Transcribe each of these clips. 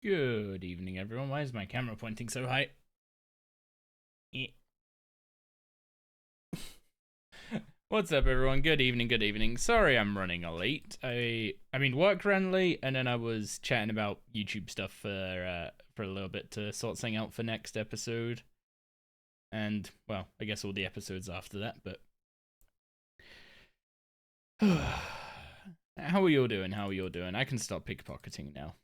Good evening, everyone. Why is my camera pointing so high? What's up, everyone? Good evening, good evening. Sorry I'm running late. I mean, work ran late, and then I was chatting about YouTube stuff for a little bit to sort something out for next episode. And, well, I guess all the episodes after that, but... How are you all doing? How are you all doing? I can stop pickpocketing now.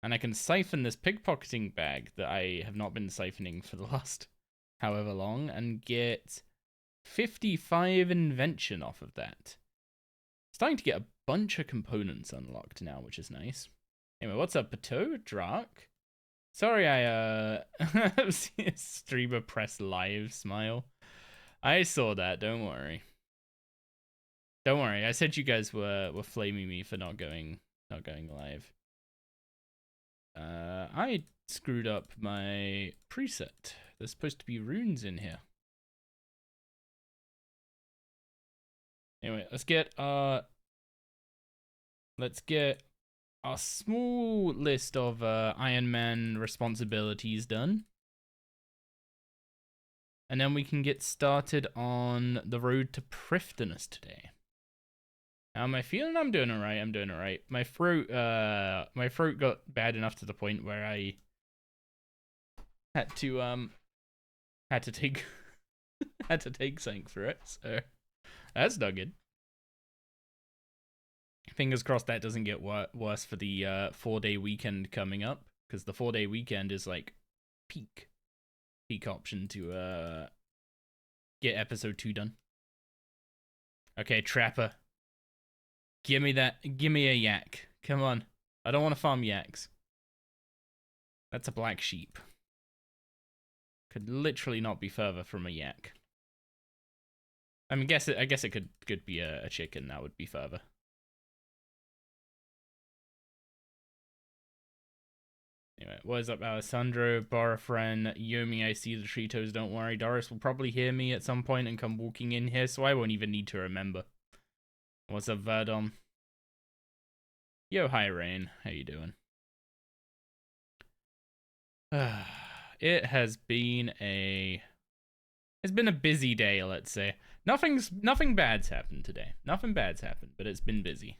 And I can siphon this pickpocketing bag that I have not been siphoning for the last however long and get 55 invention off of that. Starting to get a bunch of components unlocked now, which is nice. Anyway, what's up, Pato? Drak? Sorry I streamer press live smile. I saw that, don't worry. Don't worry, I said you guys were flaming me for not going live. I screwed up my preset. There's supposed to be runes in here. Anyway, let's get our small list of Iron Man responsibilities done. And then we can get started on the road to Prifddinas today. How am I feeling? I'm doing alright. I'm doing alright. My throat got bad enough to the point where I had to take something for it. So that's not good. Fingers crossed that doesn't get worse for the 4-day weekend coming up, because the 4-day weekend is like peak option to get episode 2 done. Okay, Trapper. Give me a yak. Come on. I don't want to farm yaks. That's a black sheep. Could literally not be further from a yak. I mean, I guess it could be a chicken. That would be further. Anyway, what is up, Alessandro, Barafren, Yomi? I see the tree toes. Don't worry. Doris will probably hear me at some point and come walking in here, so I won't even need to remember. What's up, Verdom? Yo, hi, Rain. How you doing? It has been a busy day, let's say. Nothing bad's happened today. Nothing bad's happened, but it's been busy.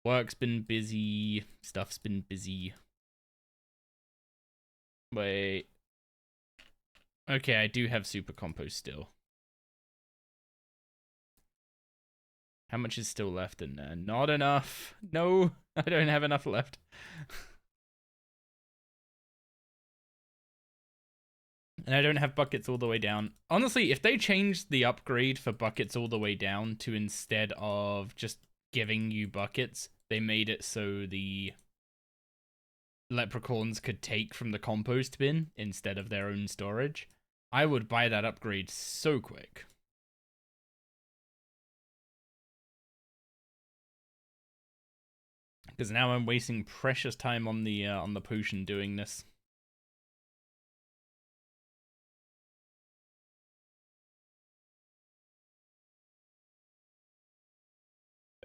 Work's been busy. Stuff's been busy. Wait. Okay, I do have super compost still. How much is still left in there? Not enough. No, I don't have enough left. And I don't have buckets all the way down. Honestly, if they changed the upgrade for buckets all the way down to instead of just giving you buckets, they made it so the leprechauns could take from the compost bin instead of their own storage, I would buy that upgrade so quick. Because now I'm wasting precious time on the potion doing this.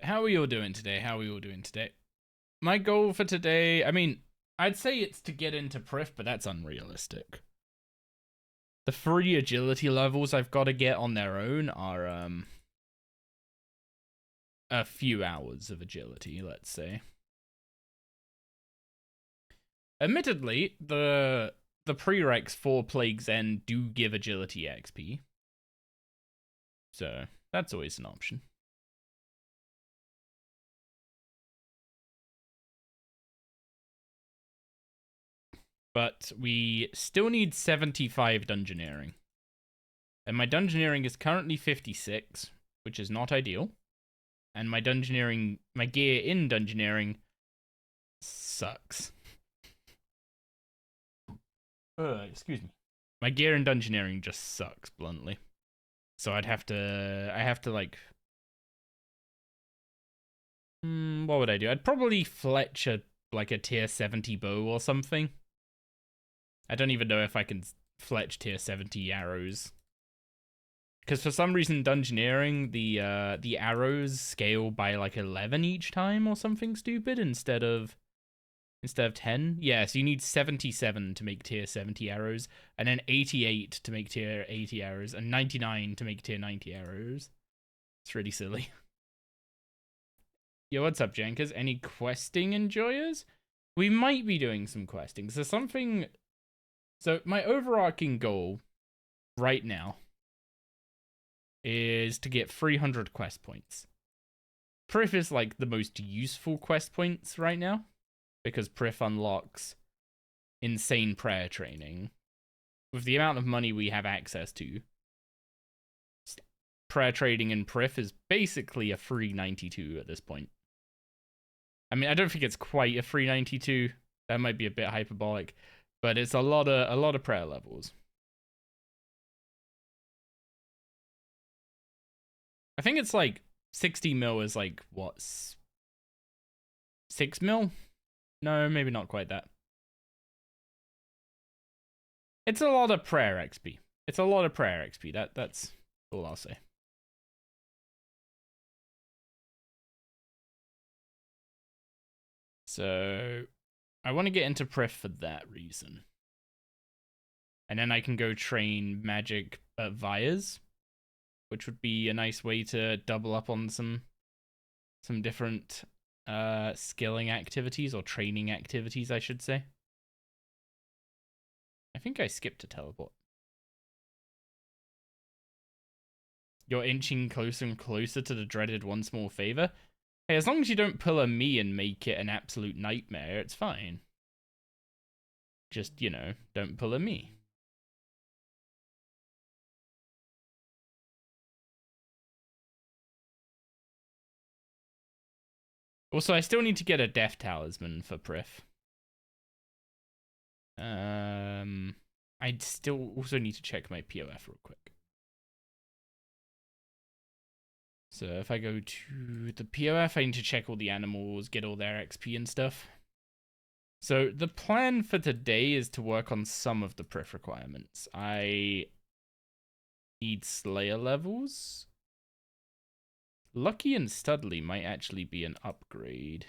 How are you all doing today? How are you all doing today? My goal for today, I mean, I'd say it's to get into Prif, but that's unrealistic. The 3 agility levels I've got to get on their own are a few hours of agility, let's say. Admittedly, the prereqs for Plague's End do give agility XP. So, that's always an option. But we still need 75 dungeoneering. And my dungeoneering is currently 56, which is not ideal. And my gear in dungeoneering sucks. Excuse me. My gear in dungeoneering just sucks, bluntly. So I have to like... what would I do? I'd probably fletch a tier 70 bow or something. I don't even know if I can fletch tier 70 arrows. Because for some reason, dungeoneering, the arrows scale by like 11 each time or something stupid instead of instead of 10. Yeah, so you need 77 to make tier 70 arrows, and then 88 to make tier 80 arrows, and 99 to make tier 90 arrows. It's really silly. Yo, what's up, Jankers? Any questing enjoyers? We might be doing some questing. So my overarching goal right now is to get 300 quest points. Prif is like the most useful quest points right now, because Prif unlocks insane prayer training. With the amount of money we have access to, prayer trading in Prif is basically a free 92 at this point. I mean, I don't think it's quite a free 92. That might be a bit hyperbolic, but it's a lot of prayer levels. I think it's like 60 mil is like what, 6 mil? No, maybe not quite that. It's a lot of prayer XP. It's a lot of prayer XP. That's all I'll say. So I want to get into Prif for that reason. And then I can go train magic Vias, which would be a nice way to double up on some different skilling activities, or training activities, I should say. I think I skipped a teleport. You're inching closer and closer to the dreaded one small favor. Hey, as long as you don't pull a me and make it an absolute nightmare, it's fine. Just, you know, don't pull a me. Also, I still need to get a death talisman for Prif. I'd still also need to check my POF real quick. So if I go to the POF, I need to check all the animals, get all their XP and stuff. So the plan for today is to work on some of the Prif requirements. I need Slayer levels. Lucky and Studley might actually be an upgrade.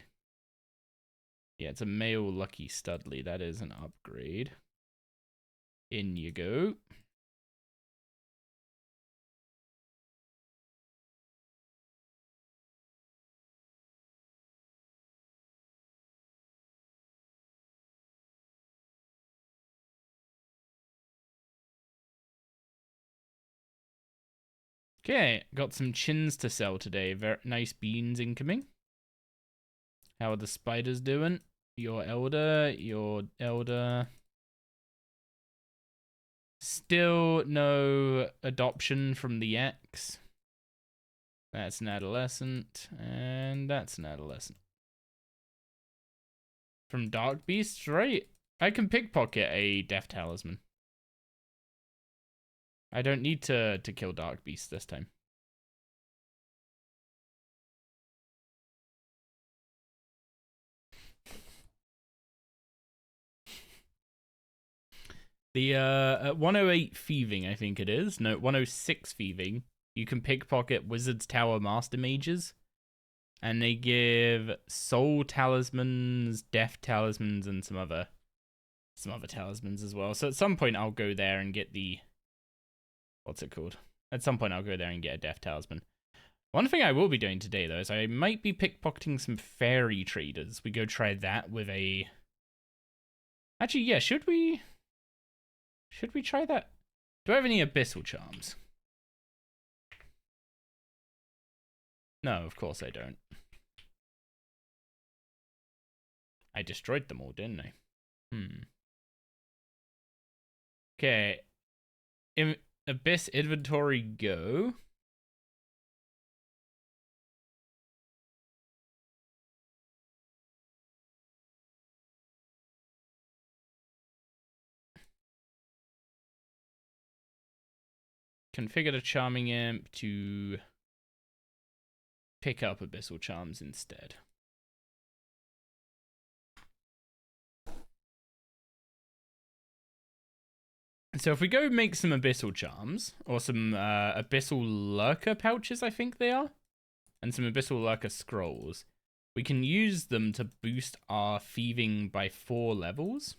Yeah, it's a male Lucky Studley. That is an upgrade. In you go. Okay, got some chins to sell today. Very nice beans incoming. How are the spiders doing? Your elder. Still no adoption from the X. That's an adolescent, and that's an adolescent. From Dark Beasts, right? I can pickpocket a Death Talisman. I don't need to kill Dark Beast this time. The at 108 thieving, I think it is. No, 106 thieving. You can pickpocket Wizard's Tower Master Mages, and they give soul talismans, death talismans, and some other talismans as well. So at some point I'll go there and get the, what's it called? At some point I'll go there and get a death talisman. One thing I will be doing today though is I might be pickpocketing some fairy traders. We go try that with a. Actually, yeah, should we try that? Do I have any abyssal charms? No, of course I don't. I destroyed them all, didn't I? Okay. Abyss inventory go. Configure the charming imp to pick up abyssal charms instead. So if we go make some abyssal charms, or some abyssal lurker pouches, I think they are, and some abyssal lurker scrolls, we can use them to boost our thieving by 4 levels.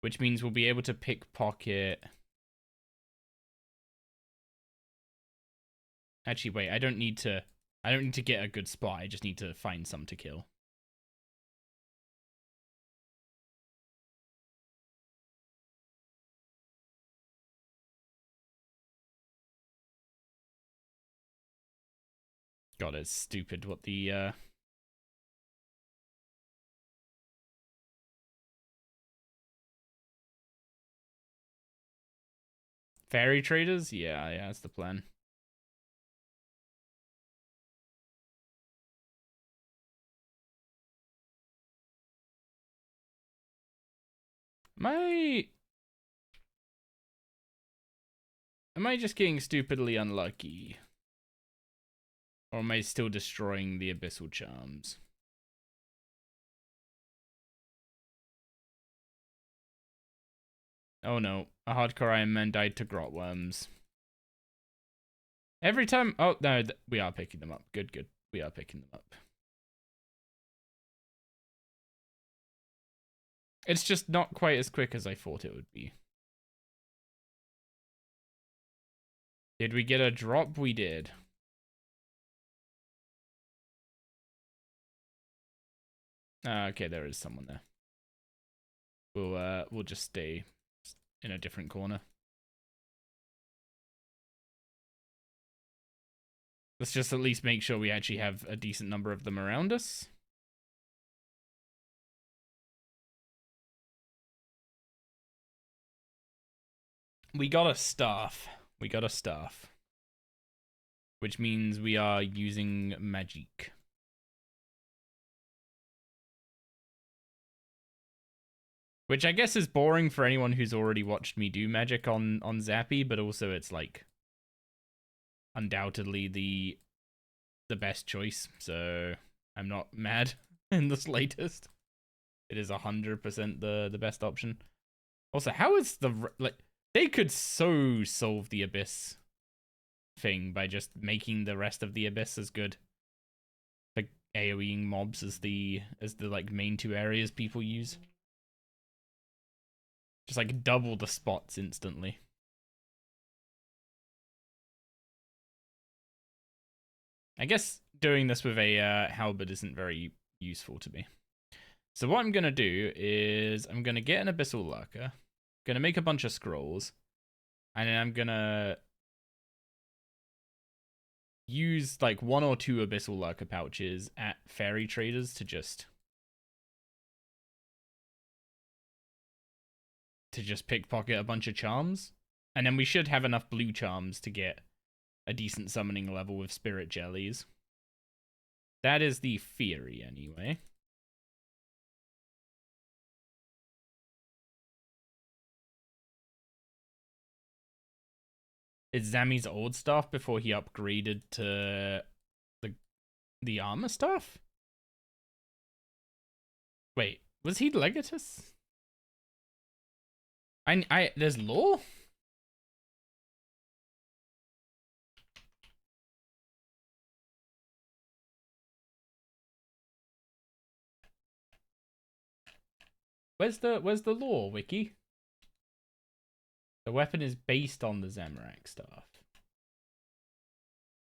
Which means we'll be able to pickpocket. Actually, wait, I don't need to get a good spot. I just need to find some to kill. God, it's stupid what the fairy traders? Yeah, that's the plan. Am I just getting stupidly unlucky? Or am I still destroying the abyssal charms? Oh no, a hardcore Iron Man died to grot worms. Every time. Oh no, we are picking them up. Good. We are picking them up. It's just not quite as quick as I thought it would be. Did we get a drop? We did. Okay, there is someone there. We'll just stay in a different corner. Let's just at least make sure we actually have a decent number of them around us. We got a staff. Which means we are using magic. Which I guess is boring for anyone who's already watched me do magic on Zappy, but also it's like undoubtedly the best choice, so I'm not mad in the slightest. It is 100% the best option. Also, how is they could so solve the abyss thing by just making the rest of the abyss as good. Like AoEing mobs as the like main 2 areas people use. Just like double the spots instantly. I guess doing this with a halberd isn't very useful to me. So what I'm going to do is I'm going to get an abyssal lurker, going to make a bunch of scrolls, and then I'm going to use like 1 or 2 abyssal lurker pouches at fairy traders to just pickpocket a bunch of charms. And then we should have enough blue charms to get a decent summoning level with spirit jellies. That is the theory anyway. It's Zammy's old stuff before he upgraded to the armor stuff? Wait, was he Legatus? There's lore? Where's the lore wiki? The weapon is based on the Zamorak staff.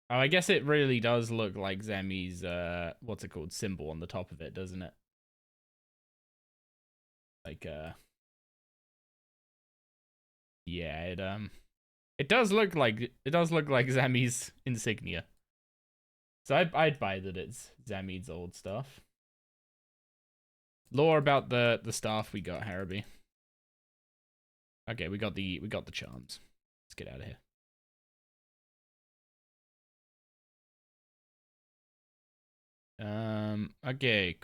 Oh, I guess it really does look like Zami's what's it called, symbol on the top of it, doesn't it? Like yeah, it does look like Zami's insignia. So I'd buy that it's Zamid's old stuff. Lore about the staff we got, Haraby. Okay, we got the charms. Let's get out of here. Okay,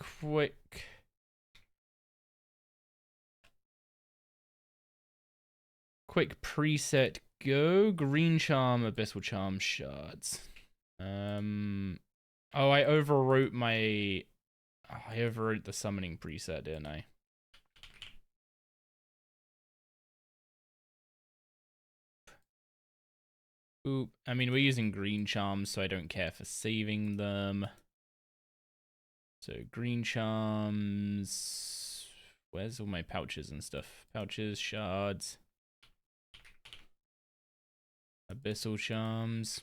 quick preset go. Green charm, abyssal charm, shards. Oh, I overwrote the summoning preset, didn't I? Oop. I mean, we're using green charms, so I don't care for saving them. So green charms. Where's all my pouches and stuff? Pouches, shards. Abyssal charms.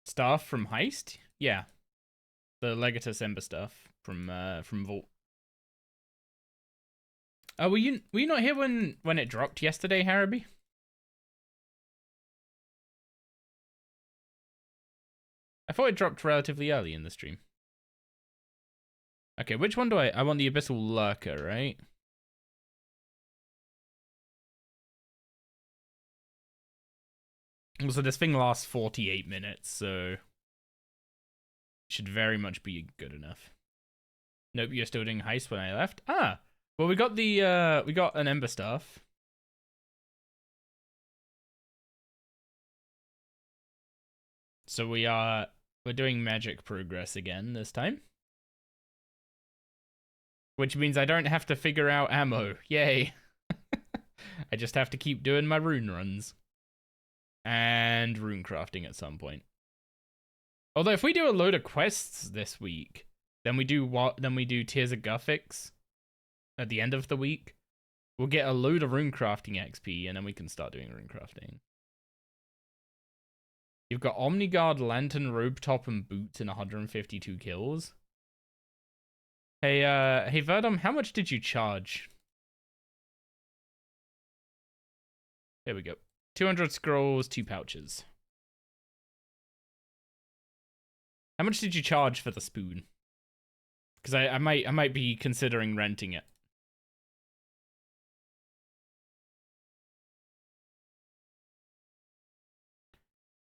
Staff from Heist? Yeah. The Legatus Ember stuff from Vault. Oh, were you not here when it dropped yesterday, Haraby? I thought it dropped relatively early in the stream. Okay, which one do I want the Abyssal Lurker, right? So this thing lasts 48 minutes, so should very much be good enough. Nope, you're still doing Heist when I left. Ah, well, we got an Ember Staff. So we're doing magic progress again this time. Which means I don't have to figure out ammo. Yay. I just have to keep doing my rune runs. And rune crafting at some point. Although if we do a load of quests this week, then we do Tears of Guthix at the end of the week. We'll get a load of rune crafting XP, and then we can start doing rune crafting. You've got Omniguard, Lantern, Robe Top, and Boots in 152 kills. Hey, Verdum, how much did you charge? There we go. 200 scrolls, 2 pouches. How much did you charge for the spoon? Because I might be considering renting it.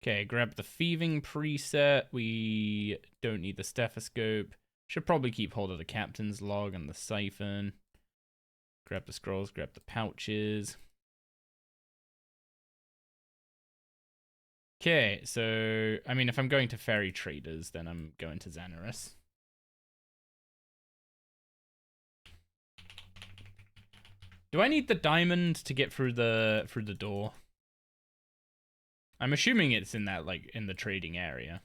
Okay, grab the thieving preset. We don't need the stethoscope. Should probably keep hold of the captain's log and the siphon. Grab the scrolls, grab the pouches. Okay, so, I mean, if I'm going to ferry traders, then I'm going to Xanaris. Do I need the diamond to get through the door? I'm assuming it's in that, like, in the trading area.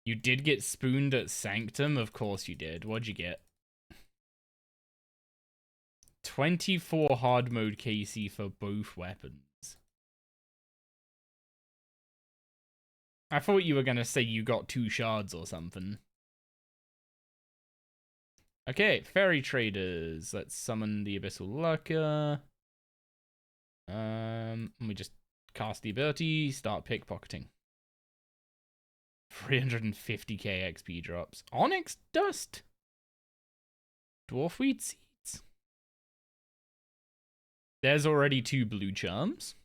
You did get spooned at Sanctum? Of course you did. What'd you get? 24 hard mode KC for both weapons. I thought you were gonna say you got 2 shards or something. Okay, ferry traders. Let's summon the Abyssal Lurker. We just cast the ability, start pickpocketing. 350k XP drops. Onyx Dust. Dwarf Wheat Seeds. There's already 2 blue charms.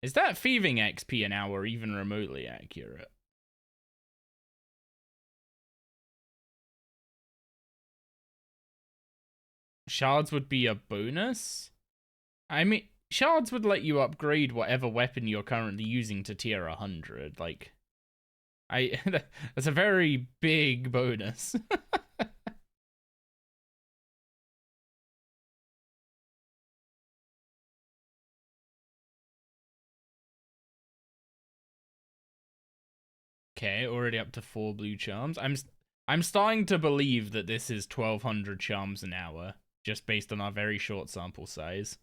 Is that thieving XP an hour even remotely accurate? Shards would be a bonus? I mean, shards would let you upgrade whatever weapon you're currently using to tier 100. Like, that's a very big bonus. Okay, already up to 4 blue charms. I'm starting to believe that this is 1200 charms an hour, just based on our very short sample size.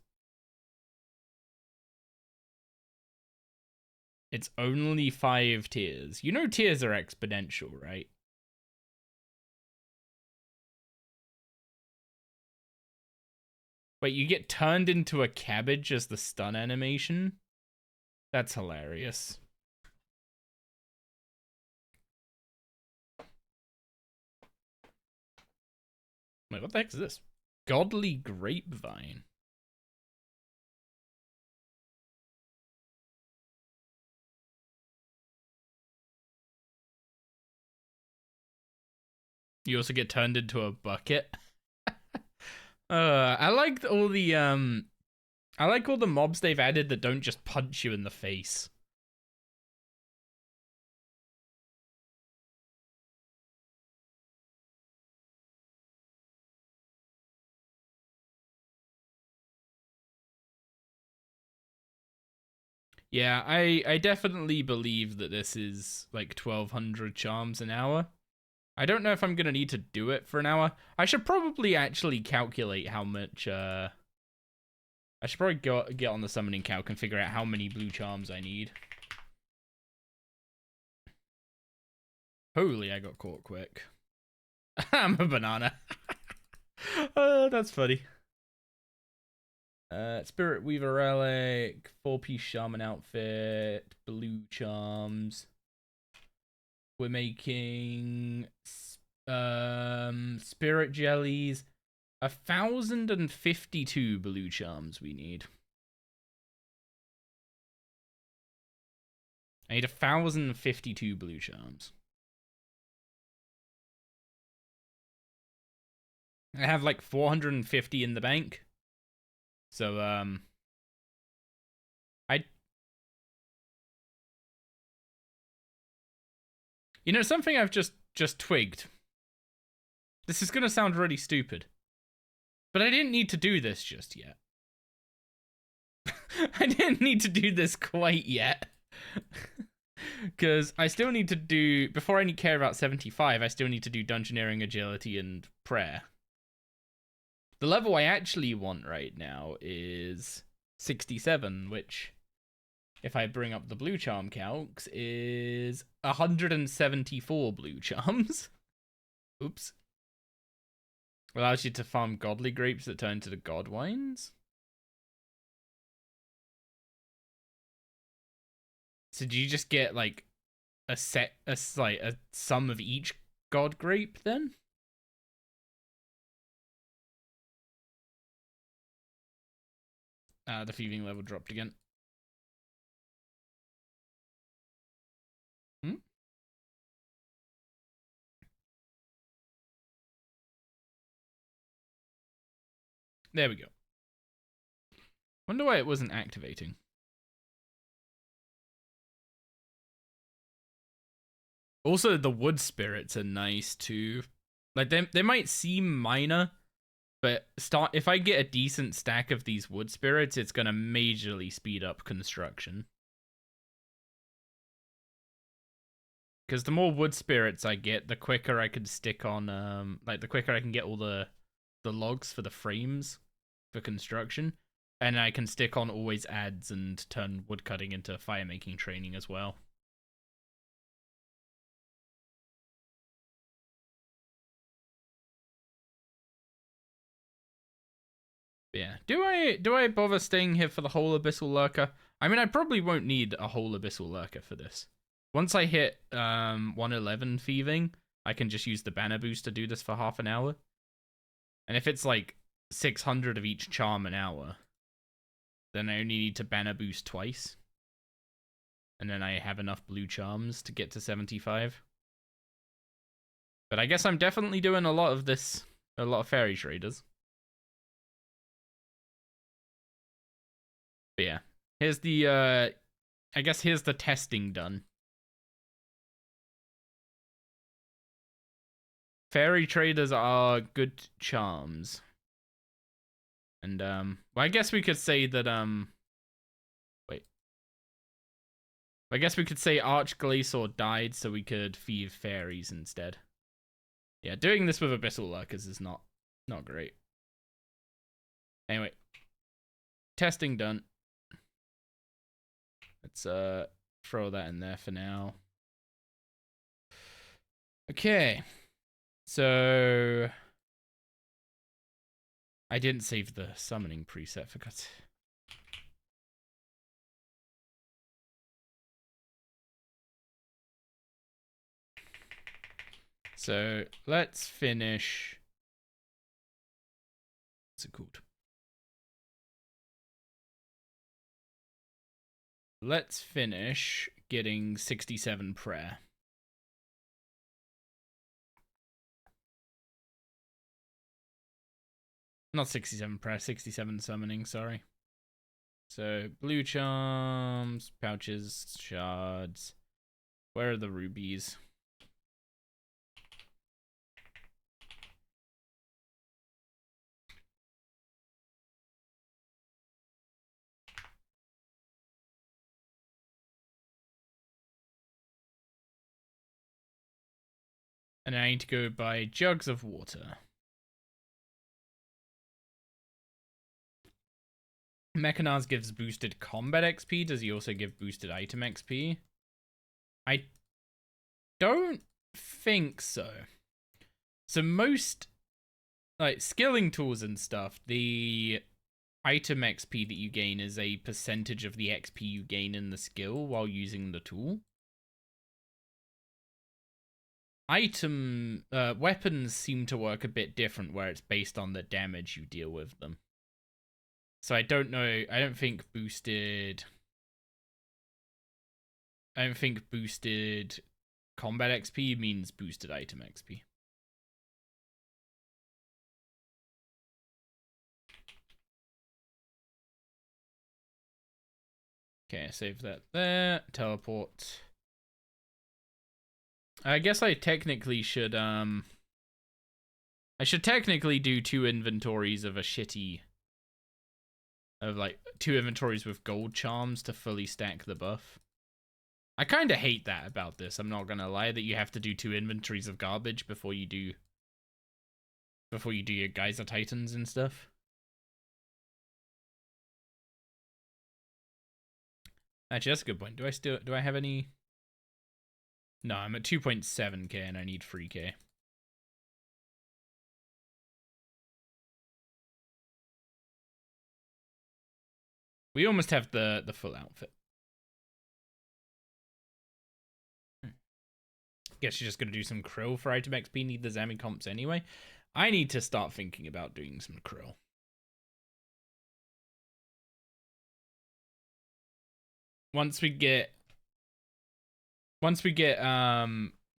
It's only 5 tiers. You know tiers are exponential, right? Wait, you get turned into a cabbage as the stun animation? That's hilarious. Wait, what the heck is this? Godly Grapevine. You also get turned into a bucket. I like all the mobs they've added that don't just punch you in the face. Yeah, I definitely believe that this is like 1200 charms an hour. I don't know if I'm gonna need to do it for an hour. I should probably actually calculate how much, I should probably get on the summoning calc and figure out how many blue charms I need. Holy, I got caught quick. I'm a banana. That's funny. Spirit Weaver Relic, 4-piece Shaman outfit, blue charms. We're making spirit jellies. 1,052 blue charms we need. I need 1,052 blue charms. I have like 450 in the bank. So, you know, something I've just twigged. This is gonna sound really stupid. But I didn't need to do this just yet. I didn't need to do this quite yet. Because I still need to do, before I care about 75, I still need to do Dungeoneering, Agility, and Prayer. The level I actually want right now is 67, which, if I bring up the blue charm calcs, is 174 blue charms. Oops. Allows you to farm godly grapes that turn into the god wines. So do you just get like a sum of each god grape then? The thieving level dropped again. There we go. Wonder why it wasn't activating. Also, the wood spirits are nice too. Like they might seem minor, but if I get a decent stack of these wood spirits, it's gonna majorly speed up construction. Because the more wood spirits I get, the quicker I can stick on like the quicker I can get all the logs for the frames for construction. And I can stick on always adds and turn woodcutting into fire making training as well. Yeah. Do I bother staying here for the whole Abyssal Lurker? I mean, I probably won't need a whole Abyssal Lurker for this. Once I hit 111 thieving, I can just use the banner boost to do this for half an hour. And if it's like 600 of each charm an hour, then I only need to banner boost twice. And then I have enough blue charms to get to 75. But I guess I'm definitely doing a lot of this, a lot of fairy traders. But yeah, here's the, I guess here's the testing done. Fairy traders are good charms. And, well, I guess we could say that, wait. I guess we could say Archglacior died so we could thieve fairies instead. Yeah, doing this with Abyssal Lurkers is not great. Anyway. Testing done. Let's, throw that in there for now. Okay. So... I didn't save the summoning preset for God's. So let's finish. What's it called? Let's finish getting 67 prayer. Not 67 press, 67 summoning, sorry. So, blue charms, pouches, shards. Where are the rubies? And I need to go buy jugs of water. Mechanized gives boosted combat XP. Does he also give boosted item XP? I don't think so. So most, like, skilling tools and stuff, the item XP that you gain is a percentage of the XP you gain in the skill while using the tool. Weapons seem to work a bit different, where it's based on the damage you deal with them. So I don't know. I don't think boosted combat XP means boosted item XP. Okay, save that there. Teleport. I guess I technically should technically do two inventories of like 2 inventories with gold charms to fully stack the buff. I kind of hate that about this, I'm not gonna lie, that you have to do 2 inventories of garbage before you do your Geyser Titans and stuff. Actually, that's a good point. Do I have any? No, I'm at 2.7k and I need 3k. We almost have the full outfit. Guess you're just gonna do some krill for item XP. Need the Zami comps anyway. I need to start thinking about doing some krill. Once we get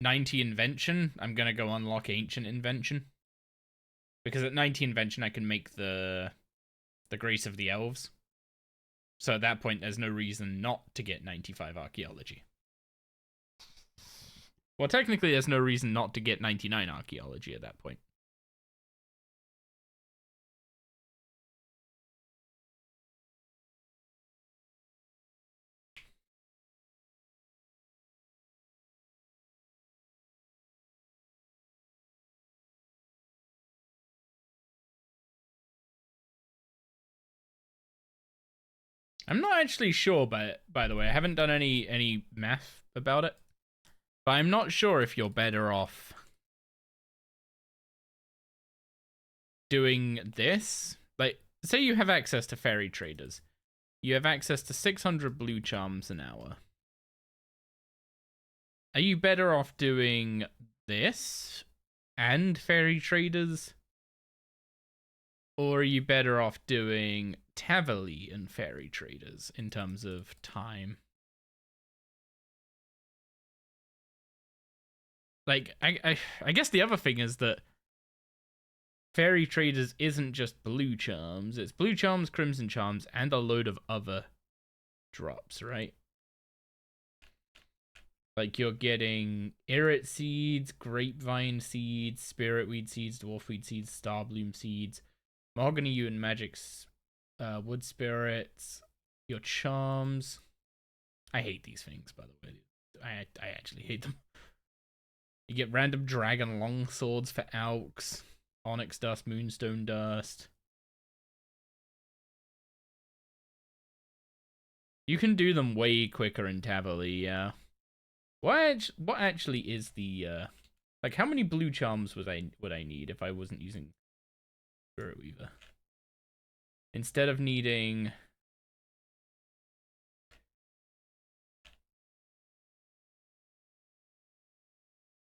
90 invention, I'm gonna go unlock ancient invention. Because at 90 invention I can make the Grace of the Elves. So at that point there's no reason not to get 95 archaeology. Well, technically there's no reason not to get 99 archaeology at that point. I'm not actually sure, by the way. I haven't done any math about it. But I'm not sure if you're better off doing this. Like, say you have access to fairy traders. You have access to 600 blue charms an hour. Are you better off doing this and fairy traders? Or are you better off doing Tavali and fairy traders in terms of time? Like, I guess the other thing is that fairy traders isn't just blue charms. It's blue charms, crimson charms, and a load of other drops, right? Like, you're getting Irrit seeds, grapevine seeds, spiritweed seeds, dwarfweed seeds, starbloom seeds, mahogany yew and magic's wood spirits, your charms. I hate these things, by the way. I actually hate them. You get random dragon longswords for Alks, onyx dust, moonstone dust. You can do them way quicker in Tavali, yeah. What actually is the like, how many blue charms would I need if I wasn't using Spirit Weaver? Instead of needing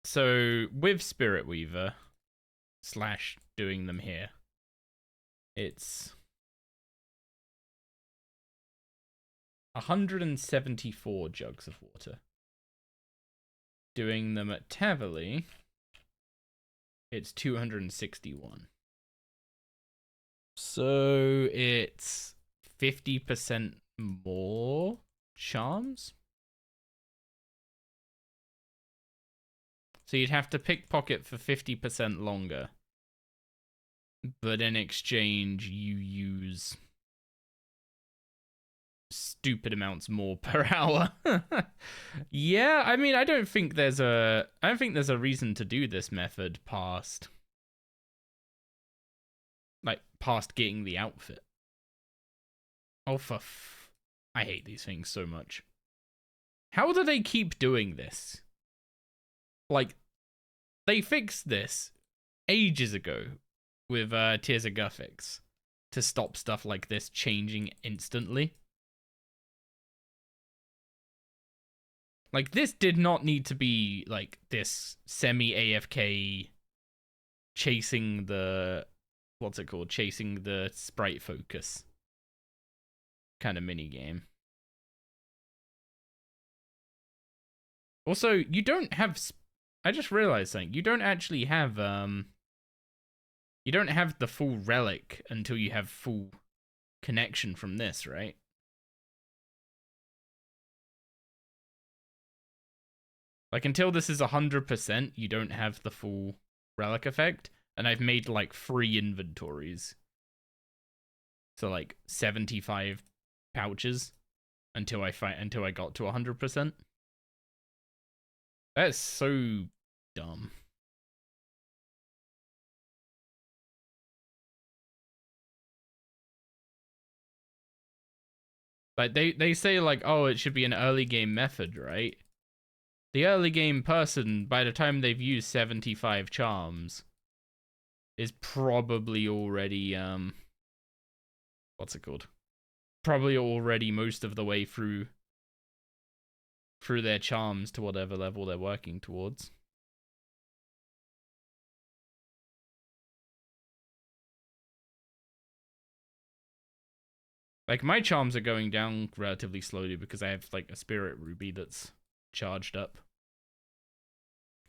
so with Spirit Weaver / doing them here, it's 174 jugs of water. Doing them at Tavali, it's 261. So it's 50% more charms? So you'd have to pickpocket for 50% longer. But in exchange, you use stupid amounts more per hour. Yeah, I mean, I don't think there's a reason to do this method past getting the outfit. Oh, I hate these things so much. How do they keep doing this? Like, they fixed this ages ago with Tears of Guthix to stop stuff like this changing instantly. Like, this did not need to be, like, this semi-AFK chasing the... What's it called? Chasing the sprite focus kind of minigame. Also, you don't have... I just realized something. You don't actually have, You don't have the full relic until you have full connection from this, right? Like, until this is 100%, you don't have the full relic effect. And I've made, like, 3 inventories. So, like, 75 pouches until I got to 100%. That's so dumb. Like, they say, like, oh, it should be an early game method, right? The early game person, by the time they've used 75 charms, is probably already, what's it called? Probably already most of the way through their charms to whatever level they're working towards. Like, my charms are going down relatively slowly because I have, like, a spirit ruby that's charged up.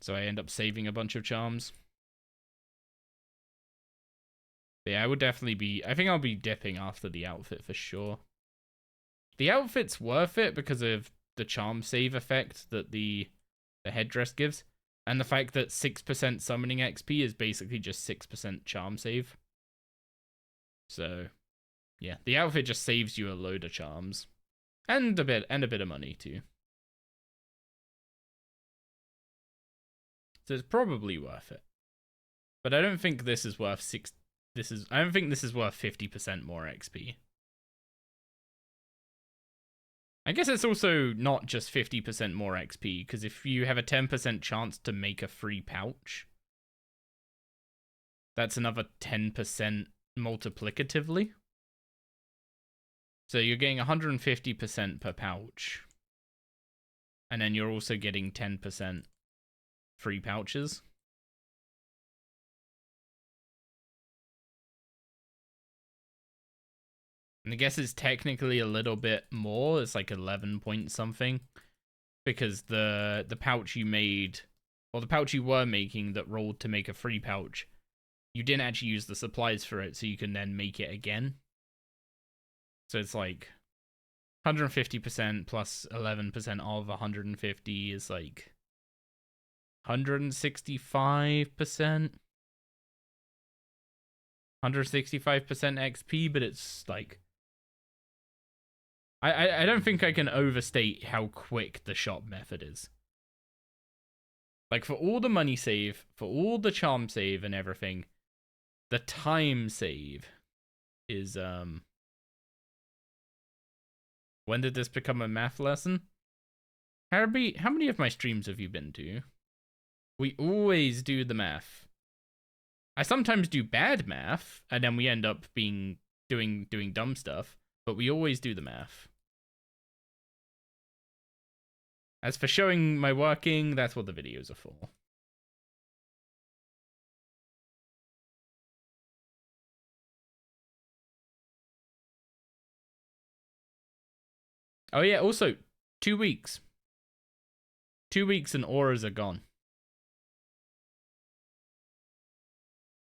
So I end up saving a bunch of charms. But yeah, I would definitely be... I think I'll be dipping after the outfit for sure. The outfit's worth it because of the charm save effect that the headdress gives. And the fact that 6% summoning XP is basically just 6% charm save. So, yeah. The outfit just saves you a load of charms. And a bit of money, too. So it's probably worth it. But I don't think this is worth I don't think this is worth 50% more XP. I guess it's also not just 50% more XP, because if you have a 10% chance to make a free pouch, that's another 10% multiplicatively. So you're getting 150% per pouch. And then you're also getting 10% free pouches. And I guess it's technically a little bit more. It's like 11 point something. Because the pouch you made, or the pouch you were making that rolled to make a free pouch, you didn't actually use the supplies for it, so you can then make it again. So it's like 150% plus 11% of 150 is like 165%. 165% XP, but it's like... I don't think I can overstate how quick the shop method is. Like, for all the money save, for all the charm save and everything, the time save is, When did this become a math lesson? Harby, how many of my streams have you been to? We always do the math. I sometimes do bad math, and then we end up doing dumb stuff, but we always do the math. As for showing my working, that's what the videos are for. Oh yeah, also, 2 weeks. 2 weeks and auras are gone.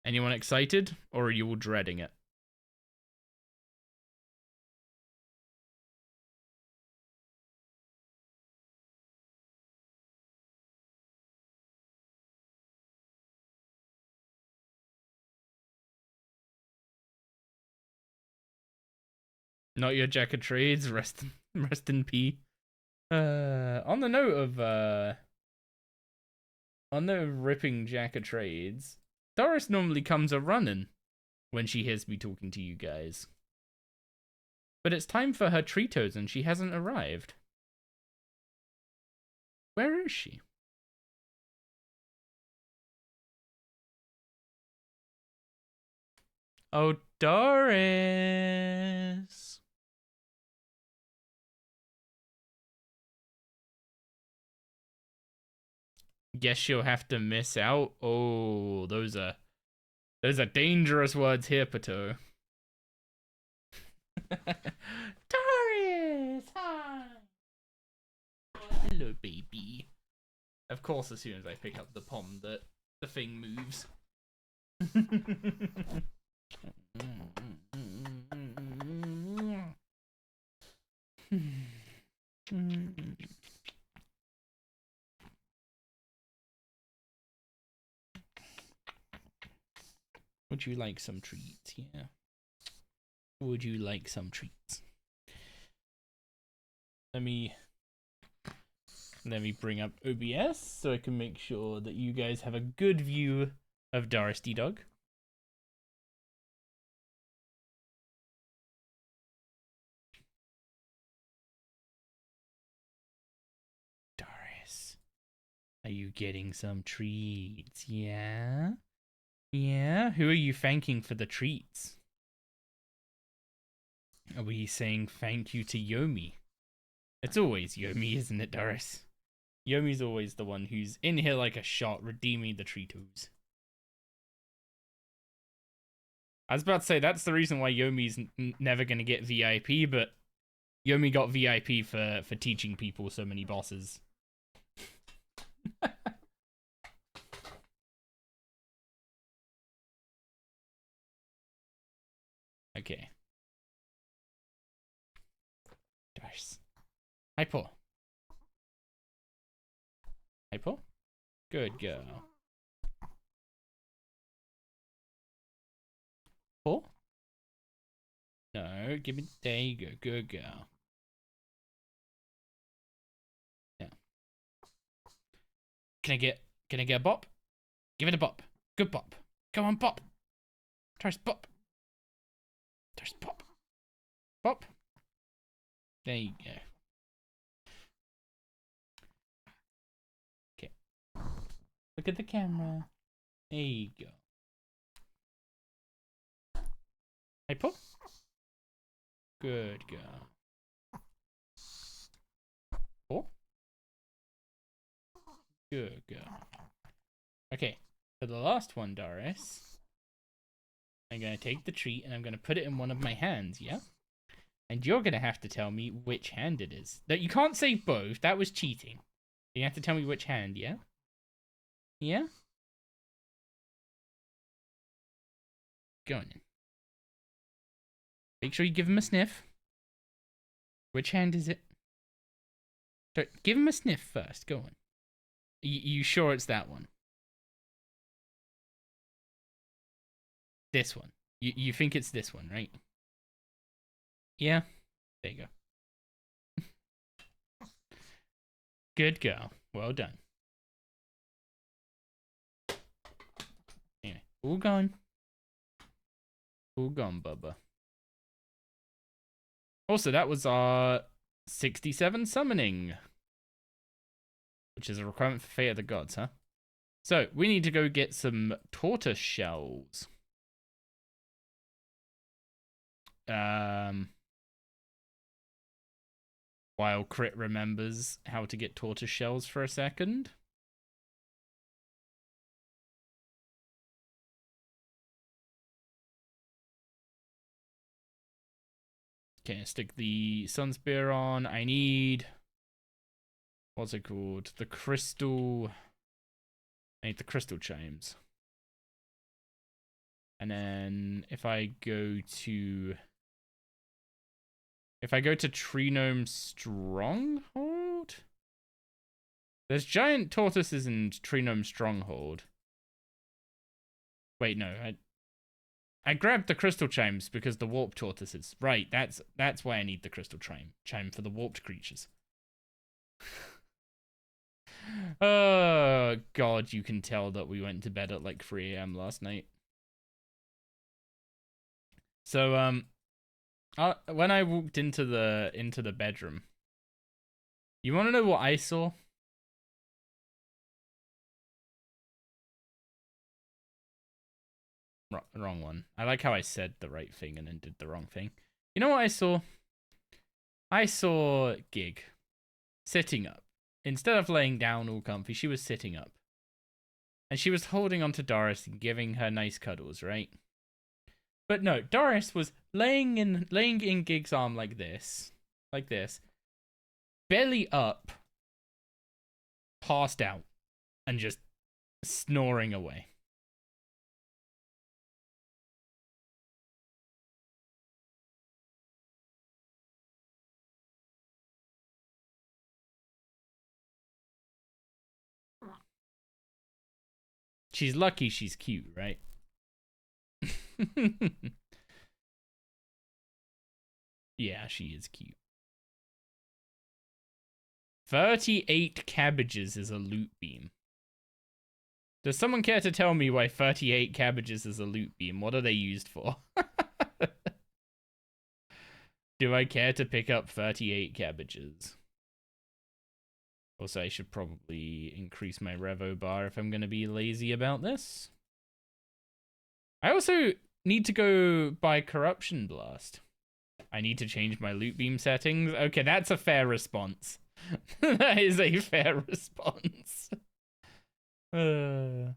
Anyone excited, or are you all dreading it? Not your Jack of Trades. Rest in P. On the note of on the ripping Jack of Trades, Doris normally comes a running when she hears me talking to you guys. But it's time for her Tritos and she hasn't arrived. Where is she? Oh, Doris. Guess you'll have to miss out. Oh, those are dangerous words here, Pato. Doris, hi. Hello, baby. Of course, as soon as I pick up the pom, the thing moves. Would you like some treats? Yeah. Would you like some treats? Let me bring up OBS so I can make sure that you guys have a good view of Doris D-Dog. Doris, are you getting some treats? Yeah? Yeah? Who are you thanking for the treats? Are we saying thank you to Yomi? It's always Yomi, isn't it, Doris? Yomi's always the one who's in here like a shot, redeeming the Tritos. I was about to say, that's the reason why Yomi's never going to get VIP, but Yomi got VIP for teaching people so many bosses. Okay. Doris. Hi, Paul. Hi, Paul. Good girl. Paul? No, give me. There you go. Good girl. Yeah. Can I get a bop? Give it a bop. Good bop. Come on, bop. Doris, bop. Doris, bop. Bop. There you go. Okay. Look at the camera. There you go. Hey, Paul. Good girl. Paul. Good girl. Okay. For the last one, Doris, I'm going to take the treat and I'm going to put it in one of my hands, yeah? And you're going to have to tell me which hand it is. No, you can't say both. That was cheating. You have to tell me which hand, yeah? Yeah? Go on in. Make sure you give him a sniff. Which hand is it? So, give him a sniff first. Go on. You sure it's that one? This one. You think it's this one, right? Yeah? There you go. Good girl. Well done. Anyway, all gone. All gone, Bubba. Also, that was our 67 summoning, which is a requirement for Fate of the Gods, huh? So, we need to go get some tortoise shells. While Crit remembers how to get tortoise shells for a second. Okay, stick the Sun Spear on. I need... What's it called? The crystal... I need the crystal chimes. And then if I go to... If I go to Treenome Stronghold? There's giant tortoises in Treenome Stronghold. Wait, no. I grabbed the crystal chimes because the warp tortoises. Right, that's why I need the crystal chime for the warped creatures. Oh god, you can tell that we went to bed at like 3 AM last night. So when I walked into the bedroom, you want to know what I saw? Wrong one. I like how I said the right thing and then did the wrong thing. You know what I saw? I saw Gig sitting up. Instead of laying down all comfy, she was sitting up. And she was holding onto Doris and giving her nice cuddles, right? But no, Doris was laying in Gig's arm like this, belly up, passed out, and just snoring away. She's lucky she's cute, right? Yeah, she is cute. 38 cabbages is a loot beam. Does someone care to tell me why 38 cabbages is a loot beam? What are they used for? Do I care to pick up 38 cabbages? Also, I should probably increase my revo bar if I'm going to be lazy about this. I also need to go buy Corruption Blast. I need to change my loot beam settings. Okay, that's a fair response. That is a fair response. Would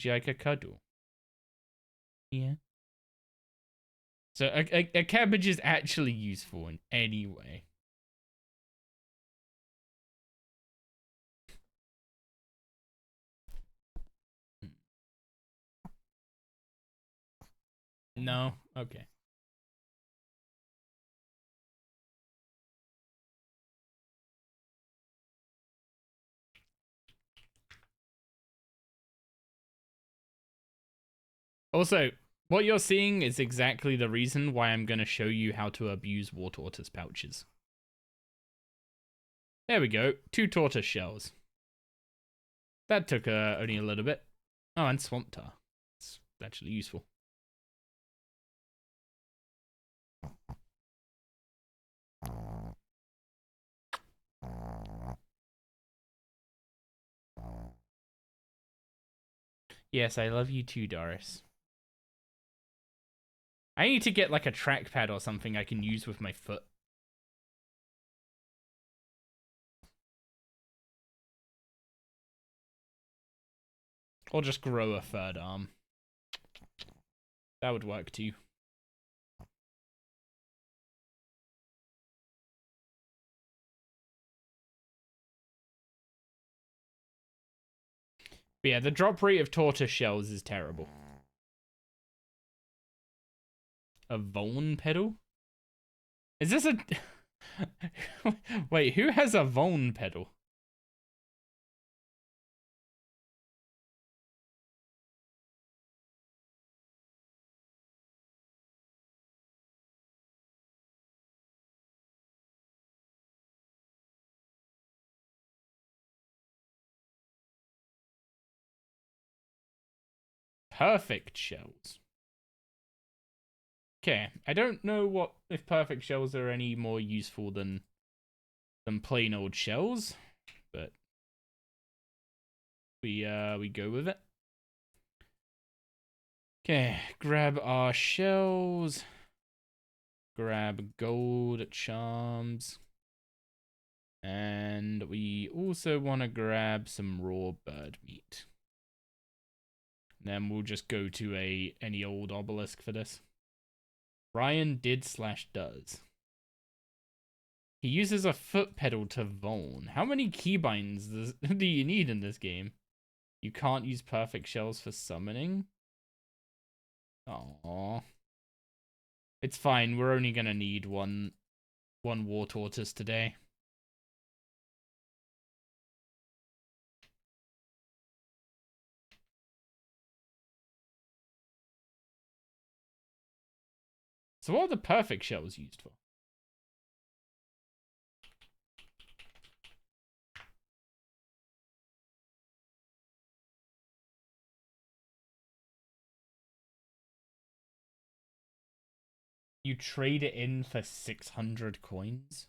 you like a cuddle? Yeah. So a cabbage is actually useful in any way. No? Okay. Also, what you're seeing is exactly the reason why I'm going to show you how to abuse war tortoise pouches. There we go. 2 tortoise shells. That took only a little bit. Oh, and swamp tar. It's actually useful. Yes, I love you too, Doris. I need to get like a trackpad or something I can use with my foot. Or just grow a 3rd arm. That would work too. But yeah, the drop rate of tortoise shells is terrible. A Voln pedal? Is this a... Wait, who has a Voln pedal? Perfect shells. Okay, I don't know if perfect shells are any more useful than plain old shells, but we go with it. Okay, grab our shells. Grab gold charms. And we also want to grab some raw bird meat. And then we'll just go to any old obelisk for this. Ryan did/does. He uses a foot pedal to Voln. How many keybinds do you need in this game? You can't use perfect shells for summoning? Aww. It's fine, we're only gonna need one war tortoise today. So what are the perfect shells used for? You trade it in for 600 coins?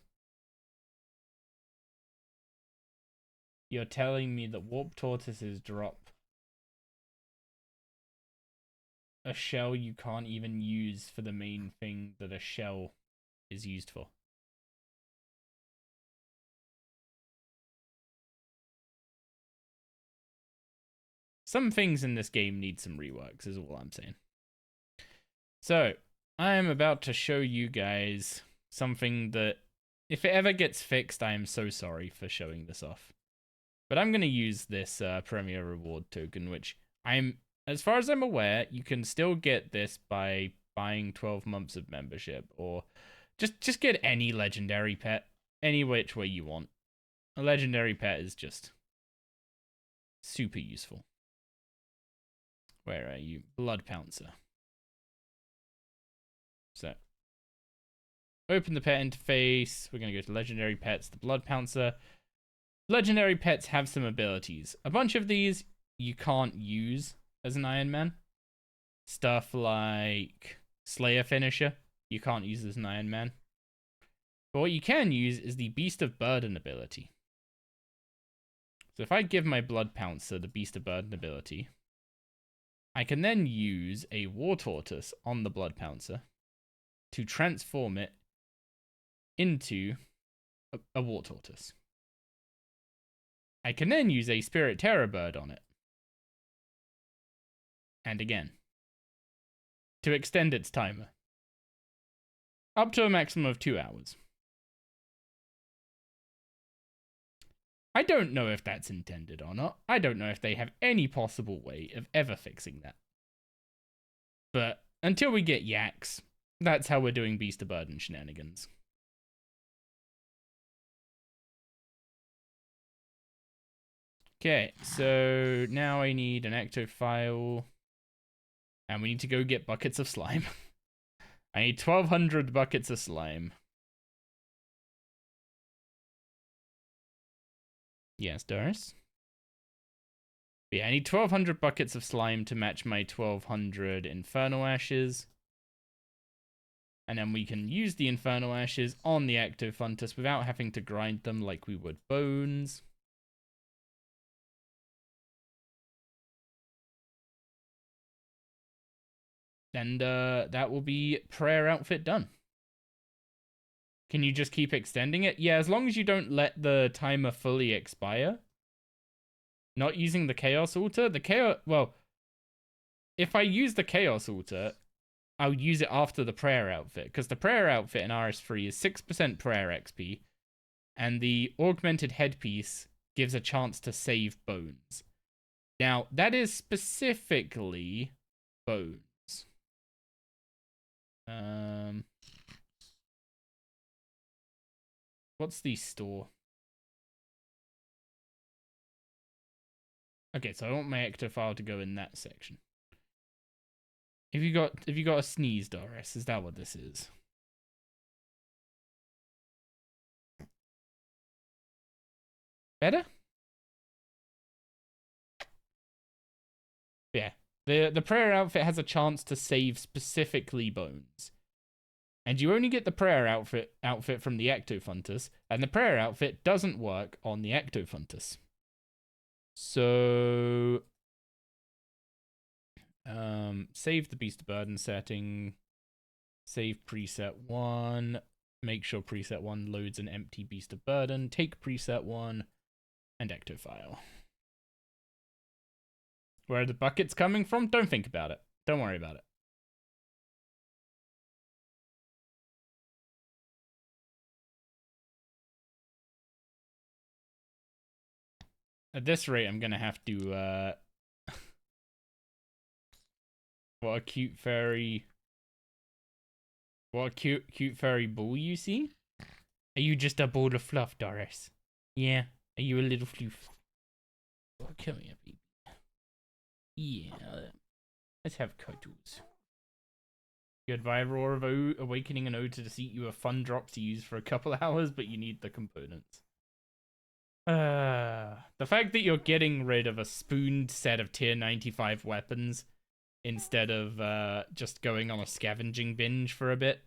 You're telling me that warp tortoises drop a shell you can't even use for the main thing that a shell is used for? Some things in this game need some reworks, is all I'm saying. So, I am about to show you guys something that, if it ever gets fixed, I am so sorry for showing this off. But I'm going to use this Premier Reward token, which as far as I'm aware, you can still get this by buying 12 months of membership, or just get any legendary pet, any which way you want. A legendary pet is just super useful. Where are you? Blood Pouncer. So, open the pet interface. We're going to go to legendary pets, the Blood Pouncer. Legendary pets have some abilities. A bunch of these you can't use as an Iron Man. Stuff like Slayer Finisher, you can't use as an Iron Man. But what you can use is the Beast of Burden ability. So if I give my Blood Pouncer the Beast of Burden ability, I can then use a War Tortoise on the Blood Pouncer to transform it into a War Tortoise. I can then use a Spirit Terror Bird on it. And again. To extend its timer. Up to a maximum of 2 hours. I don't know if that's intended or not. I don't know if they have any possible way of ever fixing that. But until we get Yaks, that's how we're doing Beast of Burden shenanigans. Okay, so now I need an ectofile. And we need to go get buckets of slime. I need 1,200 buckets of slime. Yes, Doris? But yeah, I need 1,200 buckets of slime to match my 1,200 Inferno Ashes. And then we can use the Inferno Ashes on the Ectofuntus without having to grind them like we would bones. And that will be prayer outfit done. Can you just keep extending it? Yeah, as long as you don't let the timer fully expire. Not using the Chaos Altar. Well, if I use the Chaos Altar, I'll use it after the prayer outfit. Because the prayer outfit in RS3 is 6% prayer XP. And the augmented headpiece gives a chance to save bones. Now, that is specifically bones. What's the store? Okay, so I want my ectofile to go in that section. Have you got a sneeze, Doris? Is that what this is? Better? Yeah. The prayer outfit has a chance to save specifically bones. And you only get the prayer outfit from the Ectofuntus, and the prayer outfit doesn't work on the Ectofuntus. So save the Beast of Burden setting, save preset 1, make sure preset 1 loads an empty Beast of Burden, take preset 1, and Ectofile. Where are the buckets coming from? Don't think about it. Don't worry about it. At this rate, I'm gonna have to, what a cute fairy... What a cute furry ball you see? Are you just a ball of fluff, Doris? Yeah. Are you a little floof? Oh, come here, baby. Yeah. Let's have cuddles. You had Viral of Awakening and Ode to Deceit. You a fun drop to use for a couple hours, but you need the components. The fact that you're getting rid of a spooned set of tier 95 weapons instead of just going on a scavenging binge for a bit.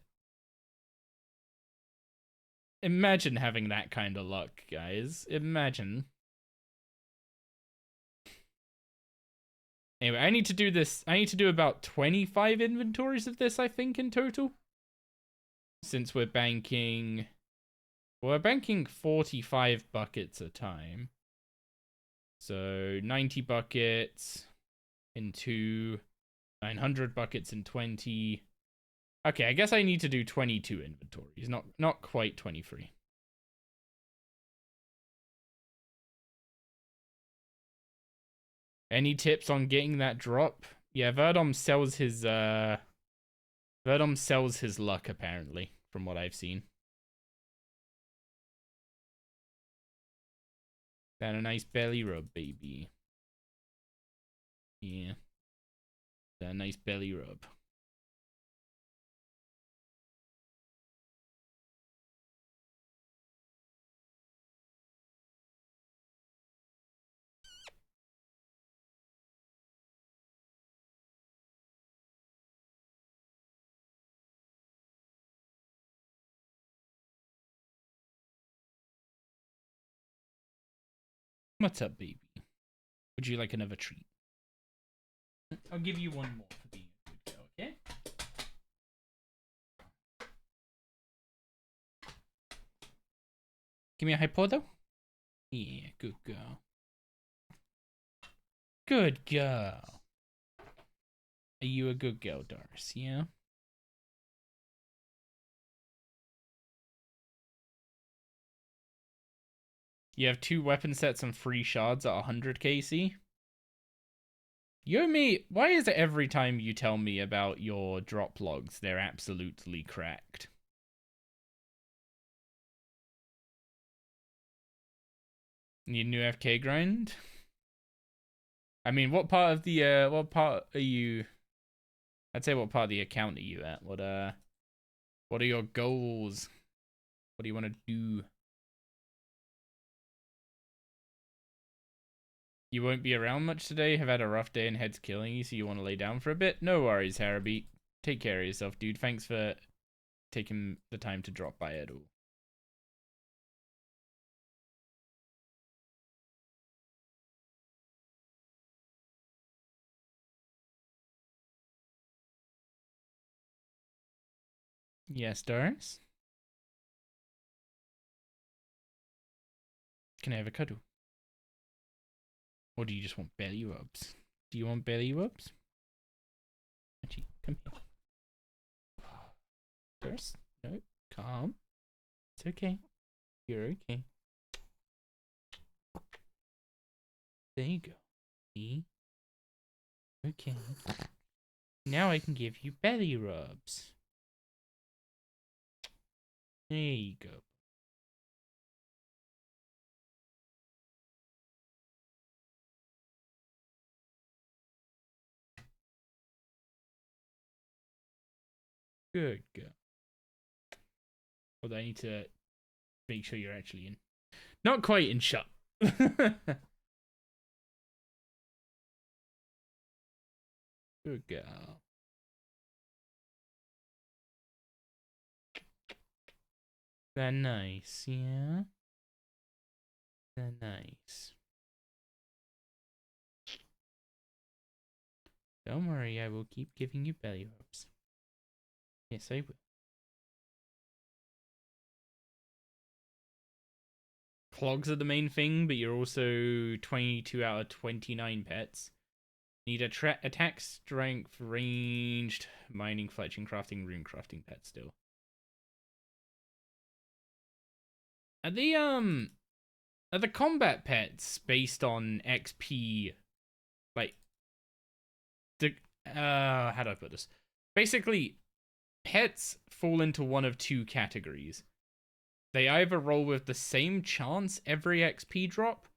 Imagine having that kind of luck, guys. Imagine. Anyway, I need to do this. I need to do about 25 inventories of this, I think, in total. Since we're banking... Well, we're banking 45 buckets a time. So 90 buckets in 2, 900 buckets in 20. Okay, I guess I need to do 22 inventories, not quite 23. Any tips on getting that drop? Yeah, Verdom sells his luck apparently, from what I've seen. That a nice belly rub, baby. Yeah. That a nice belly rub. What's up, baby? Would you like another treat? I'll give you one more for being a good girl, okay? Give me a hypodo. Yeah, good girl. Good girl. Are you a good girl, Doris? Yeah? You have 2 weapon sets and 3 shards at 100 KC? Yomi, why is it every time you tell me about your drop logs, they're absolutely cracked? Need a new FK grind? I mean, what part of the, what part are you... I'd say what part of the account are you at? What are your goals? What do you want to do? You won't be around much today? Have had a rough day and head's killing you, so you want to lay down for a bit? No worries, Harabeat. Take care of yourself, dude. Thanks for taking the time to drop by at all. Yes, Doris? Can I have a cuddle? Or do you just want belly rubs? Do you want belly rubs? Actually, come here. Doris? No, calm. It's okay. You're okay. There you go. See? Okay. Now I can give you belly rubs. There you go. Good girl. Although I need to make sure you're actually in. Not quite in shut. Good girl. They're nice, yeah? They're nice. Don't worry, I will keep giving you belly rubs. Yes, I will. Clogs are the main thing, but you're also 22 out of 29 pets. Need attack, strength, ranged, mining, fletching, crafting, rune crafting pet still. Are the combat pets based on XP, like, how do I put this? Basically, pets fall into one of 2 categories. They either roll with the same chance every XP drop,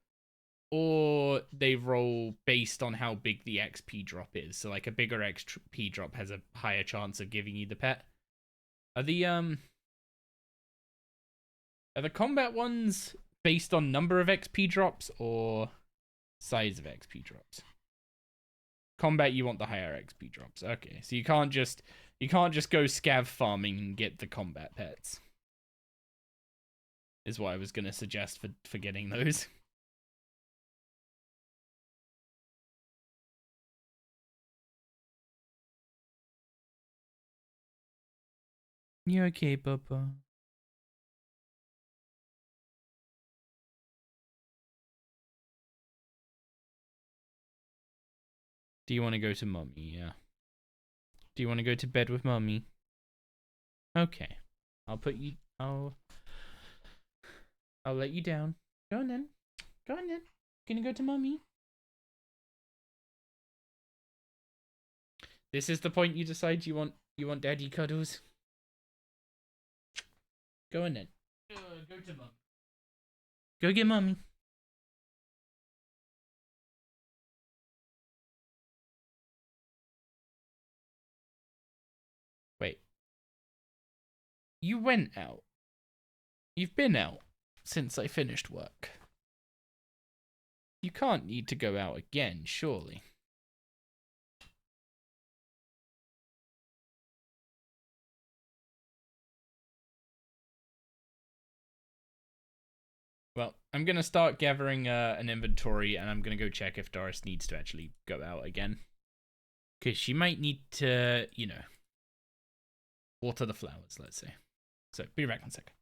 or they roll based on how big the XP drop is. So like a bigger XP drop has a higher chance of giving you the pet. Are the combat ones based on number of XP drops or size of XP drops? Combat, you want the higher XP drops. Okay, so you can't just go scav farming and get the combat pets. Is what I was gonna suggest for getting those. You okay, Papa? Do you want to go to Mummy? Yeah. Do you want to go to bed with Mummy? Okay. I'll put you... I'll let you down. Go on then. Go on then. Gonna go to Mummy. This is the point you decide you want daddy cuddles? Go on then. Go to Mum. Go get Mummy. Wait. You went out. You've been out since I finished work. You can't need to go out again, surely. Well, I'm going to start gathering an inventory, and I'm going to go check if Doris needs to actually go out again. Because she might need to, you know, water the flowers, let's say. So, be back in a second.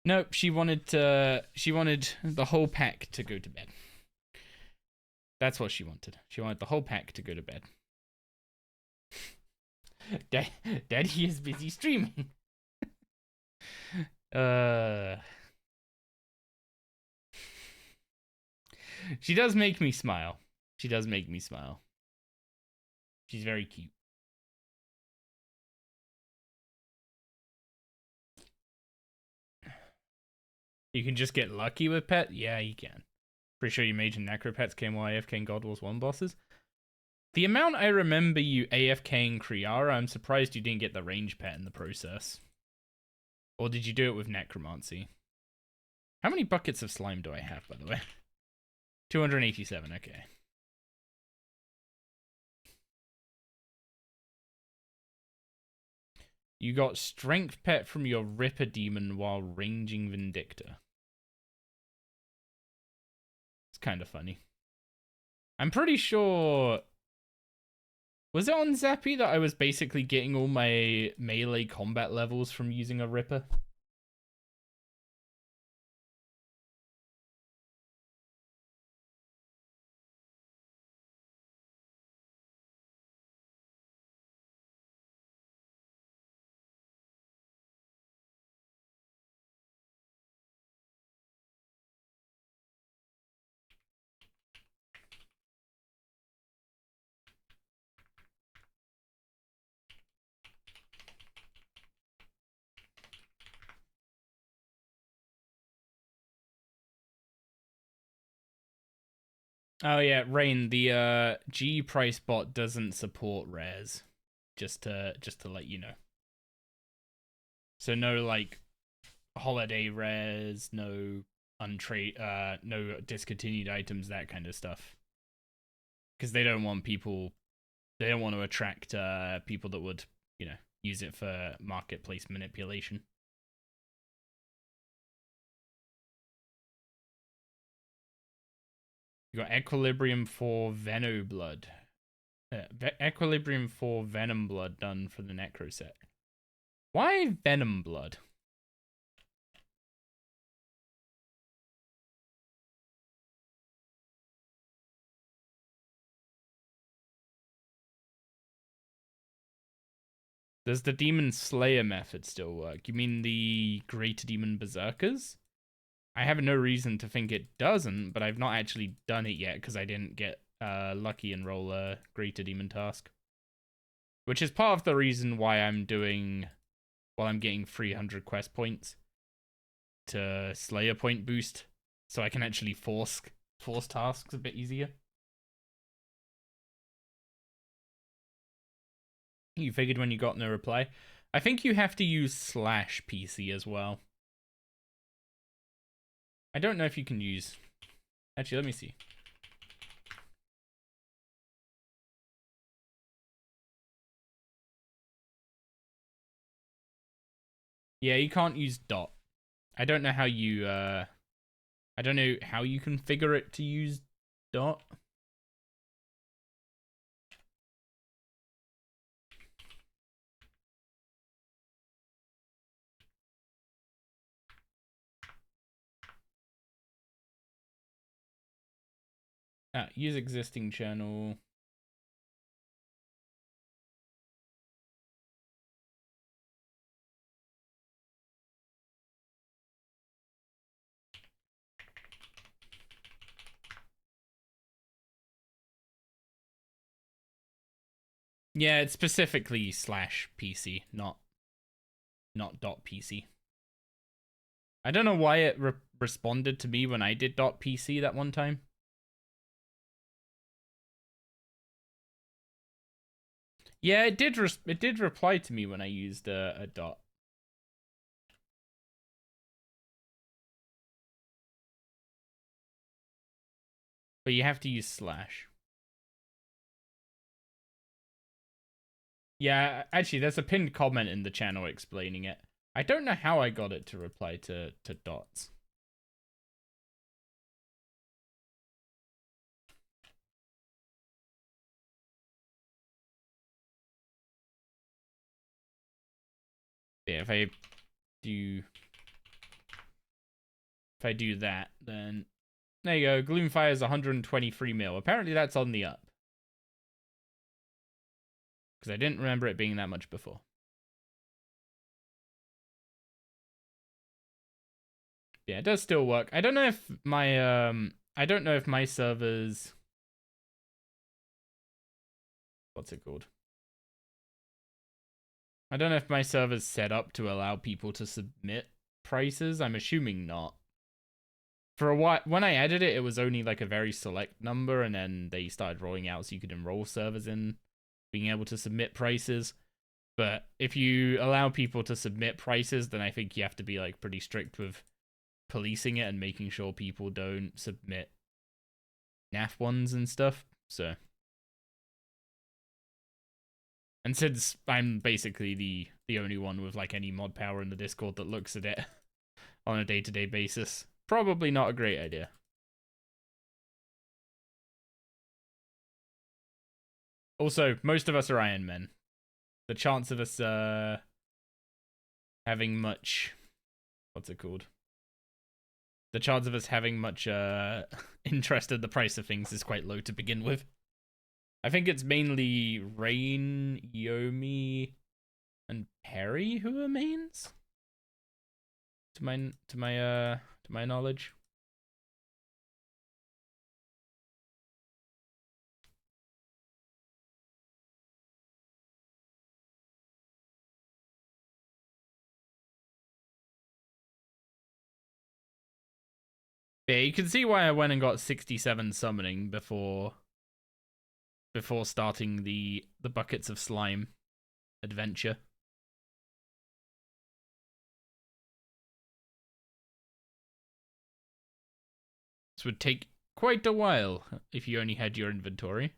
Nope, she wanted the whole pack to go to bed. That's what she wanted. She wanted the whole pack to go to bed. Daddy is busy streaming. She does make me smile. She does make me smile. She's very cute. You can just get lucky with pet? Yeah, you can. Pretty sure you mage and necro pets came while AFK and God Wars 1 bosses. The amount I remember you AFKing Kriara, I'm surprised you didn't get the range pet in the process. Or did you do it with necromancy? How many buckets of slime do I have, by the way? 287, okay. You got strength pet from your Ripper demon while ranging Vindicta. It's kind of funny. I'm pretty sure... Was it on Zappy that I was basically getting all my melee combat levels from using a Ripper? Oh yeah, Rain, the G price bot doesn't support rares. Just to let you know. So no like holiday rares, no no discontinued items, that kind of stuff. Because they don't want people, they don't want to attract people that would, use it for marketplace manipulation. You got Equilibrium for Venoblood. Equilibrium for Venom Blood done for the Necro set. Why Venom Blood? Does the Demon Slayer method still work? You mean the Greater Demon Berserkers? I have no reason to think it doesn't, but I've not actually done it yet because I didn't get lucky and roll a Greater Demon task. Which is part of the reason why I'm getting 300 quest points to Slayer point boost, so I can actually force tasks a bit easier. You figured when you got no reply? I think you have to use /PC as well. I don't know if you can use... Actually, let me see. Yeah, you can't use dot. I don't know how you, I don't know how you configure it to use dot. Use existing channel. Yeah, it's specifically /PC, not .PC. I don't know why it responded to me when I did .PC that one time. Yeah, it did reply to me when I used a dot. But you have to use /. Yeah, actually, there's a pinned comment in the channel explaining it. I don't know how I got it to reply to dots. Yeah, if I do that, then there you go. Gloomfire is 123 mil. Apparently that's on the up. Because I didn't remember it being that much before. Yeah, it does still work. I don't know if my servers, what's it called? I don't know if my server's set up to allow people to submit prices. I'm assuming not. For a while, when I added it, it was only like a very select number, and then they started rolling out so you could enroll servers in being able to submit prices. But if you allow people to submit prices, then I think you have to be like pretty strict with policing it and making sure people don't submit naff ones and stuff. So, and since I'm basically the only one with like any mod power in the Discord that looks at it on a day-to-day basis, probably not a great idea. Also, most of us are Iron Men. The chance of us having much, what's it called? The chance of us having much interest in the price of things is quite low to begin with. I think it's mainly Rain, Yomi, and Perry who are mains. To my knowledge. Yeah, you can see why I went and got 67 summoning before starting the Buckets of Slime adventure. This would take quite a while if you only had your inventory.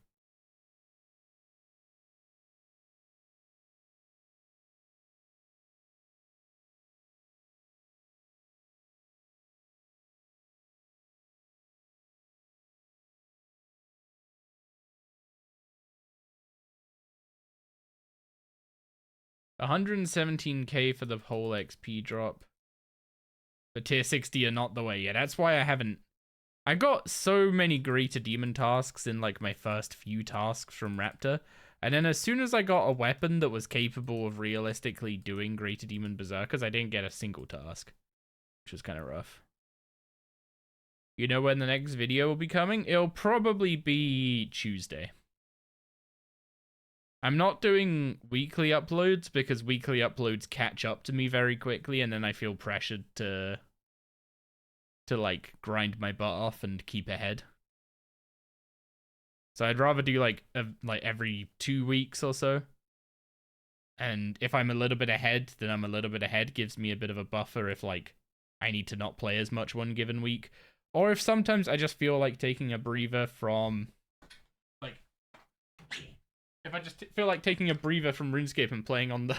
$117k for the whole XP drop. The tier 60 are not the way. Yeah, that's why I haven't. I got so many greater demon tasks in like my first few tasks from Raptor. And then as soon as I got a weapon that was capable of realistically doing greater demon berserkers, I didn't get a single task, which was kind of rough. You know when the next video will be coming? It'll probably be Tuesday. I'm not doing weekly uploads because weekly uploads catch up to me very quickly, and then I feel pressured to like grind my butt off and keep ahead. So I'd rather do like every 2 weeks or so. And if I'm a little bit ahead, then I'm a little bit ahead. Gives me a bit of a buffer if like I need to not play as much one given week. Or if sometimes I just feel like taking a breather from like if I just feel like taking a breather from RuneScape and playing on the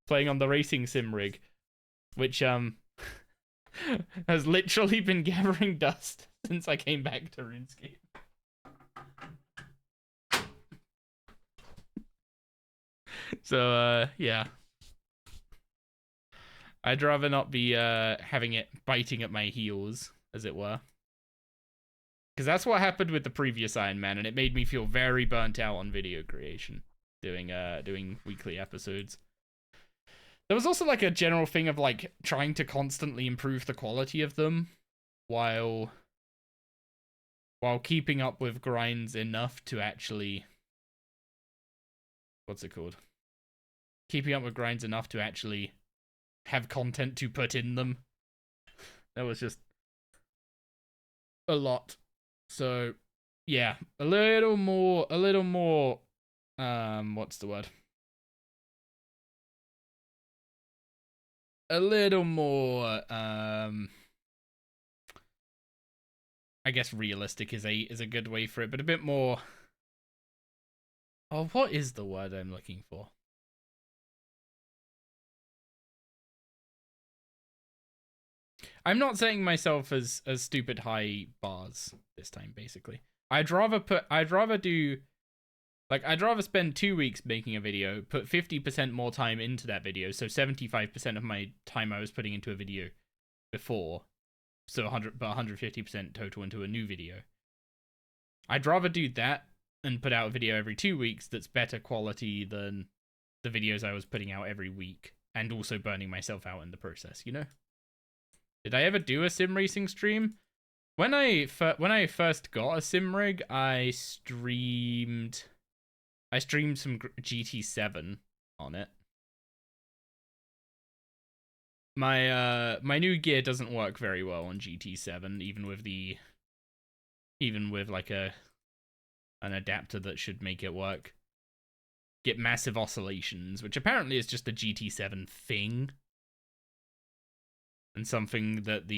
playing on the racing sim rig, which has literally been gathering dust since I came back to RuneScape. So yeah. I'd rather not be having it biting at my heels, as it were. Because that's what happened with the previous Iron Man, and it made me feel very burnt out on video creation, doing weekly episodes. There was also like a general thing of like trying to constantly improve the quality of them, while keeping up with grinds enough to actually, what's it called? Keeping up with grinds enough to actually have content to put in them. That was just a lot. So yeah, a little more what's the word? A little more I guess realistic is a good way for it, but a bit more. Oh, what is the word I'm looking for? I'm not setting myself as stupid high bars this time, basically. I'd rather spend 2 weeks making a video, put 50% more time into that video, so 75% of my time I was putting into a video before, so 150% total into a new video. I'd rather do that and put out a video every 2 weeks that's better quality than the videos I was putting out every week, and also burning myself out in the process, you know? Did I ever do a sim racing stream? When I first got a sim rig, I streamed some GT7 on it. My new gear doesn't work very well on GT7, even with like an adapter that should make it work. Get massive oscillations, which apparently is just a GT7 thing. And something that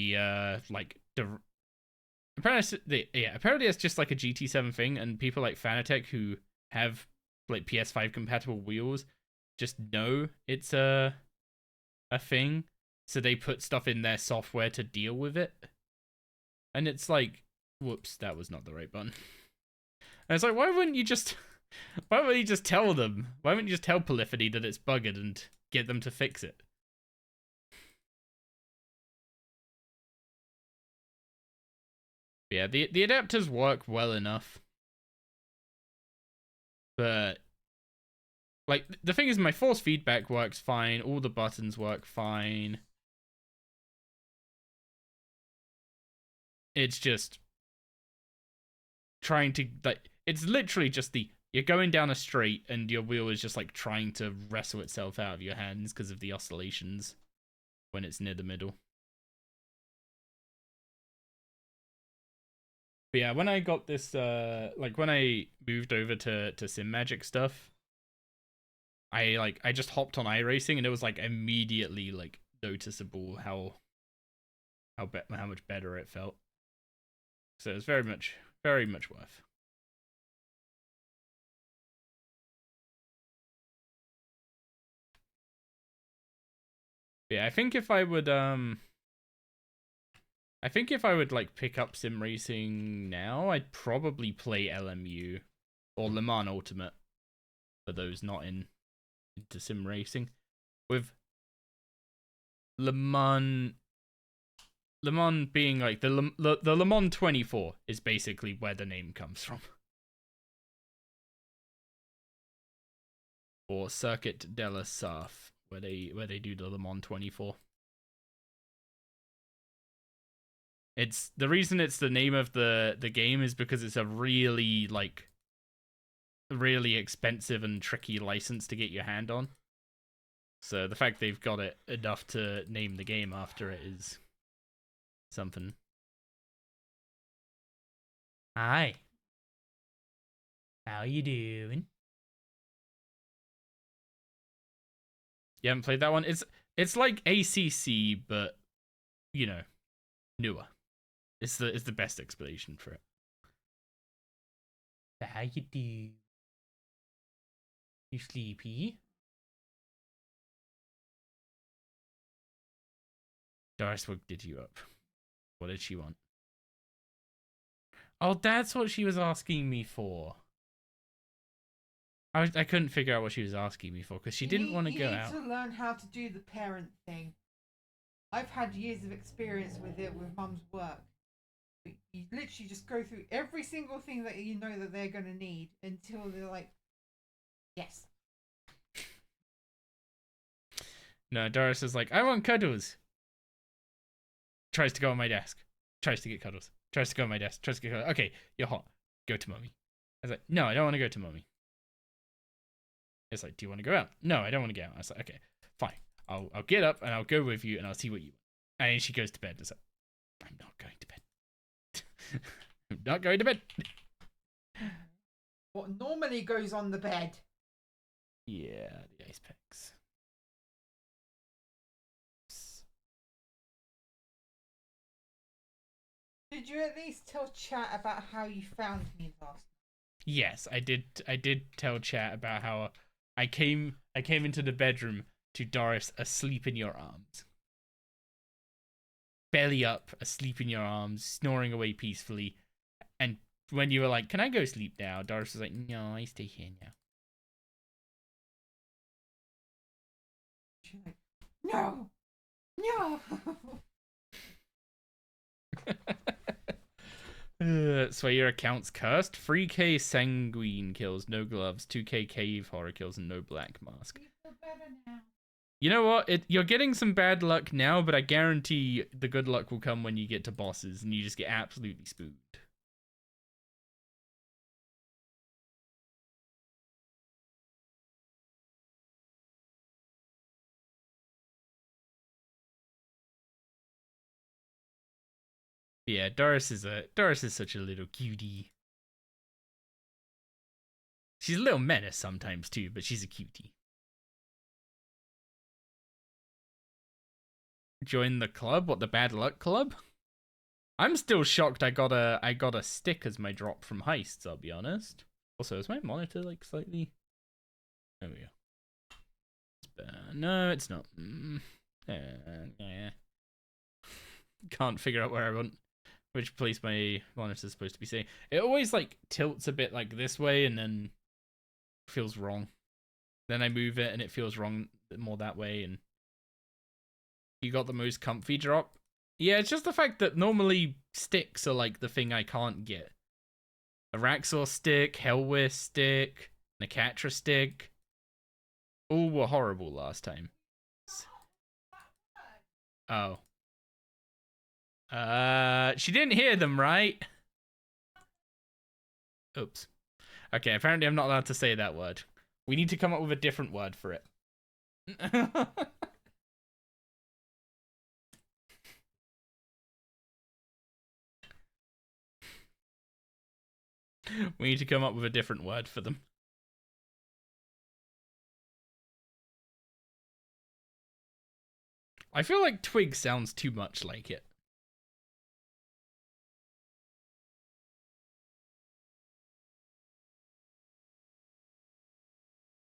apparently it's just like a GT7 thing, and people like Fanatec who have like PS5 compatible wheels just know it's a thing, so they put stuff in their software to deal with it. And it's like, whoops, that was not the right button. And it's like, why wouldn't you just tell them? Why wouldn't you just tell Polyphony that it's bugged and get them to fix it? Yeah, the adapters work well enough. But like the thing is, my force feedback works fine, all the buttons work fine. It's just trying to like, it's literally just you're going down a straight and your wheel is just like trying to wrestle itself out of your hands because of the oscillations when it's near the middle. But yeah, when I got this like when I moved over to Sim Magic stuff, I just hopped on iRacing, and it was like immediately like noticeable how much better it felt. So it's very much worth. Yeah, I think if I would like pick up sim racing now, I'd probably play LMU or Le Mans Ultimate for those not into sim racing. With Le Mans being like the Le Mans 24 is basically where the name comes from. Or Circuit de la Surf, where they do the Le Mans 24. It's the reason it's the name of the game is because it's a really expensive and tricky license to get your hand on. So the fact they've got it enough to name the game after it is something. Hi. How you doing? You haven't played that one? It's like ACC, but you know, newer. It's the best explanation for it. How you do? You sleepy? Doris, what did you up? What did she want? Oh, that's what she was asking me for. I couldn't figure out what she was asking me for because she didn't want to go out. You need to learn how to do the parent thing. I've had years of experience with it with mum's work. You literally just go through every single thing that you know that they're going to need until they're like, yes. No, Doris is like, I want cuddles. Tries to go on my desk. Tries to get cuddles. Tries to go on my desk. Tries to get cuddles. Okay, you're hot. Go to mommy. I was like, no, I don't want to go to mommy. It's like, do you want to go out? No, I don't want to go out. I was like, okay, fine. I'll get up and I'll go with you and I'll see what you want. And then she goes to bed. It's like, I'm not going to bed. I'm not going to bed. What normally goes on the bed? Yeah, the ice packs. Did you at least tell chat about how you found me last night? Yes, I did. I did tell chat about how I came into the bedroom to Doris asleep in your arms. Belly up, asleep in your arms, snoring away peacefully. And when you were like, can I go sleep now? Doris was like, no, I stay here now. She's like, no, no. So your account's cursed. 3K sanguine kills, no gloves. 2K cave horror kills, and no black mask. You feel better now. You know what? You're getting some bad luck now, but I guarantee the good luck will come when you get to bosses and you just get absolutely spooked. Yeah, Doris is such a little cutie. She's a little menace sometimes too, but she's a cutie. Join the club? What, the bad luck club? I'm still shocked I got a stick as my drop from heists, I'll be honest. Also, is my monitor like slightly? There we go. No, it's not. Yeah. Can't figure out where I want which place my monitor's supposed to be saying. It always like tilts a bit like this way and then feels wrong. Then I move it and it feels wrong more that way. And you got the most comfy drop. Yeah, it's just the fact that normally sticks are like the thing I can't get. A Raxor stick, Hellwith stick, Nakatra stick. All were horrible last time. Oh. She didn't hear them, right? Oops. Okay, apparently I'm not allowed to say that word. We need to come up with a different word for it. We need to come up with a different word for them. I feel like twig sounds too much like it.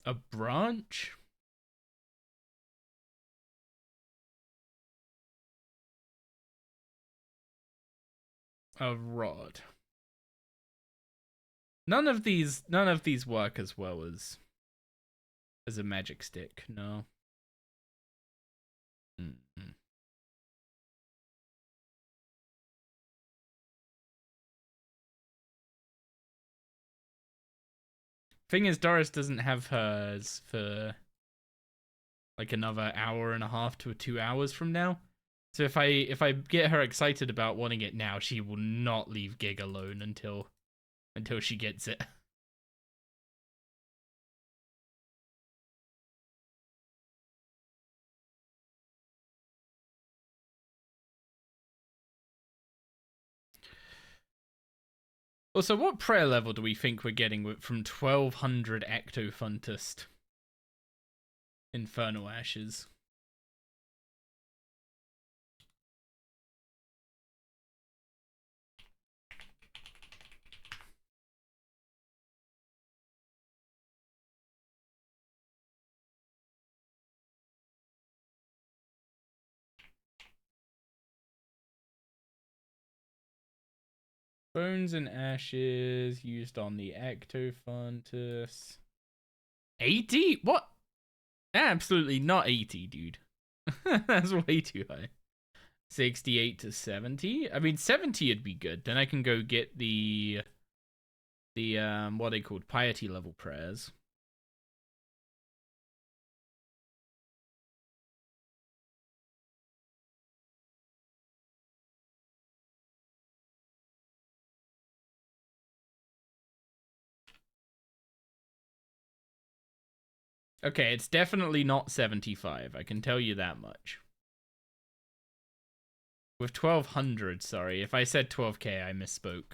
A branch? A rod. None of these work as well as a magic stick, no. Mm-hmm. Thing is, Doris doesn't have hers for like another hour and a half to 2 hours from now. So if I get her excited about wanting it now, she will not leave Gig alone until she gets it. Also, what prayer level do we think we're getting from 1200 Ectofuntist Infernal Ashes? Bones and ashes used on the Ectofuntus. 80? What? Absolutely not 80, dude. That's way too high. 68 to 70? I mean, 70 would be good. Then I can go get the what are they called? Piety level prayers. Okay, it's definitely not 75. I can tell you that much. With 1200, sorry. If I said 12k, I misspoke.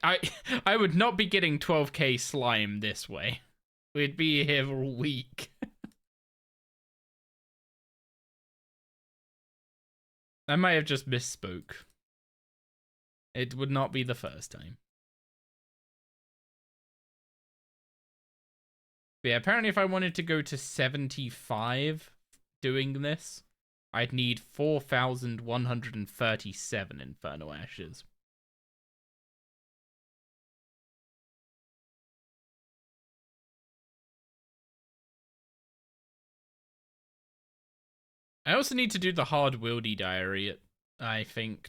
I would not be getting 12k slime this way. We'd be here for a week. I might have just misspoke. It would not be the first time. But yeah, apparently if I wanted to go to 75 doing this, I'd need 4,137 Infernal Ashes. I also need to do the hard wieldy diary, I think.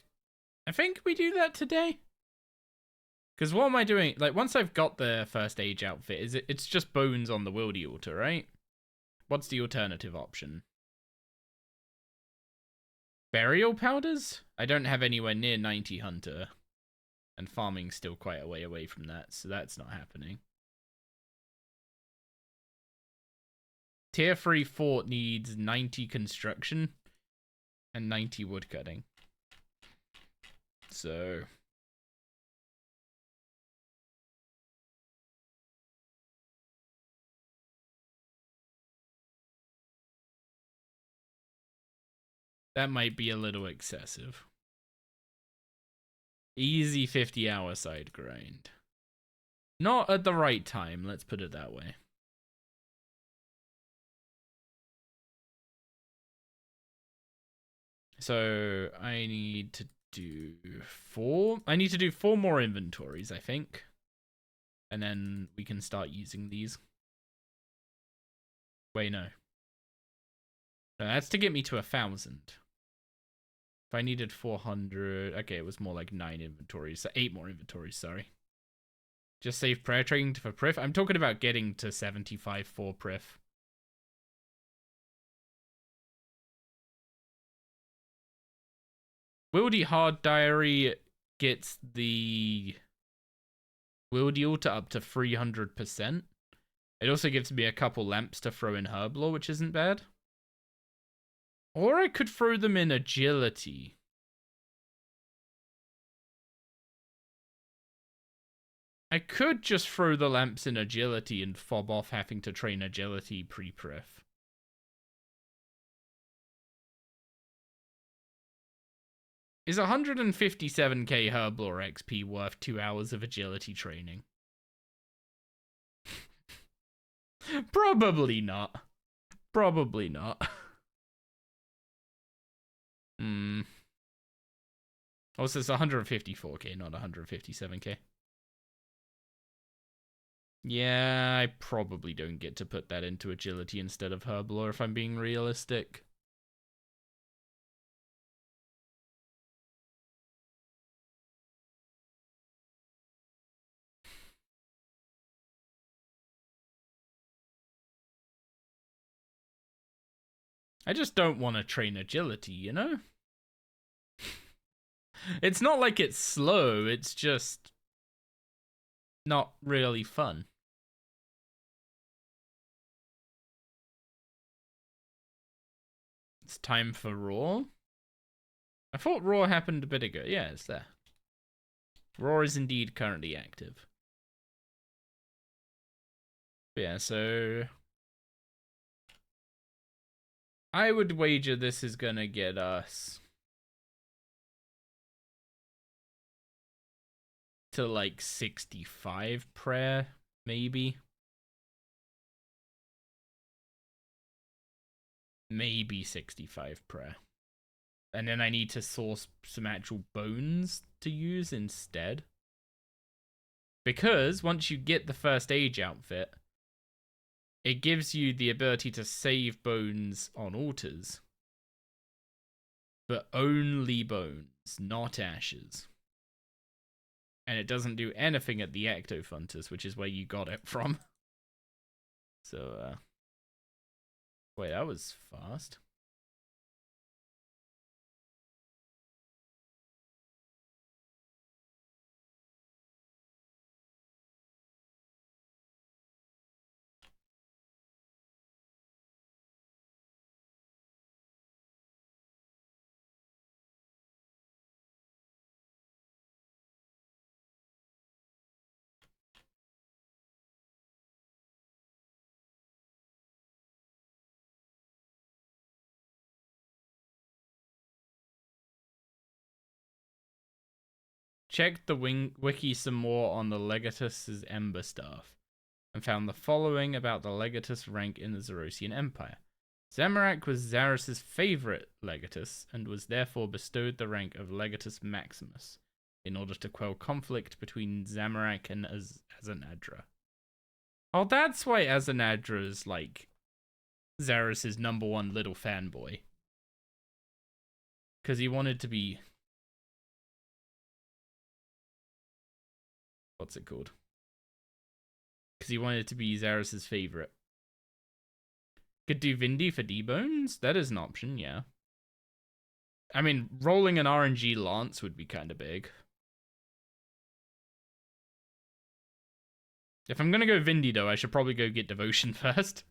I think we do that today. Because what am I doing? Like, once I've got the first age outfit, it's just bones on the wieldy altar, right? What's the alternative option? Burial powders? I don't have anywhere near 90 hunter. And farming's still quite a way away from that, so that's not happening. Tier 3 fort needs 90 construction and 90 woodcutting. So that might be a little excessive. Easy 50-hour side grind. Not at the right time, let's put it that way. So I need to do 4. I need to do 4 more inventories, I think. And then we can start using these. Wait, no. No, that's to get me to 1,000. If I needed 400, okay, it was more like 9 inventories. So 8 more inventories, sorry. Just save prayer training for Prif. I'm talking about getting to 75 for Prif. Wildy Hard Diary gets the Wildy Altar up to 300%. It also gives me a couple lamps to throw in Herblore, which isn't bad. Or I could throw them in Agility. I could just throw the lamps in Agility and fob off having to train Agility pre-Prif. Is 157k Herblore XP worth 2 hours of agility training? Probably not. Probably not. Also, it's 154k, not 157k. Yeah, I probably don't get to put that into agility instead of Herblore if I'm being realistic. I just don't want to train agility, you know? It's not like it's slow, it's just not really fun. It's time for Roar. I thought Roar happened a bit ago. Yeah, it's there. Roar is indeed currently active. But yeah, so I would wager this is gonna get us to like 65 prayer, maybe. Maybe 65 prayer. And then I need to source some actual bones to use instead. Because once you get the first age outfit, it gives you the ability to save bones on altars. But only bones, not ashes. And it doesn't do anything at the Ectofuntus, which is where you got it from. So, wait, that was fast. Checked the wiki some more on the Legatus's Ember Staff, and found the following about the Legatus rank in the Zerosian Empire. Zamorak was Zarus' favourite Legatus, and was therefore bestowed the rank of Legatus Maximus, in order to quell conflict between Zamorak and Azanadra. Oh, that's why Azanadra's, like, Zarus' #1 little fanboy. Because he wanted to be... What's it called? Because he wanted to be Zarus' favourite. Could do Vindy for D-Bones? That is an option, yeah. I mean, rolling an RNG Lance would be kind of big. If I'm going to go Vindy, though, I should probably go get Devotion first.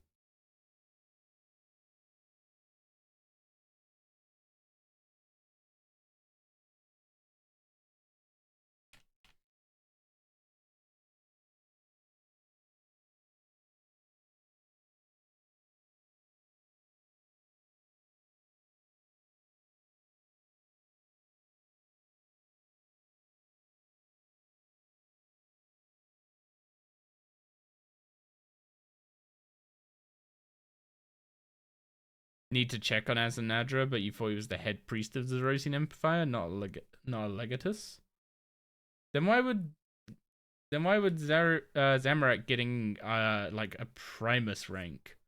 Need to check on Azanadra, but you thought he was the head priest of the Zerosian Empire, not a Legatus? Then why would Zamorak getting like a Primus rank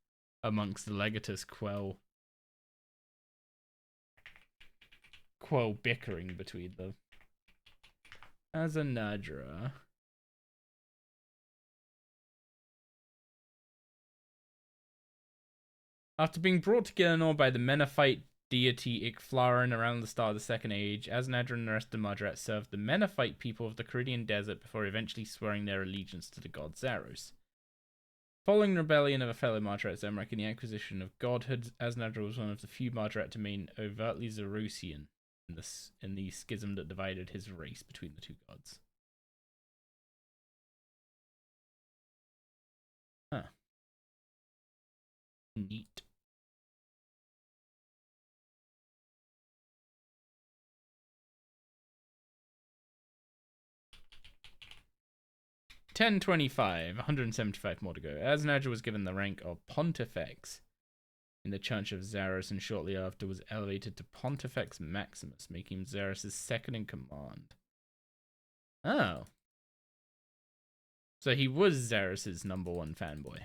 amongst the Legatus quell bickering between them? Azanadra. After being brought to Gillinor by the Menethite deity Icflaran around the start of the Second Age, Azanadra and the rest of Madrat served the Menethite people of the Caridian Desert before eventually swearing their allegiance to the god Zaros. Following the rebellion of a fellow Madrat Zamorak and the acquisition of godhood, Azanadra was one of the few Madrat to remain overtly Zerosian in the schism that divided his race between the two gods. Huh. Neat. 1025, 175 more to go. Asnagel was given the rank of Pontifex in the Church of Zaros, and shortly after was elevated to Pontifex Maximus, making him Zaros' second in command. Oh. So he was Zaros' #1 fanboy.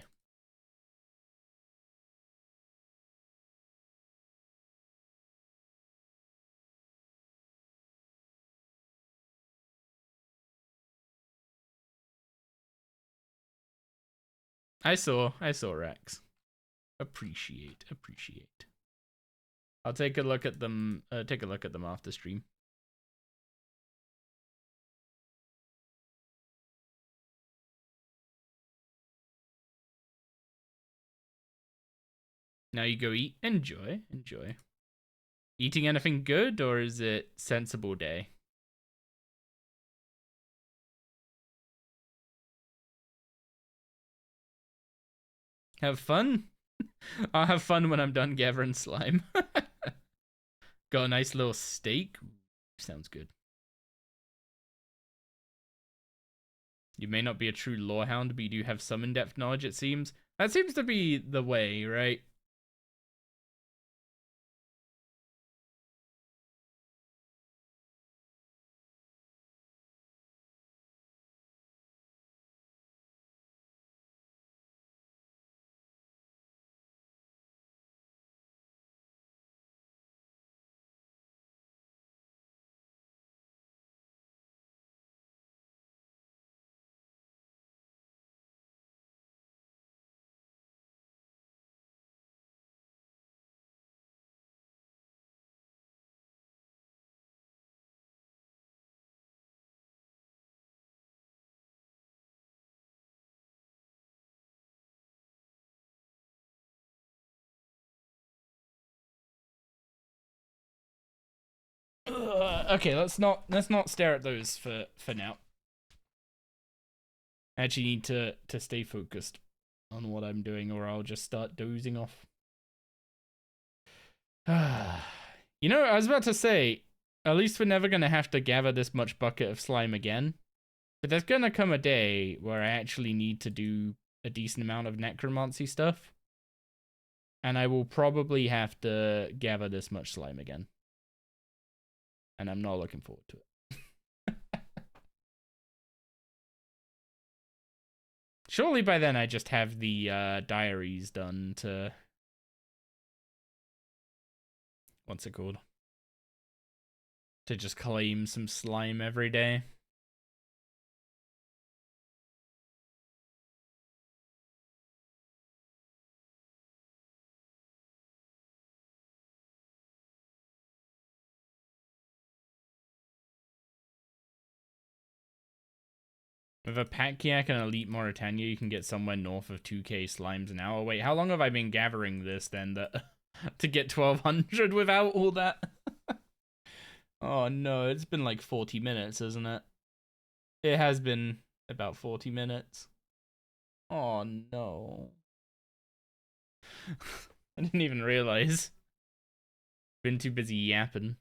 I saw Rex. Appreciate. I'll take a look at them. After stream. Now you go eat. Enjoy. Eating anything good, or is it sensible day? Have fun. I'll have fun when I'm done gathering slime. Got a nice little steak. Sounds good. You may not be a true lorehound, but you do have some in-depth knowledge, it seems. That seems to be the way, right? Okay, let's not stare at those for now. I actually need to stay focused on what I'm doing, or I'll just start dozing off. You know, I was about to say, at least we're never gonna have to gather this much bucket of slime again. But there's gonna come a day where I actually need to do a decent amount of necromancy stuff. And I will probably have to gather this much slime again. And I'm not looking forward to it. Surely by then I just have the diaries done to... What's it called? To just claim some slime every day. With a pack yak and elite Mauritania, you can get somewhere north of 2k slimes an hour. Wait, how long have I been gathering this then to get 1200 without all that? Oh no, it's been like 40 minutes, isn't it? It has been about 40 minutes. Oh no. I didn't even realize. Been too busy yapping.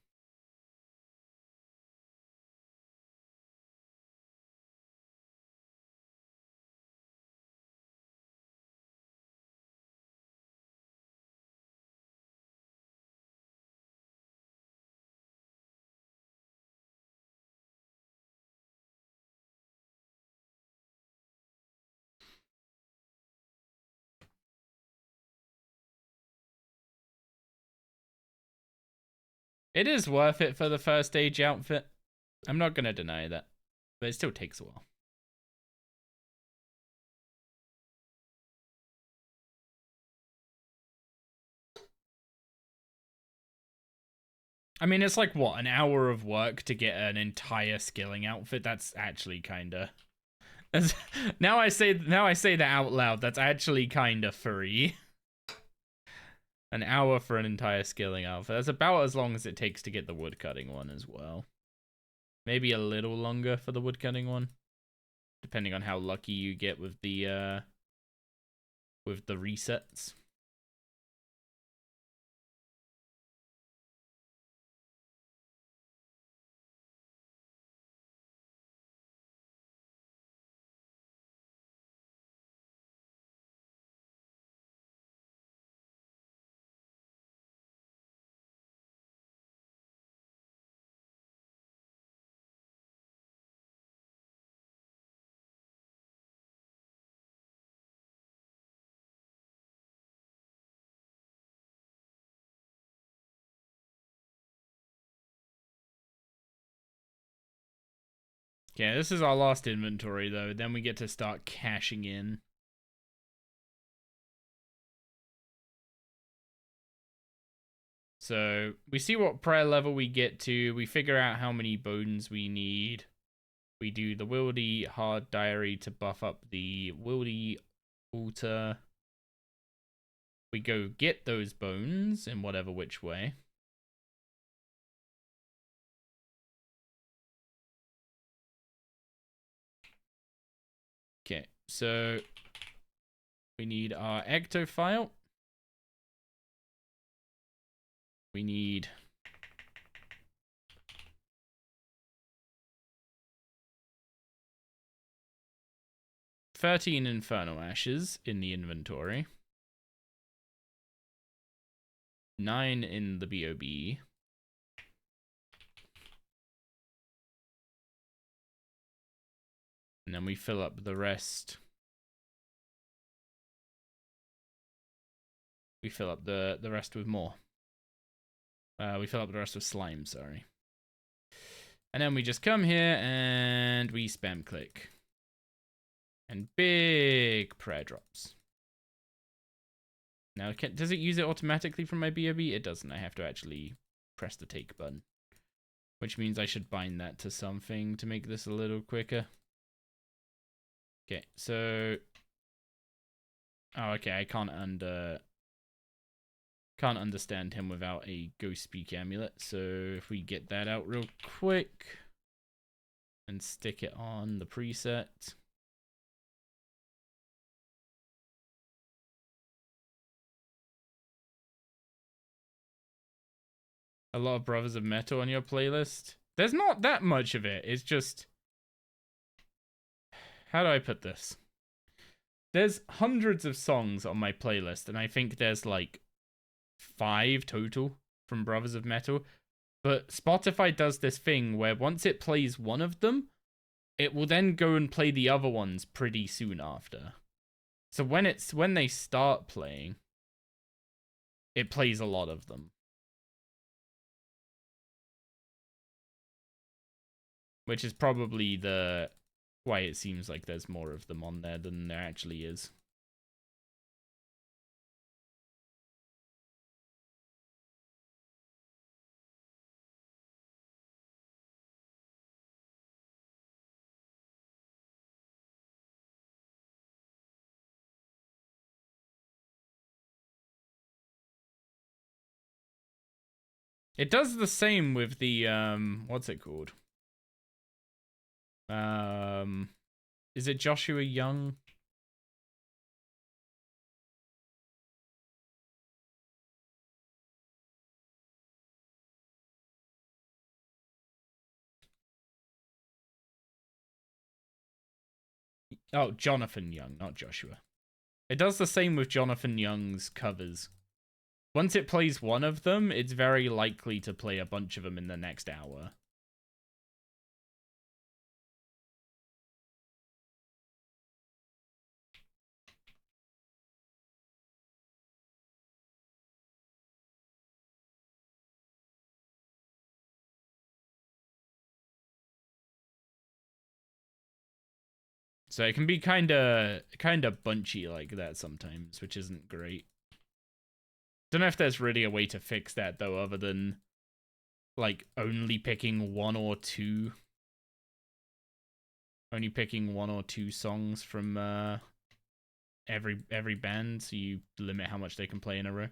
It is worth it for the first stage outfit. I'm not gonna deny that. But it still takes a while. I mean, it's like, what, an hour of work to get an entire skilling outfit? That's actually kinda... now I say that out loud, that's actually kinda free. An hour for an entire skilling outfit. That's about as long as it takes to get the woodcutting one as well. Maybe a little longer for the woodcutting one, depending on how lucky you get with the resets. Okay, this is our last inventory though. Then we get to start cashing in. So we see what prayer level we get to. We figure out how many bones we need. We do the Wildy hard diary to buff up the Wildy altar. We go get those bones in whatever which way. Okay, so we need our ecto file. We need 13 Inferno Ashes in the inventory. 9 in the BOB. And then we fill up the rest. We fill up the rest with more. We fill up the rest with slime, sorry. And then we just come here and we spam click. And big prayer drops. Now, does it use it automatically from my BOB? It doesn't. I have to actually press the take button. Which means I should bind that to something to make this a little quicker. Okay, so... Oh, okay, I can't understand him without a Ghost Speak amulet. So if we get that out real quick and stick it on the preset. A lot of Brothers of Metal on your playlist. There's not that much of it. It's just... How do I put this? There's hundreds of songs on my playlist, and I think there's like 5 total from Brothers of Metal. But Spotify does this thing where once it plays one of them, it will then go and play the other ones pretty soon after. So when they start playing, it plays a lot of them. Which is probably why it seems like there's more of them on there than there actually is. It does the same with the what's it called? Is it Joshua Young? Oh, Jonathan Young, not Joshua. It does the same with Jonathan Young's covers. Once it plays one of them, it's very likely to play a bunch of them in the next hour. So it can be kind of bunchy like that sometimes, which isn't great. Don't know if there's really a way to fix that though, other than like only picking one or two songs from every band, so you limit how much they can play in a row.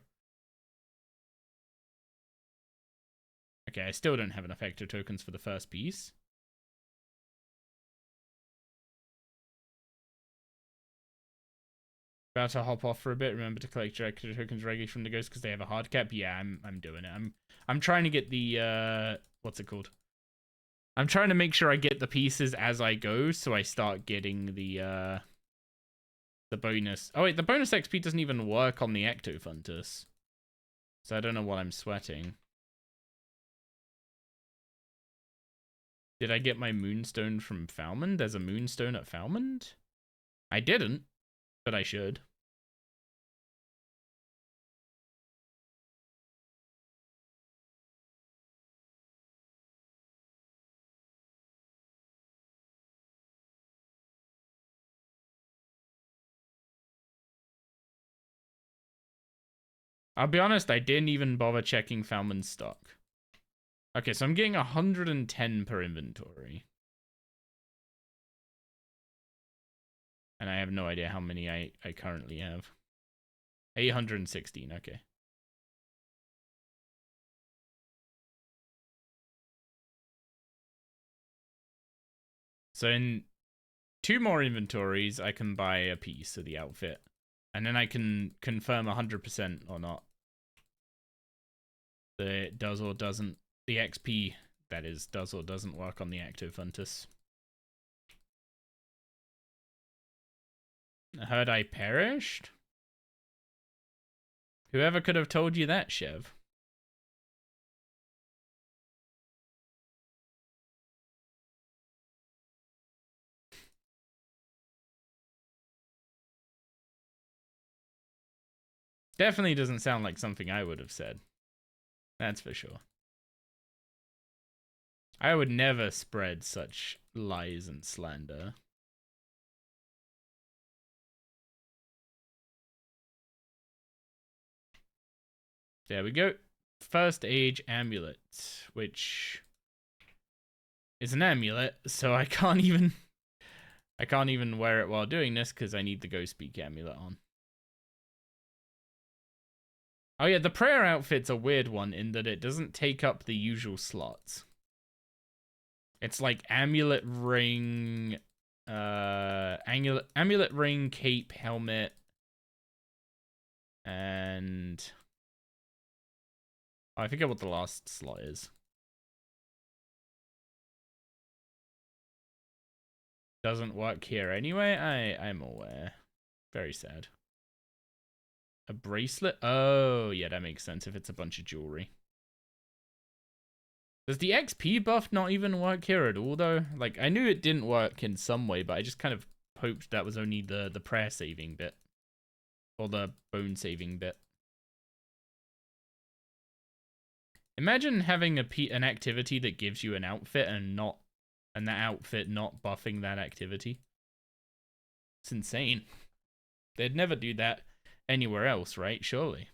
Okay, I still don't have enough ecto tokens for the first piece. About to hop off for a bit. Remember to collect your ecto tokens regularly from the ghosts because they have a hard cap. Yeah, I'm doing it. I'm trying to get the what's it called? I'm trying to make sure I get the pieces as I go, so I start getting the bonus. Oh wait, the bonus XP doesn't even work on the Ectofuntus. So I don't know what I'm sweating. Did I get my Moonstone from Falmond? There's a Moonstone at Falmond? I didn't, but I should. I'll be honest, I didn't even bother checking Falmon's stock. Okay, so I'm getting 110 per inventory. And I have no idea how many I currently have. 816, okay. So in 2 more inventories, I can buy a piece of the outfit. And then I can confirm 100% or not that it does or doesn't. The XP, that is, does or doesn't work on the active Funtus. I heard I perished? Whoever could have told you that, Chev? Definitely doesn't sound like something I would have said. That's for sure. I would never spread such lies and slander. There we go. First Age Amulet, which is an amulet, so I can't even wear it while doing this because I need the Go Speak amulet on. Oh yeah, the prayer outfit's a weird one in that it doesn't take up the usual slots. It's like amulet ring, amulet ring, cape, helmet, and I forget what the last slot is. Doesn't work here anyway. I'm aware. Very sad. A bracelet? Oh, yeah, that makes sense if it's a bunch of jewelry. Does the XP buff not even work here at all, though? Like, I knew it didn't work in some way, but I just kind of hoped that was only the prayer saving bit. Or the bone saving bit. Imagine having an activity that gives you an outfit and that outfit not buffing that activity. It's insane. They'd never do that anywhere else, right? Surely.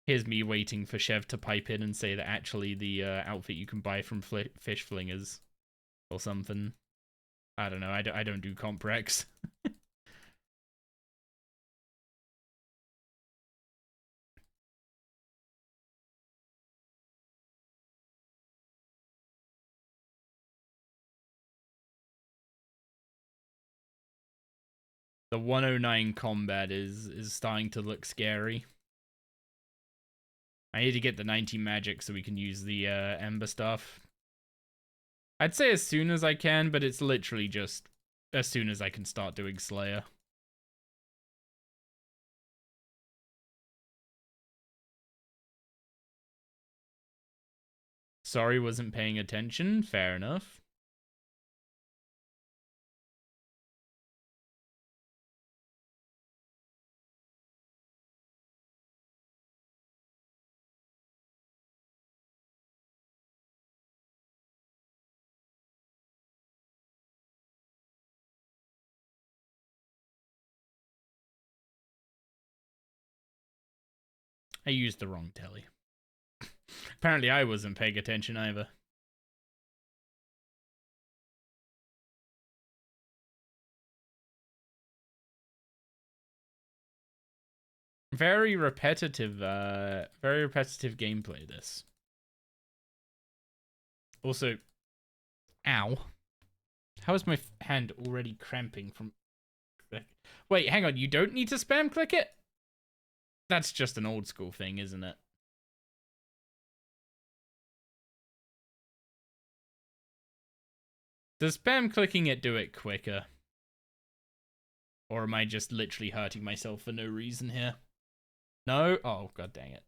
Here's me waiting for Chev to pipe in and say that actually the outfit you can buy from Fish Flingers or something. I don't know. I don't do comprex. The 109 combat is starting to look scary. I need to get the 90 magic so we can use the Ember stuff. I'd say as soon as I can, but it's literally just as soon as I can start doing Slayer. Sorry, wasn't paying attention. Fair enough. I used the wrong telly. Apparently I wasn't paying attention either. Very repetitive gameplay, this. Also, ow. How is my hand already cramping from... Wait, hang on, you don't need to spam click it? That's just an old school thing, isn't it? Does spam clicking it do it quicker? Or am I just literally hurting myself for no reason here? No? Oh, god dang it.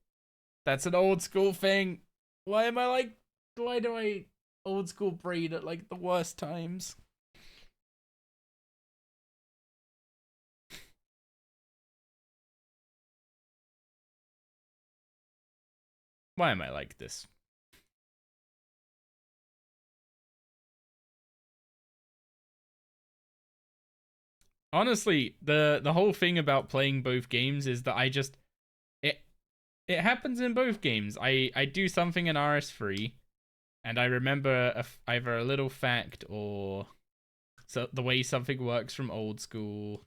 That's an old school thing. Why do I old school brain at like the worst times? Why am I like this? honestly, the whole thing about playing both games is that it it happens in both games. I do something in RS3, and I remember either a little fact or the way something works from old school,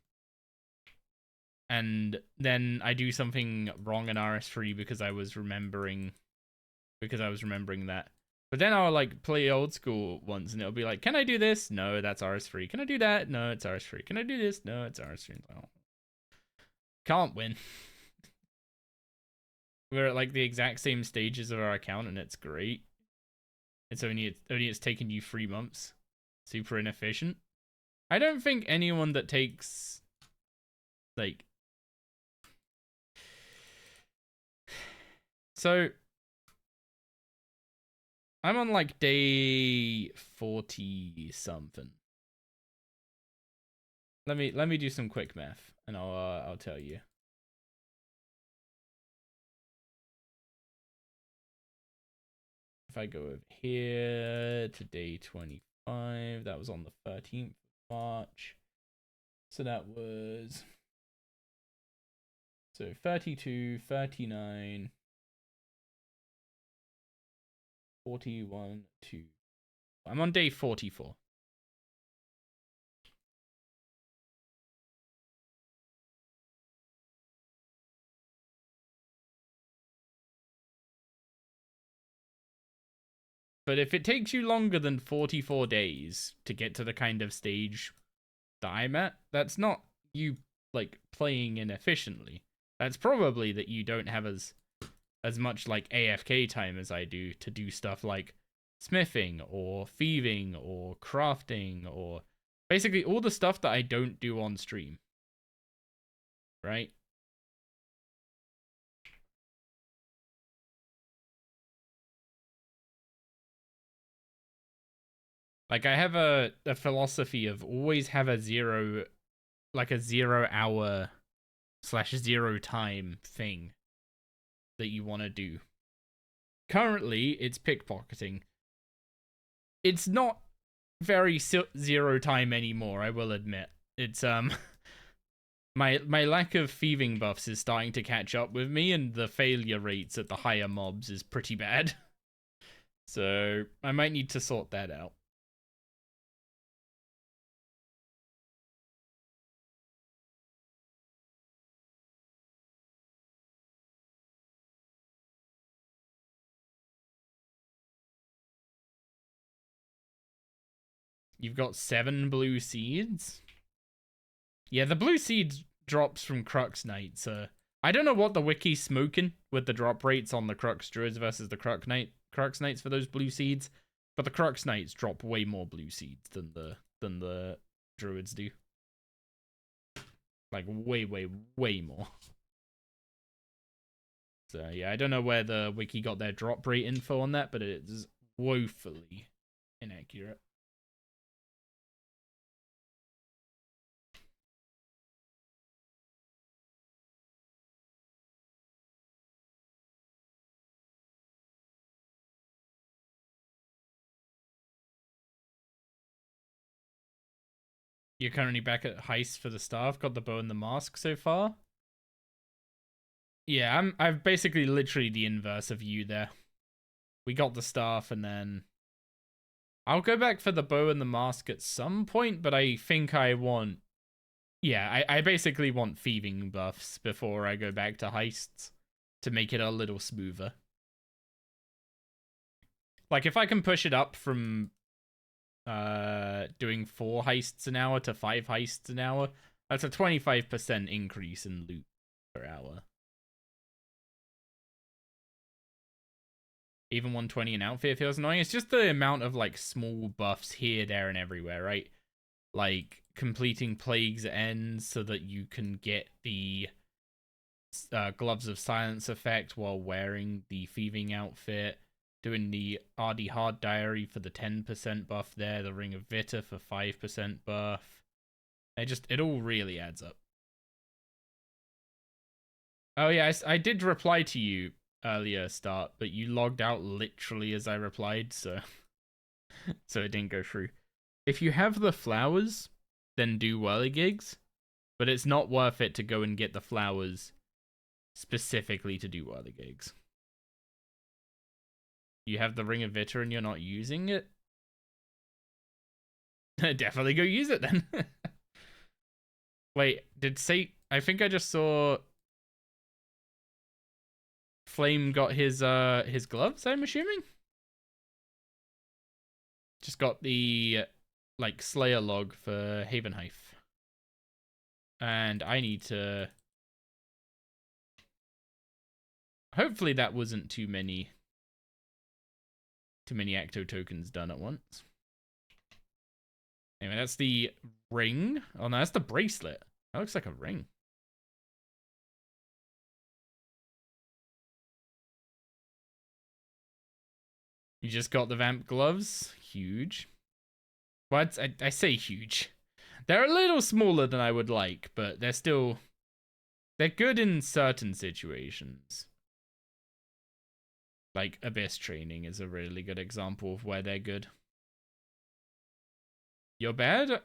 and then I do something wrong in RS3 because I was remembering that. But then I'll like play old school once, and it'll be like, "Can I do this? No, that's RS3. Can I do that? No, it's RS3. Can I do this? No, it's RS3." Oh, can't win. We're at like the exact same stages of our account, and it's great. It's taken you 3 months. Super inefficient. I don't think anyone that takes like so I'm on like day 40 something. Let me do some quick math, and I'll tell you. If I go over here to day 25, that was on the 13th of March. So that was 32, 39, 41, 2. I'm on day 44. But if it takes you longer than 44 days to get to the kind of stage that I'm at, that's not you like playing inefficiently. That's probably that you don't have as much like AFK time as I do to do stuff like smithing or thieving or crafting or basically all the stuff that I don't do on stream. Right? Like I have a philosophy of always have a 0 hour / 0 time thing that you want to do. Currently, it's pickpocketing. It's not very 0 time anymore, I will admit. It's my lack of thieving buffs is starting to catch up with me, and the failure rates at the higher mobs is pretty bad. So I might need to sort that out. You've got 7 blue seeds? Yeah, the blue seeds drops from Crux Knights. I don't know what the wiki's smoking with the drop rates on the Crux Druids versus the Crux Knights for those blue seeds, but the Crux Knights drop way more blue seeds than the Druids do. Like way more. So yeah, I don't know where the wiki got their drop rate info on that, but it's woefully inaccurate. You're currently back at heist for the staff. Got the bow and the mask so far. Yeah, I've basically literally the inverse of you there. We got the staff, and then I'll go back for the bow and the mask at some point, but I think I want... Yeah, I basically want thieving buffs before I go back to heists to make it a little smoother. Like, if I can push it up from doing 4 heists an hour to 5 heists an hour, that's a 25% increase in loot per hour. Even 120 an outfit feels annoying. It's just the amount of like small buffs here, there, and everywhere, right? Like completing Plague's End so that you can get the Gloves of Silence effect while wearing the thieving outfit. Doing the RD Hard Diary for the 10% buff there. The Ring of Vita for 5% buff. It all really adds up. Oh yeah, I did reply to you earlier, Start, but you logged out literally as I replied, so so it didn't go through. If you have the flowers, then do whirligigs. but it's not worth it to go and get the flowers specifically to do whirligigs. You have the Ring of Vita and you're not using it? Definitely go use it then. Wait, I think I just saw Flame got his gloves, I'm assuming? Just got the like Slayer log for Havenheim. And I need to hopefully that wasn't too many Ecto tokens done at once. Anyway, that's the ring. Oh no, that's the bracelet. That looks like a ring. You just got the vamp gloves. Huge. Well, I say huge. They're a little smaller than I would like, but they're good in certain situations. Like Abyss training is a really good example of where they're good. You're bad?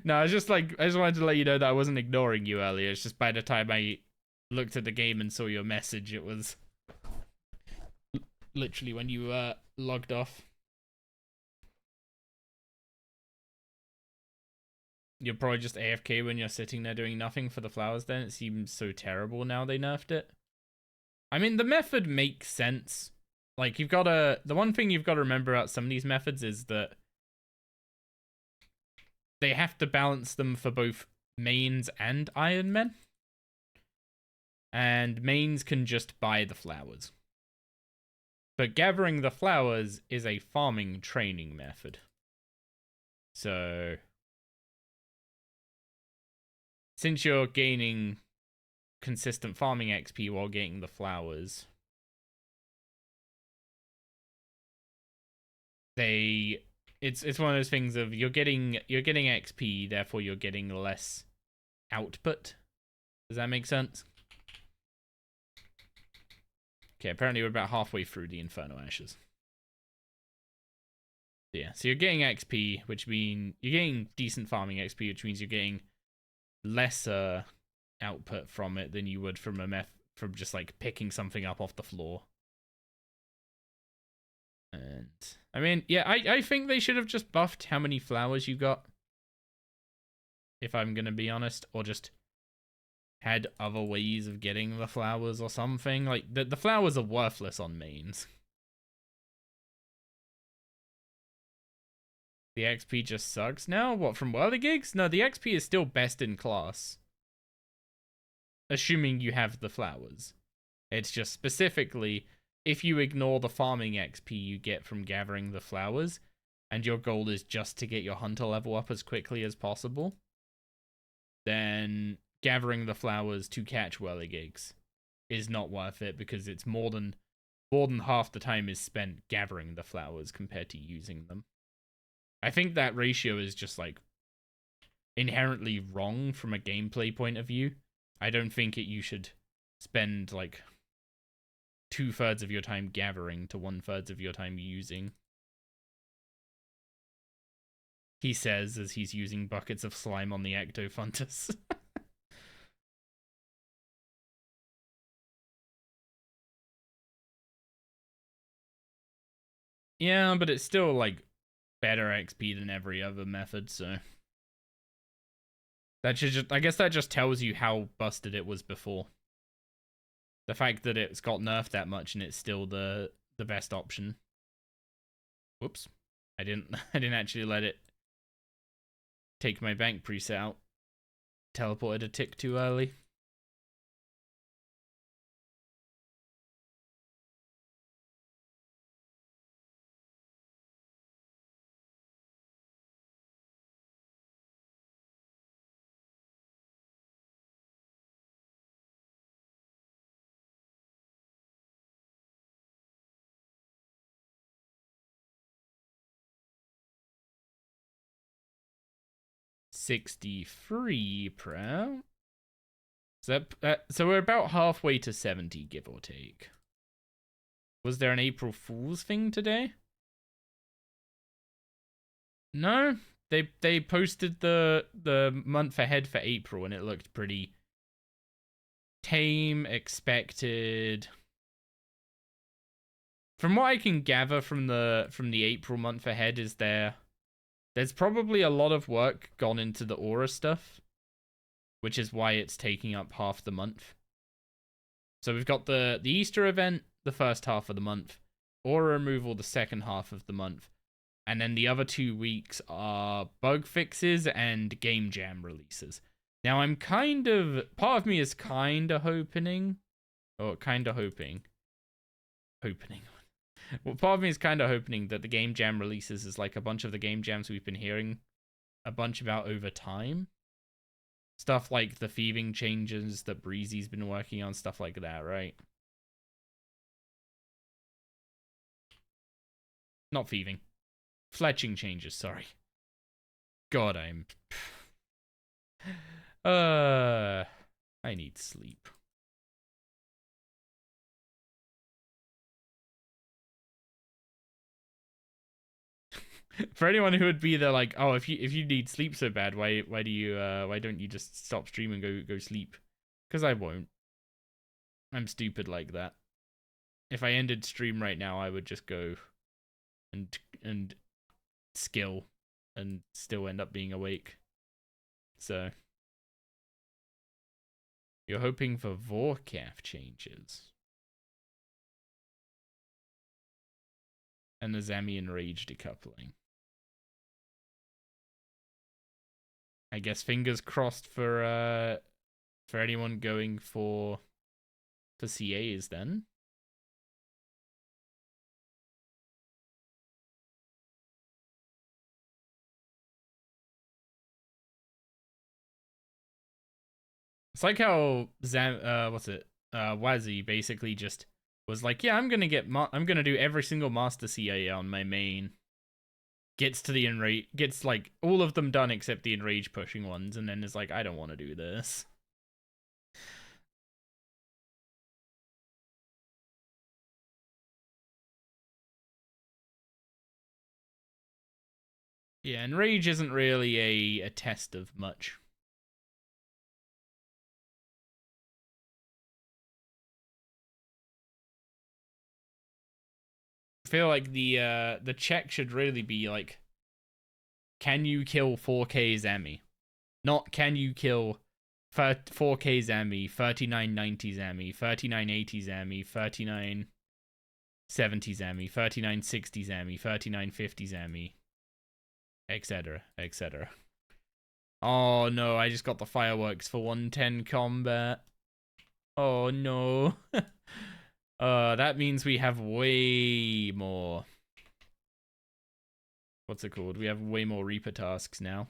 No, I just wanted to let you know that I wasn't ignoring you earlier. It's just by the time I looked at the game and saw your message, it was literally when you logged off. You're probably just AFK when you're sitting there doing nothing for the flowers then. It seems so terrible now they nerfed it. I mean, the method makes sense. Like, the one thing you've got to remember about some of these methods is that they have to balance them for both mains and Iron Men. And mains can just buy the flowers. But gathering the flowers is a farming training method. So, since you're gaining consistent farming XP while getting the flowers, it's one of those things of you're getting XP, therefore you're getting less output. Does that make sense? Okay, apparently we're about halfway through the Inferno Ashes. Yeah, so you're getting XP, which means you're getting decent farming XP, which means you're getting lesser output from it than you would from from just like picking something up off the floor. And I mean, yeah, I think they should have just buffed how many flowers you got, if I'm gonna be honest, or just had other ways of getting the flowers or something. Like the flowers are worthless on mains. The XP just sucks now? What, from whirligigs? No, the XP is still best in class. Assuming you have the flowers. It's just specifically, if you ignore the farming XP you get from gathering the flowers, and your goal is just to get your hunter level up as quickly as possible, then gathering the flowers to catch whirligigs is not worth it, because it's more than half the time is spent gathering the flowers compared to using them. I think that ratio is just like inherently wrong from a gameplay point of view. I don't think you should spend like 2/3 of your time gathering to 1/3 of your time using. He says as he's using buckets of slime on the Ectofuntus. Yeah, but it's still like better XP than every other method, so that should just, I guess that just tells you how busted it was before. The fact that it's got nerfed that much and it's still the best option. Whoops. I didn't actually let it take my bank preset out. Teleported a tick too early. $63 pro. So we're about halfway to 70, give or take. Was there an April Fool's thing today? No, they posted the month ahead for April, and it looked pretty tame, expected. From what I can gather from the April month ahead, is there's probably a lot of work gone into the aura stuff, which is why it's taking up half the month. So we've got the Easter event the first half of the month, aura removal the second half of the month, and then the other 2 weeks are bug fixes and game jam releases. Now I'm part of me is hoping. Well, part of me is kind of hoping that the game jam releases is like a bunch of the game jams we've been hearing a bunch about over time. Stuff like the thieving changes that Breezy's been working on, stuff like that, right? Not thieving. Fletching changes, sorry. God, I need sleep. For anyone who would be there like, oh, if you need sleep so bad, why don't you just stop streaming and go sleep? Because I won't. I'm stupid like that. If I ended stream right now, I would just go and skill and still end up being awake. So you're hoping for Vorkath changes. And the Zami and Rage decoupling. I guess fingers crossed for anyone going for CAs then. It's like how Wazzy basically just was like, yeah, I'm gonna do every single master CA on my main. Gets to the enrage, gets like all of them done except the enrage pushing ones, and then is like, I don't want to do this. Yeah, enrage isn't really a test of much. I feel like the check should really be like, can you kill 4K Zami? Not can you kill 4K Zami, 3990 Zami, 3980 Zami, 3970 Zami, 3960 Zami, 3950 Zami, etc., etc. Oh no, I just got the fireworks for 110 combat. Oh no. That means we have way more. What's it called? We have way more Reaper tasks now.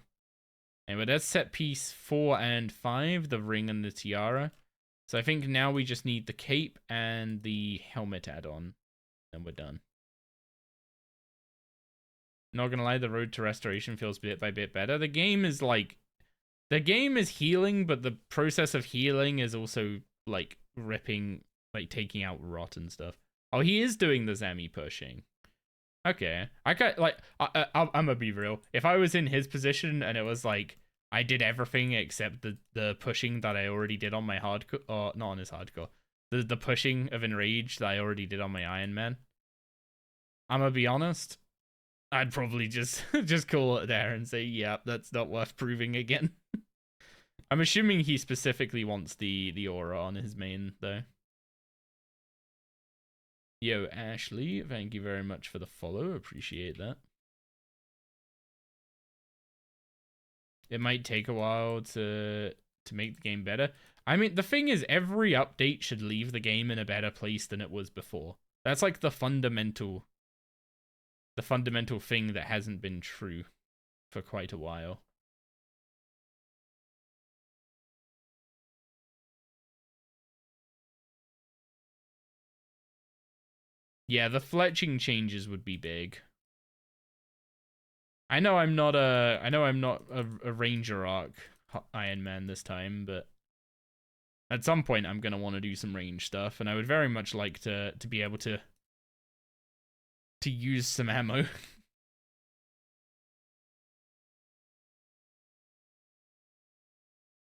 Anyway, that's set piece 4 and 5, the ring and the tiara. So I think now we just need the cape and the helmet add-on, and we're done. Not gonna lie, the road to restoration feels bit by bit better. The game is healing, but the process of healing is also like taking out rot and stuff. Oh, he is doing the Zami pushing. Okay, I'm gonna be real. If I was in his position and it was like I did everything except the pushing that I already did on my hardcore, or not on his hardcore, the pushing of enrage that I already did on my Iron Man, I'm gonna be honest, I'd probably just call it there and say, yeah, that's not worth proving again. I'm assuming he specifically wants the aura on his main though. Yo, Ashley, thank you very much for the follow. Appreciate that. It might take a while to make the game better. I mean, the thing is, every update should leave the game in a better place than it was before. That's like the fundamental thing that hasn't been true for quite a while. Yeah, the fletching changes would be big. I know I'm not a Ranger Arc Iron Man this time, but at some point I'm gonna want to do some range stuff, and I would very much like to be able to use some ammo.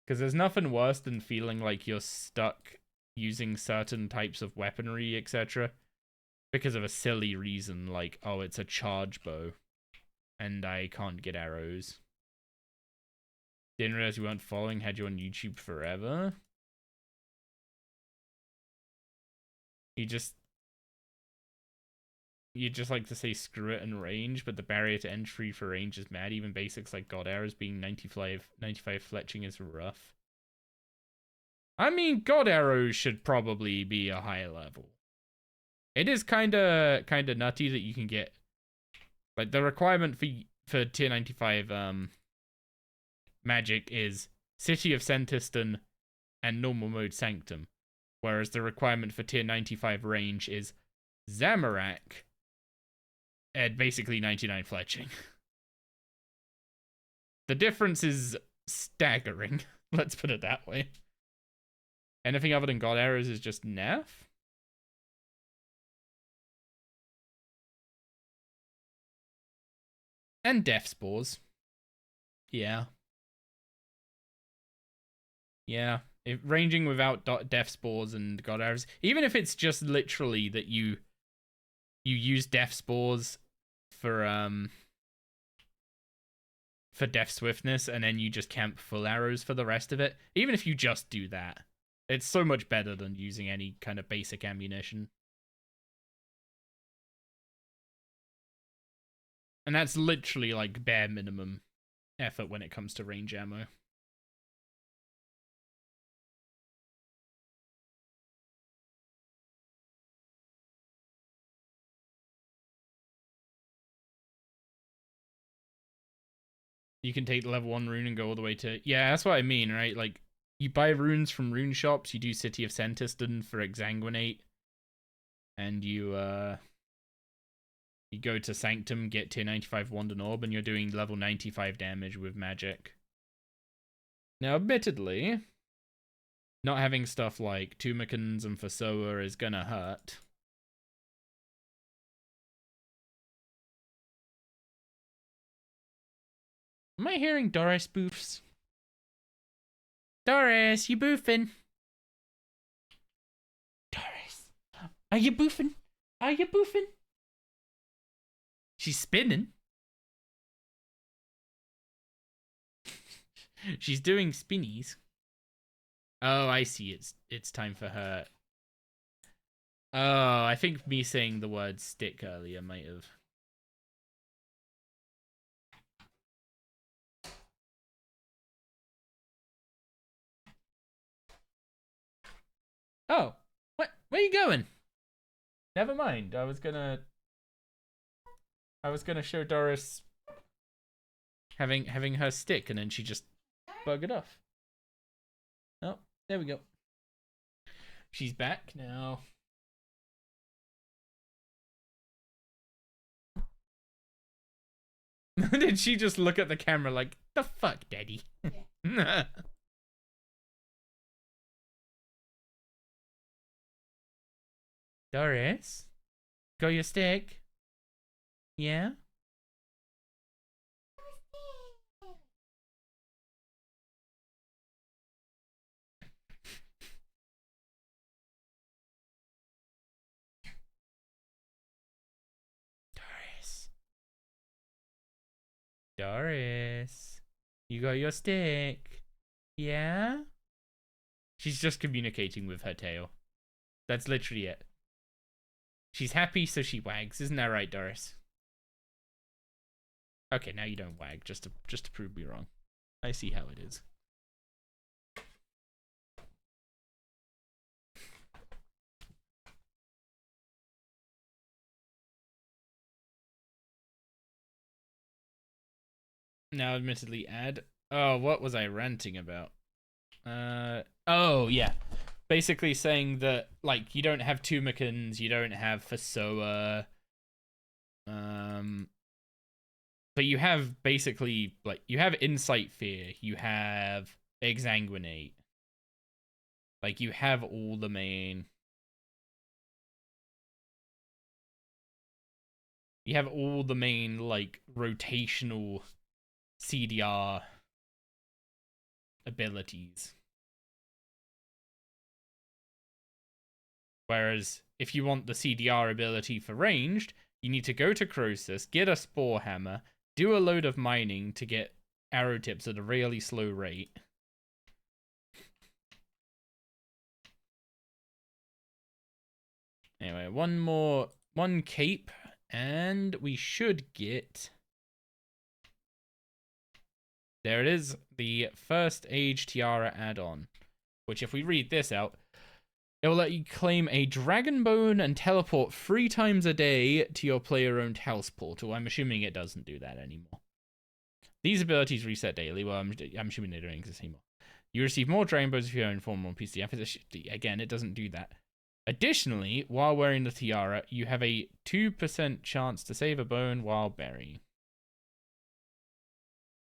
Because there's nothing worse than feeling like you're stuck using certain types of weaponry, etc. because of a silly reason, like, oh, it's a charge bow, and I can't get arrows. Didn't realize you weren't following, had you on YouTube forever. You just like to say screw it and range, but the barrier to entry for range is mad. Even basics like God Arrows being 95 fletching is rough. I mean, God Arrows should probably be a higher level. It is kinda nutty that you can get, like, the requirement for tier 95 magic is City of Sentiston and normal mode Sanctum, whereas the requirement for tier 95 range is Zamorak at basically 99 fletching. The difference is staggering, let's put it that way. Anything other than God Arrows is just naff. And Death Spores. Yeah. Yeah. If ranging without Death Spores and God Arrows, even if it's just literally that you use Death Spores for Death Swiftness and then you just camp full arrows for the rest of it, even if you just do that, it's so much better than using any kind of basic ammunition. And that's literally like bare minimum effort when it comes to range ammo. You can take the level 1 rune and go all the way to... Yeah, that's what I mean, right? Like, you buy runes from rune shops, you do City of Sentiston for Exsanguinate, and you go to Sanctum, get tier 95 Wand and Orb, and you're doing level 95 damage with magic. Now, admittedly, not having stuff like Tumicans and Fasoa is gonna hurt. Am I hearing Doris boofs? Doris, you boofing? Doris, are you boofing? Are you boofing? She's spinning. She's doing spinnies. Oh, I see. It's time for her. Oh, I think me saying the word stick earlier might have. Oh, what? Where are you going? Never mind. I was gonna show Doris having her stick, and then she just buggered off. Oh, there we go. She's back now. Did she just look at the camera like, the fuck, daddy? Yeah. Doris? Got your stick? Yeah? Doris, you got your stick? Yeah? She's just communicating with her tail. That's literally it. She's happy, so she wags. Isn't that right, Doris? Okay, now you don't wag, just to prove me wrong. I see how it is. Now, admittedly, add. Oh, what was I ranting about? Oh, yeah. Basically saying that, like, you don't have Tumicans, you don't have Fasoa, but you have basically, like, you have Insight Fear, you have Exsanguinate. Like, you have all the main... You have all the main, like, rotational CDR abilities. Whereas if you want the CDR ability for ranged, you need to go to Croesus, get a Spore Hammer, do a load of mining to get arrow tips at a really slow rate. Anyway, one cape, and we should get... There it is, the First Age Tiara add-on, which if we read this out, it will let you claim a Dragon Bone and teleport 3 times a day to your player-owned house portal. I'm assuming it doesn't do that anymore. These abilities reset daily. Well, I'm assuming they don't exist anymore. You receive more Dragon Bones if you own form on PCF. Again, it doesn't do that. Additionally, while wearing the tiara, you have a 2% chance to save a bone while burying.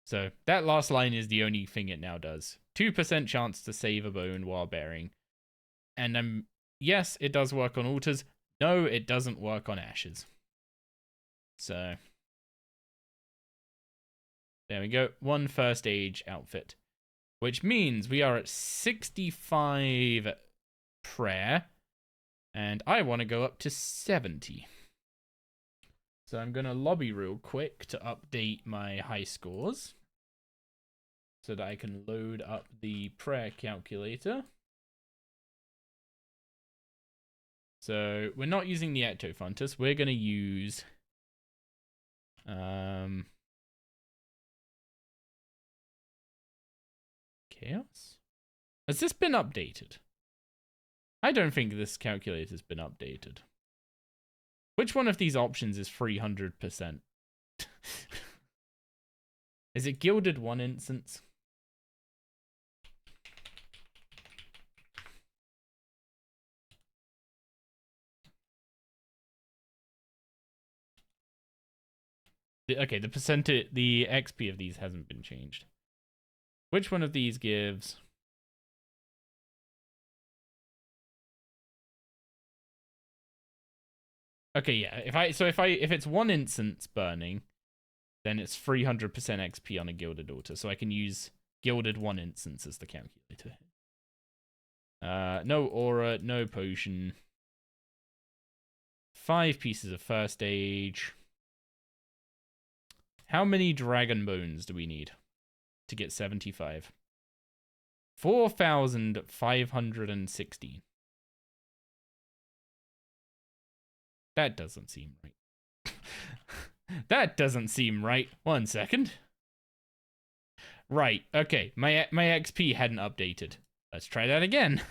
So that last line is the only thing it now does. 2% chance to save a bone while burying. And yes, it does work on altars. No, it doesn't work on ashes. So there we go. 1 First Age outfit. Which means we are at 65 prayer. And I want to go up to 70. So I'm going to lobby real quick to update my high scores. So that I can load up the prayer calculator. So we're not using the Ectophontus. We're going to use... Chaos? Has this been updated? I don't think this calculator's been updated. Which one of these options is 300%? Is it Gilded 1 instance? Okay, the percentage, the XP of these hasn't been changed. Which one of these gives... Okay, yeah. If it's 1 instance burning, then it's 300% XP on a Gilded Altar. So I can use Gilded 1 instance as the calculator. No aura, no potion. 5 pieces of First Age. How many Dragon Bones do we need to get 75? 4,516. That doesn't seem right. That doesn't seem right. 1 second. Right, okay. My XP hadn't updated. Let's try that again.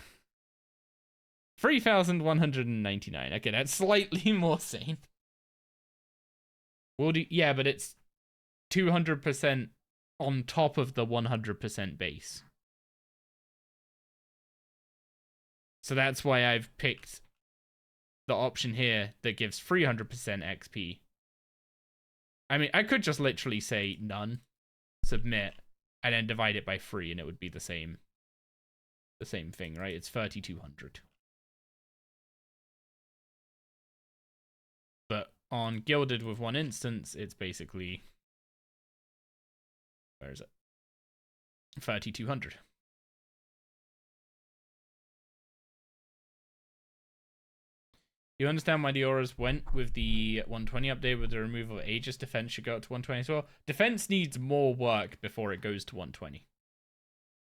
3,199. Okay, that's slightly more sane. We'll do, yeah, but it's 200% on top of the 100% base. So that's why I've picked the option here that gives 300% XP. I mean, I could just literally say none, submit, and then divide it by 3, and it would be the same thing, right? It's 3,200. But on Gilded with 1 instance, it's basically... Where is it? 3,200. You understand why the auras went with the 120 update with the removal of Aegis? Defense should go up to 120 as well. Defense needs more work before it goes to 120.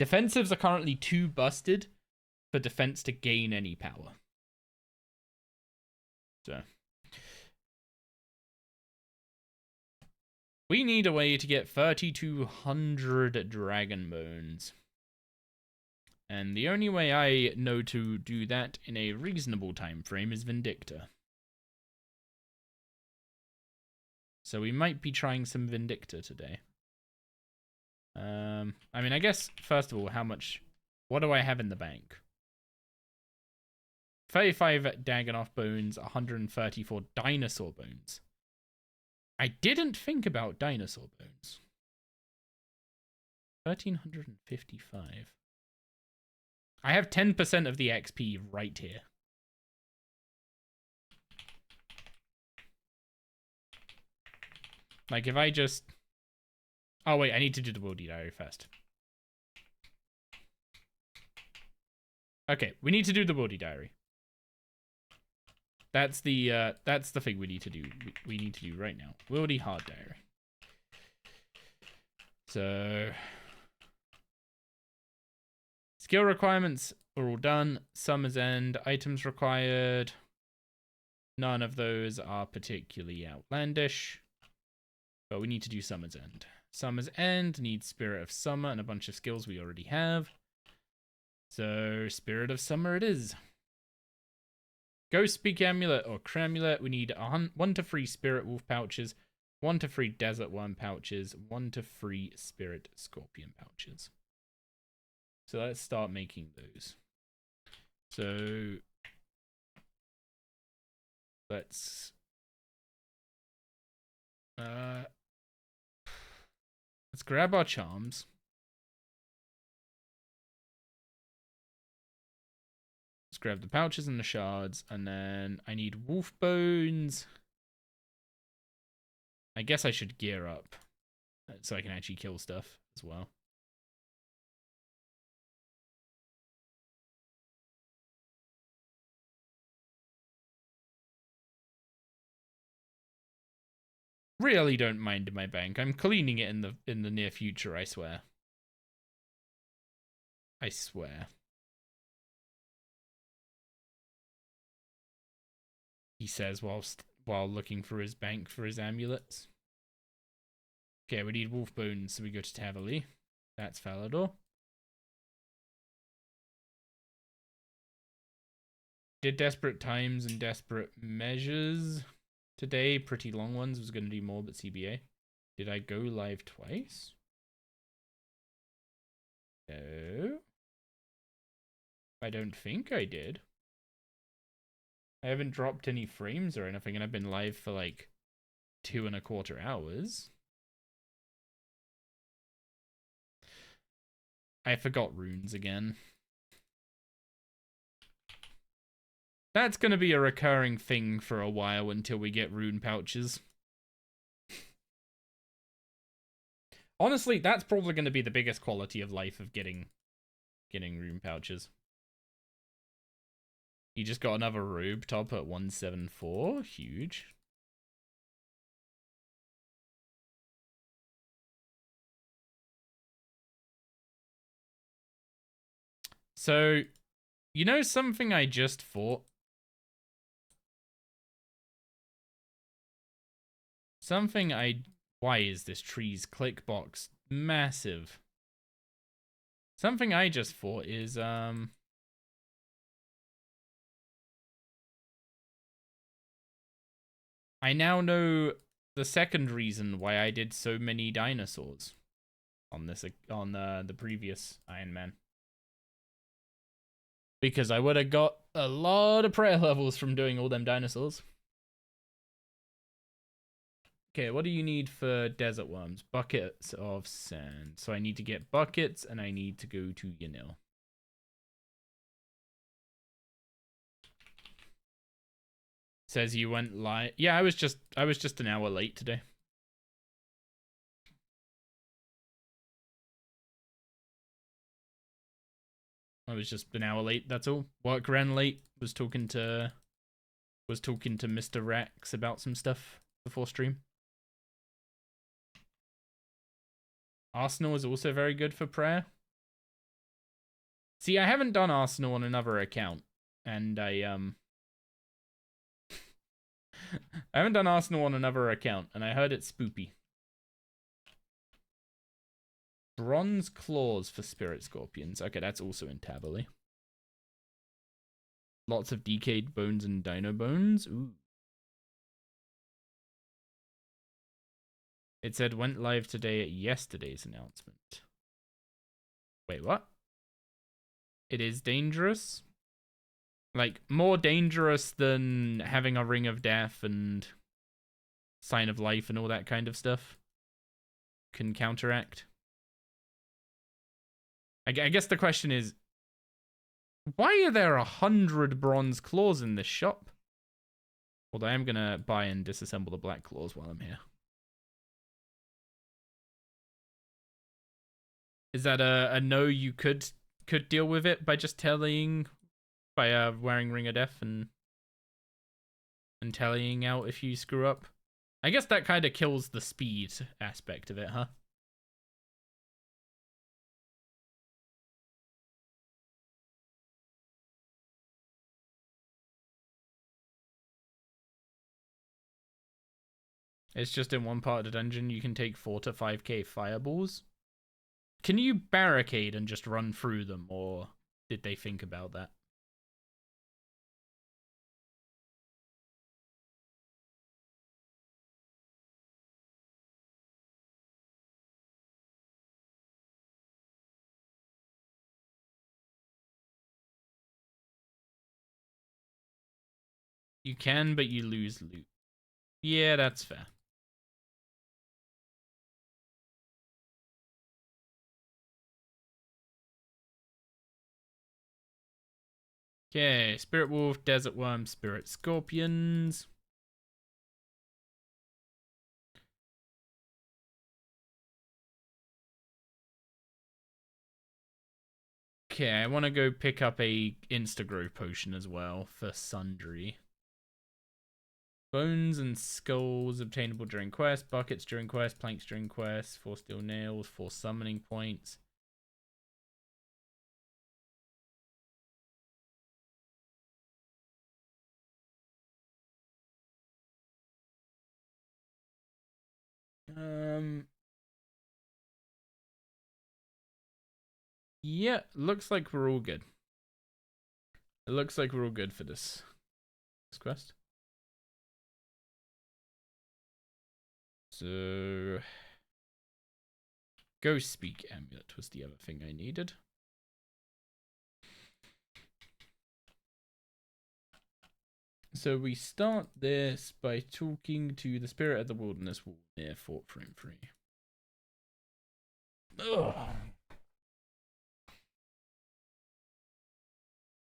Defensives are currently too busted for defense to gain any power. So we need a way to get 3,200 Dragon Bones. And the only way I know to do that in a reasonable time frame is Vindicta. So we might be trying some Vindicta today. I mean, I guess, first of all, what do I have in the bank? 35 Dagonoth bones, 134 dinosaur bones. I didn't think about dinosaur bones. 1,355. I have 10% of the XP right here. Like, if I just... Oh, wait, I need to do the VOD diary first. Okay, we need to do the VOD diary. That's the thing we need to do. We need to do right now. VOD hard diary. So skill requirements are all done. Summer's End items required. None of those are particularly outlandish. But we need to do Summer's End. Summer's End needs Spirit of Summer and a bunch of skills we already have. So Spirit of Summer it is. Ghost Speak Amulet or Cramulet. We need 1 to 3 Spirit Wolf pouches, 1 to 3 Desert Worm pouches, 1 to 3 Spirit Scorpion pouches. So let's start making those. So let's grab our charms. Let's grab the pouches and the shards, and then I need wolf bones. I guess I should gear up so I can actually kill stuff as well. Really don't mind my bank. I'm cleaning it in the near future, I swear. I swear. He says while looking for his bank for his amulets. Okay, we need wolf bones, so we go to Tavali. That's Falador. Did Desperate Times and Desperate Measures today. Pretty long ones. Was going to do more, but CBA. Did I go live twice? No. I don't think I did. I haven't dropped any frames or anything, and I've been live for like 2.25 hours. I forgot runes again. That's going to be a recurring thing for a while until we get rune pouches. Honestly, that's probably going to be the biggest quality of life of getting rune pouches. You just got another robe top at 174. Huge. So, you know something I just thought? Why is this tree's click box massive? Something I just thought is, I now know the second reason why I did so many dinosaurs on the previous Iron Man. Because I would have got a lot of prayer levels from doing all them dinosaurs. Okay, what do you need for desert worms? Buckets of sand. So I need to get buckets and I need to go to Yanil. Says you went live. Yeah, I was just an hour late today. I was just an hour late, that's all. Work ran late. Was talking to Mr. Rex about some stuff before stream. Arsenal is also very good for prayer. See, I haven't done Arsenal on another account, and I haven't done Arsenal on another account, and I heard it's spoopy. Bronze claws for spirit scorpions. Okay, that's also in Tavali. Lots of decayed bones and dino bones. Ooh. It said went live today at yesterday's announcement. Wait, what? It is dangerous? Like, more dangerous than having a Ring of Death and Sign of Life and all that kind of stuff? Can counteract? I guess the question is, why are there 100 bronze claws in this shop? Although I am going to buy and disassemble the black claws while I'm here. Is that a no, you could deal with it by just telling by wearing Ring of Death and tallying out if you screw up. I guess that kind of kills the speed aspect of it, huh? It's just in one part of the dungeon you can take 4 to 5k fireballs. Can you barricade and just run through them, or did they think about that? You can, but you lose loot. Yeah, that's fair. Okay, Spirit Wolf, Desert Worm, Spirit Scorpions. Okay, I want to go pick up a Instagrow potion as well for Sundry. Bones and skulls obtainable during quest, buckets during quest, planks during quest, 4 steel nails, 4 summoning points. Yeah, looks like we're all good. It looks like we're all good for this quest. So, Ghost Speak Amulet was the other thing I needed. So we start this by talking to the Spirit of the Wilderness Wall near Fort Frame 3. Ugh.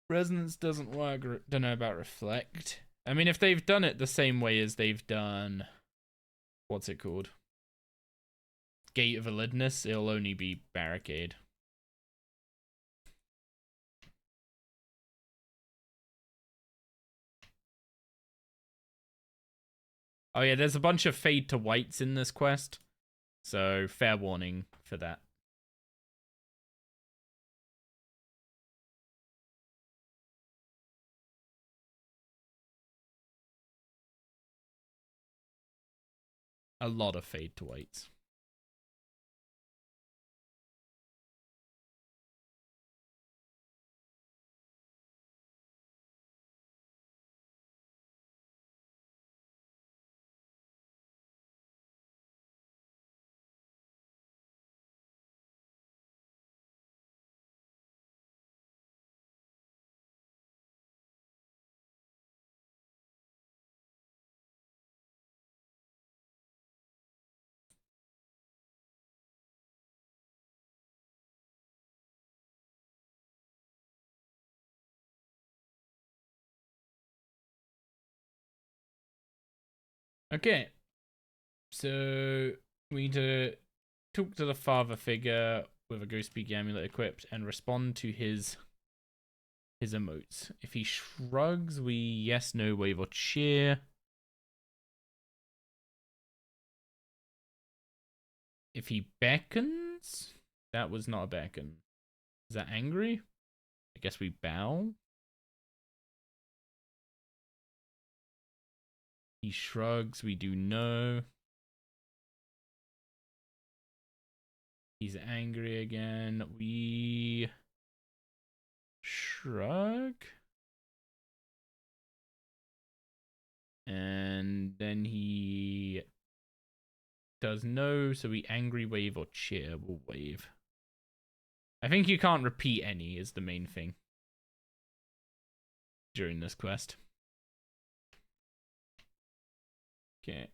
Resonance doesn't work. Don't know about Reflect. I mean, if they've done it the same way as they've done... What's it called? Gate of Elidness, it'll only be Barricade. Oh yeah, there's a bunch of fade to whites in this quest. So, fair warning for that. A lot of fade to whites. Okay. So, we need to talk to the father figure with a Ghost Speak Amulet equipped and respond to his emotes. If he shrugs, we yes, no, wave, or cheer. If he beckons, that was not a beckon. Is that angry? I guess we bow. He shrugs, we do no. He's angry again. We shrug. And then he does no, so we angry, wave, or cheer. We'll wave. I think you can't repeat any is the main thing during this quest. Okay.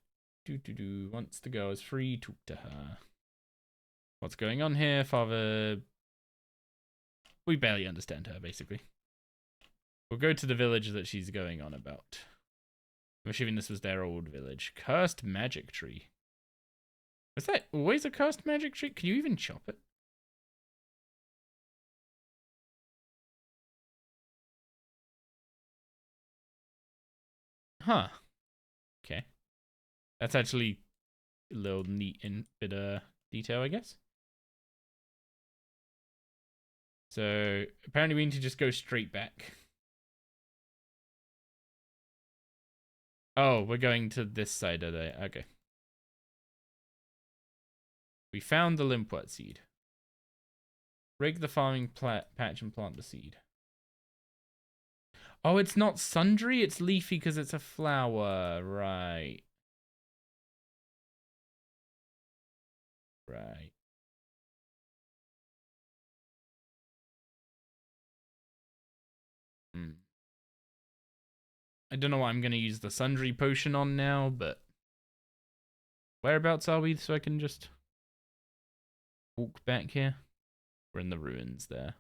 Once the girl is free, talk to her. What's going on here, father? We barely understand her, basically. We'll go to the village that she's going on about. I'm assuming this was their old village. Cursed magic tree. Was that always a cursed magic tree? Can you even chop it? Huh. Okay. That's actually a little neat in bit of detail, I guess. So apparently we need to just go straight back. Oh, we're going to this side of the... Okay. We found the limpwort seed. Rig the farming patch and plant the seed. Oh, it's not sundry, it's leafy because it's a flower. Right. Right. Hmm. I don't know what I'm going to use the sundry potion on now, but... Whereabouts are we so I can just walk back here? We're in the ruins there.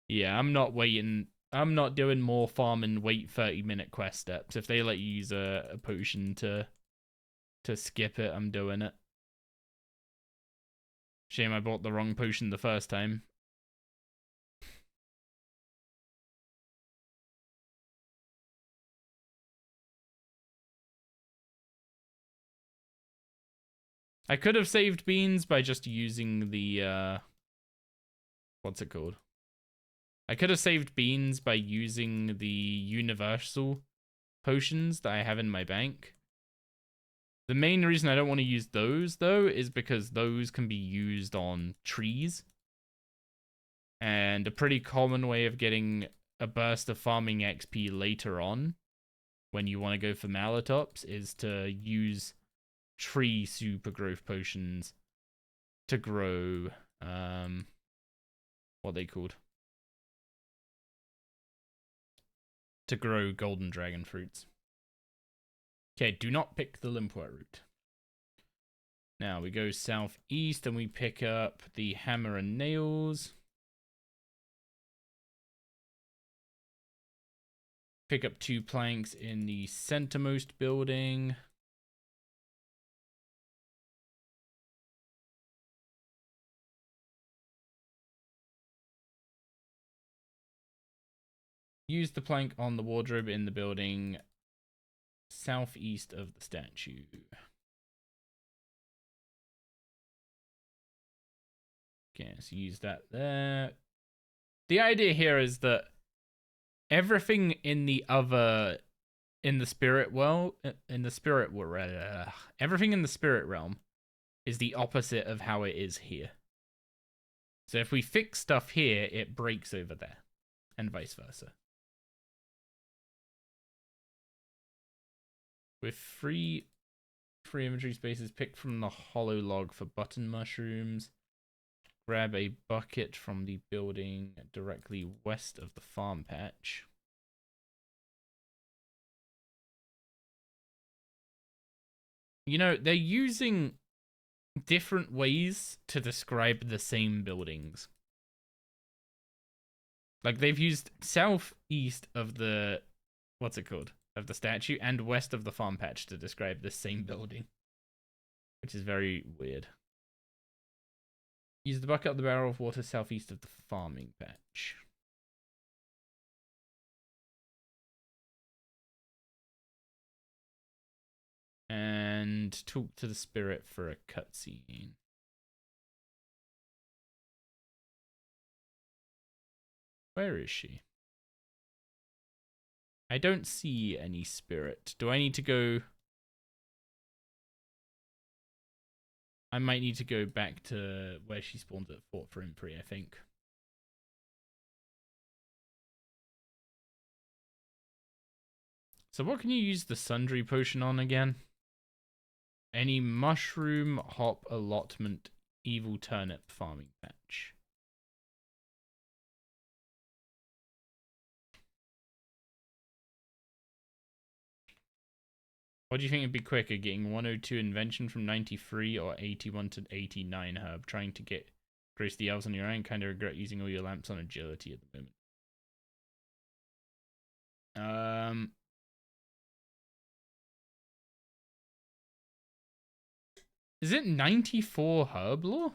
Yeah, I'm not waiting. I'm not doing more farm and wait 30-minute quest steps. If they let you use a potion to skip it, I'm doing it. Shame I bought the wrong potion the first time. I could have saved beans by just using the, what's it called? I could have saved beans by using the universal potions that I have in my bank. The main reason I don't want to use those, though, is because those can be used on trees. And a pretty common way of getting a burst of farming XP later on, when you want to go for Malatops, is to use tree super growth potions to grow, what are they called? To grow golden dragon fruits. Okay, do not pick the limpwort route. Now we go southeast and we pick up the hammer and nails. Pick up 2 planks in the centermost building. Use the plank on the wardrobe in the building southeast of the statue. Okay, so use that there. The idea here is that everything in the other, in the spirit world, everything in the spirit realm is the opposite of how it is here. So if we fix stuff here, it breaks over there, and vice versa. With free inventory spaces, pick from the hollow log for button mushrooms. Grab a bucket from the building directly west of the farm patch. You know, they're using different ways to describe the same buildings. Like, they've used southeast of the, what's it called? Of the statue, and west of the farm patch to describe the same building. Which is very weird. Use the bucket of the barrel of water southeast of the farming patch. And talk to the spirit for a cutscene. Where is she? I don't see any spirit. Do I need to go? I might need to go back to where she spawned at Fort Frimpri, I think. So what can you use the sundry potion on again? Any mushroom, hop, allotment, evil turnip farming patch. What do you think would be quicker, getting 102 invention from 93 or 81 to 89 herb? Trying to get grace the elves on your own, kind of regret using all your lamps on agility at the moment. Is it 94 herb lore?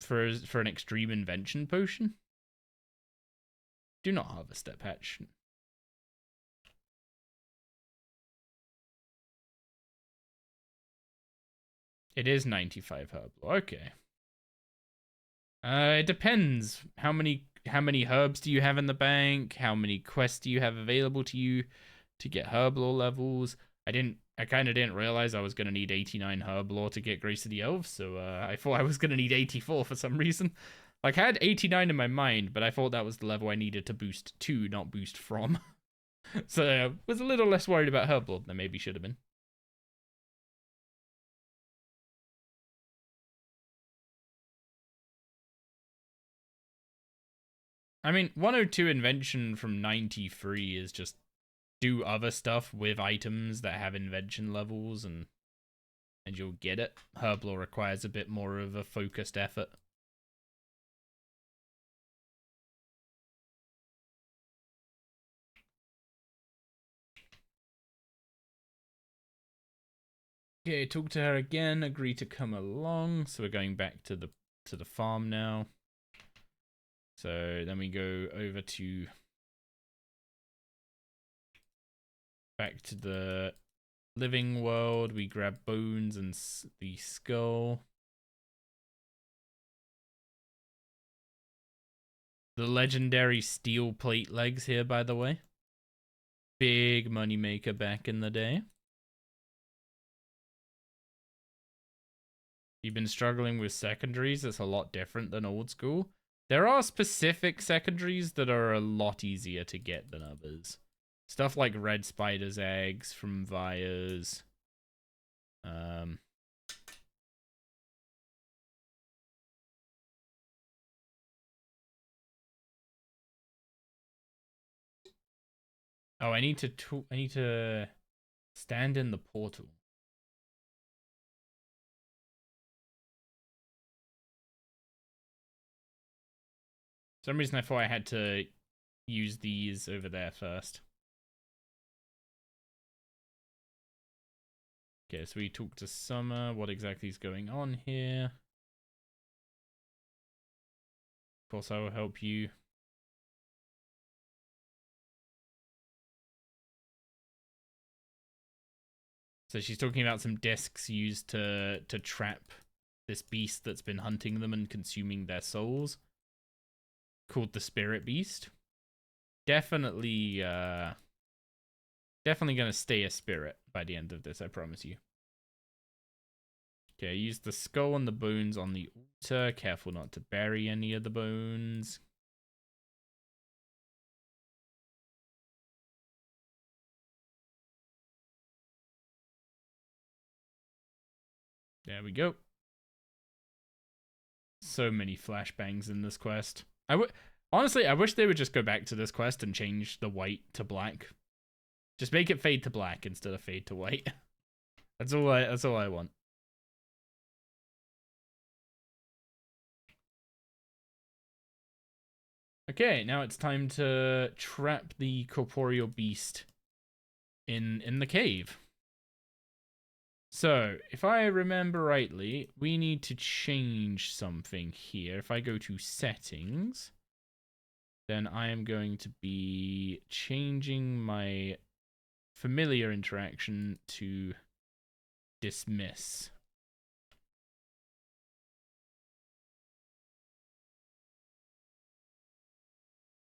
for an extreme invention potion. Do not harvest that patch. It is 95 herb. Okay. It depends. How many herbs do you have in the bank? How many quests do you have available to you to get herb lore levels? I kind of didn't realize I was going to need 89 herb lore to get Grace of the Elves, so I thought I was going to need 84 for some reason. Like, I had 89 in my mind, but I thought that was the level I needed to boost to, not boost from. So I was a little less worried about herb lore than I maybe should have been. I mean, 102 invention from 93 is just do other stuff with items that have invention levels and you'll get it. Herb lore requires a bit more of a focused effort. Okay, talk to her again, agree to come along. So we're going back to the farm now. So then we go over to back to the living world. We grab bones and the skull. The legendary steel plate legs here, by the way. Big money maker back in the day. You've been struggling with secondaries. It's a lot different than old school. There are specific secondaries that are a lot easier to get than others. Stuff like red spider's eggs from Vias. Oh, I need to stand in the portal. For some reason I thought I had to use these over there first. Okay, so we talked to Summer. What exactly is going on here? Of course, I will help you. So she's talking about some discs used to trap this beast that's been hunting them and consuming their souls, called the Spirit Beast. Definitely gonna stay a spirit by the end of this, I promise you. Okay, use the skull and the bones on the altar. Careful not to bury any of the bones. There we go. So many flashbangs in this quest. Honestly, I wish they would just go back to this quest and change the white to black. Just make it fade to black instead of fade to white. That's all I want. Okay, now it's time to trap the corporeal beast in the cave. So, if I remember rightly, we need to change something here. If I go to settings, then I am going to be changing my familiar interaction to dismiss.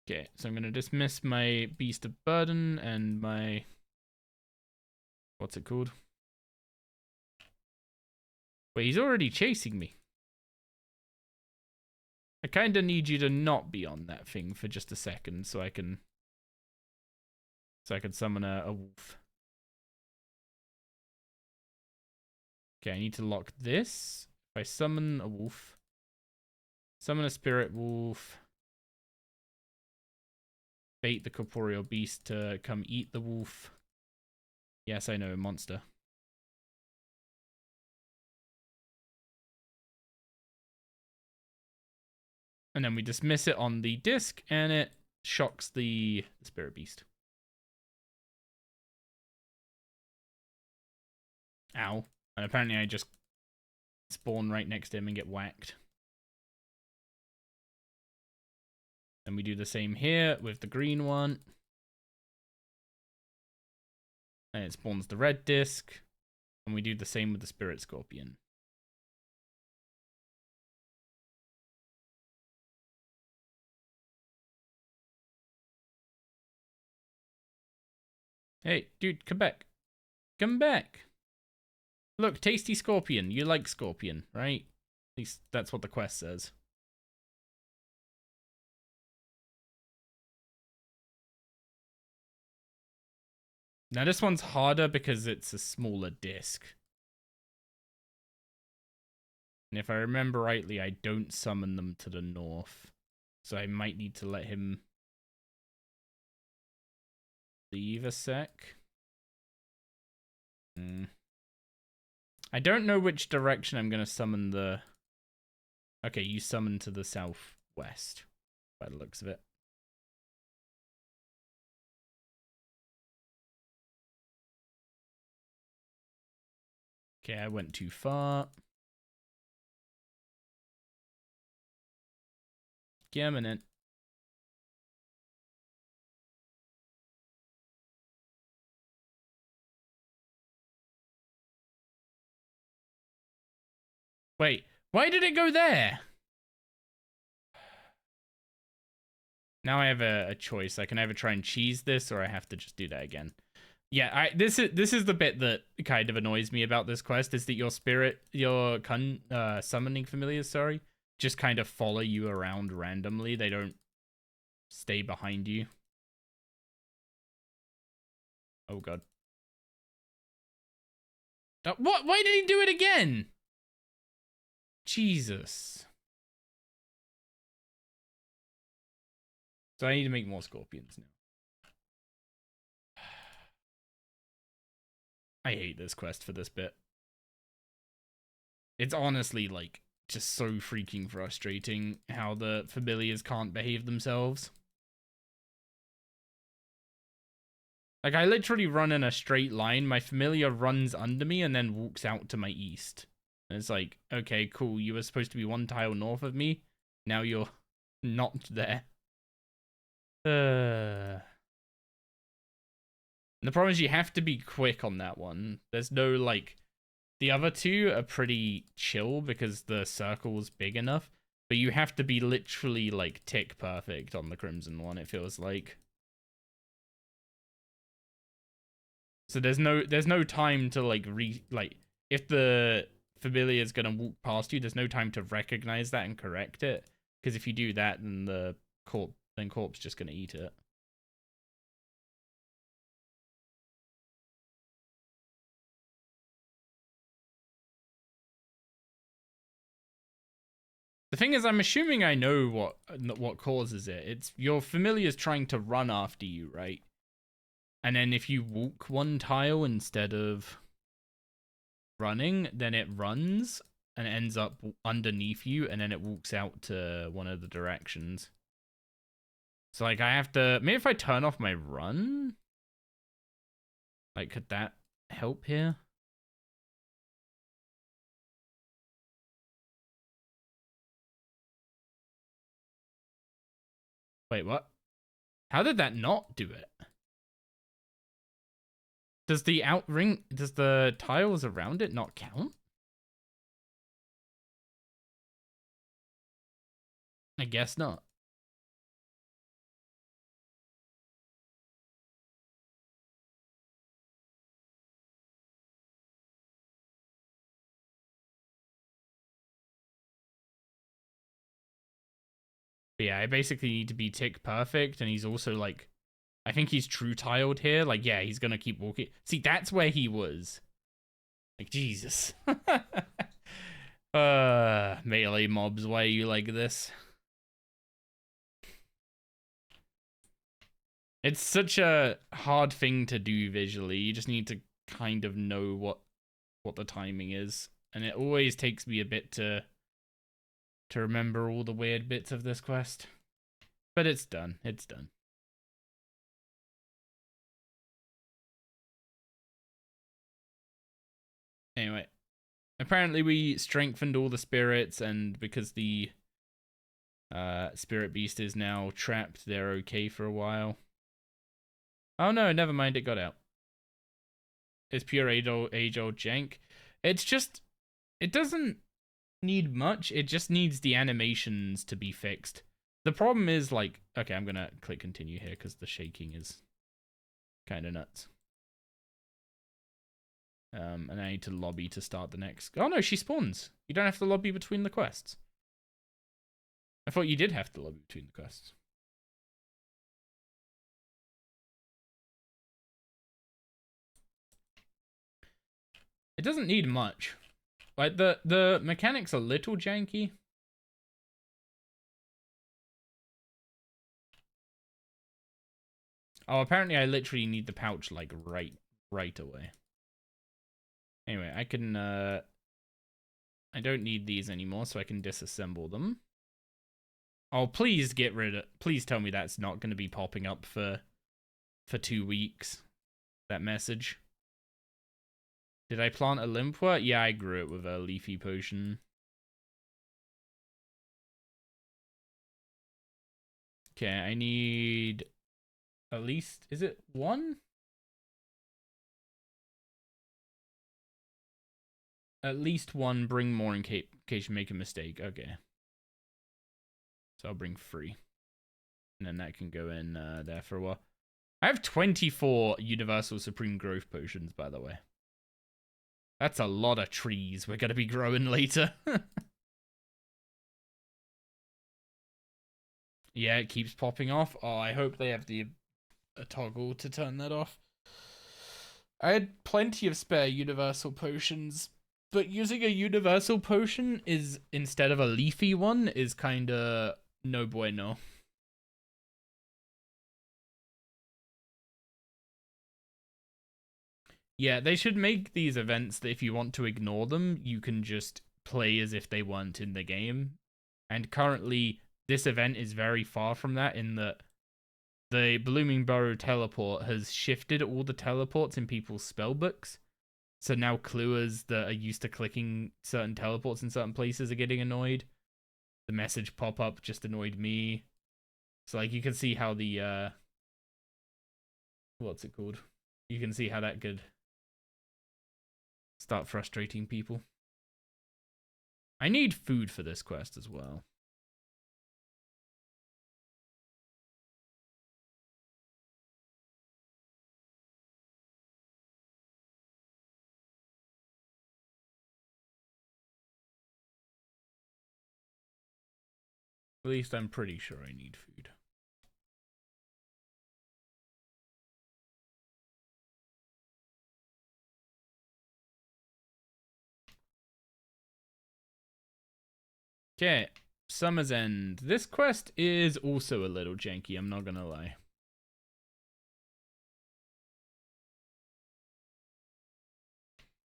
Okay, so I'm going to dismiss my Beast of Burden and my... What's it called? Wait, he's already chasing me. I kind of need you to not be on that thing for just a second so I can summon a wolf. Okay, I need to lock this. If I summon a wolf, summon a spirit wolf, bait the corporeal beast to come eat the wolf. Yes, I know, monster. And then we dismiss it on the disc, and it shocks the spirit beast. Ow. And apparently I just spawn right next to him and get whacked. Then we do the same here with the green one. And it spawns the red disc. And we do the same with the spirit scorpion. Hey, dude, come back. Come back. Look, tasty scorpion. You like scorpion, right? At least that's what the quest says. Now this one's harder because it's a smaller disc. And if I remember rightly, I don't summon them to the north. So I might need to let him leave a sec. I don't know which direction I'm going to summon the... Okay, you summon to the southwest, by the looks of it. Okay, I went too far. Gammon it. Wait, why did it go there? Now I have a choice. I can either try and cheese this, or I have to just do that again. Yeah, this is the bit that kind of annoys me about this quest, is that your summoning familiars, sorry, just kind of follow you around randomly. They don't stay behind you. Oh god. What? Why did he do it again? Jesus. So I need to make more scorpions now. I hate this quest for this bit. It's honestly, like, just so freaking frustrating how the familiars can't behave themselves. Like, I literally run in a straight line, my familiar runs under me and then walks out to my east. And it's like, okay, cool, you were supposed to be one tile north of me, now you're not there. The problem is you have to be quick on that one. There's no, like... The other two are pretty chill because the circle's big enough, but you have to be literally, like, tick perfect on the crimson one, it feels like. So there's no time to, like, if the familiar's gonna walk past you, there's no time to recognize that and correct it, because if you do that, then the corp's just gonna eat it. The thing is, I'm assuming I know what causes it. It's your familiar's trying to run after you, right? And then if you walk one tile instead of running, then it runs and it ends up underneath you, and then it walks out to one of the directions. So, like, I have to... Maybe if I turn off my run? Like, could that help here? Wait, what? How did that not do it? Does the tiles around it not count? I guess not. But yeah, I basically need to be tick perfect, and he's also, like... I think he's true tiled here. Like, yeah, he's gonna keep walking. See, that's where he was. Like, Jesus. Melee mobs, why are you like this? It's such a hard thing to do visually. You just need to kind of know what the timing is. And it always takes me a bit to remember all the weird bits of this quest. But it's done. It's done. Anyway, apparently we strengthened all the spirits, and because the Spirit Beast is now trapped. They're okay for a while. Oh no, never mind. It got out. It's pure age-old jank. It's just... It doesn't need much. It just needs the animations to be fixed. The problem is, like... Okay, I'm gonna click continue here because the shaking is kind of nuts. And I need to lobby to start the next... Oh no, she spawns. You don't have to lobby between the quests. I thought you did have to lobby between the quests. It doesn't need much. Like, the mechanics are a little janky. Oh, apparently I literally need the pouch, like, right away. Anyway, I can, I don't need these anymore, so I can disassemble them. Oh, please get rid of... Please tell me that's not going to be popping up for 2 weeks. That message. Did I plant a Limpwa? Yeah, I grew it with a leafy potion. Okay, I need at least... Is it 1? At least 1. Bring more in case you make a mistake. Okay. So I'll bring 3. And then that can go in there for a while. I have 24 Universal Supreme Growth Potions, by the way. That's a lot of trees we're going to be growing later. Yeah, it keeps popping off. Oh, I hope they have a toggle to turn that off. I had plenty of spare Universal Potions, but using a Universal Potion is, instead of a leafy one, is kind of no bueno. Yeah, they should make these events that if you want to ignore them, you can just play as if they weren't in the game. And currently, this event is very far from that in that the Blooming Burrow teleport has shifted all the teleports in people's spellbooks. So now cluers that are used to clicking certain teleports in certain places are getting annoyed. The message pop-up just annoyed me. So, like, you can see how the, what's it called? You can see how that could start frustrating people. I need food for this quest as well. At least I'm pretty sure I need food. Okay, Summer's End. This quest is also a little janky, I'm not gonna lie.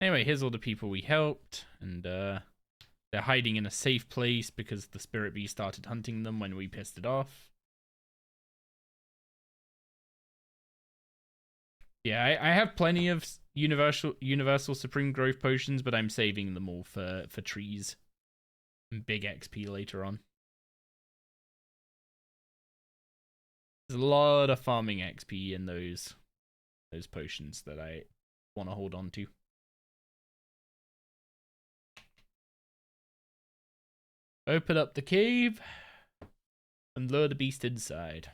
Anyway, here's all the people we helped, and they're hiding in a safe place because the Spirit Beast started hunting them when we pissed it off. Yeah, I have plenty of Universal Supreme Growth Potions, but I'm saving them all for trees. And big XP later on. There's a lot of farming XP in those potions that I want to hold on to. Open up the cave and lure the beast inside.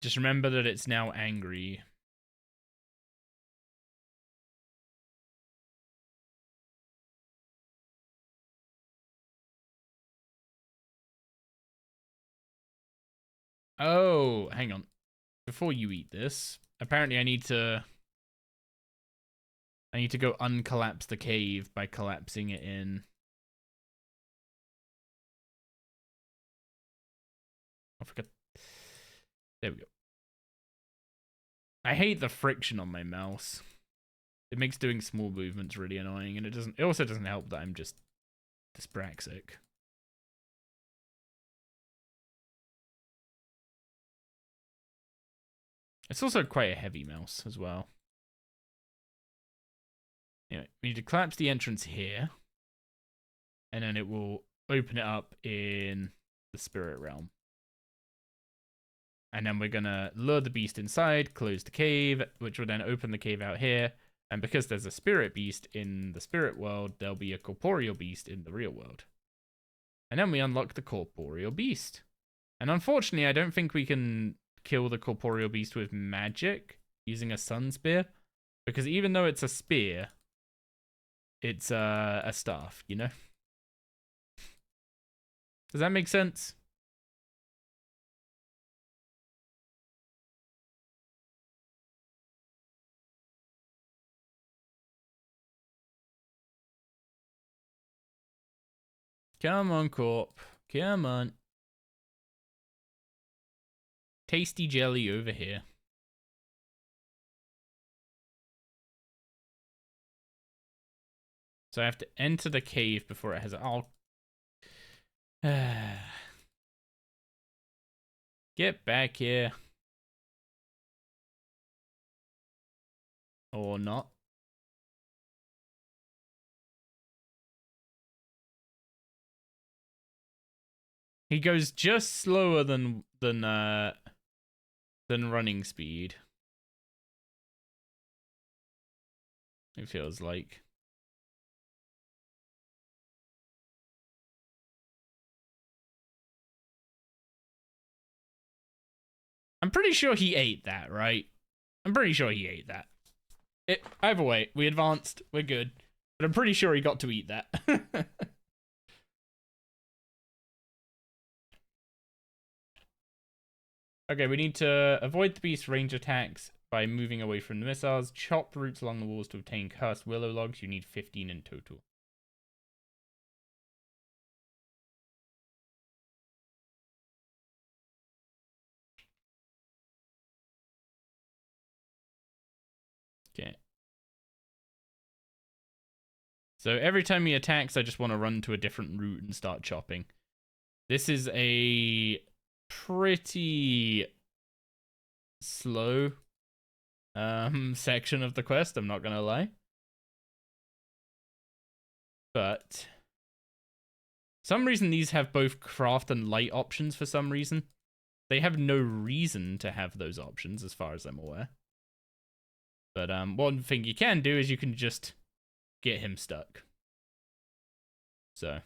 Just remember that it's now angry. Oh, hang on. Before you eat this, apparently I need to go uncollapse the cave by collapsing it in. I forgot. There we go. I hate the friction on my mouse. It makes doing small movements really annoying, and it also doesn't help that I'm just dyspraxic. It's also quite a heavy mouse as well. Anyway, we need to collapse the entrance here. and then it will open it up in the spirit realm. And then we're going to lure the beast inside, close the cave, which will then open the cave out here. And because there's a spirit beast in the spirit world, there'll be a corporeal beast in the real world. And then we unlock the corporeal beast. And unfortunately, I don't think we can kill the corporeal beast with magic using a sun spear. Because even though it's a spear, it's a staff, you know? Does that make sense? Come on, Corp. Come on. Tasty jelly over here. So I have to enter the cave before it has... Oh. Get back here. Or not. He goes just slower than running speed. It feels like. I'm pretty sure he ate that, right? I'm pretty sure he ate that. Either way, we advanced. We're good. But I'm pretty sure he got to eat that. Okay, we need to avoid the beast's range attacks by moving away from the missiles. Chop roots along the walls to obtain cursed willow logs. You need 15 in total. Okay. So every time he attacks, I just want to run to a different route and start chopping. This is a pretty slow section of the quest, I'm not gonna lie. But some reason these have both craft and light options for some reason. They have no reason to have those options as far as I'm aware. But one thing you can do is you can just get him stuck. So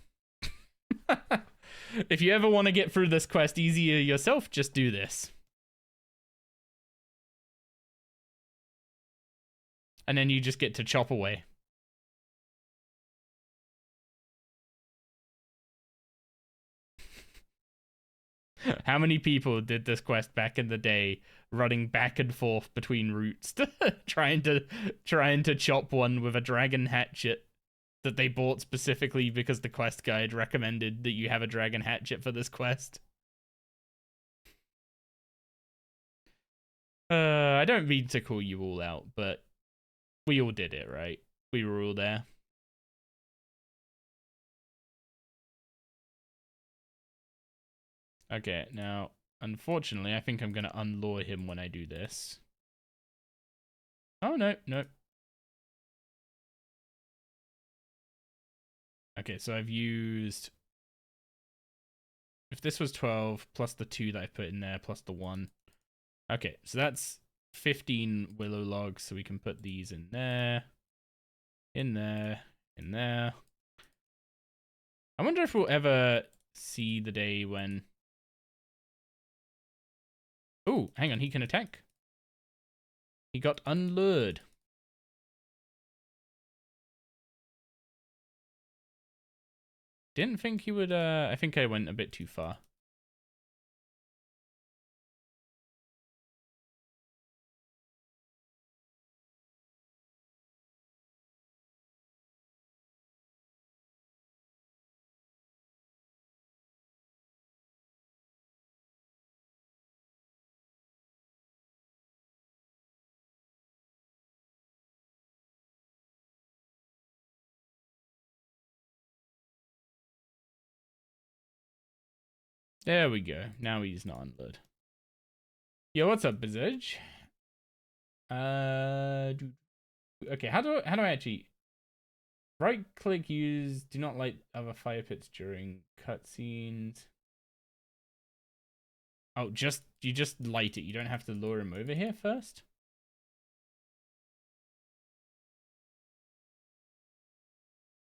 if you ever want to get through this quest easier yourself, just do this. And then you just get to chop away. How many people did this quest back in the day, running back and forth between routes, trying to chop one with a dragon hatchet that they bought specifically because the quest guide recommended that you have a dragon hatchet for this quest? I don't mean to call you all out, but we all did it, right? We were all there. Okay, now, unfortunately, I think I'm going to unlure him when I do this. Oh, no, no. Okay, so I've used... If this was 12, plus the 2 that I put in there, plus the 1. Okay, so that's 15 willow logs, so we can put these in there. In there. In there. I wonder if we'll ever see the day when... Oh, hang on, he can attack. He got unlured. Didn't think he would, I think I went a bit too far. There we go. Now he's not unlured. Yo, what's up, Bizage? Okay, how do I actually... Right click, use do not light other fire pits during cutscenes. Oh, you just light it. You don't have to lure him over here first.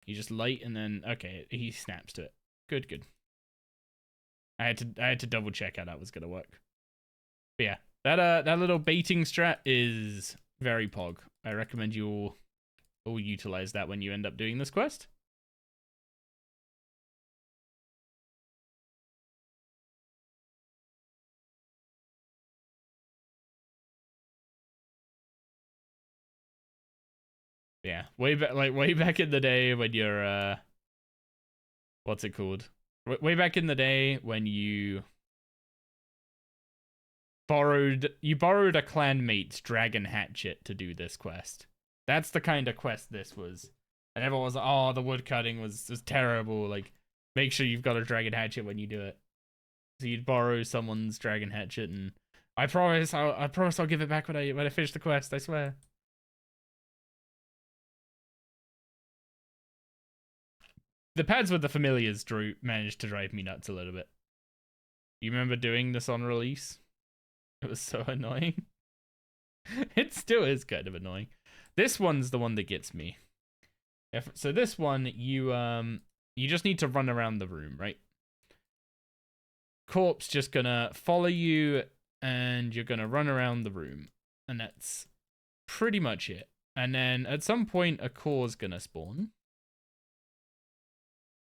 You just light and then okay, he snaps to it. Good, good. I had to double check how that was gonna work. But yeah, that little baiting strat is very pog. I recommend you all utilize that when you end up doing this quest. Yeah, way back in the day when you're what's it called? Way back in the day when you borrowed a clanmate's dragon hatchet to do this quest. That's the kind of quest this was. And everyone was like, "Oh, the woodcutting was terrible. Like, make sure you've got a dragon hatchet when you do it." So you'd borrow someone's dragon hatchet, and I promise I'll give it back when I finish the quest. I swear. The pads with the familiars managed to drive me nuts a little bit. You remember doing this on release? It was so annoying. It still is kind of annoying. This one's the one that gets me. So this one, you just need to run around the room, right? Corpse just gonna follow you, and you're gonna run around the room, and that's pretty much it. And then at some point, a core's gonna spawn.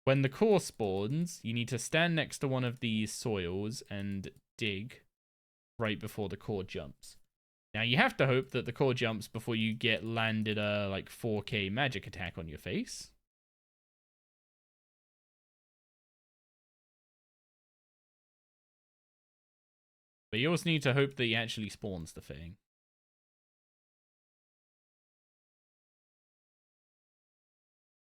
When the core spawns, you need to stand next to one of these soils and dig right before the core jumps. Now, you have to hope that the core jumps before you get landed a, like, 4k magic attack on your face. But you also need to hope that he actually spawns the thing.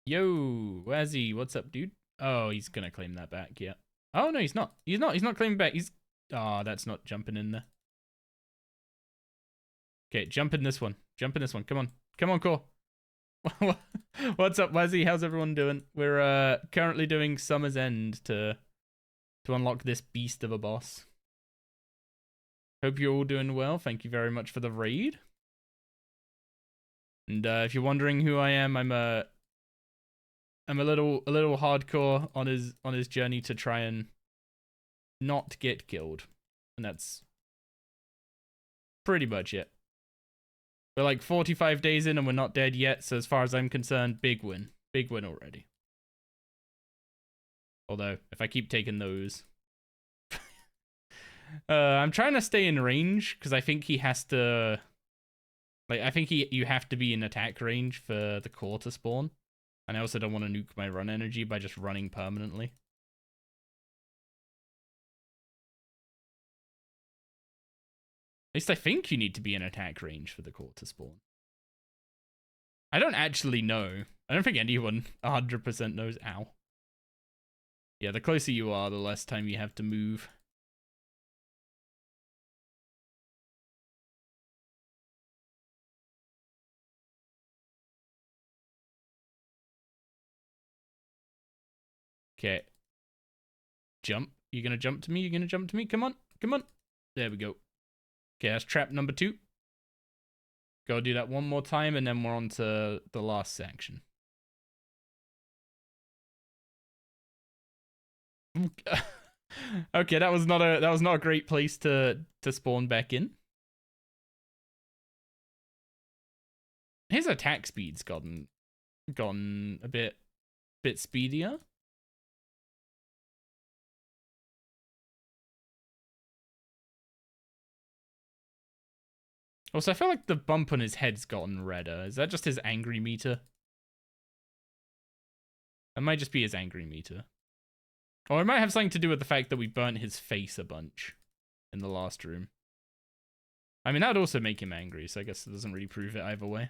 Yo, Wazzy, what's up, dude? Oh, he's gonna claim that back, yeah. Oh, no, he's not. He's not claiming back. Oh, that's not jumping in there. Okay, jump in this one. Jump in this one. Come on. Come on, Core. What's up, Wazzy? How's everyone doing? We're currently doing Summer's End to unlock this beast of a boss. Hope you're all doing well. Thank you very much for the raid. And if you're wondering who I am, I'm a little hardcore on his journey to try and not get killed. And that's pretty much it. We're like 45 days in and we're not dead yet, so as far as I'm concerned, big win. Big win already. Although, if I keep taking those... I'm trying to stay in range, because I think he has to... Like, I think you have to be in attack range for the core to spawn. And I also don't want to nuke my run energy by just running permanently. At least I think you need to be in attack range for the core to spawn. I don't actually know. I don't think anyone 100% knows. Ow. Yeah, the closer you are, the less time you have to move. Okay. Jump. You gonna jump to me? You gonna jump to me? Come on. Come on. There we go. Okay, that's trap number 2. Go do that one more time, and then we're on to the last section. Okay, that was not a great place to spawn back in. His attack speed's gone a bit speedier. Also, I feel like the bump on his head's gotten redder. Is that just his angry meter? That might just be his angry meter. Or it might have something to do with the fact that we burnt his face a bunch in the last room. I mean, that would also make him angry, so I guess it doesn't really prove it either way.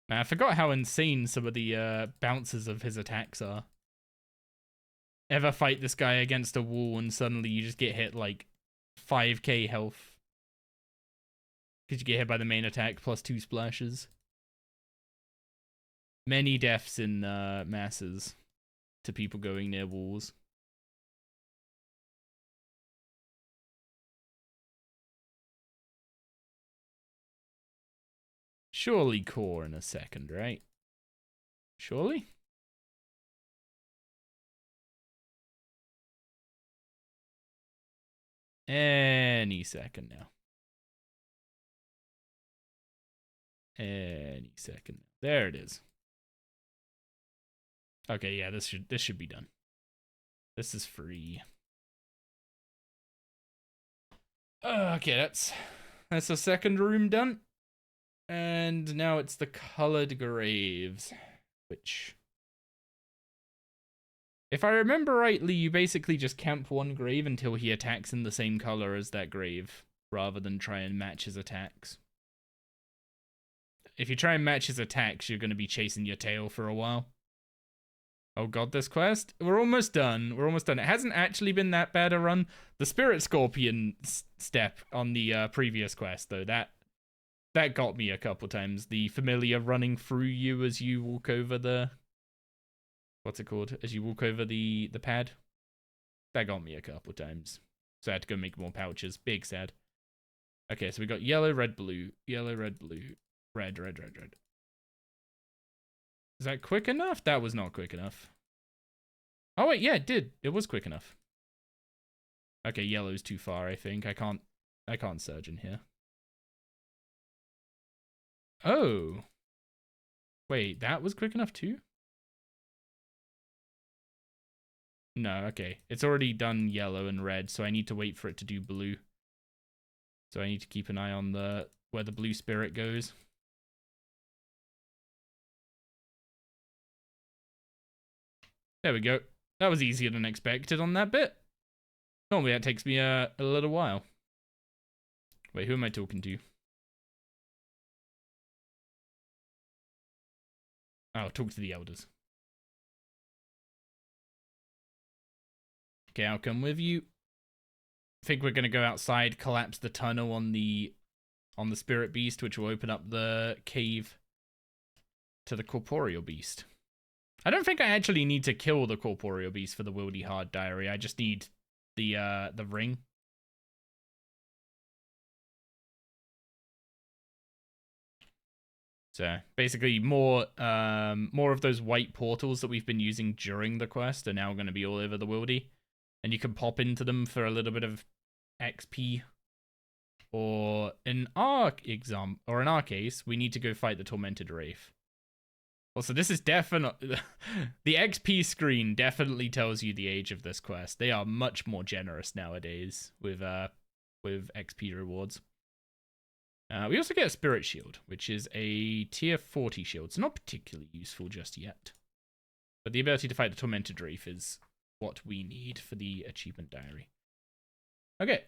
Now, I forgot how insane some of the bounces of his attacks are. ever fight this guy against a wall and suddenly you just get hit like 5k health. Because you get hit by the main attack plus 2 splashes. Many deaths in masses to people going near walls. Surely core in a second, right? Surely? Any second now. Any second. There it is. Okay, yeah, this should be done. This is free. Okay, that's the second room done. And now it's the colored graves, which, if I remember rightly, you basically just camp one grave until he attacks in the same color as that grave, rather than try and match his attacks. If you try and match his attacks, you're going to be chasing your tail for a while. Oh god, this quest? We're almost done. We're almost done. It hasn't actually been that bad a run. The Spirit Scorpion step on the previous quest, though, that got me a couple times. The familiar running through you as you walk over the... What's it called? As you walk over the pad. That got me a couple times. So I had to go make more pouches. Big sad. Okay, so we got yellow, red, blue. Yellow, red, blue. Red, red, red, red. Is that quick enough? That was not quick enough. Oh wait, yeah, it did. It was quick enough. Okay, yellow's too far, I think. I can't surge in here. Oh. Wait, that was quick enough too? No, okay. It's already done yellow and red, so I need to wait for it to do blue. So I need to keep an eye on where the blue spirit goes. There we go. That was easier than expected on that bit. Normally that takes me a little while. Wait, who am I talking to? Oh, talk to the elders. Okay, I'll come with you. I think we're gonna go outside, collapse the tunnel on the spirit beast, which will open up the cave to the corporeal beast. I don't think I actually need to kill the corporeal beast for the Wildy Hard Diary. I just need the ring. So basically, more of those white portals that we've been using during the quest are now going to be all over the Wildy, and you can pop into them for a little bit of XP. Or in our case, we need to go fight the Tormented Wraith. Also, this is definitely... the XP screen definitely tells you the age of this quest. They are much more generous nowadays with XP rewards. We also get a Spirit Shield, which is a tier 40 shield. It's not particularly useful just yet. But the ability to fight the Tormented Wraith is what we need for the Achievement Diary. Okay,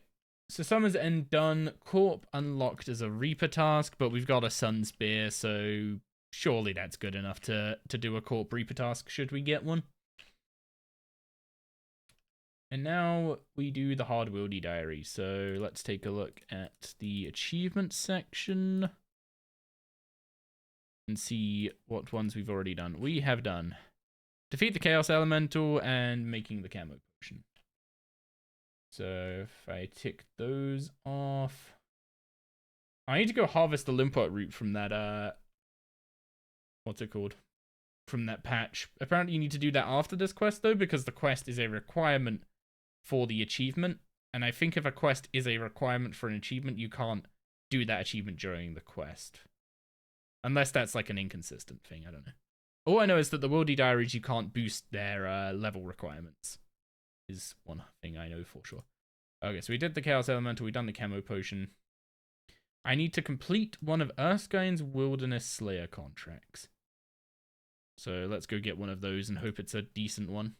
so Summer's End done. Corp unlocked as a Reaper task, but we've got a Sun Spear, so... surely that's good enough to do a Corp Reaper task, should we get one. And now we do the Hard Wildy Diary. So let's take a look at the achievement section and see what ones we've already done. We have done defeat the Chaos Elemental and making the Camo Potion. So if I tick those off... I need to go harvest the Limpot root from that... what's it called? From that patch. Apparently you need to do that after this quest, though, because the quest is a requirement for the achievement. And I think if a quest is a requirement for an achievement, you can't do that achievement during the quest. Unless that's like an inconsistent thing, I don't know. All I know is that the Wildy Diaries, you can't boost their level requirements. Is one thing I know for sure. Okay, so we did the Chaos Elemental, we've done the Camo Potion. I need to complete one of Erskine's Wilderness Slayer contracts. So let's go get one of those and hope it's a decent one.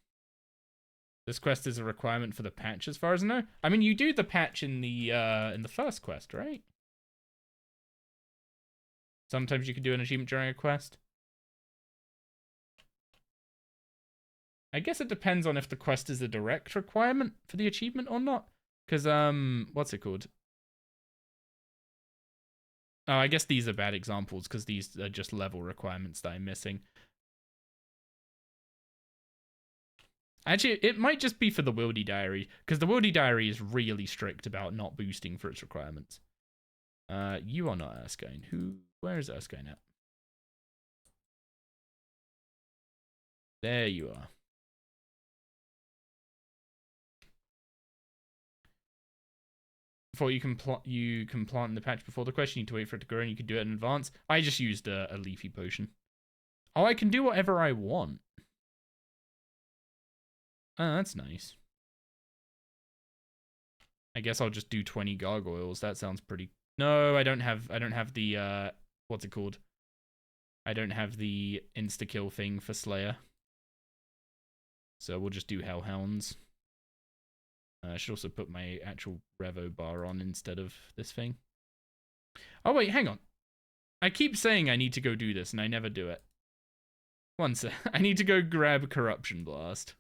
This quest is a requirement for the patch as far as I know. I mean, you do the patch in the first quest, right? Sometimes you can do an achievement during a quest. I guess it depends on if the quest is a direct requirement for the achievement or not. Because, what's it called? Oh, I guess these are bad examples because these are just level requirements that I'm missing. Actually, it might just be for the Wildy Diary, because the Wildy Diary is really strict about not boosting for its requirements. You are not Erskine. Where is Erskine at? There you are. Before you can plant in the patch before the quest, you need to wait for it to grow, and you can do it in advance. I just used a leafy potion. Oh, I can do whatever I want. Oh, that's nice. I guess I'll just do 20 gargoyles. That sounds pretty... No, I don't have the, what's it called? I don't have the insta-kill thing for Slayer. So we'll just do Hellhounds. I should also put my actual Revo bar on instead of this thing. Oh, wait, hang on. I keep saying I need to go do this, and I never do it. One sec. I need to go grab Corruption Blast.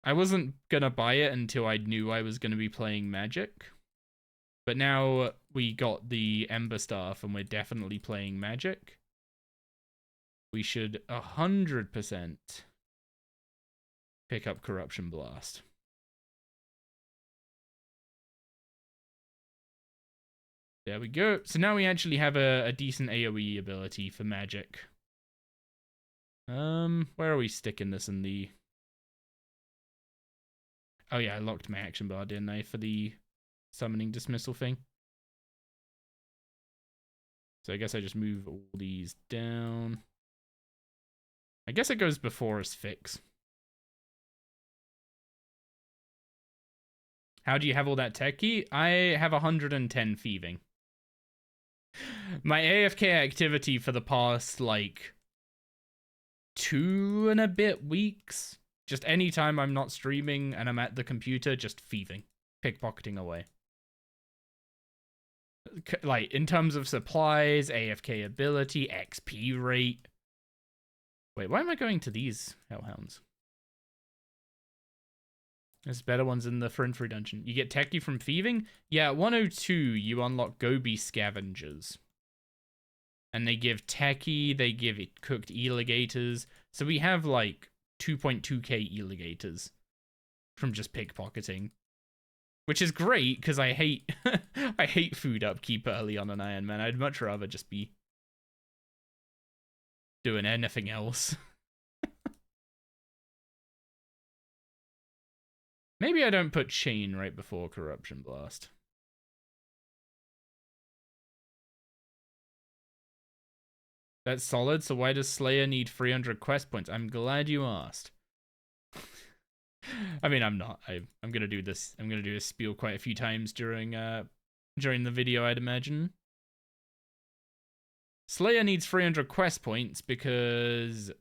I wasn't gonna buy it until I knew I was gonna be playing Magic. But now we got the Ember Staff and we're definitely playing Magic. We should 100% pick up Corruption Blast. There we go. So now we actually have a decent AoE ability for Magic. Where are we sticking this in the... Oh yeah, I locked my action bar, didn't I, for the summoning dismissal thing? So I guess I just move all these down. I guess it goes before as fix. How do you have all that techie? I have 110 thieving. My AFK activity for the past, like, 2 and a bit weeks, just any time I'm not streaming and I'm at the computer, just thieving, pickpocketing away. Like, in terms of supplies, AFK ability, XP rate. Wait, why am I going to these Hellhounds? There's better ones in the Free dungeon. You get techie from thieving? Yeah, at 102, you unlock Gobi Scavengers. And they give techie, they give it cooked eligators. So we have, like, 2.2k eligators from just pickpocketing. Which is great, because I hate I hate food upkeep early on an Iron Man. I'd much rather just be doing anything else. Maybe I don't put Chain right before Corruption Blast. That's solid, so why does Slayer need 300 quest points? I'm glad you asked. I mean, I'm not. I'm gonna do this. I'm gonna do this spiel quite a few times during the video, I'd imagine. Slayer needs 300 quest points because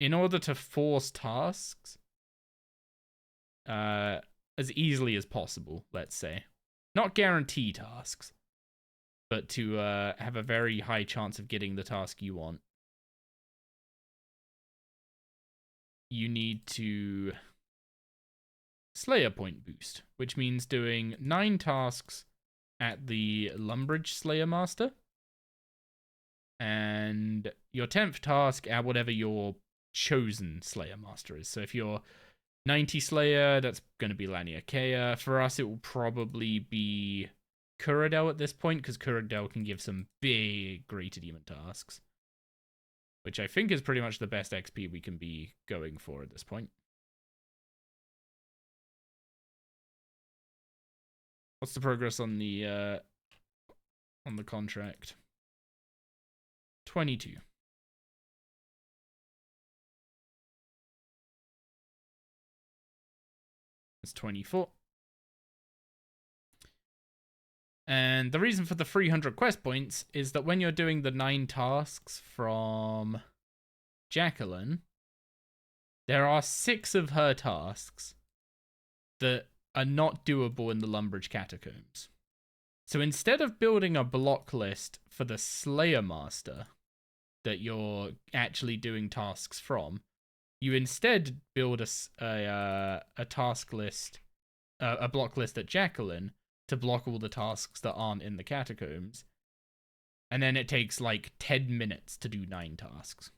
in order to force tasks as easily as possible, let's say, not guarantee tasks, but to have a very high chance of getting the task you want, you need to Slayer point boost, which means doing 9 tasks at the Lumbridge Slayer Master, and your 10th task at whatever your chosen Slayer Master is. So if you're 90 Slayer, that's going to be Laniakea. For us, it will probably be Kuradel at this point, because Kuradel can give some big Greater Demon tasks, which I think is pretty much the best XP we can be going for at this point. What's the progress on the contract? 22. That's 24. And the reason for the 300 quest points is that when you're doing the 9 tasks from Jacqueline, there are 6 of her tasks that are not doable in the Lumbridge Catacombs. So instead of building a block list for the Slayer Master, that you're actually doing tasks from. You instead build a task list, a block list at Jacqueline to block all the tasks that aren't in the catacombs. And then it takes like 10 minutes to do 9 tasks.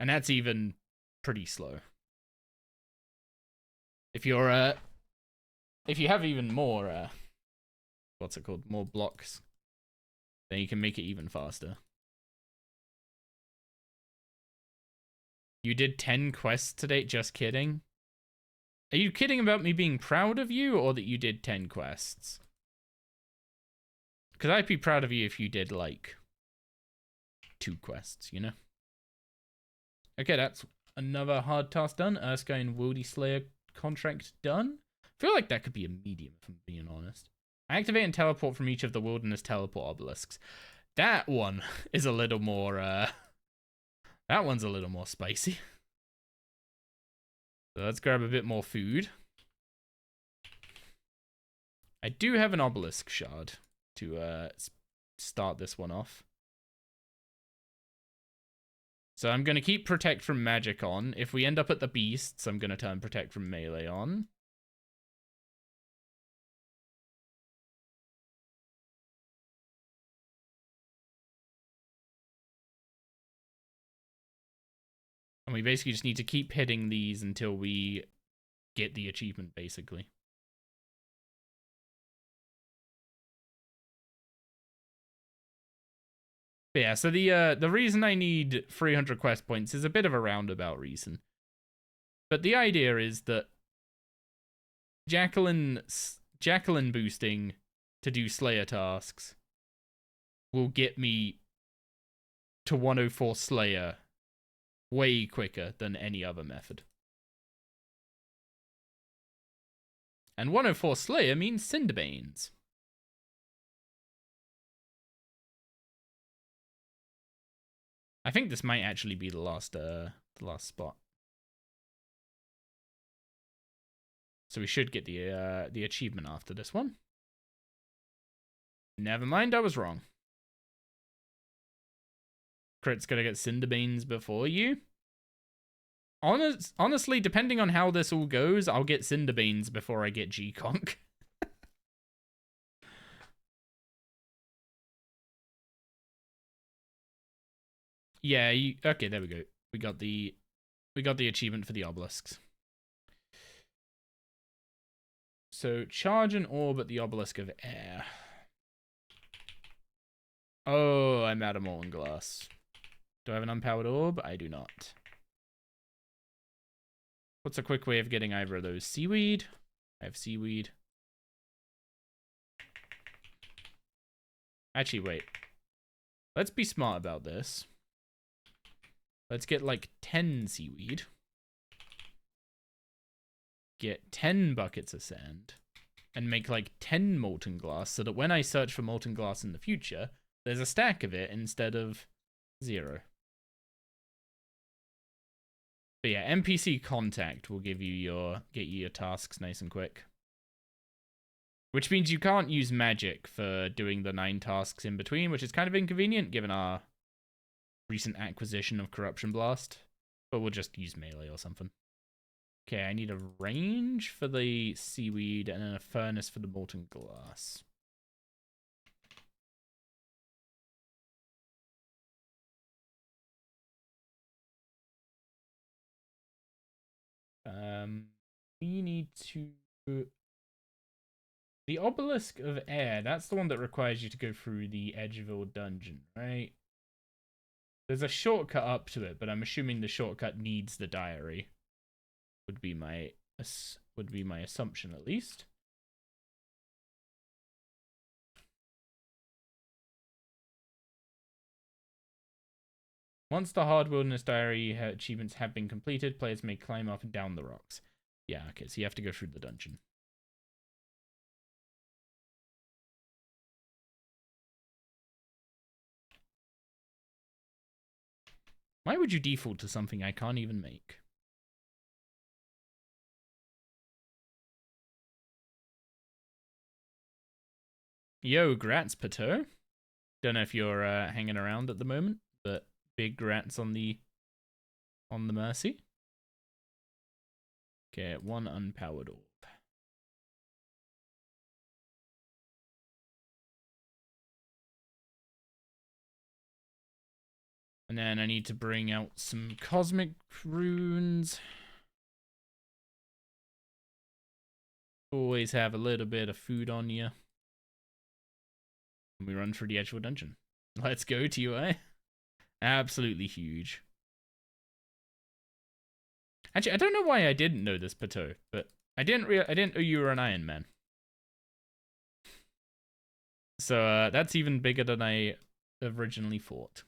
And that's even pretty slow. If you're if you have even more what's it called? More blocks, then you can make it even faster. You did 10 quests today? Just kidding. Are you kidding about me being proud of you, or that you did 10 quests? Because I'd be proud of you if you did, like, 2 quests, you know? Okay, that's another hard task done. Erskine Wildy Slayer contract done. I feel like that could be a medium, if I'm being honest. Activate and teleport from each of the wilderness teleport obelisks. That one is a little more, that one's a little more spicy. So let's grab a bit more food. I do have an obelisk shard to start this one off. So I'm going to keep Protect from Magic on. If we end up at the Beasts, I'm going to turn Protect from Melee on. And we basically just need to keep hitting these until we get the achievement, basically. But yeah, so the reason I need 300 quest points is a bit of a roundabout reason. But the idea is that Jacqueline boosting to do Slayer tasks will get me to 104 Slayer way quicker than any other method. And 104 Slayer means Cinderbanes. I think this might actually be the last spot. So we should get the achievement after this one. Never mind, I was wrong. Crit's gonna get Cinderbanes before you. Honestly, depending on how this all goes, I'll get Cinderbanes before I get G-Conk. Yeah, okay, there we go. We got the achievement for the obelisks. So charge an orb at the obelisk of air. Oh, I'm out of molten glass. Do I have an unpowered orb? I do not. What's a quick way of getting either of those? Seaweed? I have seaweed. Actually, wait. Let's be smart about this. Let's get like 10 seaweed. Get 10 buckets of sand. And make like 10 molten glass so that when I search for molten glass in the future, there's a stack of it instead of 0. But yeah, NPC contact will get you your tasks nice and quick. Which means you can't use magic for doing the 9 tasks in between, which is kind of inconvenient given our recent acquisition of Corruption Blast. But we'll just use melee or something. Okay, I need a range for the seaweed and then a furnace for the molten glass. We need to... The Obelisk of Air, that's the one that requires you to go through the Edgeville dungeon, right? There's a shortcut up to it, but I'm assuming the shortcut needs the diary. Would be my assumption, at least. Once the Hard Wilderness Diary achievements have been completed, players may climb up and down the rocks. Yeah, okay, so you have to go through the dungeon. Why would you default to something I can't even make? Yo, grats, Pater. Don't know if you're hanging around at the moment, but big rats on the Mercy. Okay, 1 unpowered orb. And then I need to bring out some cosmic runes. Always have a little bit of food on you. And we run through the actual dungeon. Let's go, TUI. Absolutely huge. Actually, I don't know why I didn't know this, Pateau, but I didn't know you were an Iron Man. So that's even bigger than I originally thought.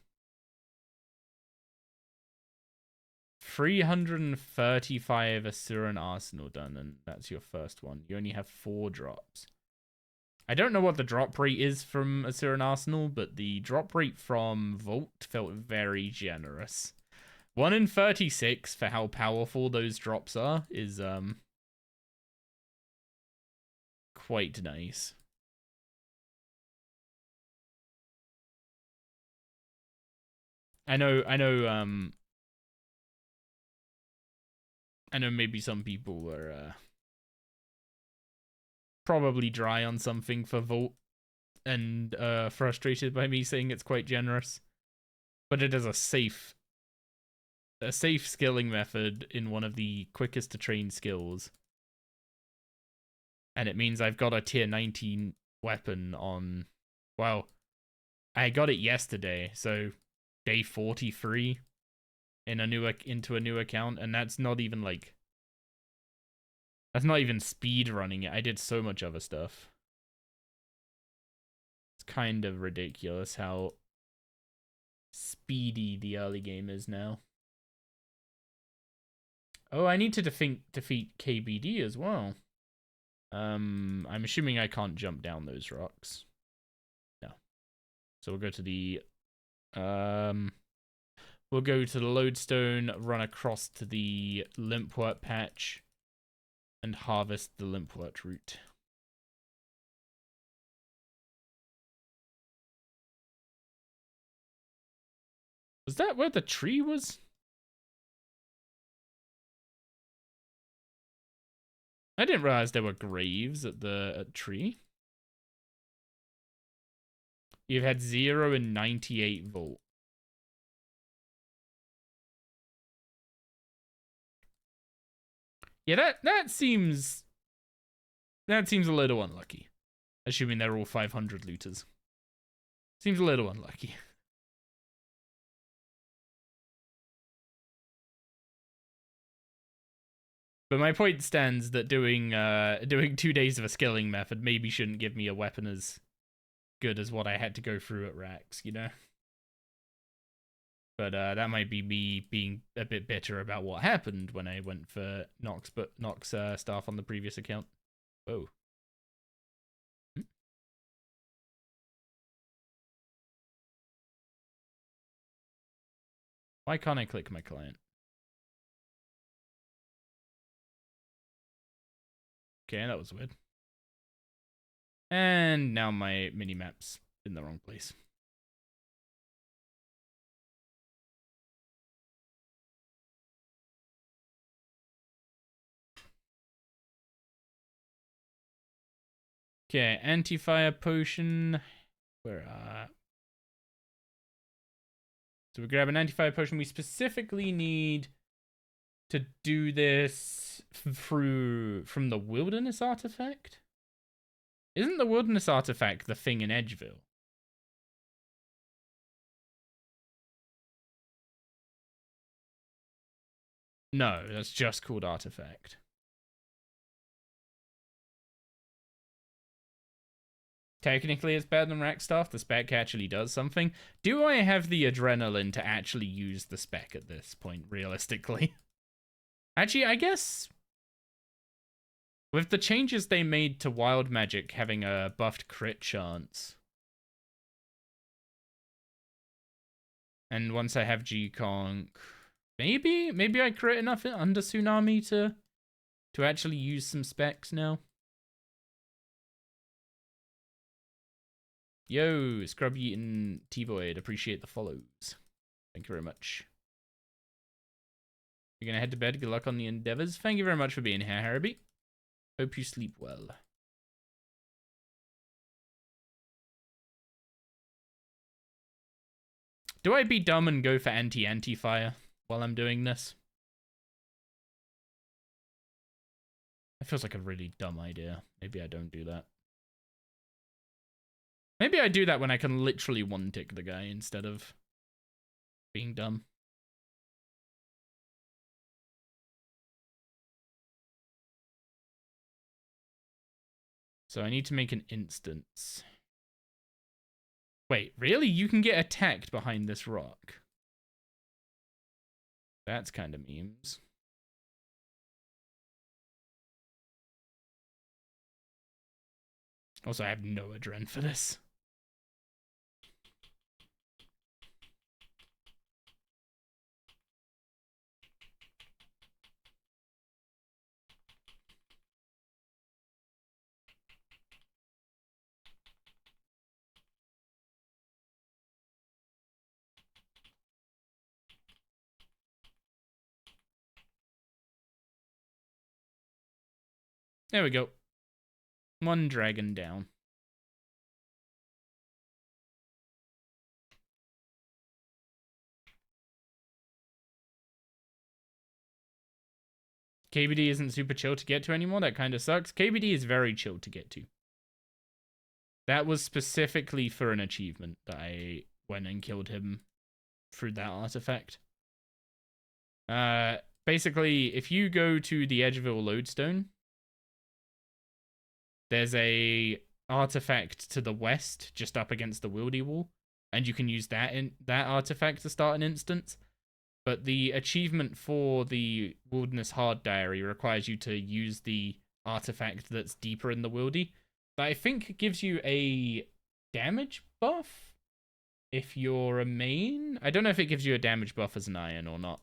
335 Asuran Arsenal done, and that's your first one. You only have 4 drops. I don't know what the drop rate is from Asuran Arsenal, but the drop rate from Vault felt very generous. 1 in 36 for how powerful those drops are is quite nice. I know maybe some people were probably dry on something for Vault and frustrated by me saying it's quite generous. But it is a safe skilling method in one of the quickest to train skills. And it means I've got a tier 19 weapon on, well, I got it yesterday, so day 43 into a new account, and that's not even like, that's not even speed running it. I did so much other stuff. It's kind of ridiculous how speedy the early game is now. Oh, I need to defeat KBD as well. I'm assuming I can't jump down those rocks. No. So we'll go to the lodestone, run across to the limpwort patch, and harvest the limpwort root. Was that where the tree was? I didn't realize there were graves at the tree. You've had 0 and 98 volt. Yeah, that seems a little unlucky. Assuming they're all 500 looters. Seems a little unlucky. But my point stands that doing 2 days of a skilling method maybe shouldn't give me a weapon as good as what I had to go through at Rax, you know? But that might be me being a bit bitter about what happened when I went for Nox staff on the previous account. Oh. Why can't I click my client? Okay, that was weird. And now my mini-map's in the wrong place. Okay, anti-fire potion. Where so we grab an anti-fire potion. We specifically need to do this from the wilderness artifact. Isn't the wilderness artifact the thing in Edgeville? No, that's just called artifact. Technically, it's better than rack stuff. The spec actually does something. Do I have the adrenaline to actually use the spec at this point, realistically? Actually, I guess with the changes they made to wild magic having a buffed crit chance, and once I have G-Conk, maybe I crit enough under Tsunami to actually use some specs now. Yo, Scrub Eaton T-Void, appreciate the follows. Thank you very much. You're gonna head to bed. Good luck on the endeavors. Thank you very much for being here, Harrowby. Hope you sleep well. Do I be dumb and go for anti-fire while I'm doing this? That feels like a really dumb idea. Maybe I don't do that. Maybe I do that when I can literally one-tick the guy instead of being dumb. So I need to make an instance. Wait, really? You can get attacked behind this rock? That's kind of memes. Also, I have no adren for this. There we go. One dragon down. KBD isn't super chill to get to anymore. That kind of sucks. KBD is very chill to get to. That was specifically for an achievement that I went and killed him through that artifact. Basically, if you go to the Edgeville Lodestone, there's a artifact to the west, just up against the Wildy Wall, and you can use that artifact to start an instance. But the achievement for the Wilderness Hard Diary requires you to use the artifact that's deeper in the Wildy. That I think gives you a damage buff if you're a main. I don't know if it gives you a damage buff as an iron or not.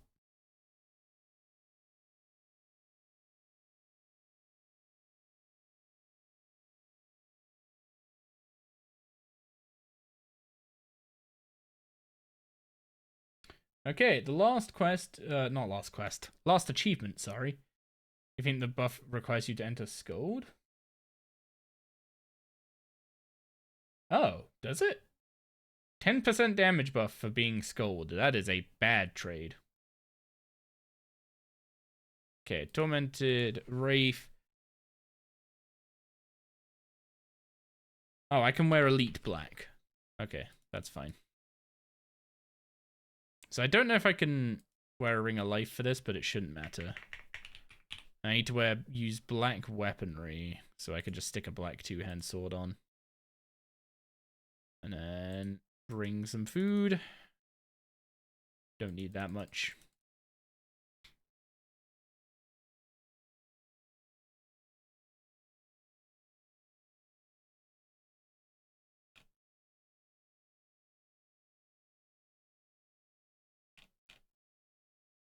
Okay, the last quest, last achievement, sorry. You think the buff requires you to enter Scold? Oh, does it? 10% damage buff for being Scold. That is a bad trade. Okay, Tormented Wraith. Oh, I can wear Elite Black. Okay, that's fine. So I don't know if I can wear a Ring of Life for this, but it shouldn't matter. I need to use black weaponry, so I can just stick a black two-hand sword on. And then bring some food. Don't need that much.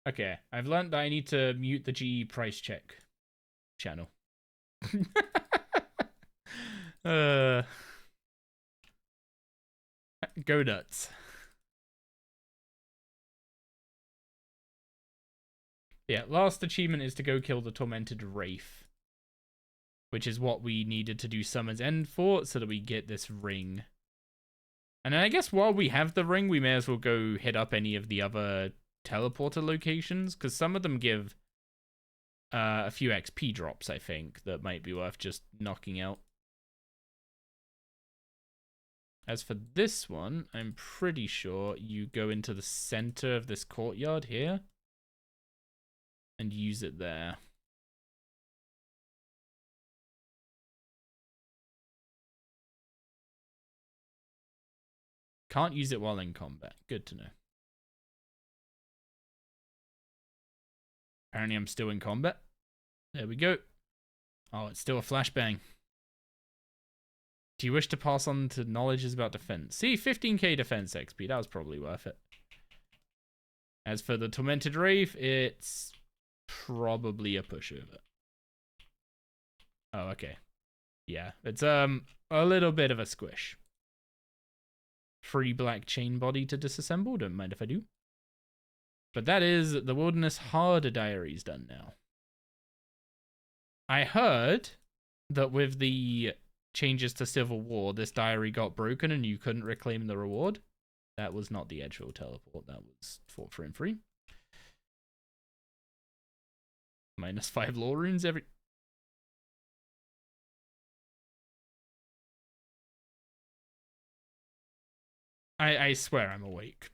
Okay, I've learned that I need to mute the GE price check channel. Go nuts. Yeah, last achievement is to go kill the Tormented Wraith, which is what we needed to do Summer's End for, so that we get this ring. And then I guess while we have the ring, we may as well go hit up any of the other teleporter locations, because some of them give a few XP drops, I think, that might be worth just knocking out. As for this one, I'm pretty sure you go into the center of this courtyard here and use it there. Can't use it while in combat. Good to know. Apparently I'm still in combat. There we go. Oh, it's still a flashbang. Do you wish to pass on to knowledges about defense? See, 15k defense XP. That was probably worth it. As for the Tormented Wraith, it's probably a pushover. Oh, okay. Yeah, it's a little bit of a squish. free black chain body to disassemble. Don't mind if I do. But that is the Wilderness Harder Diaries done now. I heard that with the changes to Civil War, this diary got broken and you couldn't reclaim the reward. That was not the Edgeville teleport. That was fought for and free. -5 lore runes every... I swear I'm awake.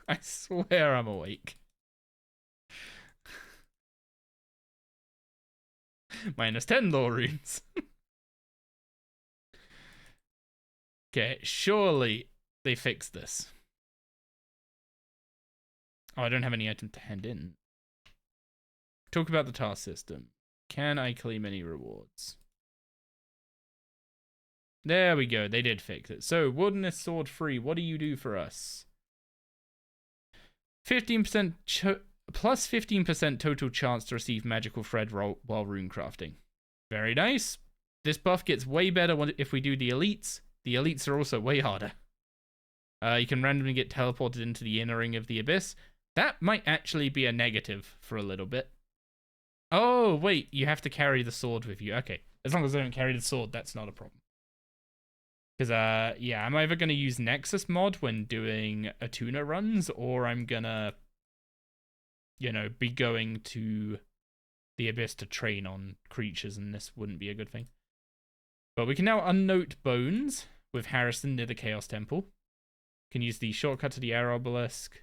I swear I'm awake. -10 lore runes. Okay, surely they fixed this. Oh, I don't have any item to hand in. Talk about the task system. Can I claim any rewards? There we go. They did fix it. So, Wilderness Sword free. What do you do for us? 15% plus 15% total chance to receive magical thread while rune crafting. Very nice. This buff gets way better if we do the elites. The elites are also way harder. You can randomly get teleported into the inner ring of the abyss. That might actually be a negative for a little bit. Oh, wait, you have to carry the sword with you. Okay, as long as I don't carry the sword, that's not a problem. Because, yeah, I'm either going to use Nexus mod when doing Atuna runs, or I'm going to, you know, be going to the Abyss to train on creatures, and this wouldn't be a good thing. But we can now unnote Bones with Harrison near the Chaos Temple. Can use the shortcut to the Air Obelisk.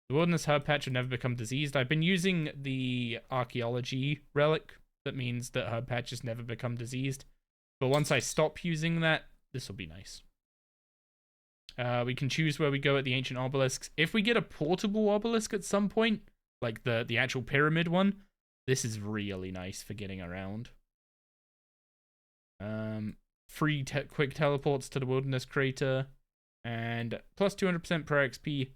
The Wilderness Herb Patch will never become diseased. I've been using the Archaeology Relic. That means that Herb Patches never become diseased. But once I stop using that, this will be nice. We can choose where we go at the Ancient Obelisks. If we get a portable obelisk at some point, like the actual pyramid one, this is really nice for getting around. Free quick teleports to the Wilderness Crater. And plus 200% per XP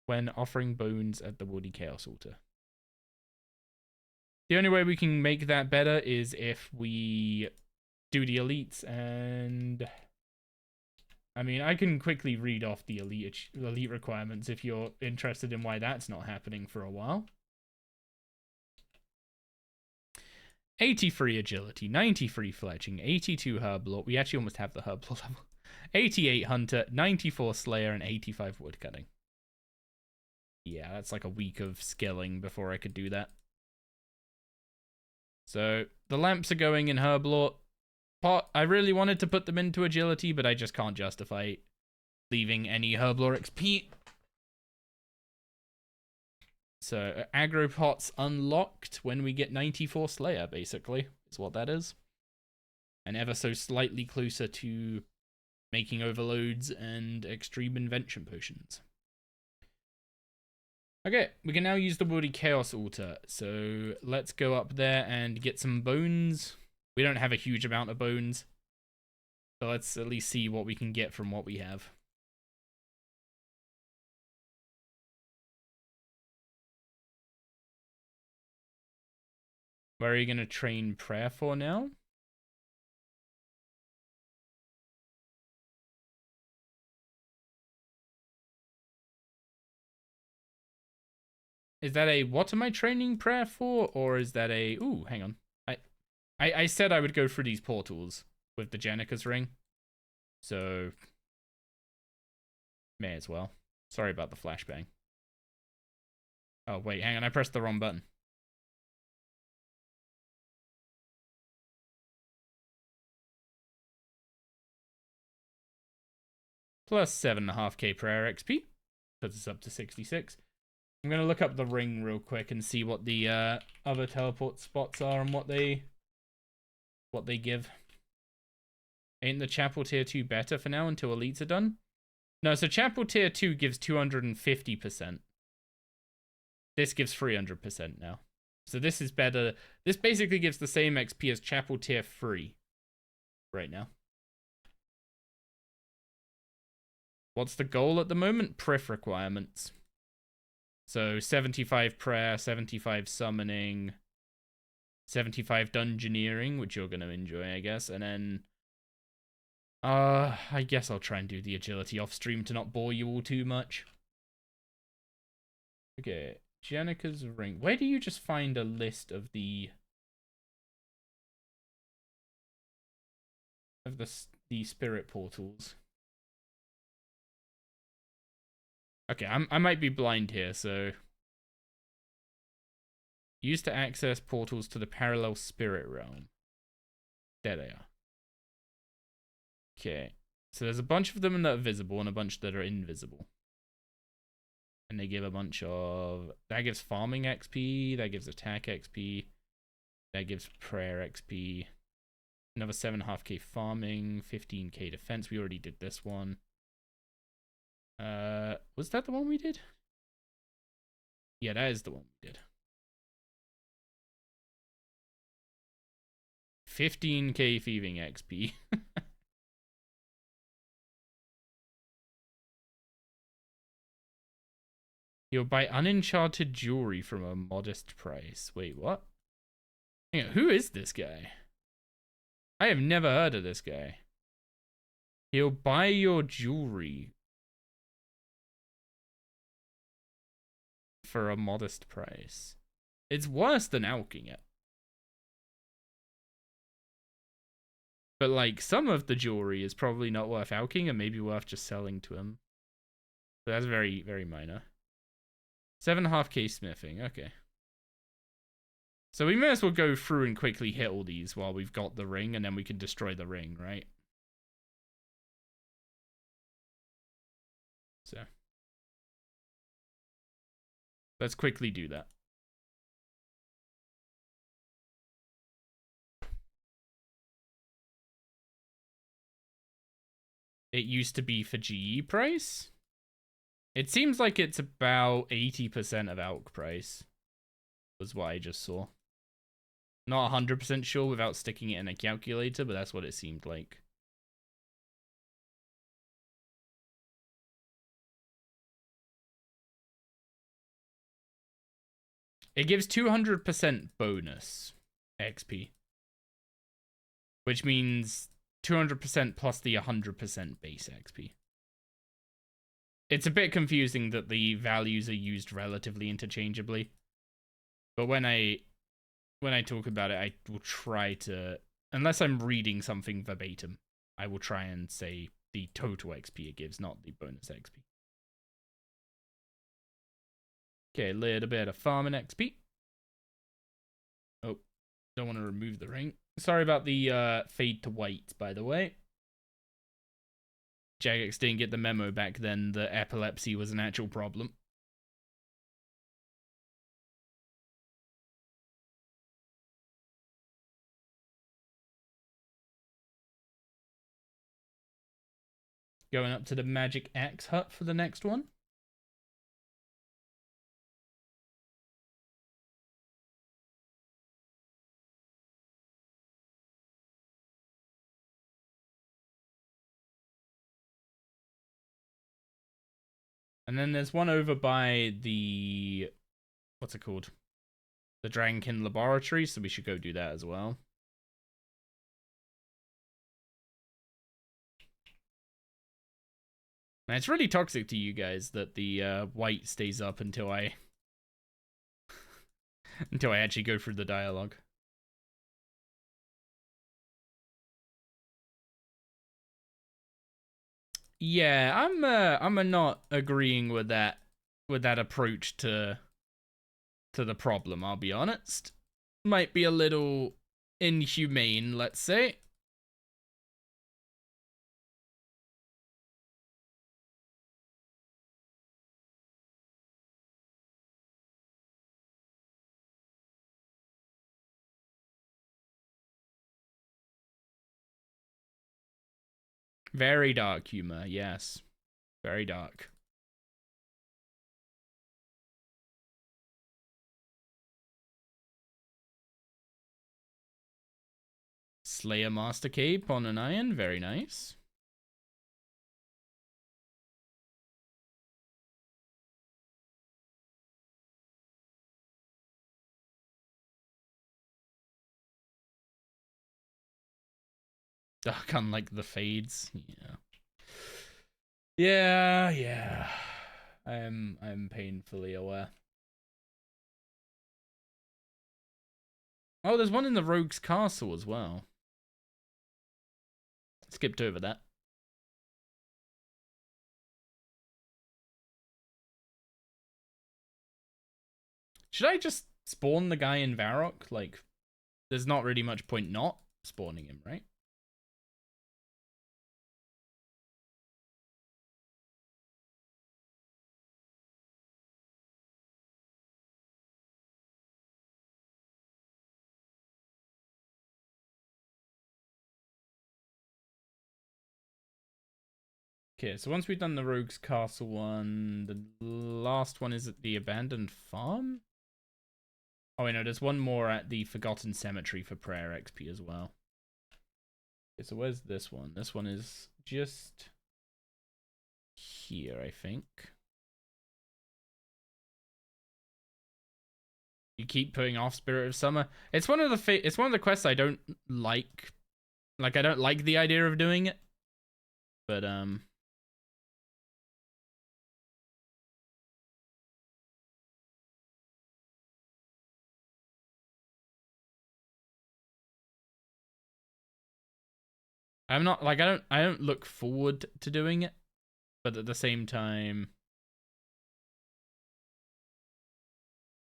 when offering bones at the Woody Chaos Altar. The only way we can make that better is if we do the elites, and I mean, I can quickly read off the elite requirements if you're interested in why that's not happening for a while. 83 agility, 93 fletching, 82 herblore. We actually almost have the herblore level. 88 hunter, 94 slayer, and 85 woodcutting. Yeah, that's like a week of skilling before I could do that. So the lamps are going in herblore. I really wanted to put them into agility, but I just can't justify leaving any herblore XP. So aggro pots unlocked when we get 94 slayer, basically, is what that is. And ever so slightly closer to making overloads and extreme invention potions. Okay, we can now use the Woody Chaos Altar. So let's go up there and get some bones. We don't have a huge amount of bones. So let's at least see what we can get from what we have. Where are you going to train prayer for now? Is that a what am I training prayer for? Or is that a... Ooh, hang on. I said I would go through these portals with the Jenica's ring. So... may as well. Sorry about the flashbang. Oh, wait, hang on. I pressed the wrong button. Plus 7.5k prayer XP. Puts us up to 66. I'm going to look up the ring real quick and see what the other teleport spots are and what they give. Ain't the Chapel Tier 2 better for now until elites are done? No, so Chapel Tier 2 gives 250%. This gives 300% now. So this is better. This basically gives the same XP as Chapel Tier 3 right now. What's the goal at the moment? Prif requirements. So 75 prayer, 75 summoning, 75 dungeoneering, which you're going to enjoy, I guess, and then I guess I'll try and do the agility off stream to not bore you all too much. Okay, Jenica's ring. Where do you just find a list of the spirit portals? Okay, I might be blind here, so used to access portals to the parallel spirit realm. There they are. Okay, so there's a bunch of them that are visible and a bunch that are invisible. And they give a bunch of... That gives farming XP, that gives attack XP, that gives prayer XP. Another 7.5k farming, 15k defense. We already did this one. Was that the one we did? Yeah, that is the one we did. 15k thieving XP. You'll buy unenchanted jewelry from a modest price. Wait, what? Hang on, who is this guy? I have never heard of this guy. He'll buy your jewelry for a modest price. It's worse than alking it. But, like, some of the jewelry is probably not worth alking and maybe worth just selling to him. But that's very, very minor. 7.5k smithing, okay. So we may as well go through and quickly hit all these while we've got the ring, and then we can destroy the ring, right? So let's quickly do that. It used to be for GE price? It seems like it's about 80% of ALK price, was what I just saw. Not 100% sure without sticking it in a calculator, but that's what it seemed like. It gives 200% bonus XP, which means 200% plus the 100% base XP. It's a bit confusing that the values are used relatively interchangeably, but when I talk about it, I will try to, unless I'm reading something verbatim, I will try and say the total XP it gives, not the bonus XP. Okay, a little bit of farming XP. Oh, don't want to remove the ring. Sorry about the fade to white, by the way. Jagex didn't get the memo back then that epilepsy was an actual problem. Going up to the Magic Axe hut for the next one. And then there's one over by the... What's it called? The Dragonkin Laboratory, so we should go do that as well. Now, it's really toxic to you guys that the white stays up until I... until I actually go through the dialogue. Yeah, I'm not agreeing with that approach to the problem, I'll be honest. Might be a little inhumane, let's say. Very dark humor, yes. Very dark. Slayer Master Cape on an iron, very nice. Stuck on like the fades. Yeah. I'm painfully aware. Oh, there's one in the Rogue's Castle as well. Skipped over that. Should I just spawn the guy in Varrock? Like, there's not really much point not spawning him, right? Okay, so once we've done the Rogue's Castle one, the last one is at the Abandoned Farm? Oh, wait, no, there's one more at the Forgotten Cemetery for prayer XP as well. Okay, so where's this one? This one is just here, I think. You keep putting off Spirit of Summer. It's one of the quests I don't like. Like, I don't like the idea of doing it. But I'm not like I don't look forward to doing it, but at the same time,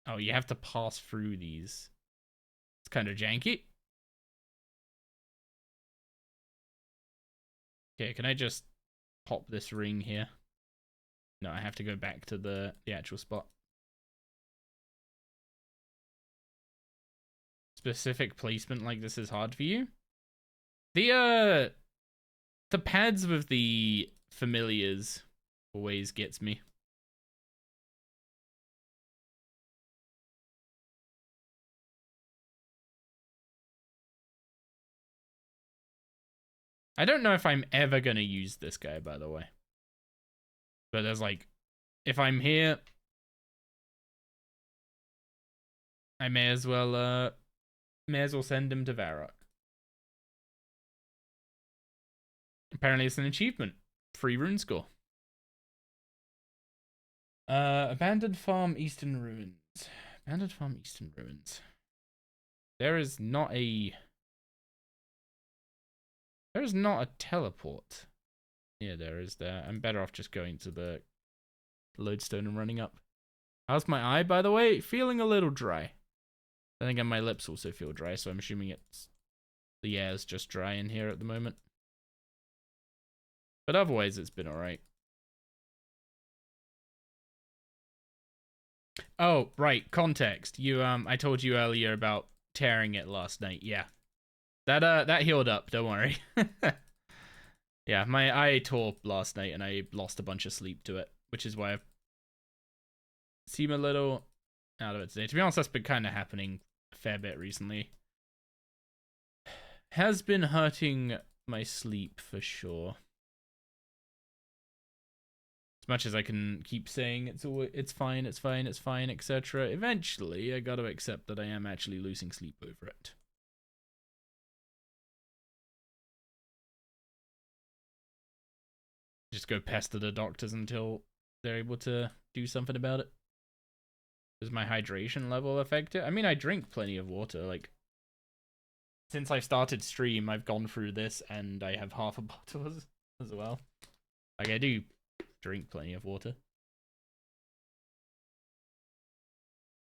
oh, you have to pass through these. It's kind of janky. Okay, can I just pop this ring here? No, I have to go back to the actual spot. Specific placement like this is hard for you? The pads with the familiars always gets me. I don't know if I'm ever gonna use this guy, by the way. But there's like, if I'm here, I may as well send him to Varrock. Apparently it's an achievement. Free rune score. Abandoned Farm Eastern Ruins. Abandoned Farm Eastern Ruins. There is not a teleport. Yeah, there is there. I'm better off just going to the lodestone and running up. How's my eye, by the way? Feeling a little dry. I think my lips also feel dry, so I'm assuming it's the air's just dry in here at the moment. But otherwise, it's been alright. Oh, right, context. I told you earlier about tearing it last night. Yeah. That healed up, don't worry. Yeah, my eye tore last night and I lost a bunch of sleep to it, which is why I seem a little out of it today. To be honest, that's been kind of happening a fair bit recently. Has been hurting my sleep for sure. As much as I can keep saying it's fine, etc. Eventually, I gotta accept that I am actually losing sleep over it. Just go pester the doctors until they're able to do something about it. Does my hydration level affect it? I mean, I drink plenty of water. Like, since I started stream, I've gone through this and I have half a bottle as well. Like, I do drink plenty of water.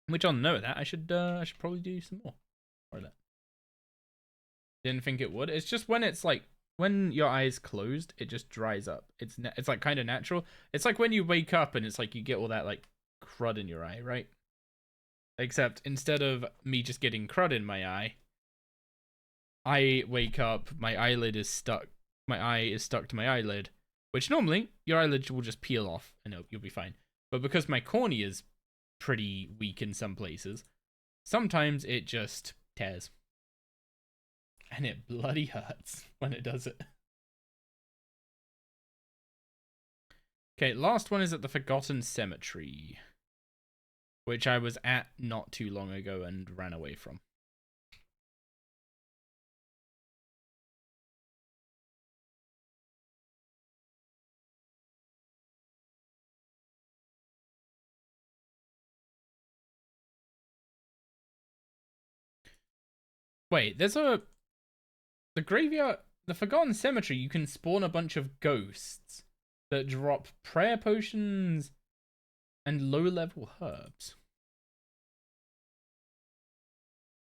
Which, on note of that, I should probably do some more. Or that. Didn't think it would. It's just when it's like, when your eyes closed, it just dries up. It's like kind of natural. It's like when you wake up and it's like you get all that like crud in your eye, right? Except instead of me just getting crud in my eye, I wake up, my eyelid is stuck. My eye is stuck to my eyelid, which normally your eyelid will just peel off and you'll be fine. But because my cornea is pretty weak in some places, sometimes it just tears. And it bloody hurts when it does it. Okay, last one is at the Forgotten Cemetery, which I was at not too long ago and ran away from. Wait, there's the graveyard, the Forgotten Cemetery. You can spawn a bunch of ghosts that drop prayer potions and low-level herbs.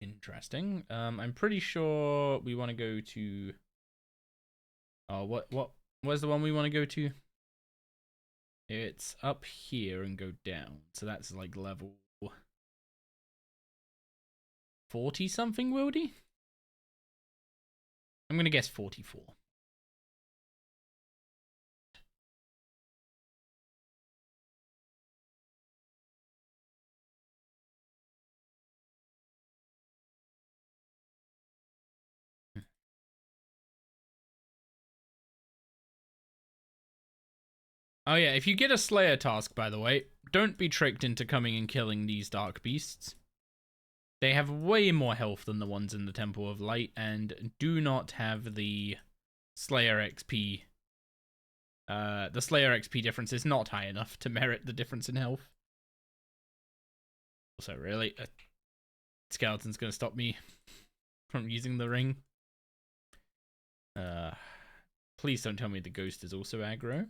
Interesting. I'm pretty sure we want to go to. Oh, where's the one we want to go to? It's up here and go down. So that's like level 40 something, Wildy? I'm gonna guess 44. Oh yeah, if you get a Slayer task, by the way, don't be tricked into coming and killing these Dark Beasts. They have way more health than the ones in the Temple of Light, and do not have the Slayer XP. The Slayer XP difference is not high enough to merit the difference in health. Also, really, a skeleton's gonna stop me from using the ring. Please don't tell me the ghost is also aggro.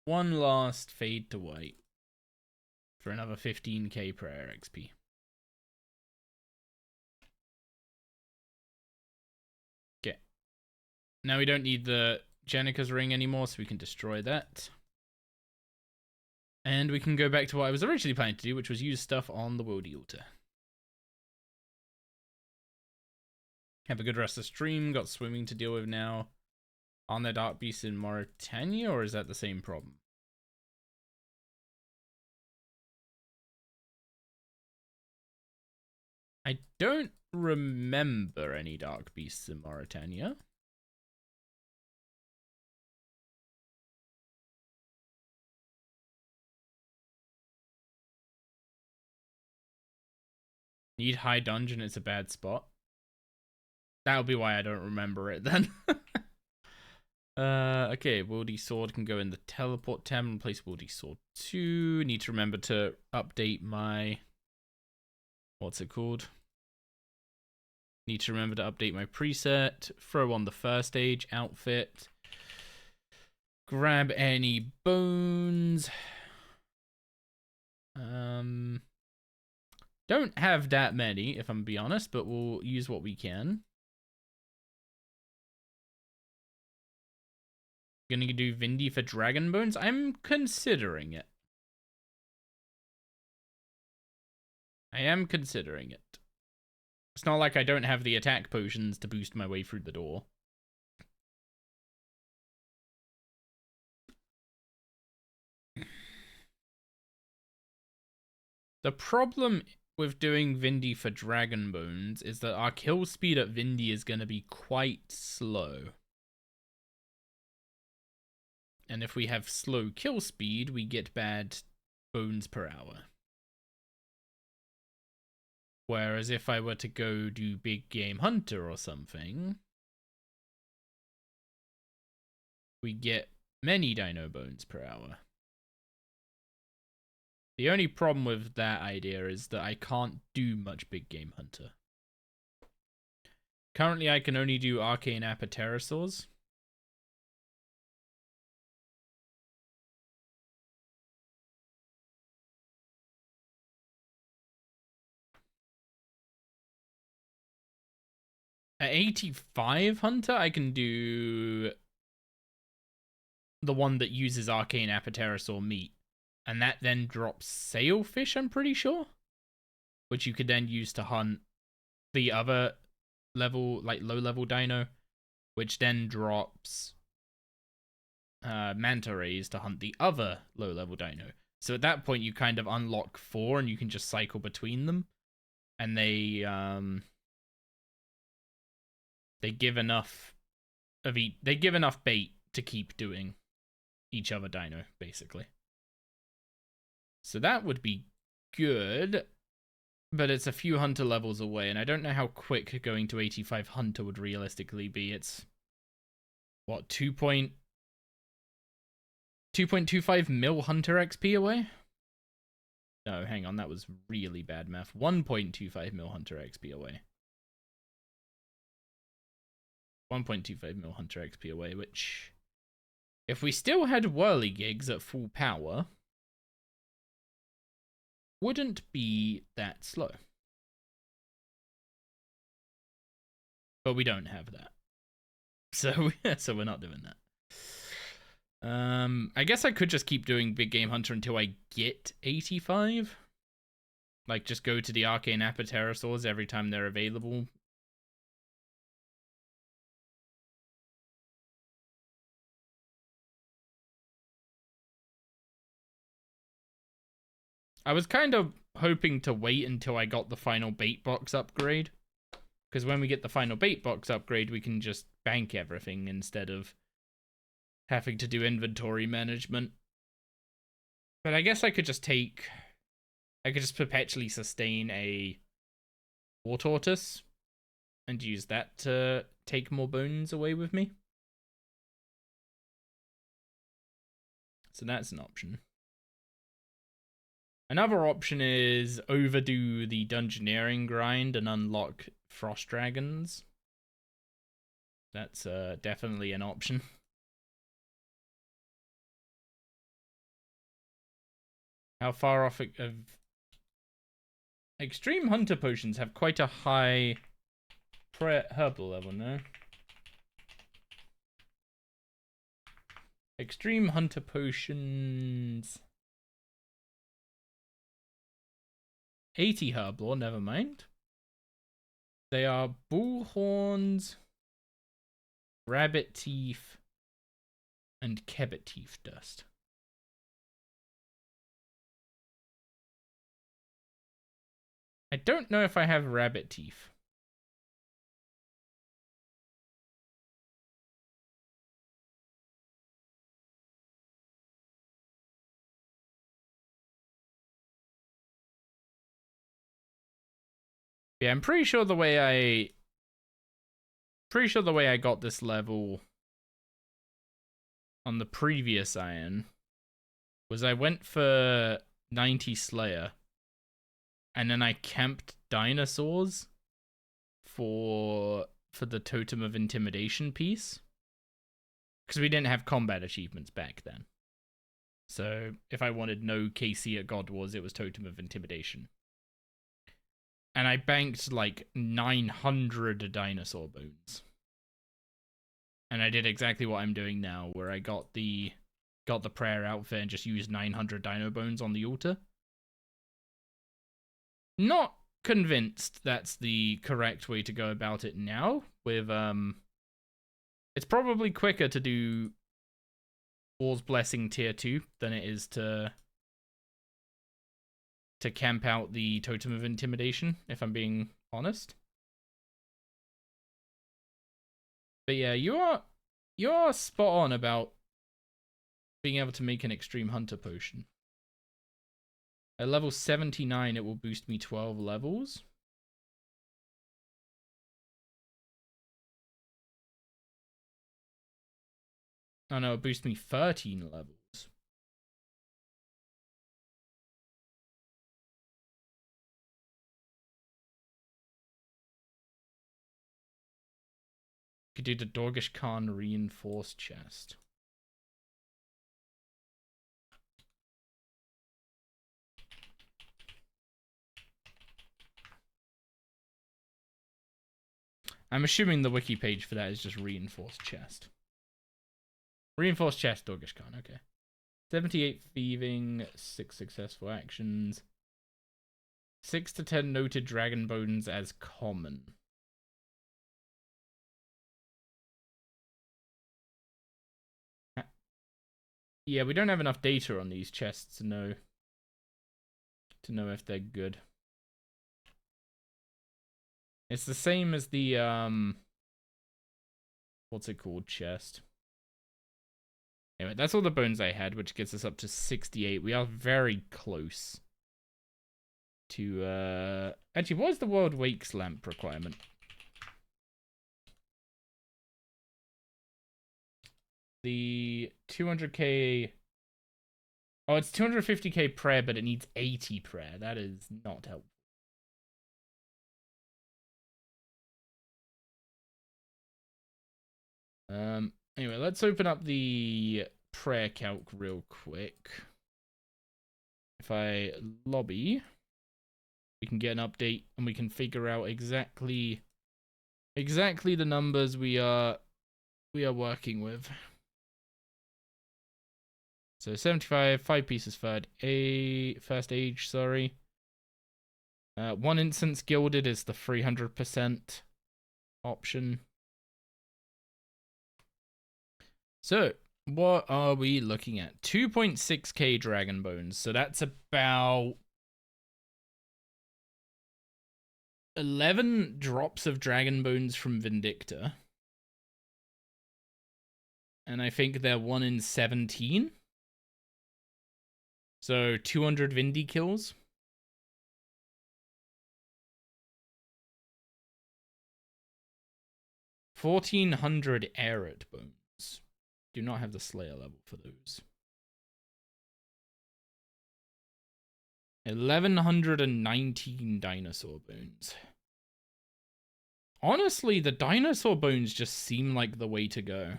One last fade to white for another 15k prayer XP. Okay. Now we don't need the Jenica's ring anymore, so we can destroy that. And we can go back to what I was originally planning to do, which was use stuff on the World Altar. Have a good rest of the stream. Got swimming to deal with now. On the Dark Beast in Mauritania, or is that the same problem? I don't remember any Dark Beasts in Mauritania. Need high dungeon, it's a bad spot. That'll be why I don't remember it then. Okay, Wildy Sword can go in the teleport tab and replace Wildy Sword 2. Need to remember to update my... What's it called? Need to remember to update my preset. Throw on the first age outfit. Grab any bones. Don't have that many, if I'm gonna be honest, but we'll use what we can. Gonna do Vindy for Dragon Bones? I'm considering it. I am considering it. It's not like I don't have the attack potions to boost my way through the door. The problem with doing Vindy for Dragon Bones is that our kill speed at Vindy is going to be quite slow. And if we have slow kill speed, we get bad bones per hour. Whereas if I were to go do Big Game Hunter or something, we get many dino bones per hour. The only problem with that idea is that I can't do much Big Game Hunter. Currently, I can only do Arcane Apaterasaurs. At 85 Hunter, I can do the one that uses Arcane Apaterasaur meat. And that then drops Sailfish, I'm pretty sure. Which you could then use to hunt the other level, like low-level dino. Which then drops Manta Rays to hunt the other low-level dino. So at that point, you kind of unlock 4 and you can just cycle between them. And they give enough of they give enough bait to keep doing each other dino, basically. So that would be good, but it's a few Hunter levels away, and I don't know how quick going to 85 Hunter would realistically be. It's, what, 2.25 mil Hunter XP away? No, hang on, that was really bad math. 1.25 mil Hunter XP away. 1.25 mil Hunter XP away, which, if we still had whirligigs at full power, wouldn't be that slow. But we don't have that. So we're not doing that. I guess I could just keep doing Big Game Hunter until I get 85. Like, just go to the Arcane Apaterasaurs every time they're available. I was kind of hoping to wait until I got the final bait box upgrade. Because when we get the final bait box upgrade, we can just bank everything instead of having to do inventory management. But I guess I could just perpetually sustain a War Tortoise and use that to take more bones away with me. So that's an option. Another option is overdo the dungeoneering grind and unlock frost dragons. That's definitely an option. How far off of Extreme Hunter Potions have quite a high herbal level, no? Extreme Hunter Potions 80 herbal, never mind. They are bull horns, rabbit teeth, and kebbit teeth dust. I don't know if I have rabbit teeth. Yeah, I'm pretty sure the way I got this level on the previous iron was I went for 90 Slayer and then I camped dinosaurs for the Totem of Intimidation piece. Because we didn't have combat achievements back then. So if I wanted no KC at God Wars, it was Totem of Intimidation. And I banked like 900 dinosaur bones. And I did exactly what I'm doing now, where I got the prayer outfit and just used 900 dino bones on the altar. Not convinced that's the correct way to go about it now. With it's probably quicker to do War's Blessing tier 2 than it is to camp out the Totem of Intimidation, if I'm being honest. But yeah, you are spot on about being able to make an Extreme Hunter Potion. At level 79, it will boost me 12 levels. Oh no, it boosts me 13 levels. Could do the Dorgish Khan reinforced chest. I'm assuming the wiki page for that is just reinforced chest. Reinforced chest, Dorgish Khan, okay. 78 thieving, 6 successful actions. 6 to 10 noted dragon bones as common. Yeah, we don't have enough data on these chests to know if they're good. It's the same as the what's it called, chest. Anyway, that's all the bones I had, which gets us up to 68. We are very close to actually, what is the World Wakes lamp requirement? The 200k Oh, it's 250k prayer, but it needs 80 prayer. That is not helpful. Anyway, let's open up the prayer calc real quick. If I lobby, we can get an update and we can figure out exactly the numbers we are working with. So 75, 5 pieces first age, sorry. 1 instance gilded is the 300% option. So, what are we looking at? 2.6k dragon bones. So that's about 11 drops of dragon bones from Vindicta. And I think they're 1 in 17. So 200 Vindy kills. 1,400 Arid bones. Do not have the Slayer level for those. 1,119 dinosaur bones. Honestly, the dinosaur bones just seem like the way to go.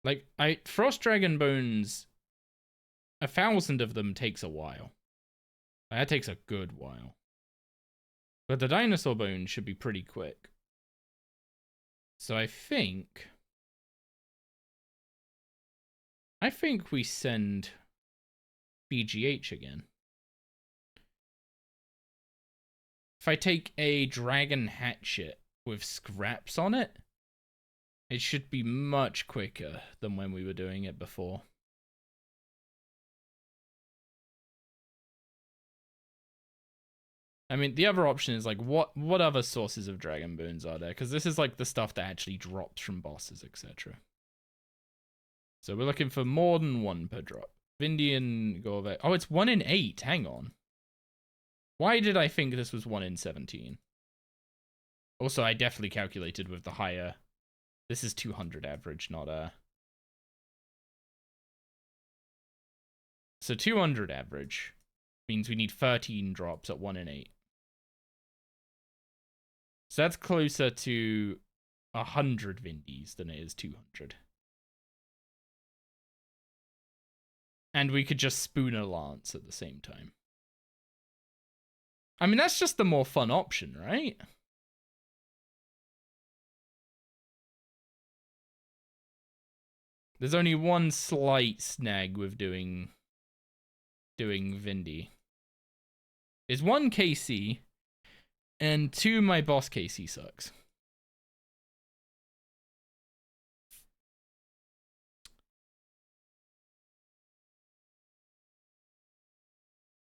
Like, Frost Dragon bones, 1,000 of them takes a while. That takes a good while. But the dinosaur bones should be pretty quick. So I think we send BGH again. If I take a dragon hatchet with scraps on it, it should be much quicker than when we were doing it before. I mean, the other option is like, what other sources of dragon bones are there? Because this is like the stuff that actually drops from bosses, etc. So we're looking for more than 1 per drop. Vindian Gorvet. Oh, it's 1 in 8. Hang on. Why did I think this was 1 in 17? Also, I definitely calculated with the higher. This is 200 average, not So 200 average means we need 13 drops at 1 in 8. So that's closer to 100 Vindies than it is 200. And we could just spoon a lance at the same time. I mean, that's just the more fun option, right? There's only one slight snag with doing Vindy. Is 1 KC, and 2, my boss KC sucks.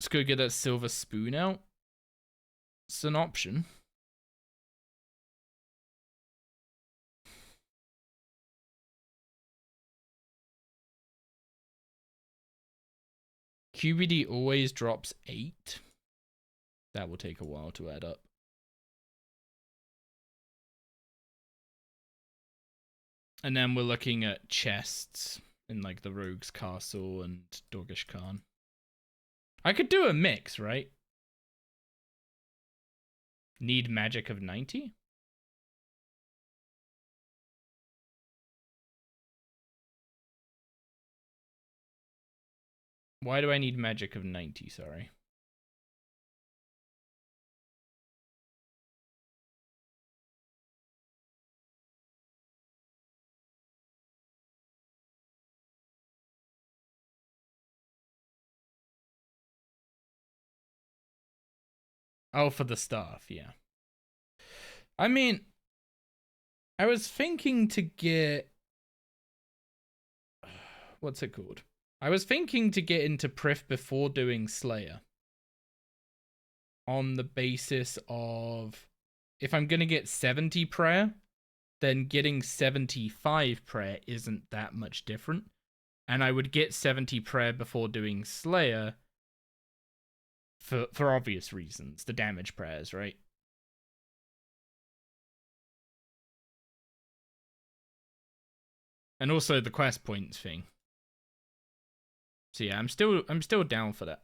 Let's go get that silver spoon out. It's an option. QBD always drops 8. That will take a while to add up. And then we're looking at chests in like the Rogue's Castle and Dorgish Khan. I could do a mix, right? Need magic of 90? Why do I need magic of 90, sorry? Oh, for the staff, yeah. I mean, I was thinking to get... What's it called? I was thinking to get into Prif before doing Slayer. On the basis of... If I'm going to get 70 prayer, then getting 75 prayer isn't that much different. And I would get 70 prayer before doing Slayer for obvious reasons. The damage prayers, right? And also the quest points thing. So yeah, I'm still down for that.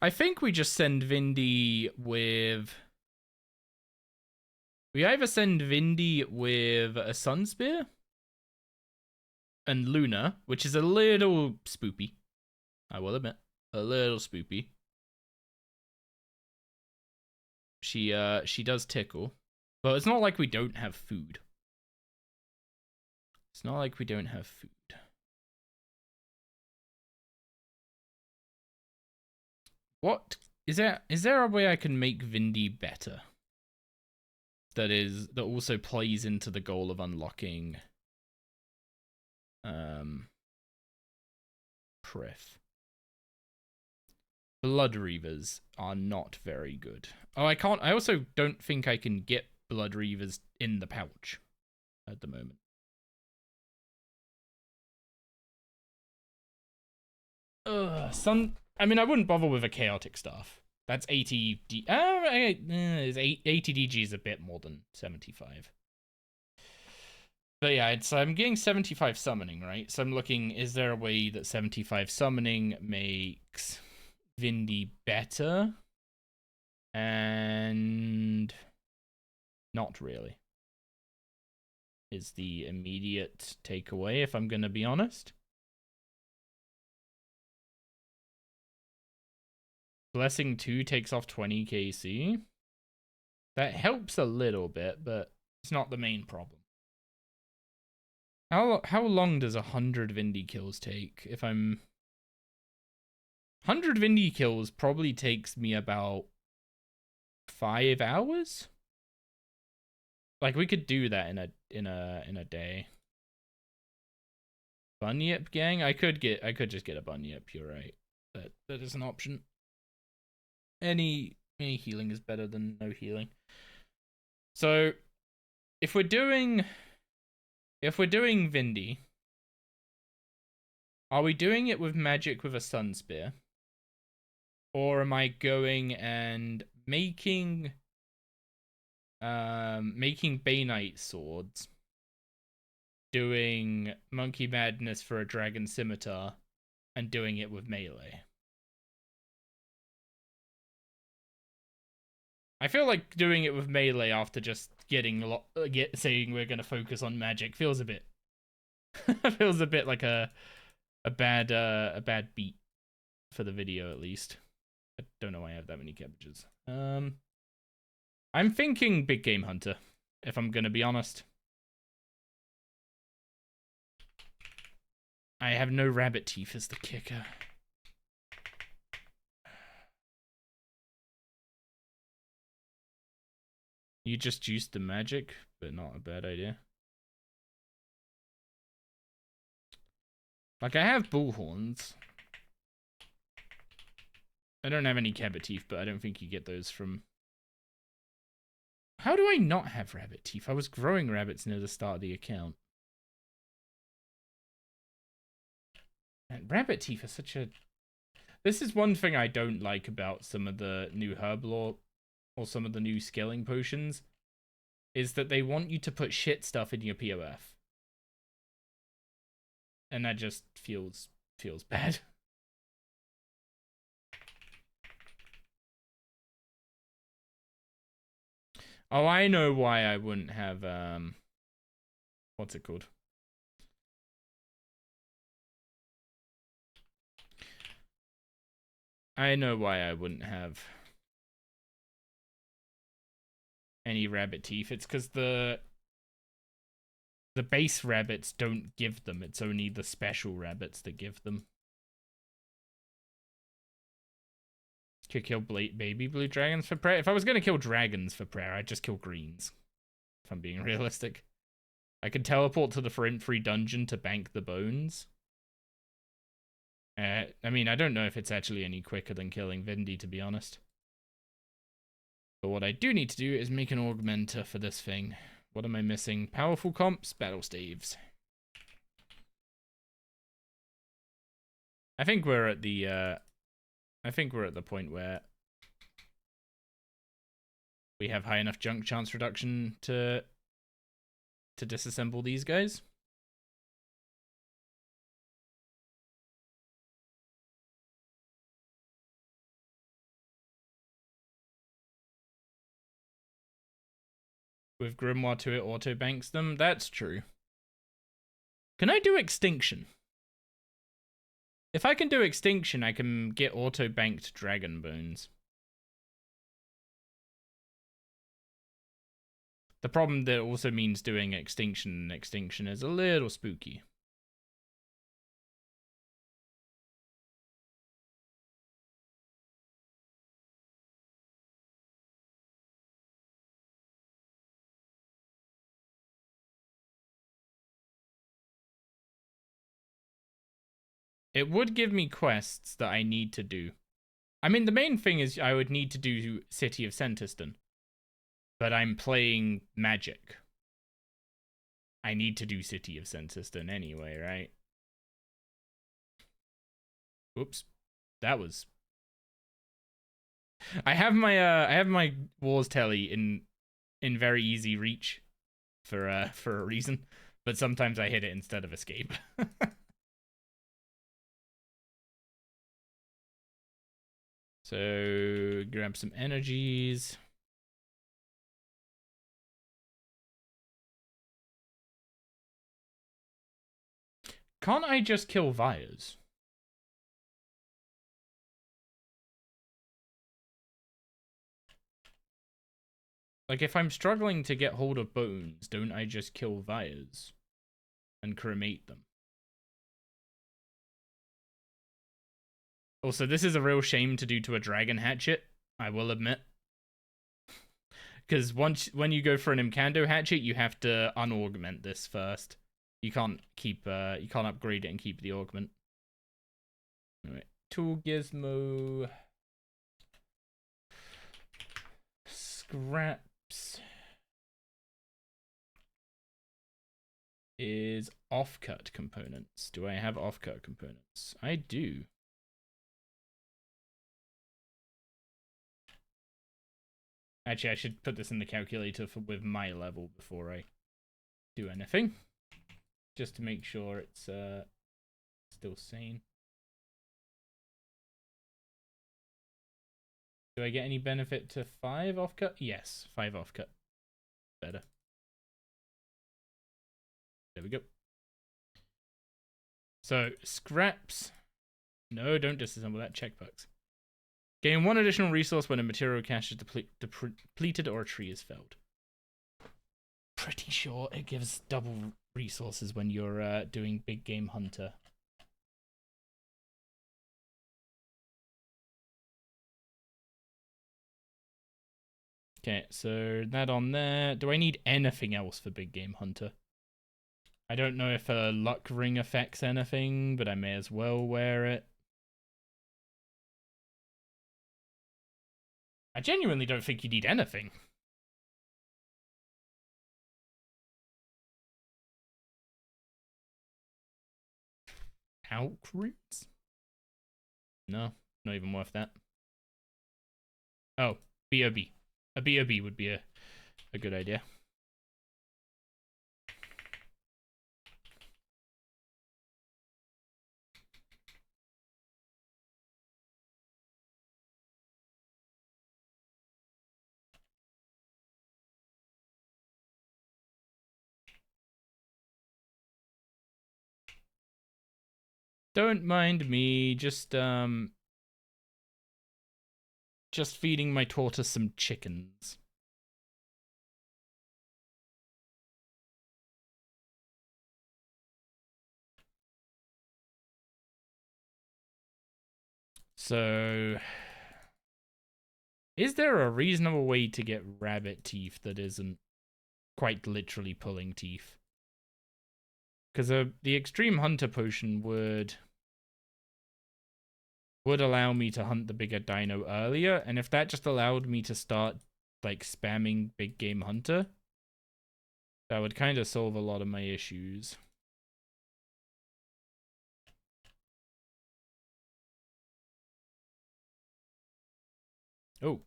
I think we just send Vindy with... We either send Vindy with a Sun Spear and Luna, which is a little spoopy. I will admit. A little spoopy. She does tickle. But it's not like we don't have food. It's not like we don't have food. What is there a way I can make Vindy better? That also plays into the goal of unlocking Prif. Blood Reavers are not very good. Oh, I also don't think I can get Blood Reavers in the pouch at the moment. I mean, I wouldn't bother with a chaotic staff. That's 80 D. 80 DG is a bit more than 75. But yeah, I'm getting 75 summoning, right? So I'm looking, is there a way that 75 summoning makes Vindy better? And not really. Is the immediate takeaway, if I'm going to be honest. Blessing 2 takes off 20 KC. That helps a little bit, but it's not the main problem. How long does 100 Vindy kills take? If I'm... 100 Vindy kills probably takes me about 5 hours? Like, we could do that in a day. Bunyip gang? I could just get a Bunyip, you're right. That is an option. Any healing is better than no healing. So if we're doing Vindy, are we doing it with magic with a Sun Spear? Or am I going and making Bay Knight swords, doing Monkey Madness for a Dragon Scimitar, and doing it with melee? I feel like doing it with melee after just saying we're gonna focus on magic feels a bit like a bad beat for the video, at least. I don't know why I have that many cabbages. I'm thinking big game hunter, if I'm gonna be honest. I have no rabbit teeth as the kicker. You just used the magic, but not a bad idea. Like, I have bullhorns. I don't have any cabbit teeth, but I don't think you get those from... How do I not have rabbit teeth? I was growing rabbits near the start of the account. And rabbit teeth are such a... This is one thing I don't like about some of the new herb lore, or some of the new scaling potions, is that they want you to put shit stuff in your POF. And that just feels bad. Oh, I know why I wouldn't have, what's it called? I know why I wouldn't have any rabbit teeth. It's because the base rabbits don't give them. It's only the special rabbits that give them. Could kill baby blue dragons for prayer. If I was going to kill dragons for prayer, I'd just kill greens. If I'm being realistic. I could teleport to the free dungeon to bank the bones. I mean, I don't know if it's actually any quicker than killing Vindy, to be honest. But what I do need to do is make an augmenter for this thing. What am I missing? Powerful comps, battle staves. I think we're at the point where we have high enough junk chance reduction to disassemble these guys. with Grimoire 2 it auto banks them. That's true. Can I do Extinction? If I can do Extinction, I can get auto banked Dragon Bones. The problem that also means doing Extinction and Extinction is a little spooky. It would give me quests that I need to do. I mean, the main thing is I would need to do City of Centiston. But I'm playing Magic. I need to do City of Centiston anyway, right? Oops. That was... I have my Wars Telly in very easy reach for a reason. But sometimes I hit it instead of escape. So, grab some energies. Can't I just kill Vyres? Like, if I'm struggling to get hold of bones, don't I just kill Vyres and cremate them? Also, this is a real shame to do to a dragon hatchet, I will admit. Because when you go for an Imcando hatchet, you have to unaugment this first. You can't you can't upgrade it and keep the augment. Alright, tool gizmo. Scraps is offcut components. Do I have offcut components? I do. Actually, I should put this in the calculator with my level before I do anything. Just to make sure it's still sane. Do I get any benefit to 5 offcut? Yes, 5 offcut. Better. There we go. So, scraps. No, don't disassemble that. Checkbox. Gain 1 additional resource when a material cache is depleted or a tree is felled. Pretty sure it gives double resources when you're doing big game hunter. Okay, so that on there. Do I need anything else for big game hunter? I don't know if a luck ring affects anything, but I may as well wear it. I genuinely don't think you need anything. Alk roots? No, not even worth that. Oh, B.O.B. A B.O.B. would be a good idea. Don't mind me, just feeding my tortoise some chickens. So, is there a reasonable way to get rabbit teeth that isn't quite literally pulling teeth? Because the extreme hunter potion would allow me to hunt the bigger dino earlier, and if that just allowed me to start like spamming big game hunter, that would kind of solve a lot of my issues. Oh,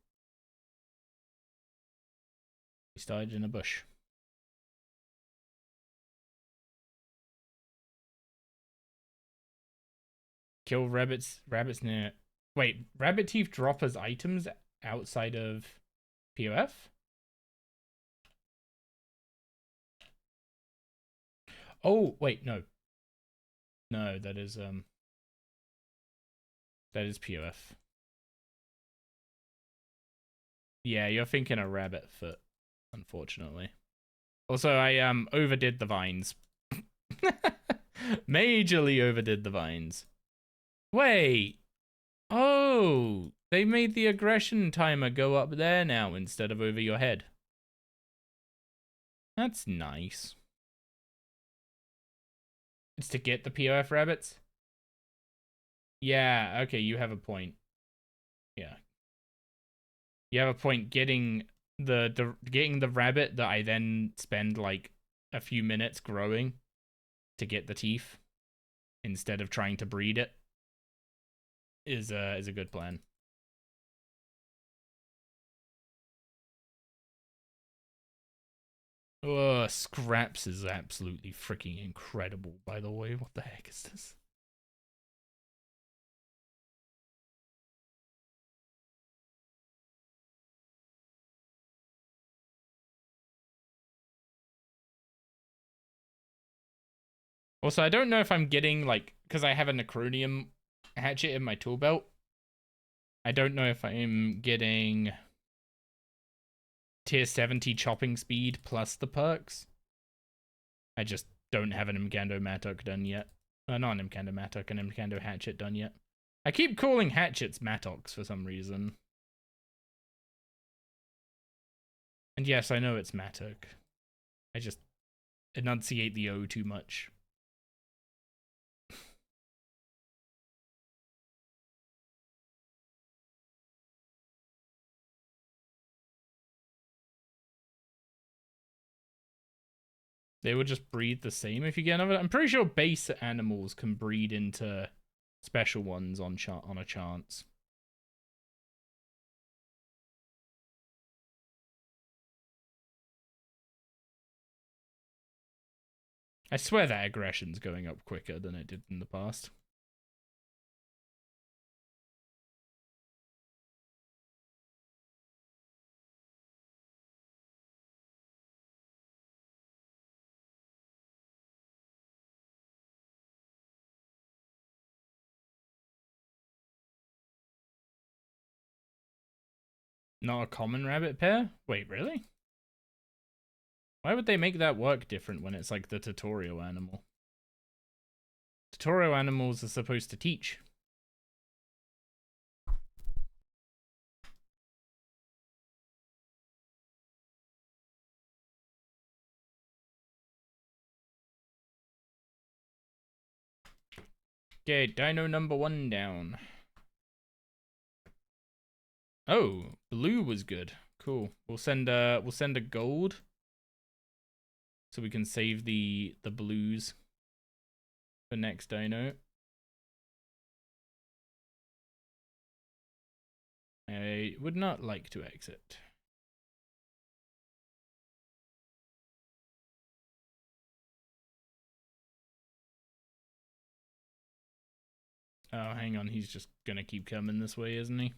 he started in a bush. Kill rabbits near... Wait, rabbit teeth drop as items outside of POF? Oh, wait, no. No, that is POF. Yeah, you're thinking a rabbit foot, unfortunately. Also, I overdid the vines. Majorly overdid the vines. Wait. Oh, they made the aggression timer go up there now instead of over your head. That's nice. It's to get the POF rabbits? Yeah, okay, you have a point. Yeah. You have a point getting getting the rabbit that I then spend like a few minutes growing to get the teeth instead of trying to breed it is a good plan. Oh, Scraps is absolutely freaking incredible, by the way. What the heck is this? Also, I don't know if I'm getting, like, because I have a Necronium hatchet in my tool belt. I don't know if I'm getting tier 70 chopping speed plus the perks. I just don't have an Imkando Mattock done yet. Not an Imkando Mattock, an Imkando hatchet done yet. I keep calling hatchets Mattocks for some reason. And yes, I know it's Mattock. I just enunciate the O too much. They would just breed the same if you get another. I'm pretty sure base animals can breed into special ones on a chance. I swear that aggression's going up quicker than it did in the past. Not a common rabbit pair? Wait, really? Why would they make that work different when it's like the tutorial animal? Tutorial animals are supposed to teach. Okay, dino number 1 down. Oh, blue was good. Cool. We'll send a gold so we can save the blues for next dino. I would not like to exit. Oh, hang on. He's just gonna keep coming this way, isn't he?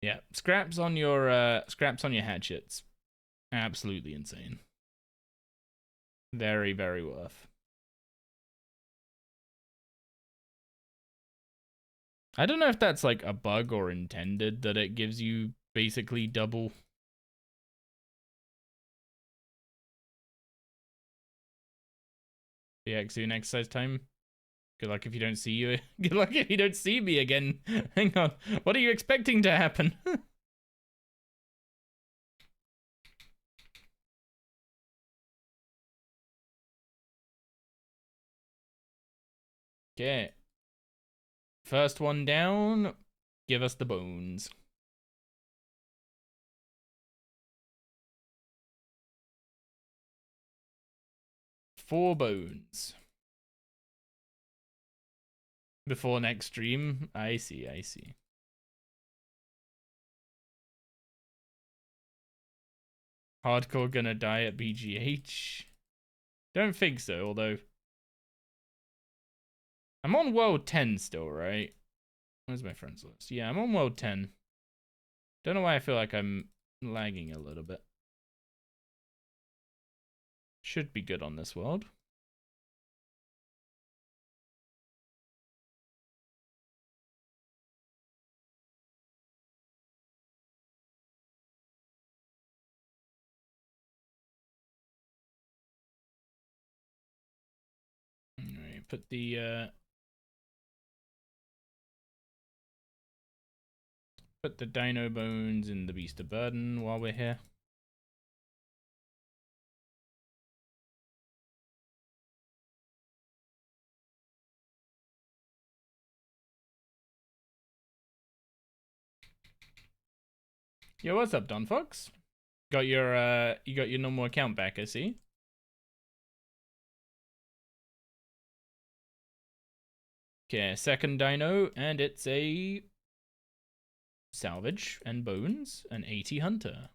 Yeah, scraps on your hatchets. Absolutely insane. Very, very worth. I don't know if that's like a bug or intended that it gives you basically double. Yeah, soon exercise time. Good luck if you don't see you. Good luck if you don't see me again. Hang on. What are you expecting to happen? Okay. First one down. Give us the bones. 4 bones. Before next stream. I see, I see. Hardcore gonna die at BGH? Don't think so, although I'm on world 10 still, right? Where's my friends list? Yeah, I'm on world 10. Don't know why I feel like I'm lagging a little bit. Should be good on this world. Alright, put the dino bones in the beast of burden while we're here. Yo, what's up, Don Fox? Got your you got your normal account back, I see. Okay, second dino, and it's a salvage and bones, an 80 hunter.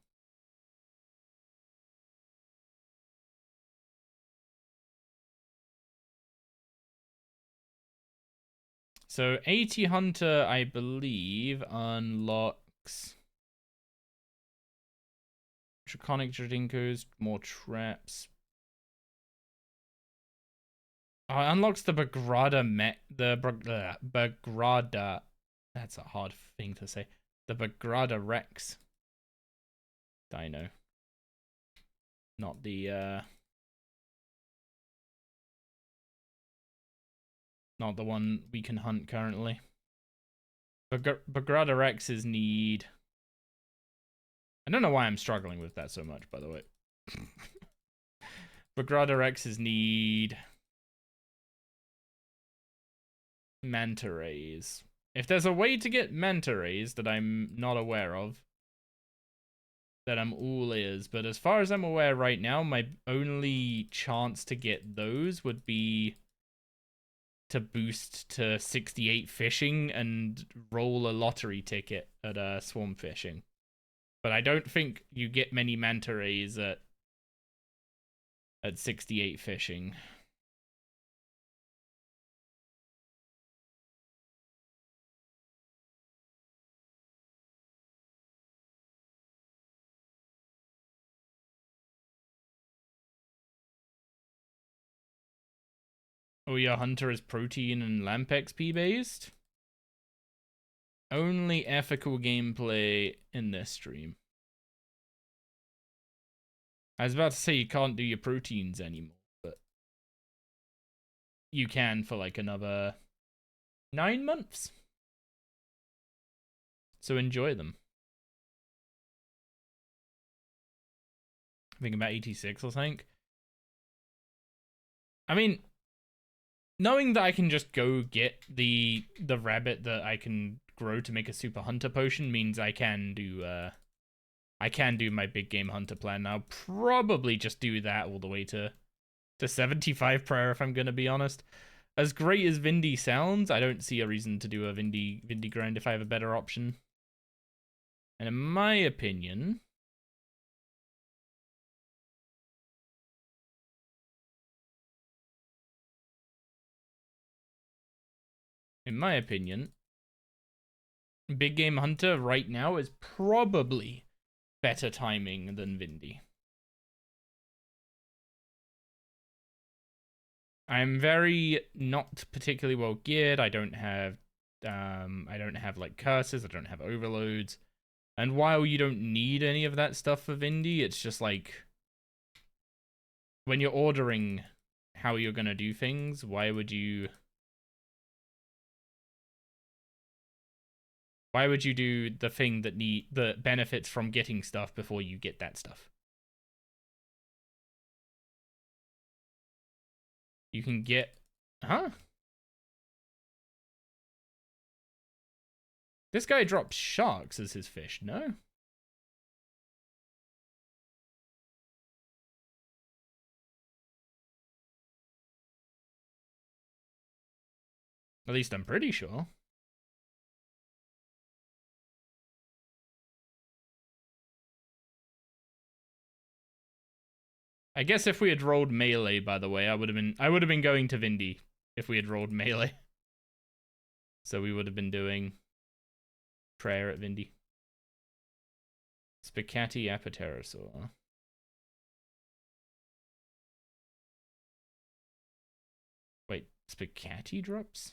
So 80 hunter, I believe, unlocks Draconic Dradinkos, more traps. Oh, it unlocks the Bagrada Bagrada. That's a hard thing to say. The Bagrada Rex dino. Not the not the one we can hunt currently. Bagrada Rexes need... I don't know why I'm struggling with that so much, by the way. Bagrada Rexes need... manta rays. If there's a way to get manta rays that I'm not aware of, then I'm all ears. But as far as I'm aware right now, my only chance to get those would be to boost to 68 fishing and roll a lottery ticket at swarm fishing. But I don't think you get many manta rays at 68 fishing. Oh, your hunter is protein and lamp XP based? Only ethical gameplay in this stream. I was about to say you can't do your proteins anymore, but you can for like another 9 months. So enjoy them. I think about 86 or something. I mean, knowing that I can just go get the rabbit that I can grow to make a super hunter potion means I can do my big game hunter plan. I'll probably just do that all the way to 75 prayer if I'm gonna be honest. As great as Vindy sounds, I don't see a reason to do a Vindy grind if I have a better option. And in my opinion, big game hunter right now is probably better timing than Vindy. I'm very not particularly well geared. I don't have like curses, I don't have overloads. And while you don't need any of that stuff for Vindy, it's just like when you're ordering how you're gonna do things, why would you do the thing that benefits from getting stuff before you get that stuff? You can get... Huh? This guy drops sharks as his fish, no? At least I'm pretty sure. I guess if we had rolled melee, by the way, I would have been going to Vindy if we had rolled melee. So we would have been doing prayer at Vindy. Spicati Apaterasaur. Wait, Spicati drops?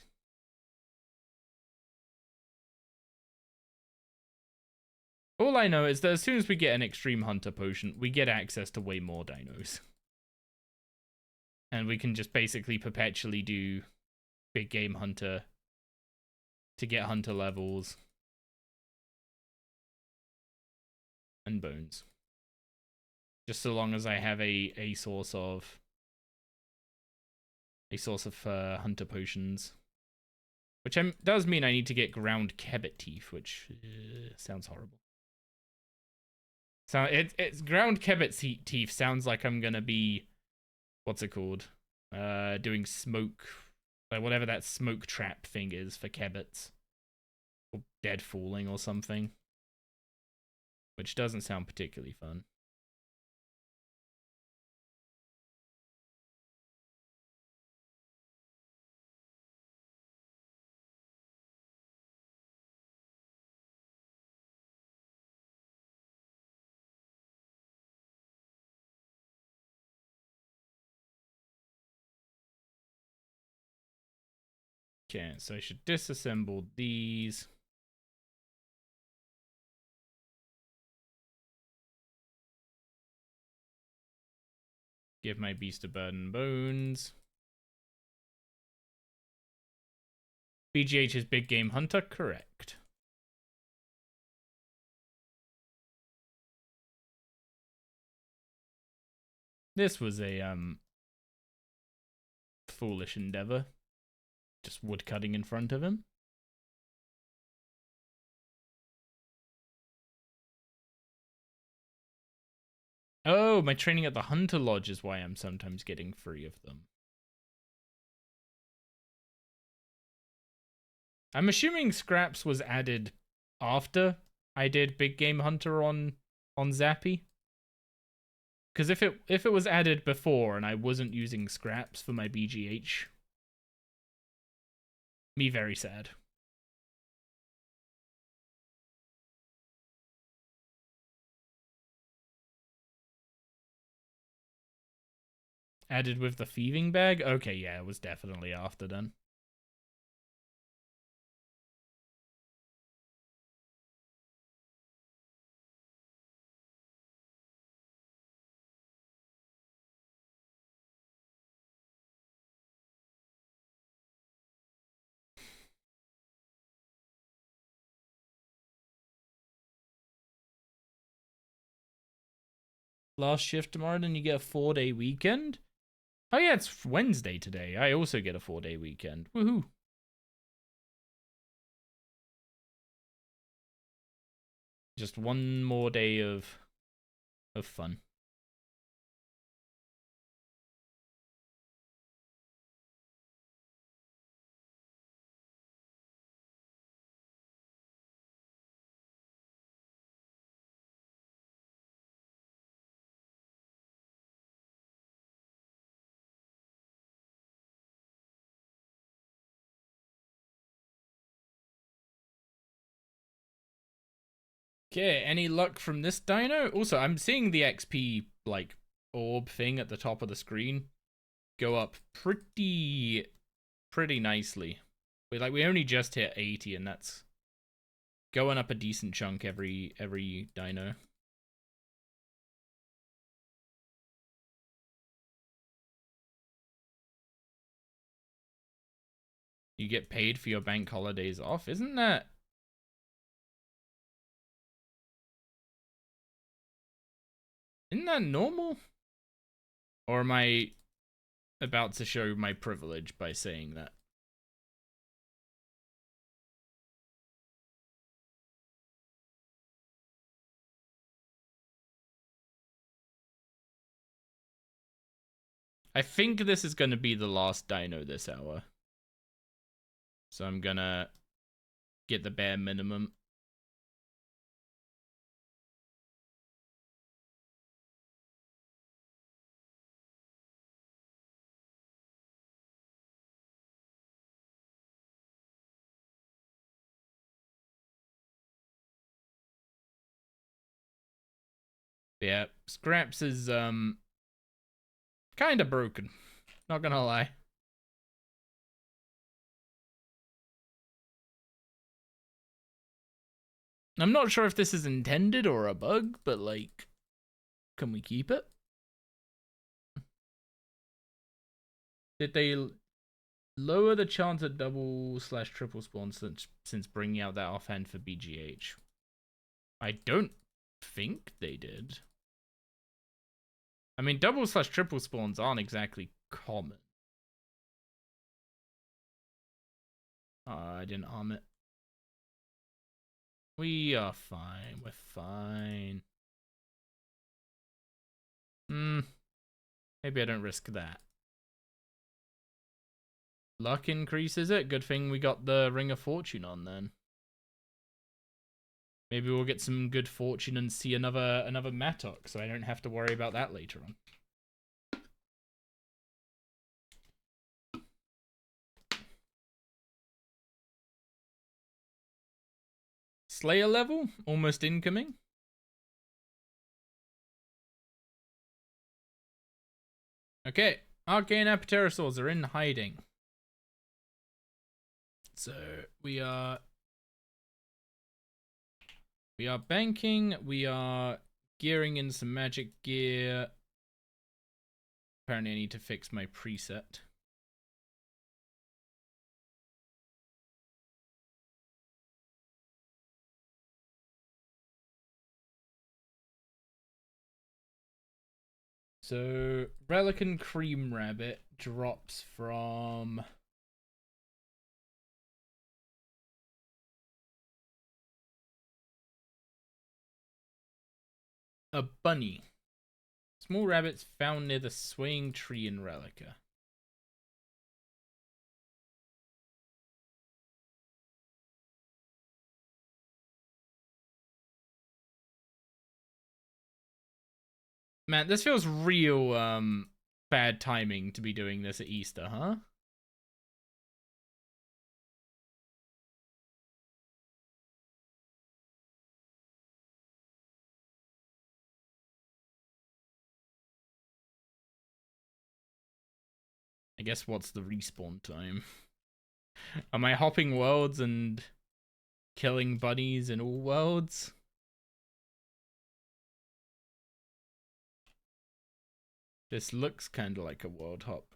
All I know is that as soon as we get an Extreme Hunter potion, we get access to way more dinos. And we can just basically perpetually do Big Game Hunter to get hunter levels and bones. Just so long as I have a source of hunter potions. Which does mean I need to get ground Kebbit teeth, which sounds horrible. So it's ground Kebbit teeth sounds like I'm gonna be, what's it called? Doing smoke, like whatever that smoke trap thing is for Kebbits, or dead falling or something, which doesn't sound particularly fun. Okay, so I should disassemble these. Give my beast a burden bones. BGH is Big Game Hunter, correct. This was a foolish endeavor. Just woodcutting in front of him. Oh, my training at the Hunter Lodge is why I'm sometimes getting free of them. I'm assuming Scraps was added after I did Big Game Hunter on Zappy. Because if it was added before and I wasn't using Scraps for my BGH, me very sad. Added with the thieving bag? Okay, yeah, it was definitely after then. Last shift tomorrow, then you get a 4-day weekend? Oh yeah, it's Wednesday today. I also get a 4-day weekend. Woohoo. Just one more day of fun. Okay, any luck from this dino? Also, I'm seeing the XP, like, orb thing at the top of the screen go up pretty nicely. We only just hit 80, and that's going up a decent chunk every dino. You get paid for your bank holidays off. Isn't that normal? Or am I about to show my privilege by saying that? I think this is going to be the last dino this hour. So I'm gonna get the bare minimum. Yeah, Scraps is kind of broken. Not gonna lie. I'm not sure if this is intended or a bug, but like, can we keep it? Did they lower the chance of double/triple spawns since bringing out that offhand for BGH? I don't think they did. I mean, double/triple spawns aren't exactly common. I didn't arm it. We are fine. We're fine. Maybe I don't risk that. Luck increases it. Good thing we got the Ring of Fortune on then. Maybe we'll get some good fortune and see another Mattock, so I don't have to worry about that later on. Slayer level, almost incoming. Okay, Arcane Apterosaurs are in hiding. So we are banking, we are gearing in some magic gear. Apparently I need to fix my preset. So Relic and Cream Rabbit drops from a bunny. Small rabbits found near the swaying tree in Relica. Man, this feels real bad timing to be doing this at Easter, huh? I guess what's the respawn time? Am I hopping worlds and killing bunnies in all worlds? This looks kind of like a world hop.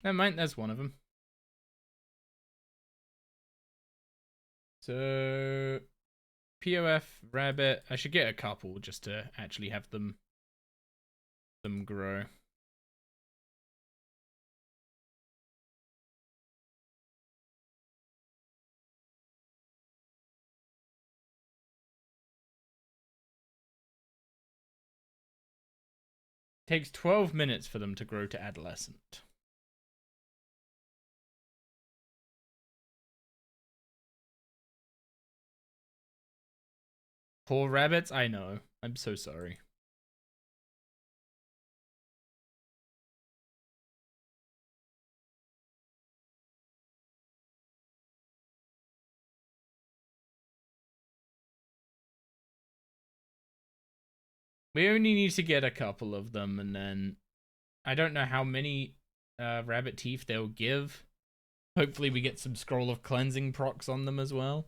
Never mind, there's one of them. So, POF, rabbit. I should get a couple just to actually have them grow. Takes 12 minutes for them to grow to adolescent. Poor rabbits, I know. I'm so sorry. We only need to get a couple of them, and then I don't know how many rabbit teeth they'll give. Hopefully we get some Scroll of Cleansing procs on them as well.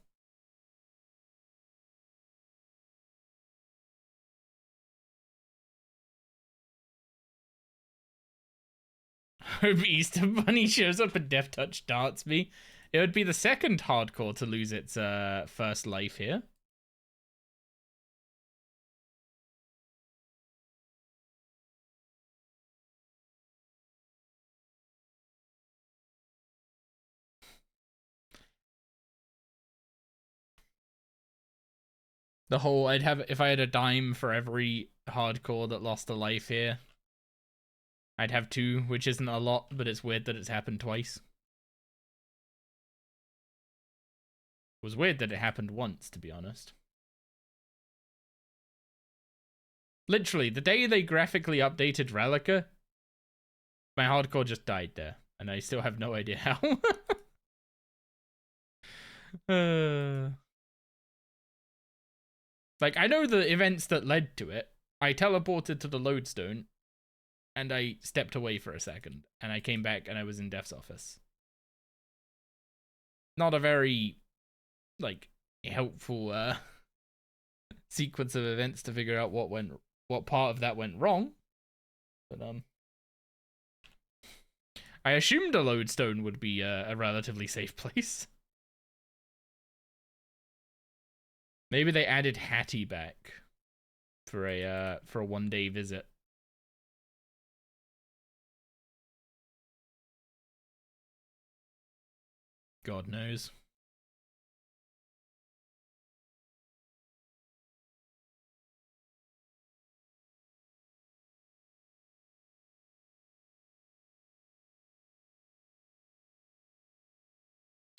Hope Easter Bunny shows up and Death Touch darts me. It would be the second hardcore to lose its first life here. The whole, I'd have, if I had a dime for every hardcore that lost a life here, I'd have 2, which isn't a lot, but it's weird that it's happened twice. It was weird that it happened once, to be honest. Literally, the day they graphically updated Relica, my hardcore just died there, and I still have no idea how. Like, I know the events that led to it. I teleported to the lodestone, and I stepped away for a second, and I came back, and I was in Def's office. Not a very, like, helpful sequence of events to figure out what part of that went wrong. But I assumed a lodestone would be a relatively safe place. Maybe they added Hattie back for a 1-day visit. God knows.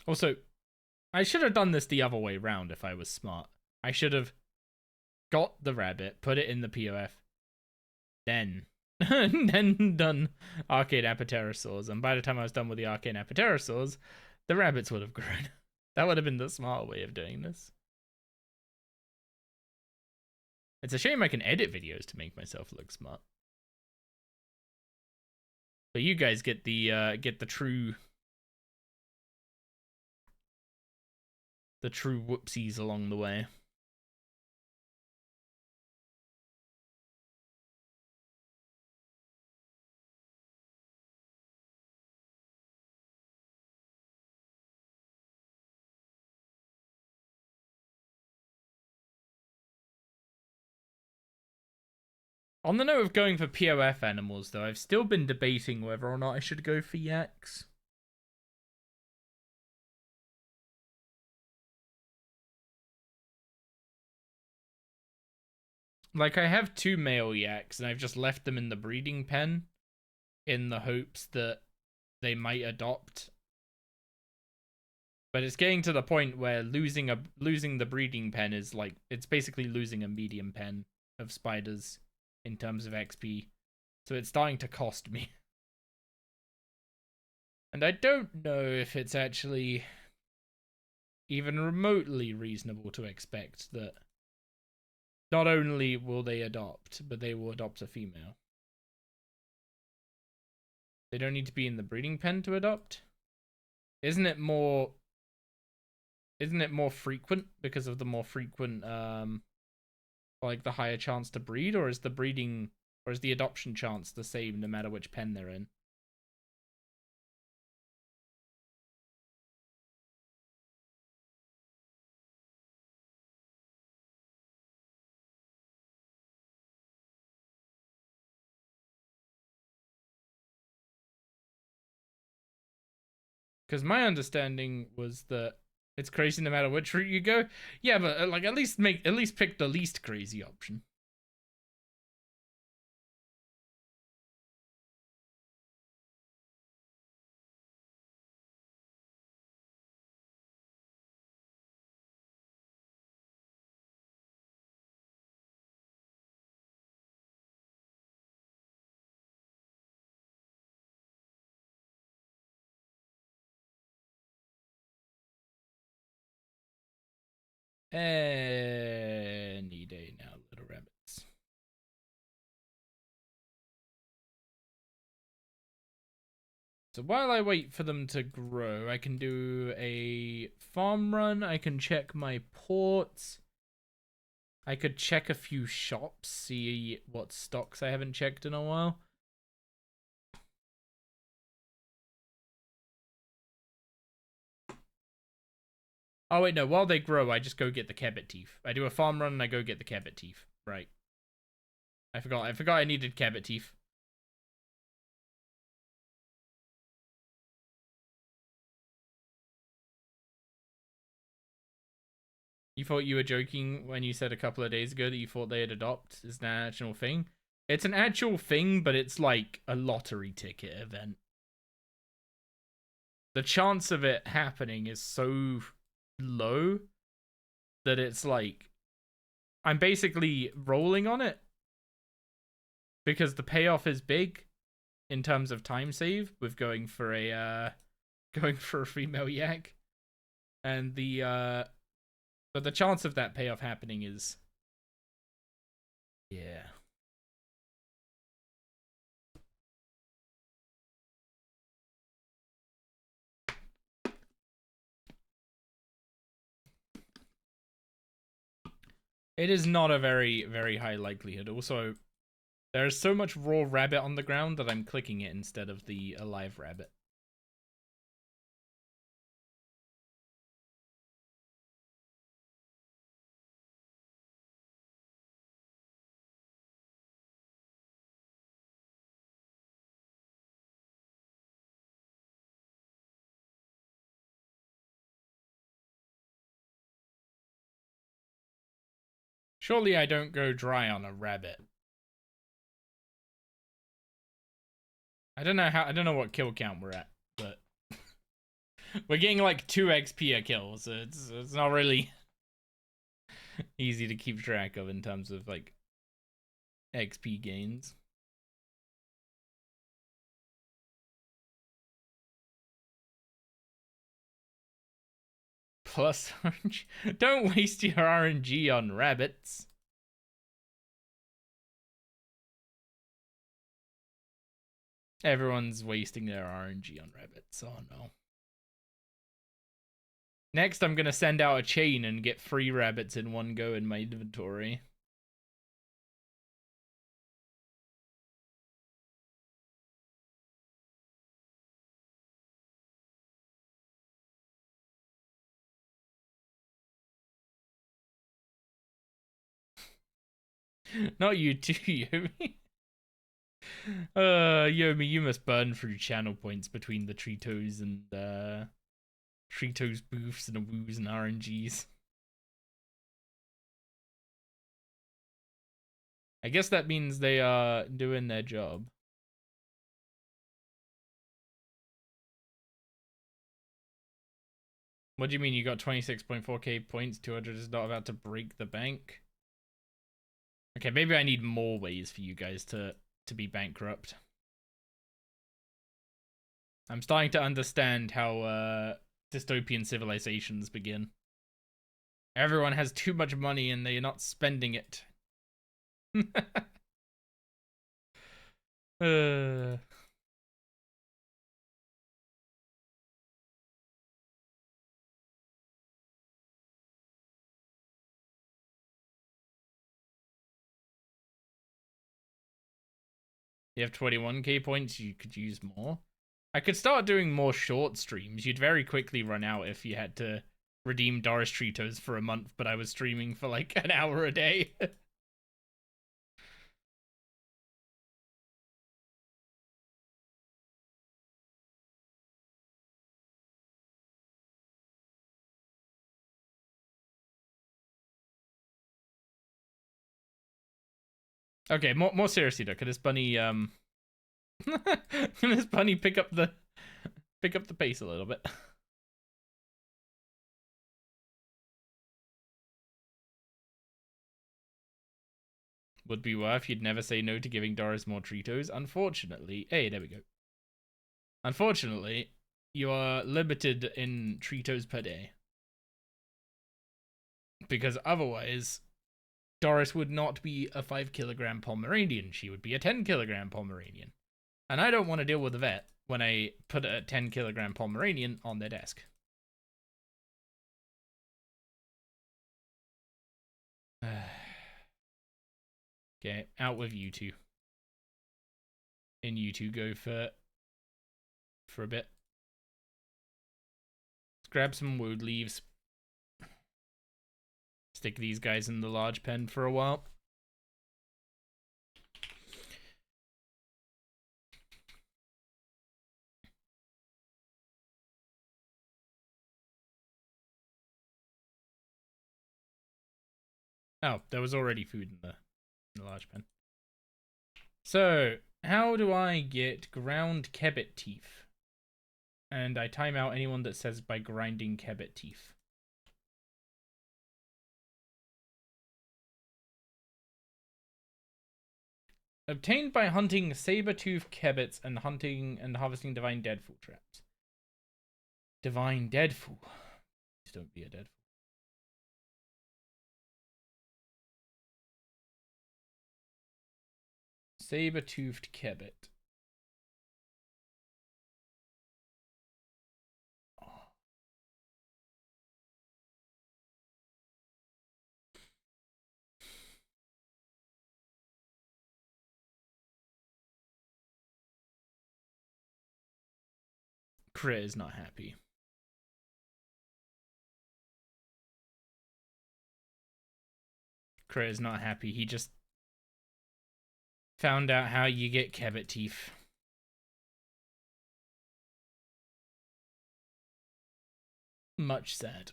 Also, I should have done this the other way round if I was smart. I should have got the rabbit, put it in the POF, then done Arcane Apiterosaurs, and by the time I was done with the Arcane Apiterosaurs, the rabbits would have grown. That would have been the smart way of doing this. It's a shame I can edit videos to make myself look smart. But you guys get the true whoopsies along the way. On the note of going for POF animals, though, I've still been debating whether or not I should go for yaks. Like, I have 2 male yaks, and I've just left them in the breeding pen in the hopes that they might adopt. But it's getting to the point where losing the breeding pen is like, it's basically losing a medium pen of spiders in terms of XP. So it's starting to cost me. And I don't know if it's actually even remotely reasonable to expect that not only will they adopt, but they will adopt a female. They don't need to be in the breeding pen to adopt? Isn't it more frequent because of the more frequent like the higher chance to breed, or is the adoption chance the same no matter which pen they're in? Because my understanding was that it's crazy no matter which route you go. Yeah, but like at least pick the least crazy option. Any day now, little rabbits. So while I wait for them to grow, I can do a farm run. I can check my ports. I could check a few shops, see what stocks I haven't checked in a while. Oh wait, no, while they grow, I just go get the cabbit teeth. I do a farm run and I go get the cabbit teeth. Right. I forgot I needed cabbit teeth. You thought you were joking when you said a couple of days ago that you thought they'd adopt? Is that an actual thing? It's an actual thing, but it's like a lottery ticket event. The chance of it happening is so low that it's like I'm basically rolling on it because the payoff is big in terms of time save with going for a female yak. And but the chance of that payoff happening is, yeah. It is not a very, very high likelihood. Also, there's so much raw rabbit on the ground that I'm clicking it instead of the alive rabbit. Surely I don't go dry on a rabbit. I don't know what kill count we're at, but we're getting like 2 XP a kill, so it's not really easy to keep track of in terms of like XP gains. Plus RNG. Don't waste your RNG on rabbits. Everyone's wasting their RNG on rabbits. Oh no. Next, I'm gonna send out a chain and get 3 rabbits in one go in my inventory. Not you too, Yomi. Yomi, you must burn through channel points between the Tritos and Tritos booths and woos and RNGs. I guess that means they are doing their job. What do you mean you got 26.4k points, 200 is not about to break the bank? Okay, maybe I need more ways for you guys to be bankrupt. I'm starting to understand how dystopian civilizations begin. Everyone has too much money and they're not spending it. You have 21k points, you could use more. I could start doing more short streams. You'd very quickly run out if you had to redeem Doris Tritos for a month, but I was streaming for like an hour a day. Okay, more seriously though, could this bunny can this bunny pick up the pace a little bit? Would be worth. You'd never say no to giving Doris more Tritos. Unfortunately, hey, there we go. Unfortunately, you are limited in Tritos per day. Because otherwise, Doris would not be a 5-kilogram Pomeranian. She would be a 10-kilogram Pomeranian. And I don't want to deal with a vet when I put a 10-kilogram Pomeranian on their desk. Okay, out with you two. And you two go for a bit. Let's grab some wood leaves. Stick these guys in the large pen for a while. Oh, there was already food in the large pen. So, how do I get ground kebbit teeth? And I time out anyone that says by grinding kebbit teeth. Obtained by hunting saber-tooth kebbits and hunting and harvesting divine deadfall traps. Divine deadfall. don't be a dead fool. Saber-toothed kebbit. Oh. Crit is not happy. Crit is not happy. He just found out how you get kebbit teeth. Much sad.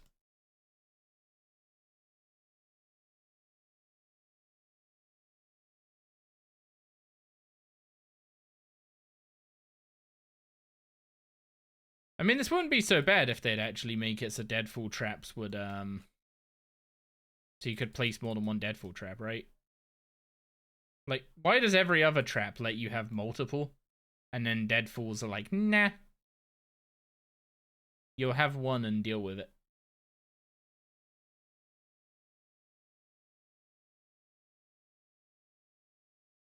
I mean, this wouldn't be so bad if they'd actually make it so deadfall traps would, so you could place more than one deadfall trap, right? Like, why does every other trap let you have multiple? And then deadfalls are like, nah. You'll have one and deal with it.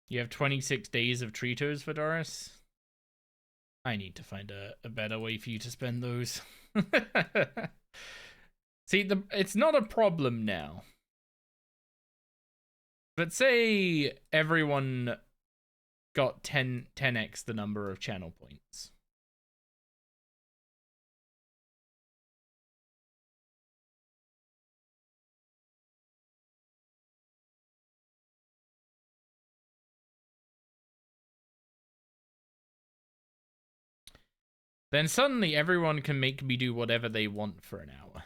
You have 26 days of Tritos for Doris? I need to find a better way for you to spend those. See, it's not a problem now. But say everyone got 10x the number of channel points. Then suddenly everyone can make me do whatever they want for an hour.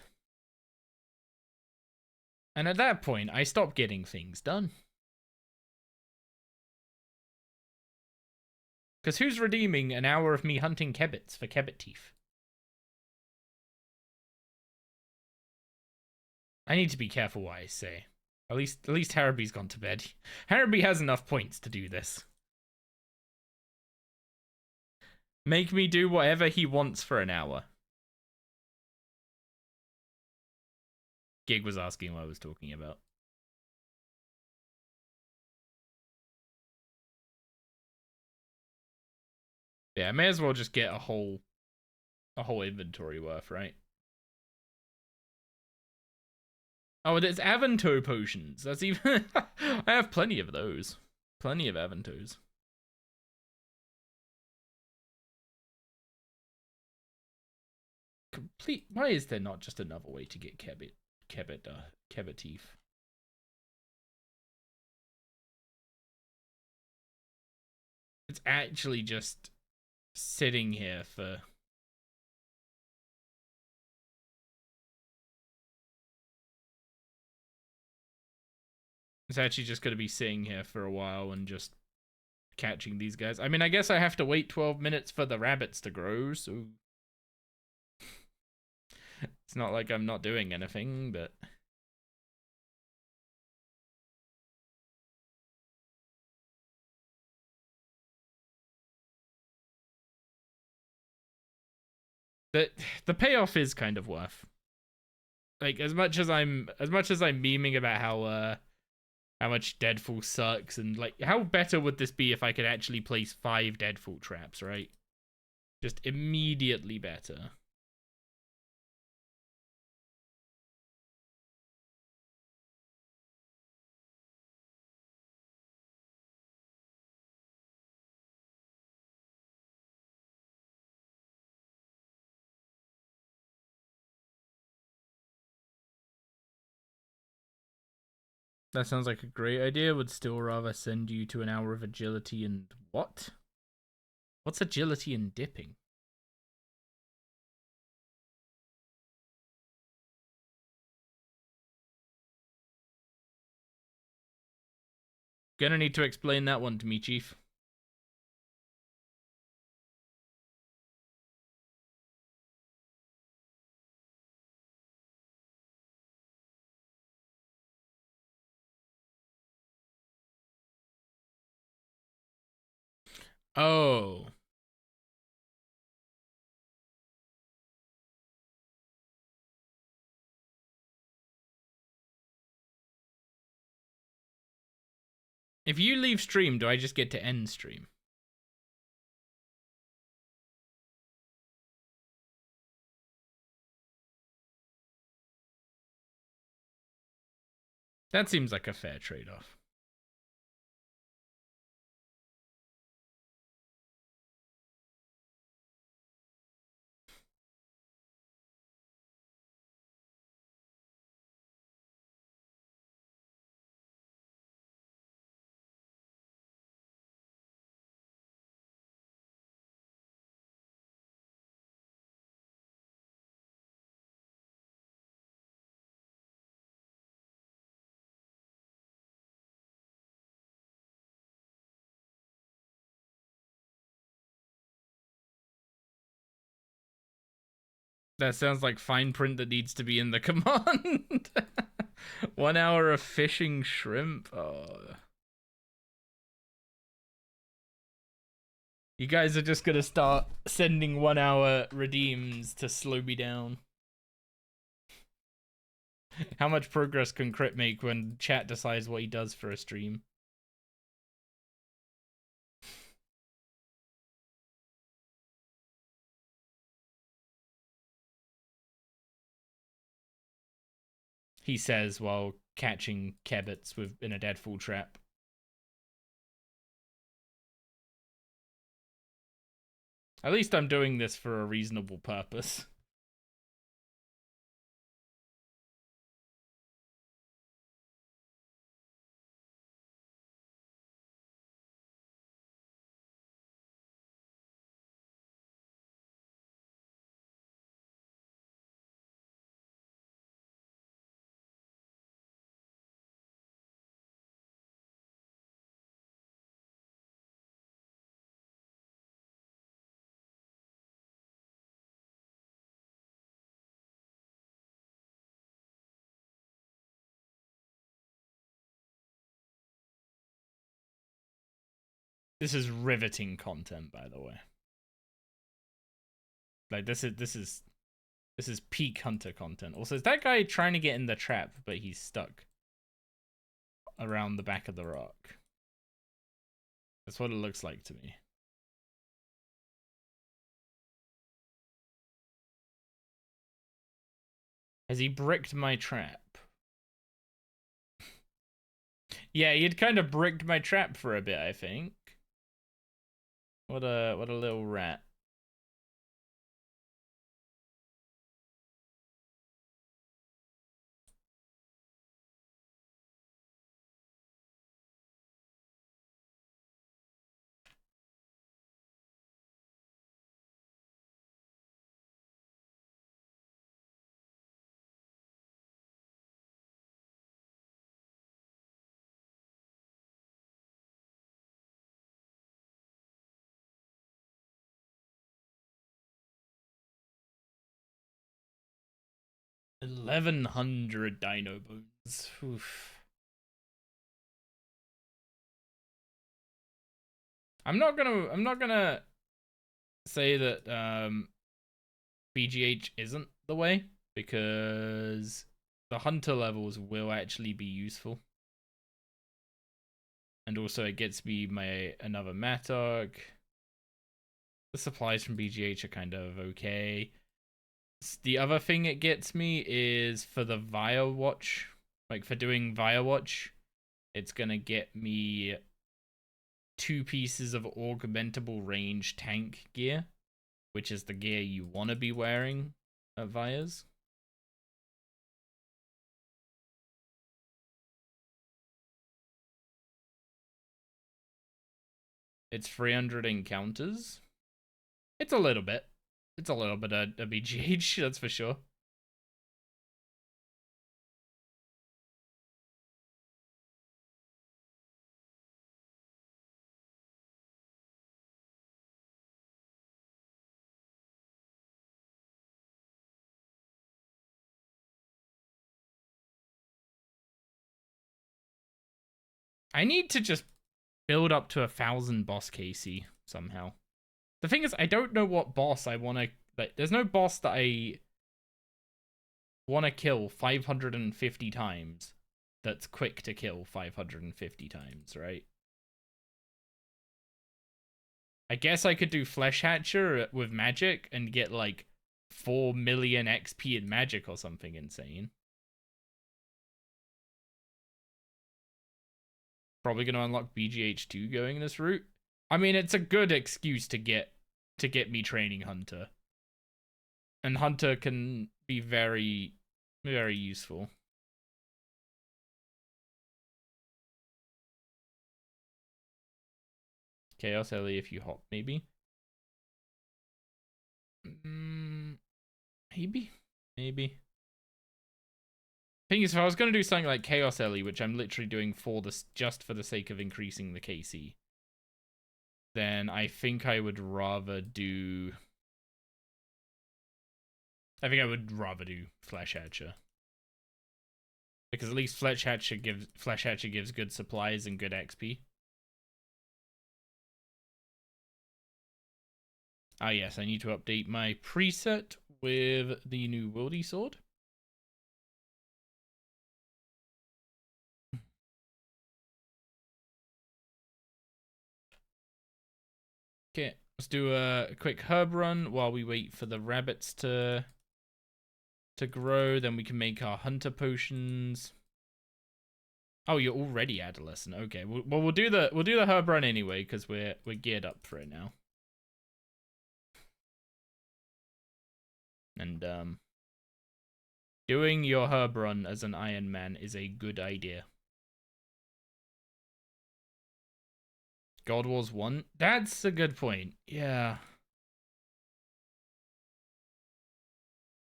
And at that point, I stop getting things done. Because who's redeeming an hour of me hunting kebbits for kebbit teeth? I need to be careful what I say. At least Haraby's gone to bed. Haraby has enough points to do this. Make me do whatever he wants for an hour. Gig was asking what I was talking about. Yeah, I may as well just get a whole inventory worth, right? Oh, there's Avanto potions. That's even... I have plenty of those. Plenty of Avantos. Complete... Why is there not just another way to get kebbit teeth? It's actually just sitting here for... It's actually just going to be sitting here for a while and just catching these guys. I mean, I guess I have to wait 12 minutes for the rabbits to grow, so... It's not like I'm not doing anything, but... The payoff is kind of worth. Like, as much as I'm memeing about how much Deadfall sucks, and like, how better would this be if I could actually place 5 Deadfall traps, right? Just immediately better. That sounds like a great idea. Would still rather send you to an hour of agility and what? What's agility and dipping? Gonna need to explain that one to me, Chief. Oh. If you leave stream, do I just get to end stream? That seems like a fair trade-off. That sounds like fine print that needs to be in the command. 1 hour of fishing shrimp. Oh. You guys are just gonna start sending 1 hour redeems to slow me down. How much progress can Crit make when chat decides what he does for a stream? He says while catching cabbits in a deadfall trap. At least I'm doing this for a reasonable purpose. This is riveting content, by the way. Like this is peak hunter content. Also, is that guy trying to get in the trap, but he's stuck around the back of the rock? That's what it looks like to me. Has he bricked my trap? Yeah, he had kind of bricked my trap for a bit, I think. What a little rat. $1,100 dino bones. Oof. I'm not gonna say that BGH isn't the way, because the hunter levels will actually be useful. And also it gets me another Mattock. The supplies from BGH are kind of okay. The other thing it gets me is for the Via Watch. Like for doing Via Watch, it's gonna get me 2 pieces of augmentable range tank gear, which is the gear you want to be wearing at Vias. It's 300 encounters. It's a little bit. It's a little bit of BGH, that's for sure. I need to just build up to 1,000 boss KC somehow. The thing is, I don't know what boss I want to... Like, there's no boss that I want to kill 550 times that's quick to kill 550 times, right? I guess I could do Flesh Hatcher with magic and get like 4 million XP in magic or something insane. Probably gonna unlock BGH2 going this route. I mean, it's a good excuse to get me training Hunter. And Hunter can be very, very useful. Chaos Ellie if you hop, maybe. Maybe. Thing is, if I was going to do something like Chaos Ellie, which I'm literally doing for this just for the sake of increasing the KC, then I think I would rather do... I think I would rather do Flesh Hatcher. Because at least Flesh Hatcher gives good supplies and good XP. Ah yes, I need to update my preset with the new Wildy sword. Okay, let's do a quick herb run while we wait for the rabbits to grow. Then we can make our hunter potions. Oh, you're already adolescent. Okay, well we'll do the herb run anyway because we're geared up for it now. And doing your herb run as an Iron Man is a good idea. God Wars 1? That's a good point. Yeah.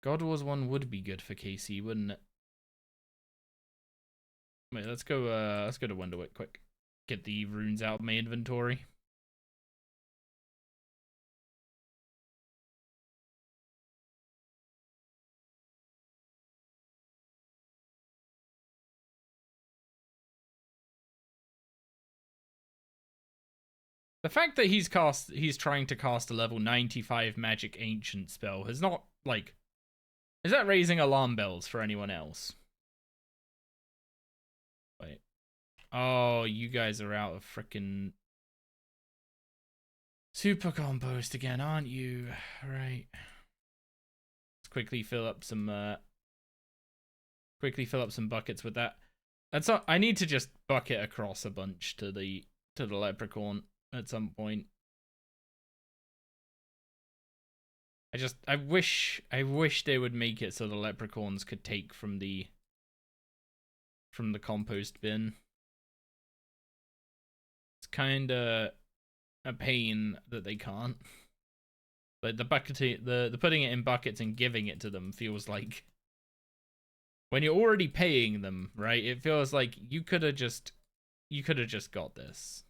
God Wars 1 would be good for KC, wouldn't it? Wait, let's go to Wonderwick quick. Get the runes out of my inventory. The fact that he's trying to cast a level 95 magic ancient spell has not, like, is that raising alarm bells for anyone else? Wait. Oh, you guys are out of frickin' super compost again, aren't you? Right. Let's quickly fill up some buckets with that. That's not, I need to just bucket across a bunch to the leprechaun at some point. I wish they would make it so the leprechauns could take from the compost bin. It's kind of a pain that they can't. But the putting it in buckets and giving it to them feels like, when you're already paying them, right? It feels like you could have just got this.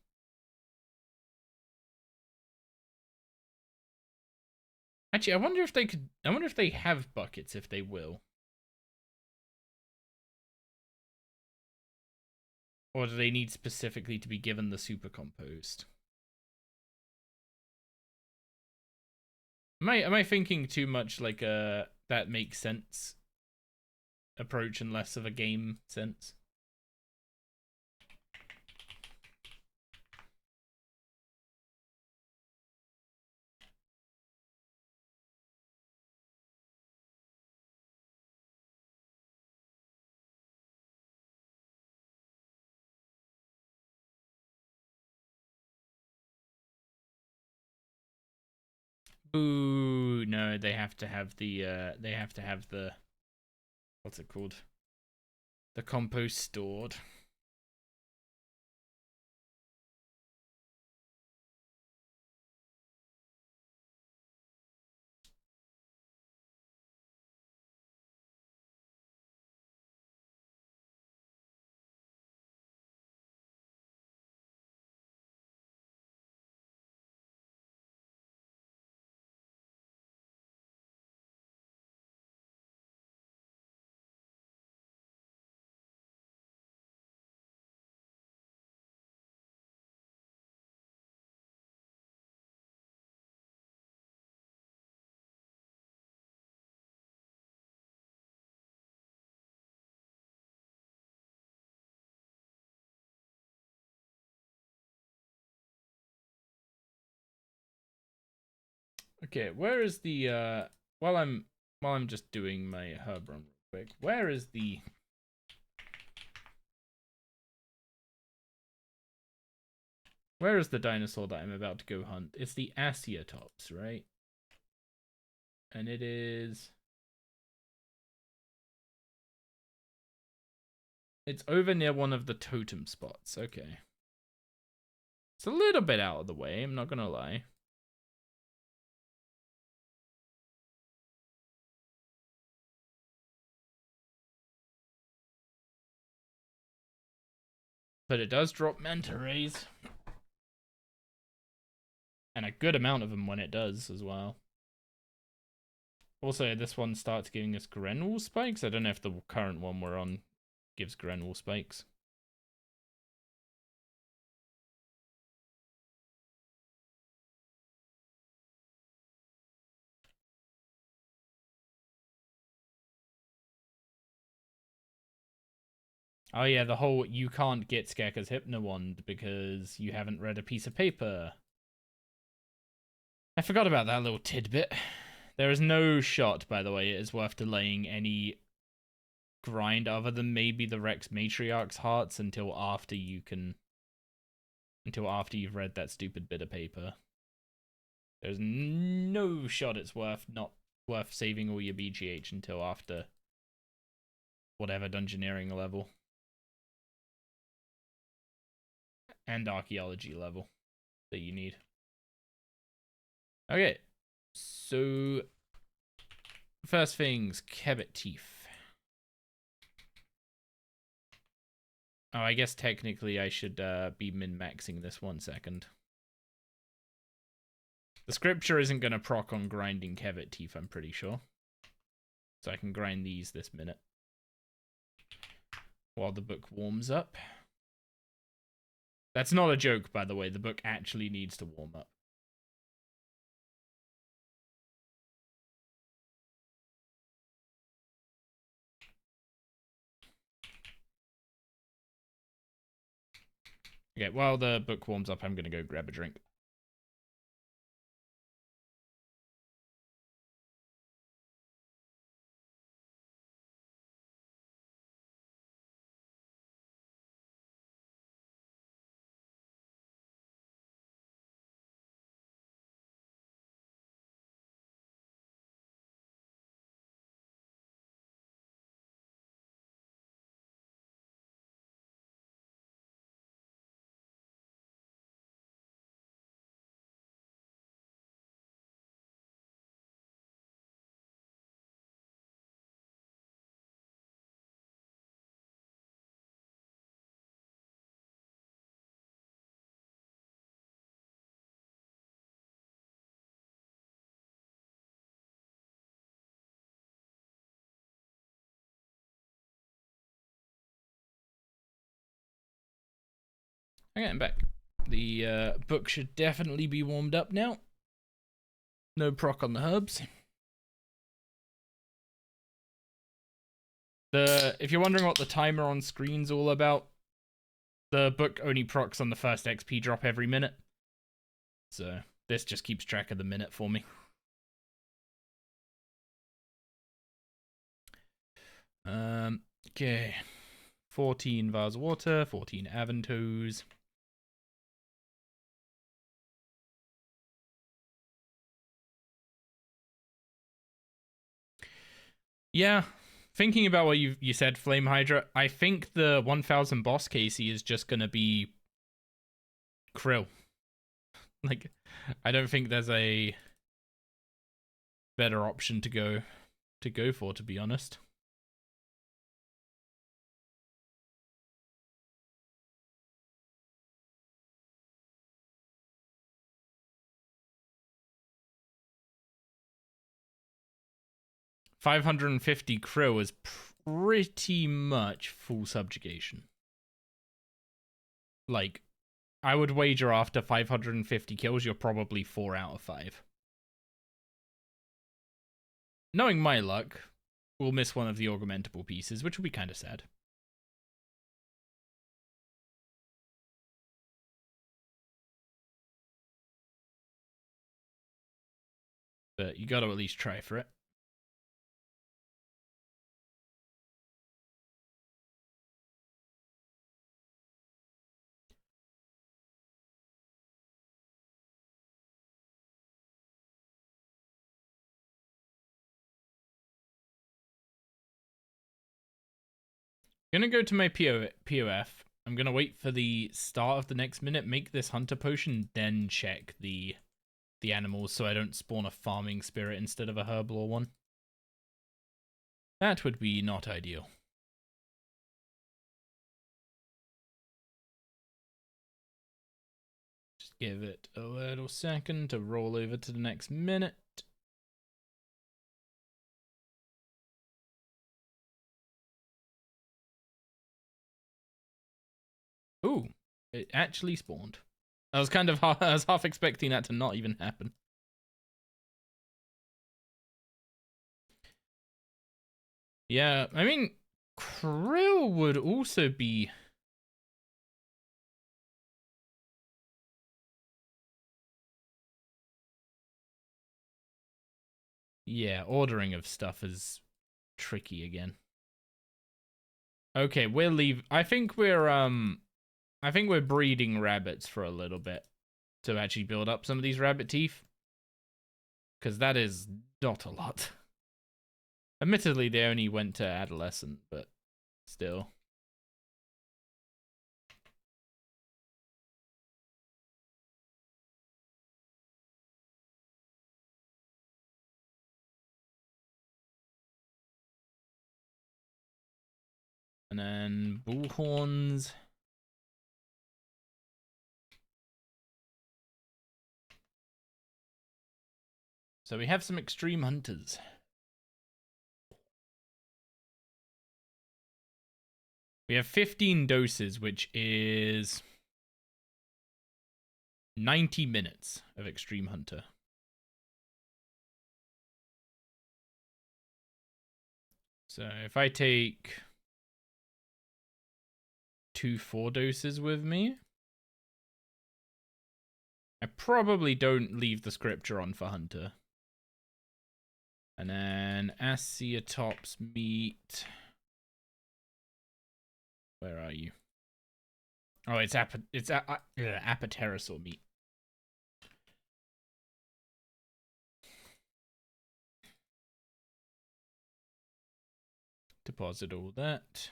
Actually, I wonder if they have buckets, if they will. Or do they need specifically to be given the super compost? Am I thinking too much like a that makes sense approach and less of a game sense? Ooh, no, they have to have the what's it called? The compost stored. Okay, where is the while I'm just doing my herb run real quick, where is the dinosaur that I'm about to go hunt? It's the Asiatops, right? And it is, it's over near one of the totem spots. Okay. It's a little bit out of the way, I'm not gonna lie. But it does drop manta rays. And a good amount of them when it does as well. Also, this one starts giving us Grenwall spikes. I don't know if the current one we're on gives Grenwall spikes. Oh yeah, the whole you can't get Skeka's Hypno Wand because you haven't read a piece of paper. I forgot about that little tidbit. There is no shot, by the way, it is worth delaying any grind other than maybe the Rex Matriarch's hearts until after you've read that stupid bit of paper. There's no shot it's worth saving all your BGH until after whatever dungeoneering level. And archaeology level that you need. Okay, so first things, Kebbit teeth. Oh, I guess technically I should be min-maxing this 1 second. The scripture isn't going to proc on grinding Kebbit teeth, I'm pretty sure. So I can grind these this minute. While the book warms up. That's not a joke, by the way. The book actually needs to warm up. Okay, while the book warms up, I'm going to go grab a drink. Okay, I'm back. The book should definitely be warmed up now. No proc on the herbs. If you're wondering what the timer on screen's all about, the book only procs on the first XP drop every minute. So this just keeps track of the minute for me. Okay. 14 Vase of Water, 14 Aventos. Yeah, thinking about what you said, Flame Hydra, I think the 1000 boss Casey is just gonna be Krill. Like, I don't think there's a better option to go for, to be honest. $550 Krill is pretty much full subjugation. Like, I would wager after 550 kills, you're probably 4 out of 5. Knowing my luck, we'll miss one of the augmentable pieces, which will be kind of sad. But you got to at least try for it. I'm gonna go to my POF. I'm gonna wait for the start of the next minute, make this hunter potion, then check the animals so I don't spawn a farming spirit instead of a herblore one. That would be not ideal. Just give it a little second to roll over to the next minute. Ooh, it actually spawned. I was half expecting that to not even happen. Yeah, I mean, krill would also be... Yeah, ordering of stuff is tricky again. Okay, we'll leave. I think we're breeding rabbits for a little bit to actually build up some of these rabbit teeth. Because that is not a lot. Admittedly, they only went to adolescent, but still. And then bullhorns. So we have some extreme hunters. We have 15 doses, which is 90 minutes of extreme hunter. So if I take 2 4 doses with me, I probably don't leave the scripture on for hunter. And then Asiatops meat. Where are you? Oh, it's apaterasaur meat. Deposit all that.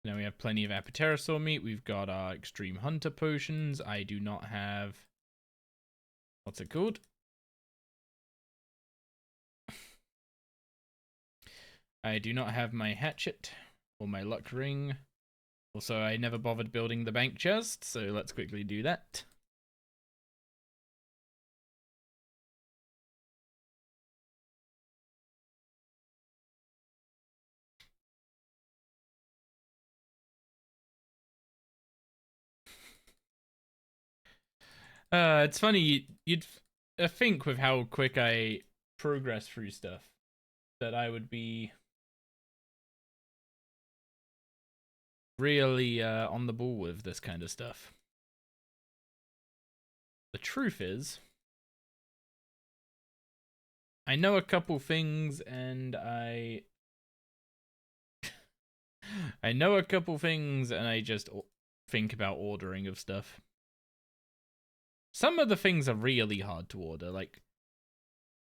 Now we have plenty of apaterasaur meat. We've got our extreme hunter potions. I do not have... What's it called? I do not have my hatchet or my luck ring. Also, I never bothered building the bank chest, so let's quickly do that. It's funny, you'd think with how quick I progress through stuff that I would be really on the ball with this kind of stuff. The truth is, I know a couple things and I know a couple things and I just think about ordering of stuff. Some of the things are really hard to order, like,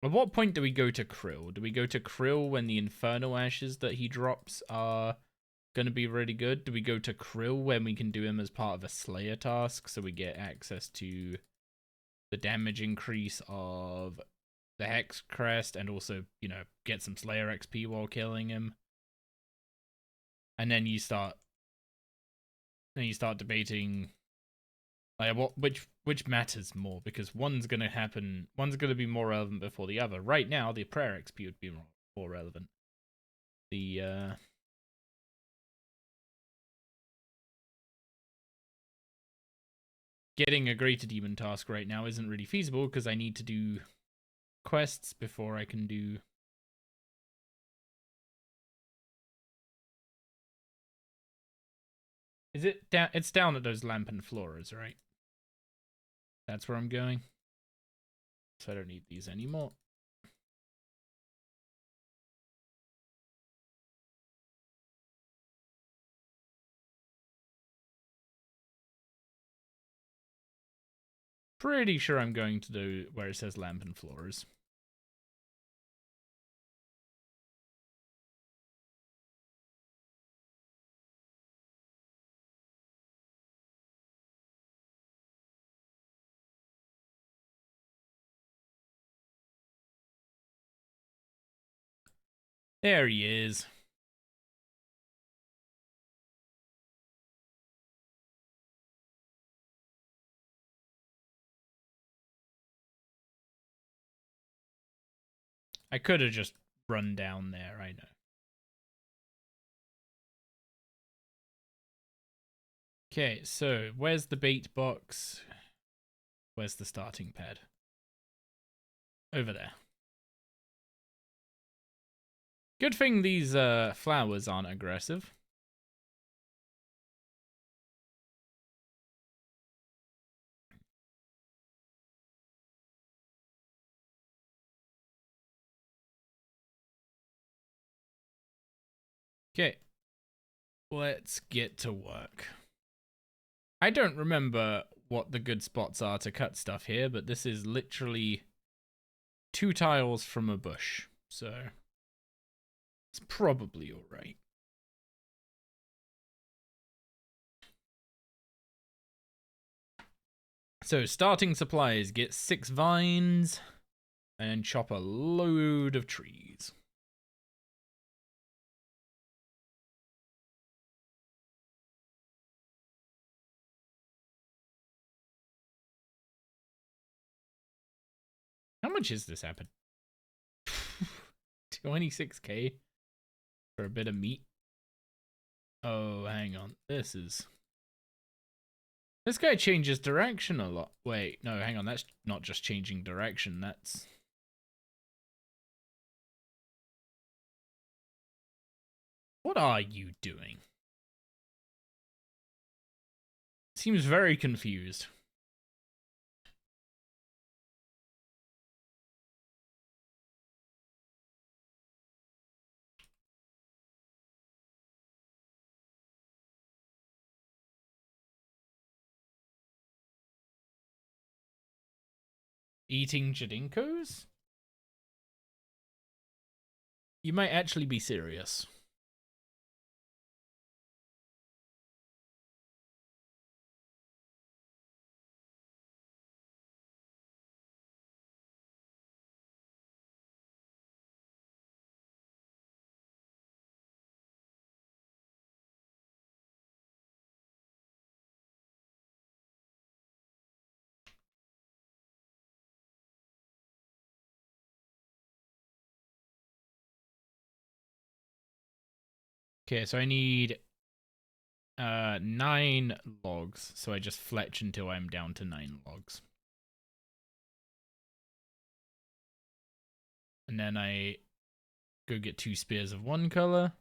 at what point do we go to Krill? Do we go to Krill when the Infernal Ashes that he drops are gonna be really good? Do we go to Krill when we can do him as part of a Slayer task, so we get access to the damage increase of the Hex Crest and also, you know, get some Slayer XP while killing him? And then you start debating like which matters more, because one's gonna be more relevant before the other. Right now, the prayer XP would be more relevant. The getting a greater demon task right now isn't really feasible because I need to do quests before I can do. Is it down? It's down at those lamp and floras, right? That's where I'm going. So I don't need these anymore. Pretty sure I'm going to do where it says lamp and floors. There he is. I could have just run down there, I know. Okay, so where's the bait box? Where's the starting pad? Over there. Good thing these flowers aren't aggressive. Okay, let's get to work. I don't remember what the good spots are to cut stuff here, but this is literally 2 tiles from a bush, so it's probably alright. So starting supplies, get 6 vines and chop a load of trees. How much is this apple? 26k for a bit of meat. Oh, hang on. This guy changes direction a lot. Wait, no, hang on. That's not just changing direction. That's... What are you doing? Seems very confused. Eating Jadinkos? You might actually be serious. Okay, so I need 9 logs, so I just fletch until I'm down to 9 logs. And then I go get 2 spears of one color.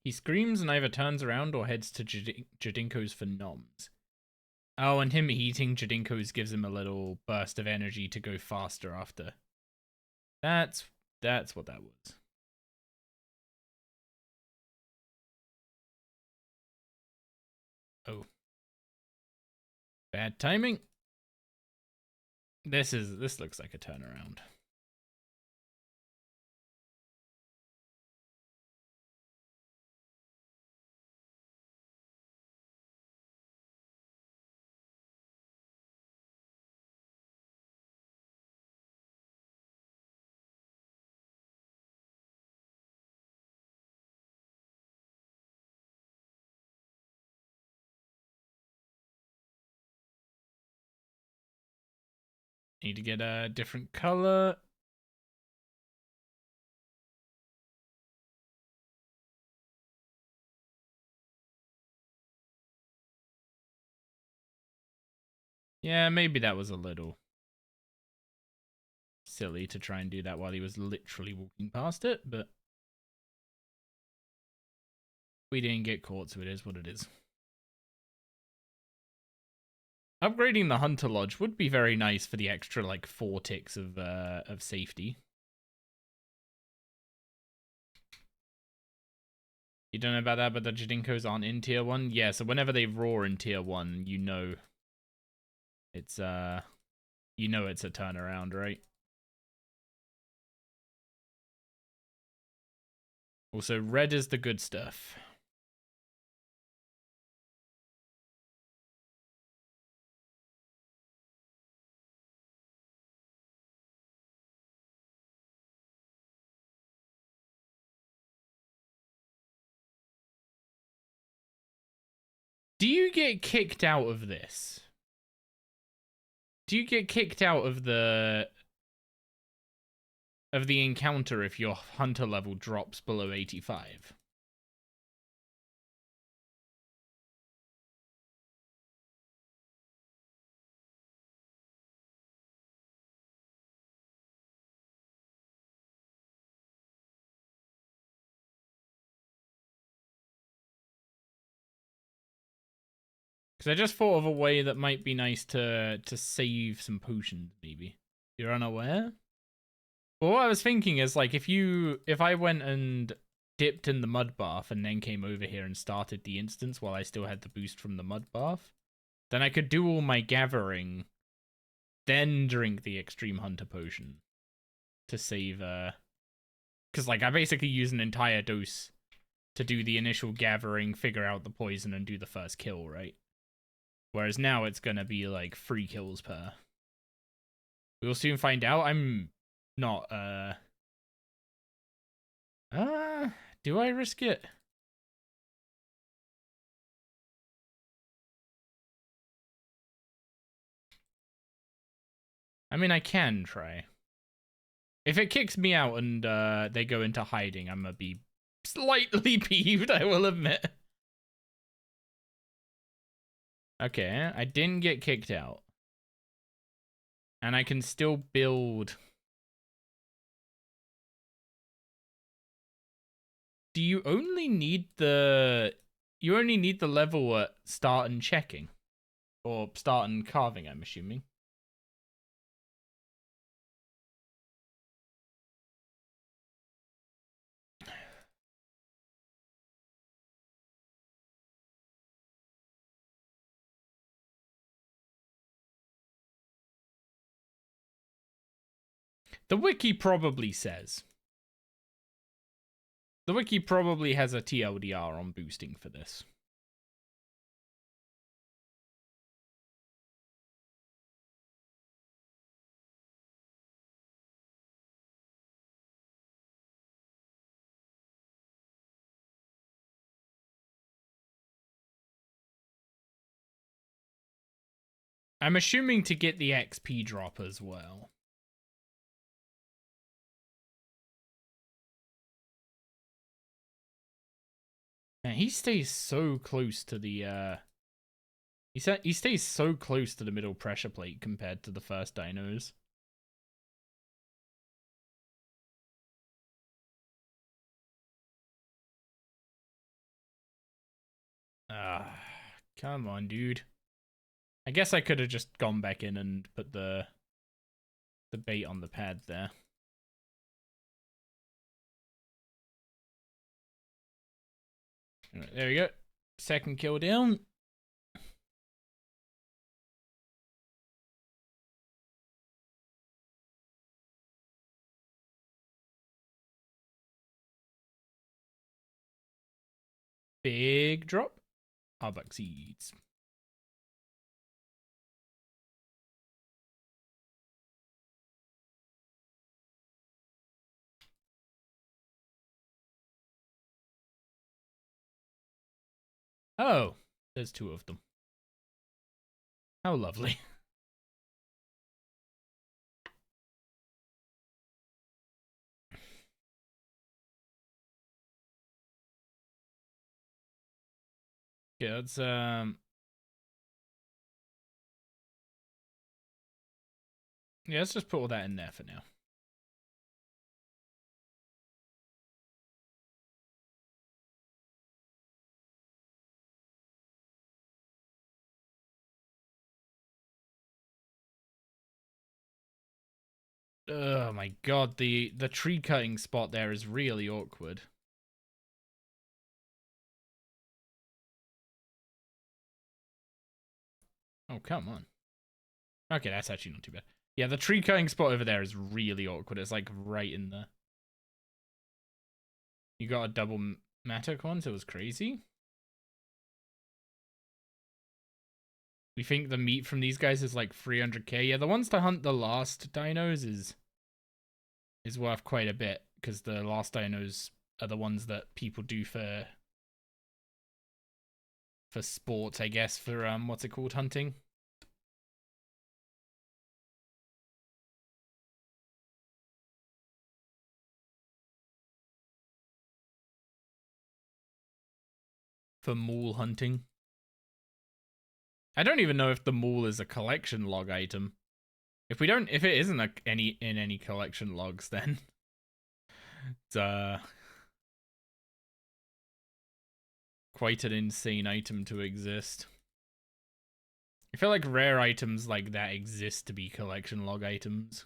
He screams and either turns around or heads to Jadinkos for noms. Oh, and him eating Jadinkos gives him a little burst of energy to go faster after. That's what that was. Oh. Bad timing. This looks like a turnaround. Need to get a different color. Yeah, maybe that was a little silly to try and do that while he was literally walking past it, but We didn't get caught, so it is what it is. Upgrading the Hunter Lodge would be very nice for the extra, like, 4 ticks of safety. You don't know about that, but the Jadinkos aren't in tier 1? Yeah, so whenever they roar in tier 1, you know it's a turnaround, right? Also, red is the good stuff. Do you get kicked out of this? Do you get kicked out of the encounter if your hunter level drops below 85? Because I just thought of a way that might be nice to save some potions, maybe. You're unaware? Well, what I was thinking is, like, if I went and dipped in the mud bath and then came over here and started the instance while I still had the boost from the mud bath, then I could do all my gathering, then drink the extreme hunter potion to save, because, like, I basically use an entire dose to do the initial gathering, figure out the poison, and do the first kill, right? Whereas now it's gonna be, like, 3 kills per. We'll soon find out. I'm not, do I risk it? I mean, I can try. If it kicks me out and they go into hiding, I'm gonna be slightly peeved, I will admit. Okay, I didn't get kicked out. And I can still build. Do you only need the... You only need the level at start and checking? Or start and carving, I'm assuming. The wiki probably says. The wiki probably has a TLDR on boosting for this. I'm assuming to get the XP drop as well. Man, he stays so close to the he stays so close to the middle pressure plate compared to the first dinos. Ah, come on, dude. I guess I could have just gone back in and put the bait on the pad there. Right, there we go. Second kill down. Big drop. Arbeck seeds. Oh, there's 2 of them. How lovely. Yeah, let's yeah, let's just put all that in there for now. Oh my god, the tree cutting spot there is really awkward. Oh, come on. Okay, that's actually not too bad. Yeah, the tree cutting spot over there is really awkward. It's like right in the... You got a double mattock one, so it was crazy. We think the meat from these guys is like 300k. Yeah, the ones to hunt the last dinos is worth quite a bit, because the last dinos are the ones that people do for sport, I guess, for what's it called, hunting. For mole hunting. I don't even know if the mole is a collection log item. If it isn't in any collection logs, then it's quite an insane item to exist. I feel like rare items like that exist to be collection log items.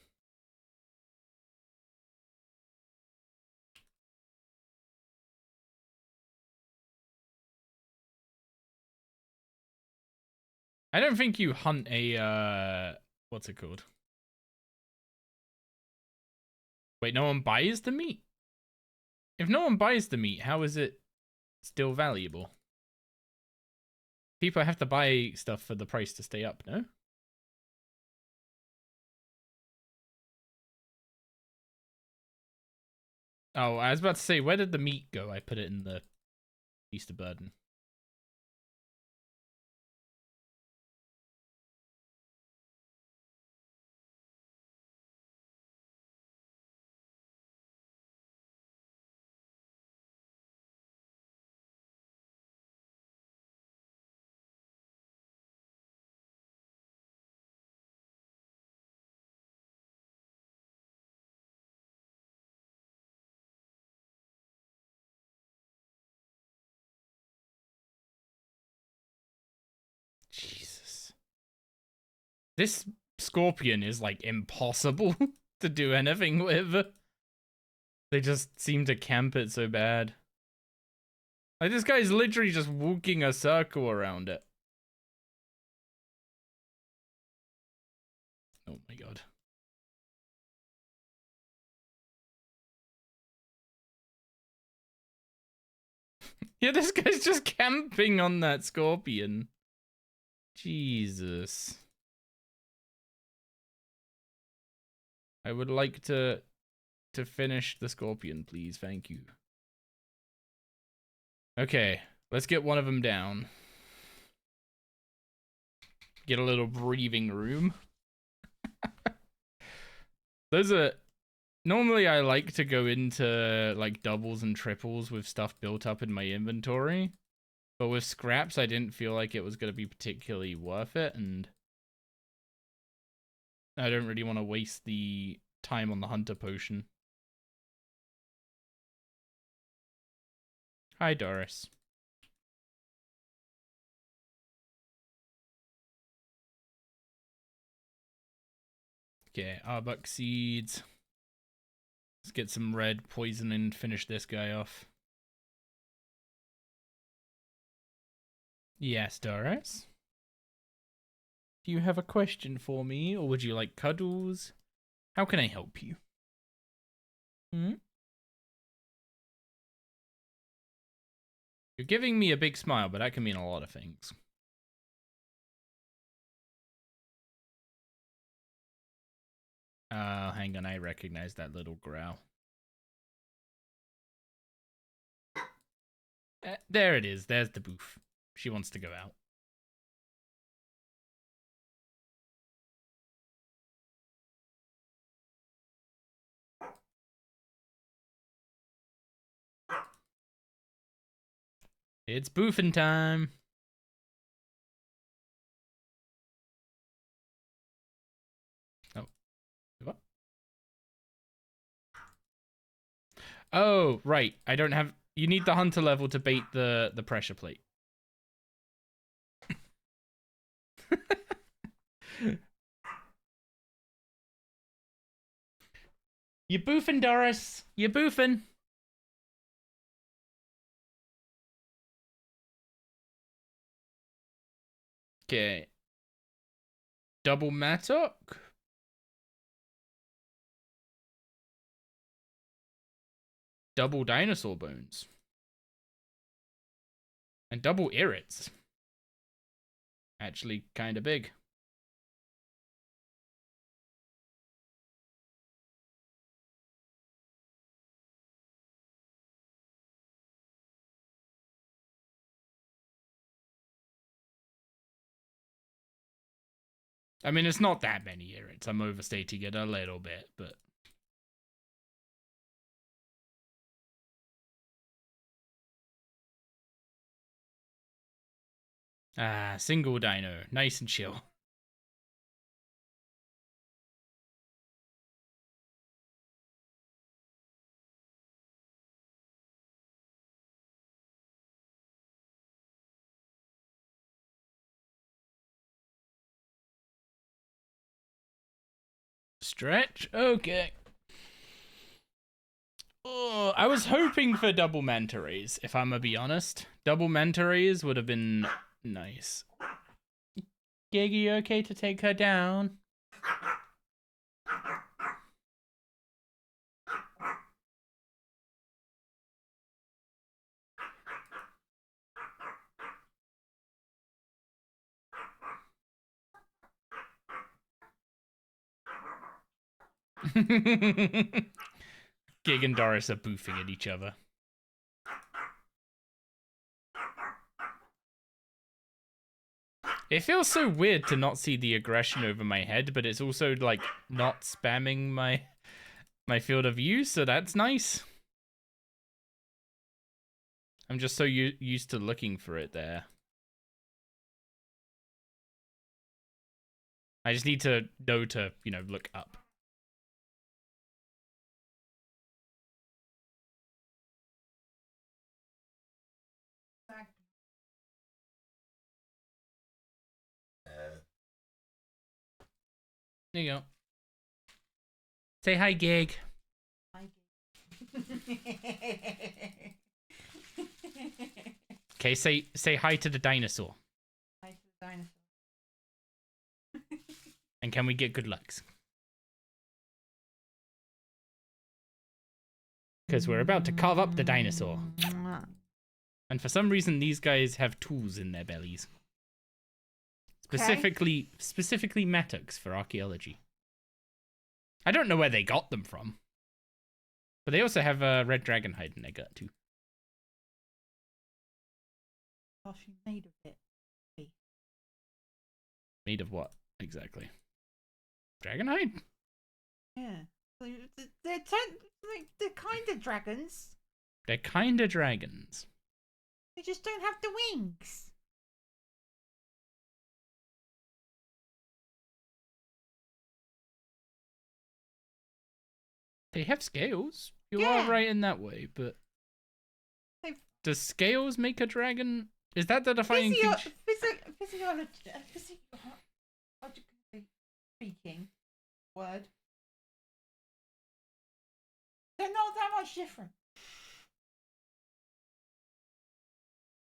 I don't think you hunt a what's it called? Wait, no one buys the meat? If no one buys the meat, how is it still valuable? People have to buy stuff for the price to stay up, no? Oh, I was about to say, where did the meat go? I put it in the Easter burden. Jesus. This scorpion is like impossible to do anything with. They just seem to camp it so bad. Like, this guy's literally just walking a circle around it. Oh my god. Yeah, this guy's just camping on that scorpion. Jesus. I would like to finish the scorpion, please. Thank you. Okay, let's get one of them down. Get a little breathing room. Those are... Normally I like to go into like doubles and triples with stuff built up in my inventory. But with scraps, I didn't feel like it was going to be particularly worth it. And I don't really want to waste the time on the hunter potion. Hi, Doris. Okay, Arbok seeds. Let's get some red poison and finish this guy off. Yes, Doris? Do you have a question for me, or would you like cuddles? How can I help you? Hmm? You're giving me a big smile, but that can mean a lot of things. Hang on, I recognize that little growl. There it is, there's the booth. She wants to go out. It's boofing time. Oh. What? Oh, right. I don't have... You need the hunter level to bait the pressure plate. You boofing, Doris. You boofing. Okay. Double Mattock. Double Dinosaur Bones. And double Irrits. Actually kind of big. I mean, it's not that many Irrits. I'm overstating it a little bit, but... Ah, single dino. Nice and chill. Stretch? Okay. Oh, I was hoping for double manta rays, if I'm gonna be honest. Double manta rays would have been nice. Gig, you okay to take her down? Gig and Doris are boofing at each other. It feels so weird to not see the aggression over my head, but it's also like not spamming my field of view, so that's nice. I'm just so used to looking for it there. I just need to know to, you know, look up. There you go. Say hi, Gig. Hi, Okay, say hi to the dinosaur. Hi to the dinosaur. And can we get good lucks? Because we're about to carve up the dinosaur. And for some reason, these guys have tools in their bellies. Specifically mattocks for archaeology. I don't know where they got them from. But they also have a red dragon hide in their gut, too. Gosh, you made of it. Made of what, exactly? Dragon hide? Yeah. They're kind of dragons. They're kind of dragons. They just don't have the wings. They have scales. You Yeah. are right in that way, but... Does scales make a dragon? Is that the defining feature? Physiologically speaking, word. They're not that much different.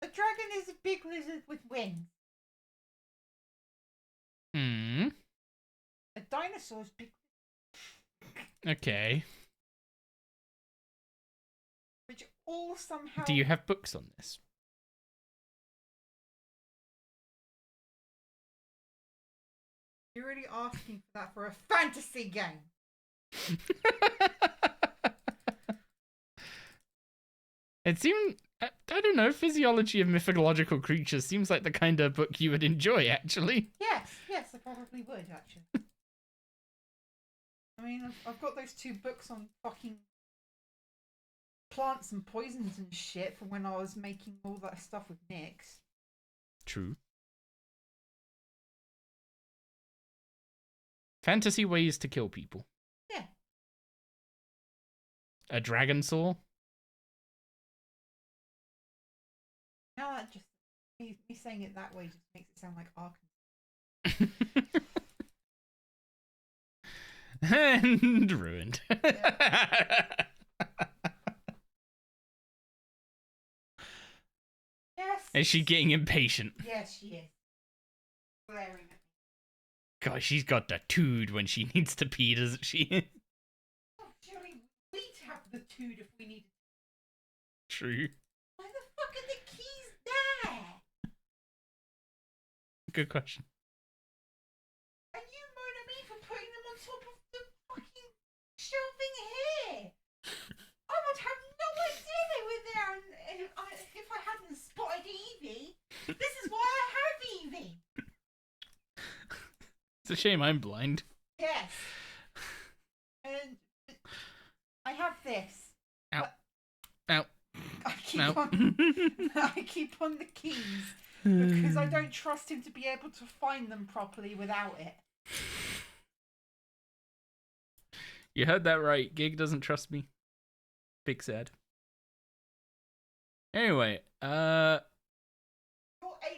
A dragon is a big lizard with wings. Hmm. A dinosaur is big. Okay. Which all somehow. Do you have books on this? You're really asking for that for a fantasy game. It seemed, I don't know, Physiology of Mythological Creatures seems like the kind of book you would enjoy, actually. Yes, I probably would, actually. I mean, I've got those 2 books on fucking plants and poisons and shit from when I was making all that stuff with Nyx. True. Fantasy ways to kill people. Yeah. A dragon saw. Now that just me saying it that way just makes it sound like Arkansas. And ruined. Yes. Is she getting impatient? Yes, she is. Glaring at me. God, she's got the tood when she needs to pee, doesn't she? Oh, Jerry, we'd have the tood if we needed. True. Why the fuck are the keys there? Good question. And you moan at me for putting them on top of the fucking shelving here. I would have no idea they were there if I hadn't spotted Evie. This is why I have Evie. It's a shame I'm blind. Yes. And I have this. Ow. Ow. I keep Ow. on I keep on the keys because I don't trust him to be able to find them properly without it. You heard that right. Gig doesn't trust me. Big sad. Anyway, that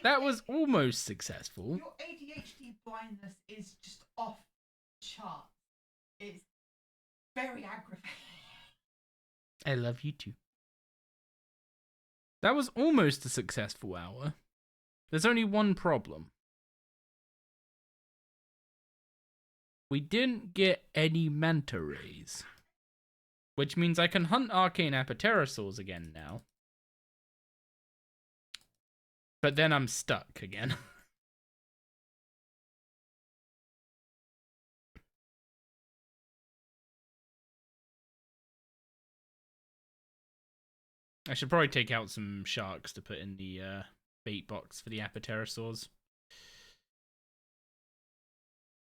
was almost successful. Your ADHD blindness is just off the chart. It's very aggravating. I love you too. That was almost a successful hour. There's only one problem. We didn't get any manta rays. Which means I can hunt arcane apiterosaurs again now. But then I'm stuck again. I should probably take out some sharks to put in the bait box for the apiterosaurs.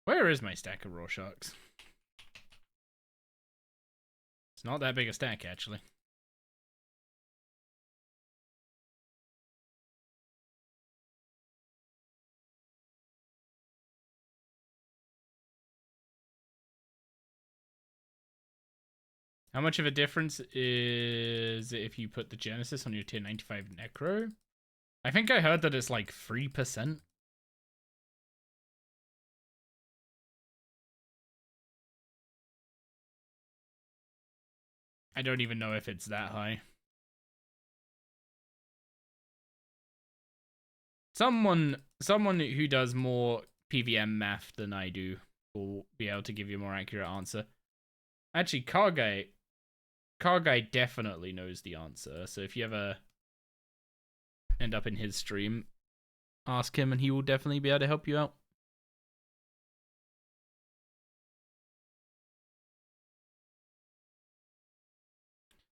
Where is my stack of raw sharks? It's not that big a stack, actually. How much of a difference is it if you put the Genesis on your tier 95 Necro? I think I heard that it's like 3%. I don't even know if it's that high. Someone who does more PVM math than I do will be able to give you a more accurate answer. Actually, Car Guy definitely knows the answer. So if you ever end up in his stream, ask him and he will definitely be able to help you out.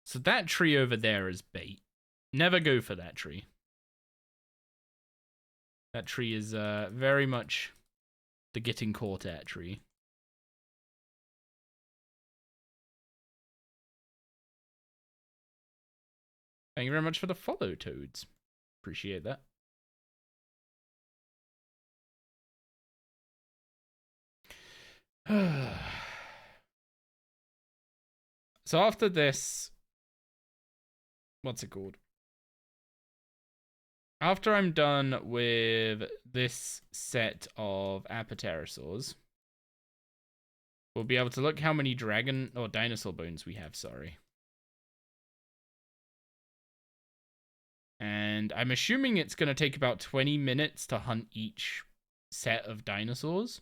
So that tree over there is bait. Never go for that tree. That tree is very much the getting caught at tree. Thank you very much for the follow, Toads. Appreciate that. So after this, what's it called? After I'm done with this set of apiterosaurs, we'll be able to look how many dragon or dinosaur bones we have, sorry. And I'm assuming it's going to take about 20 minutes to hunt each set of dinosaurs.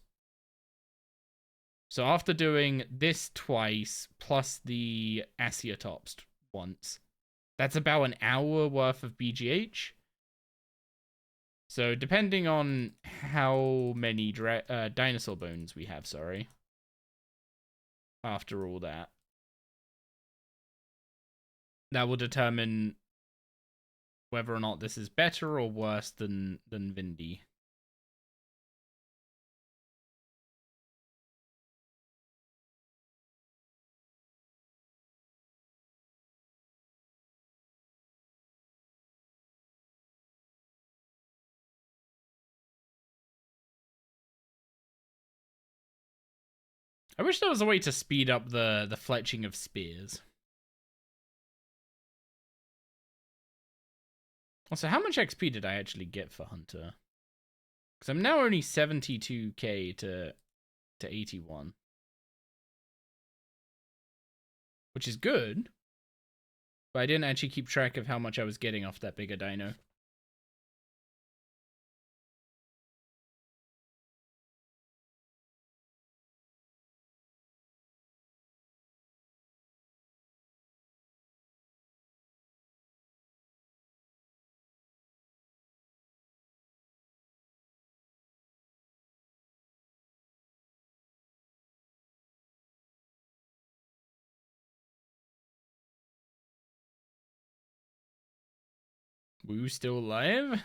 So after doing this twice, plus the Asiatops once, that's about an hour worth of BGH. So depending on how many dinosaur bones we have, sorry, after all that, that will determine whether or not this is better or worse than Vindy. I wish there was a way to speed up the fletching of spears. Also, how much XP did I actually get for Hunter? Because I'm now only 72k to 81. which is good. But I didn't actually keep track of how much I was getting off that bigger dino. Woo still alive?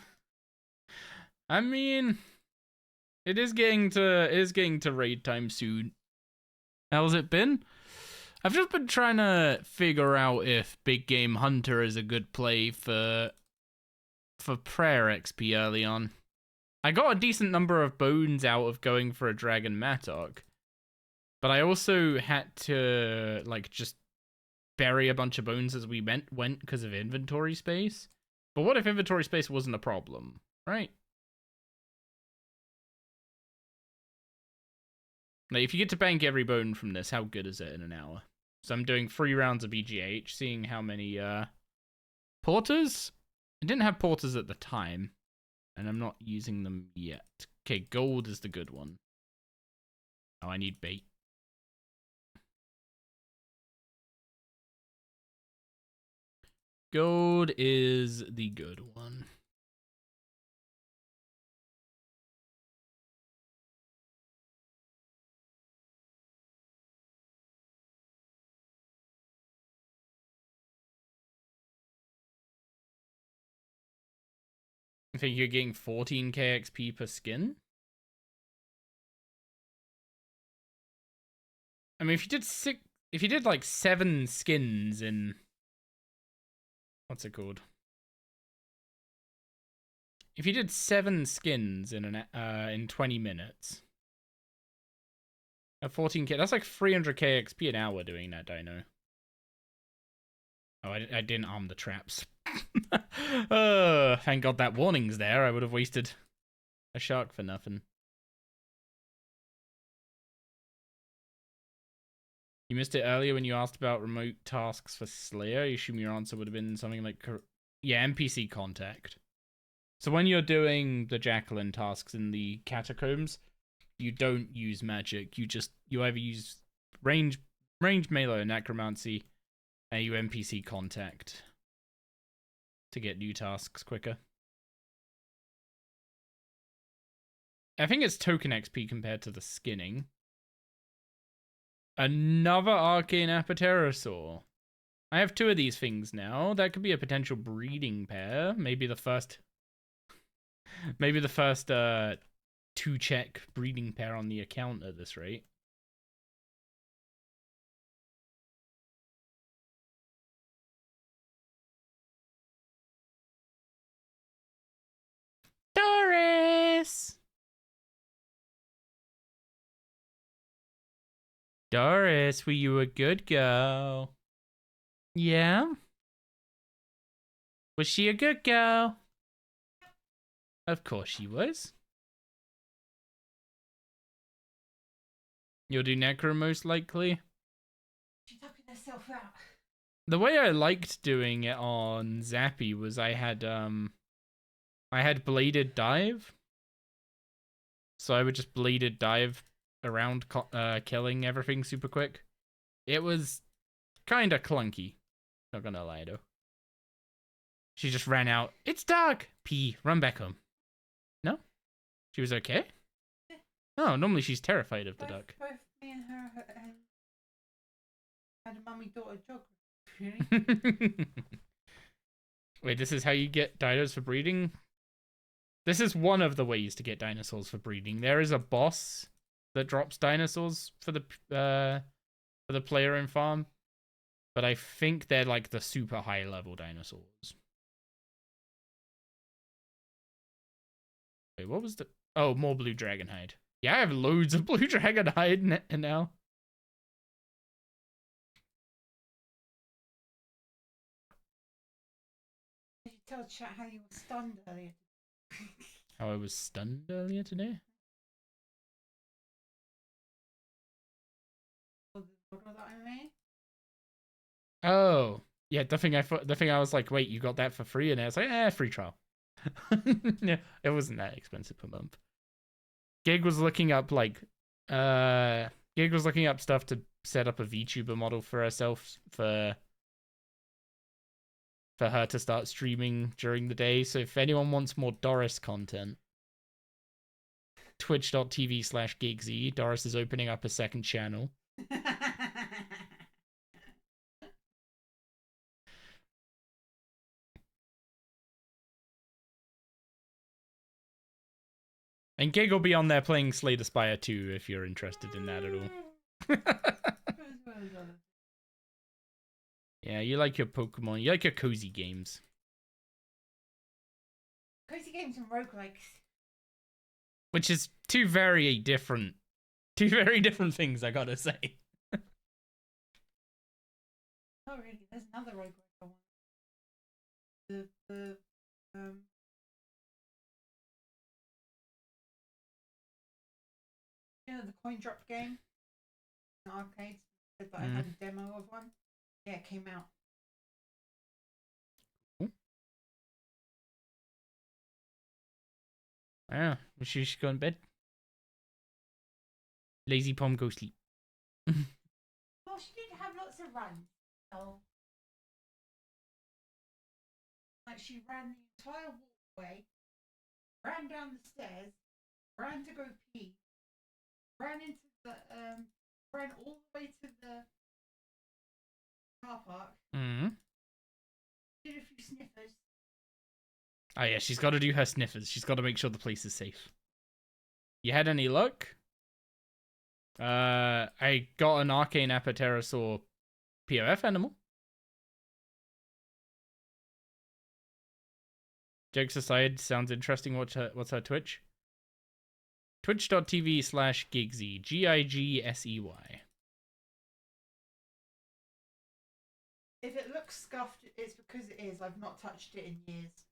I mean, it is getting to raid time soon. How's it been? I've just been trying to figure out if Big Game Hunter is a good play for prayer XP early on. I got a decent number of bones out of going for a Dragon Mattock, but I also had to like just bury a bunch of bones as we went because of inventory space. But what if inventory space wasn't a problem, right? Like, if you get to bank every bone from this, how good is it in an hour? So I'm doing 3 rounds of BGH, seeing how many porters. I didn't have porters at the time, and I'm not using them yet. Okay, gold is the good one. Oh, I need bait. Gold is the good one. I think you're getting 14k XP per skin. I mean, if you did like 7 skins in, what's it called? If you did 7 skins in 20 minutes, at 14k, that's like 300k XP an hour doing that dino. Oh, I didn't arm the traps. Thank God that warning's there. I would have wasted a shark for nothing. You missed it earlier when you asked about remote tasks for Slayer. I assume your answer would have been something like, yeah, NPC contact. So when you're doing the Jacqueline tasks in the catacombs, you don't use magic. You either use range melee, necromancy, and you NPC contact to get new tasks quicker. I think it's token XP compared to the skinning. Another arcane apiterosaur. I have 2 of these things now. That could be a potential breeding pair. Maybe the first 2-check breeding pair on the account at this rate. Doris! Doris, were you a good girl? Yeah? Was she a good girl? Of course she was. You'll do Necro most likely. She's tucking herself out. The way I liked doing it on Zappy was I had bladed dive. So I would just bladed dive around killing everything super quick. It was kind of clunky. Not gonna lie though. She just ran out. It's dark. Pee. Run back home. No? She was okay? Yeah. Oh, normally she's terrified of the duck. Both me and her had a mummy-daughter geography. Really? Wait, this is how you get dinos for breeding? This is one of the ways to get dinosaurs for breeding. There is a boss that drops dinosaurs for the player in farm, but I think they're like the super high level dinosaurs. Wait, what was the? Oh, more blue dragon hide. Yeah, I have loads of blue dragon hide now. Did you tell chat how you were stunned earlier? How I was stunned earlier today? What that I mean? Oh, yeah. The thing I was like, wait, you got that for free, and I was like, free trial. Yeah, it wasn't that expensive per month. Gig was looking up Gig was looking up stuff to set up a VTuber model for herself for her to start streaming during the day. So if anyone wants more Doris content, twitch.tv/gigsy. Doris is opening up a second channel. And Gig will be on there playing Slay the Spire 2 if you're interested in that at all. Yeah, you like your Pokemon. You like your cozy games. Cozy games and roguelikes. Which is two very different things, I gotta say. Oh really, there's another roguelike I want. The you know the coin drop game in arcades. Said that I had a demo of one. Yeah, it came out. Yeah, she should go in bed. Lazy Pom, go sleep. Well, she did have lots of runs. So, like, she ran the entire walkway, ran down the stairs, ran to go pee, ran into the ran all the way to the car park. Did a few sniffers. Oh yeah, she's got to do her sniffers. She's got to make sure the place is safe. You had any luck? I got an Arcane Apaterasaur POF animal. Jokes aside, sounds interesting. What's her Twitch? Twitch.tv/gigsy. GIGSEY. If it looks scuffed, it's because it is. I've not touched it in years.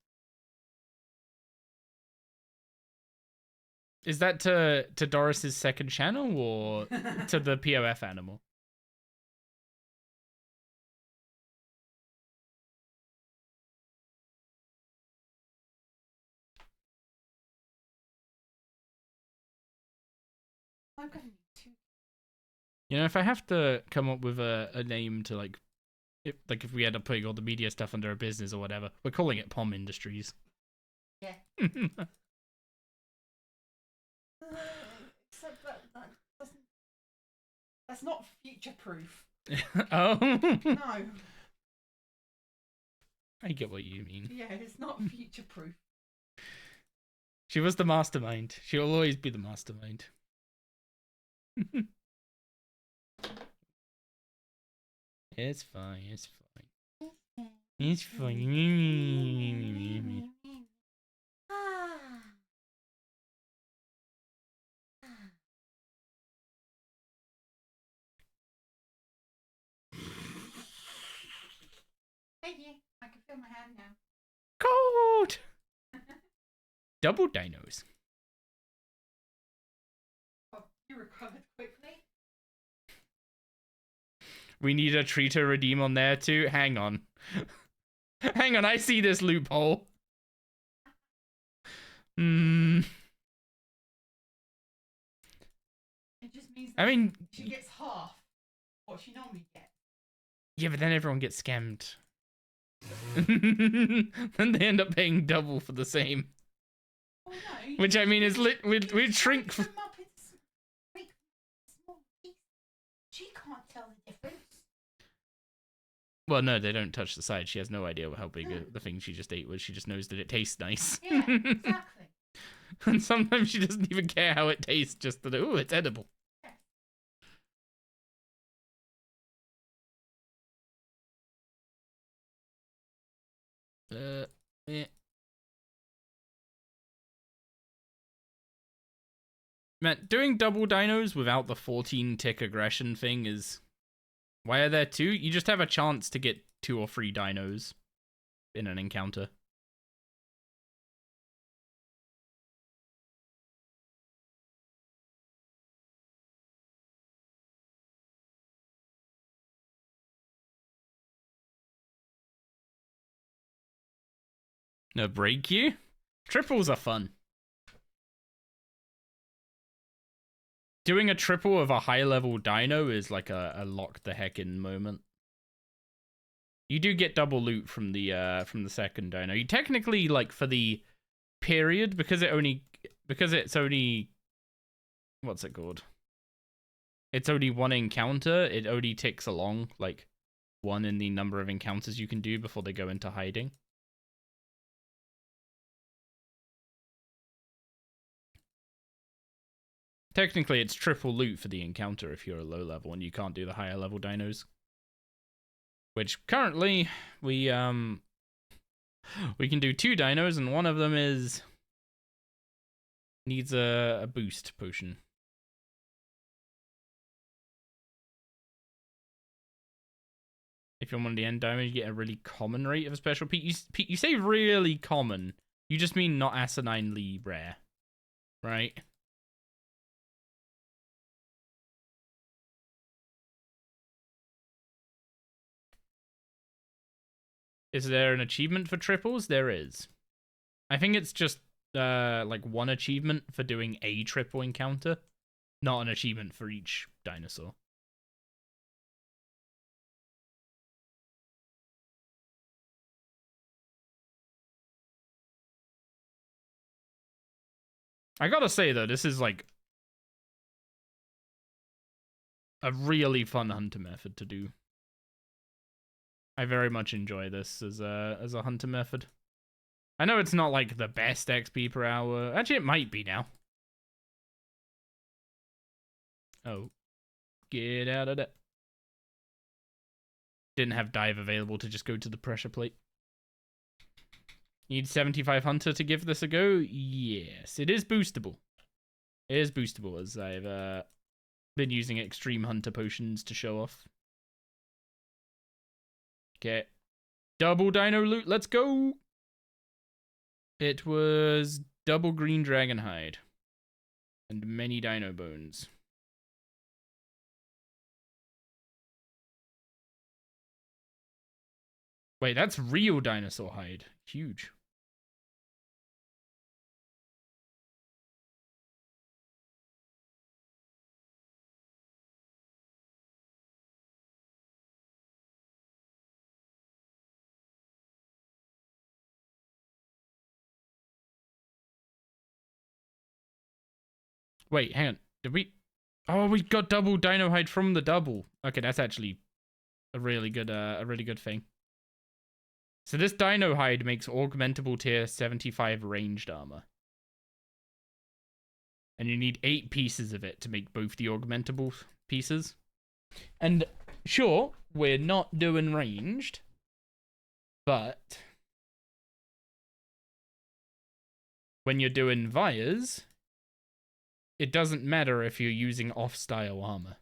Is that to Doris's second channel or to the POF animal? I'm gonna need two. You know, if I have to come up with a name to if we end up putting all the media stuff under a business or whatever, we're calling it Pom Industries. Yeah. Except that doesn't. That's not future proof. Oh. No. I get what you mean. Yeah, it's not future proof. She was the mastermind. She'll always be the mastermind. It's fine. It's fine. It's fine. Thank you. I can feel my hand now. Cold. Double dinos. Oh, you recovered quickly. We need a tree to redeem on there too. Hang on. Hang on, I see this loophole. It just means that she gets half what she normally gets. Yeah, but then everyone gets scammed. Then they end up paying double for the same. Oh, no, which I mean is we'd shrink. Them up in small pieces. She can't tell the difference. Well, no, they don't touch the side. She has no idea how big the thing she just ate was. She just knows that it tastes nice. Yeah, exactly. And sometimes she doesn't even care how it tastes, just that, oh, it's edible. Yeah. Man, doing double dinos without the 14 tick aggression thing is... Why are there two? You just have a chance to get 2 or 3 dinos in an encounter. No break you. Triples are fun. Doing a triple of a high level dino is like a lock the heck in moment. You do get double loot from the second dino. You technically, like, for the period, because it's only what's it called? It's only one encounter, it only ticks along like one in the number of encounters you can do before they go into hiding. Technically, it's triple loot for the encounter if you're a low level and you can't do the higher level dinos. Which currently we can do 2 dinos and one of them needs a boost potion. If you're one of the end dinos, you get a really common rate of a special Pete. You say really common. You just mean not asininely rare, right? Is there an achievement for triples? There is. I think it's just like one achievement for doing a triple encounter, not an achievement for each dinosaur. I gotta say though, this is like a really fun hunter method to do. I very much enjoy this as a hunter method. I know it's not like the best XP per hour. Actually, it might be now. Oh, get out of that. Didn't have dive available to just go to the pressure plate. Need 75 hunter to give this a go? Yes, it is boostable. It is boostable, as I've been using extreme hunter potions to show off. Okay. Double dino loot, let's go! It was double green dragon hide. And many dino bones. Wait, that's real dinosaur hide. Huge. Wait, hang on. Did we... Oh, we got double dino hide from the double. Okay, that's actually a really good thing. So this dino hide makes augmentable tier 75 ranged armor. And you need 8 pieces of it to make both the augmentable pieces. And sure, we're not doing ranged, but when you're doing Vias, it doesn't matter if you're using off-style armor.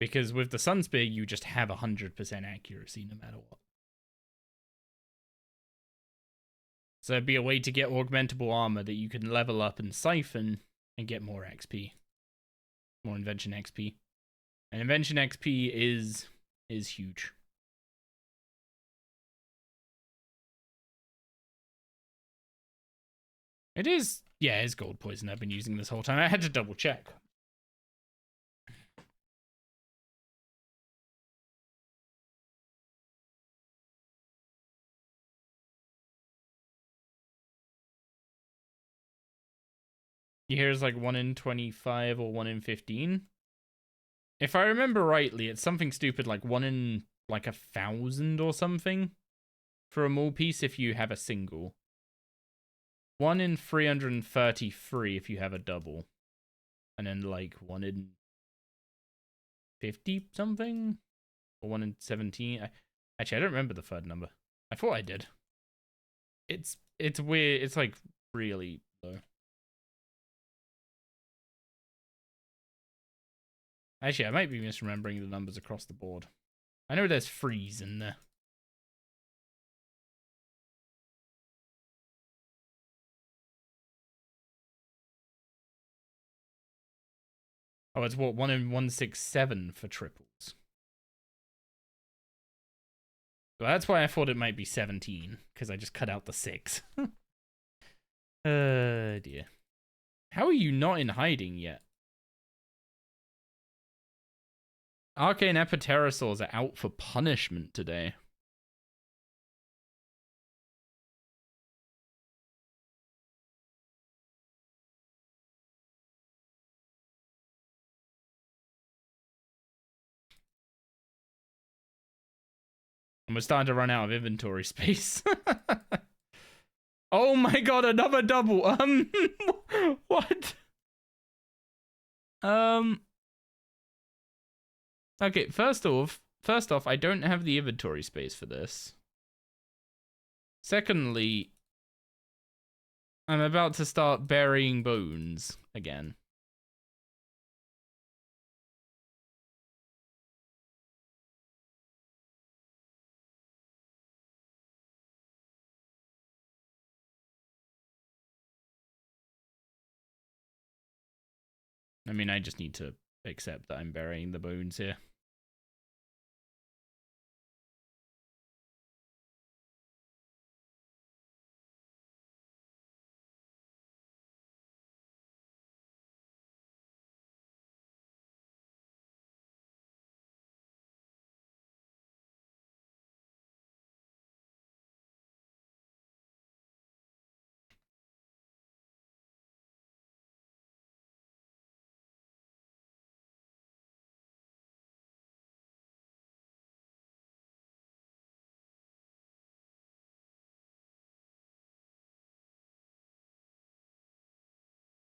Because with the Sun Spear, you just have 100% accuracy no matter what. So it'd be a way to get augmentable armor that you can level up and siphon and get more XP. More Invention XP. And Invention XP is huge. It is, yeah, it's gold poison I've been using this whole time. I had to double check. Here's like 1 in 25 or 1 in 15. If I remember rightly, it's something stupid like 1 in like 1,000 or something for a mole piece if you have a single. 1 in 333 if you have a double. And then like 1 in 50 something? Or 1 in 17? Actually, I don't remember the third number. I thought I did. It's weird. It's like really low. Actually, I might be misremembering the numbers across the board. I know there's freeze in there. Oh, it's what, 1 in 167 for triples. Well, that's why I thought it might be 17, because I just cut out the 6. Dear. How are you not in hiding yet? Arcane Epipterosaurs are out for punishment today. And we're starting to run out of inventory space. Oh my god, another double. What? Okay, first off, I don't have the inventory space for this. Secondly, I'm about to start burying bones again. I mean, I just need to accept that I'm burying the bones here.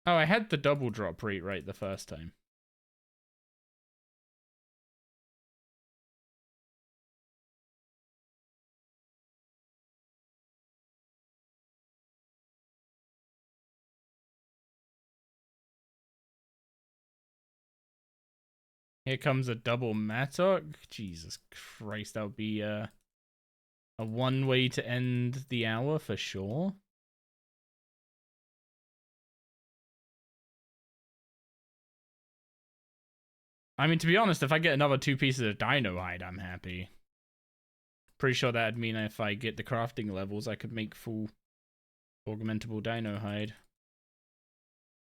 Oh, I had the double drop rate right the first time. Here comes a double Mattock. Jesus Christ, that would be a one way to end the hour for sure. I mean, to be honest, if I get another 2 pieces of dino hide, I'm happy. Pretty sure that'd mean if I get the crafting levels, I could make full augmentable dino hide.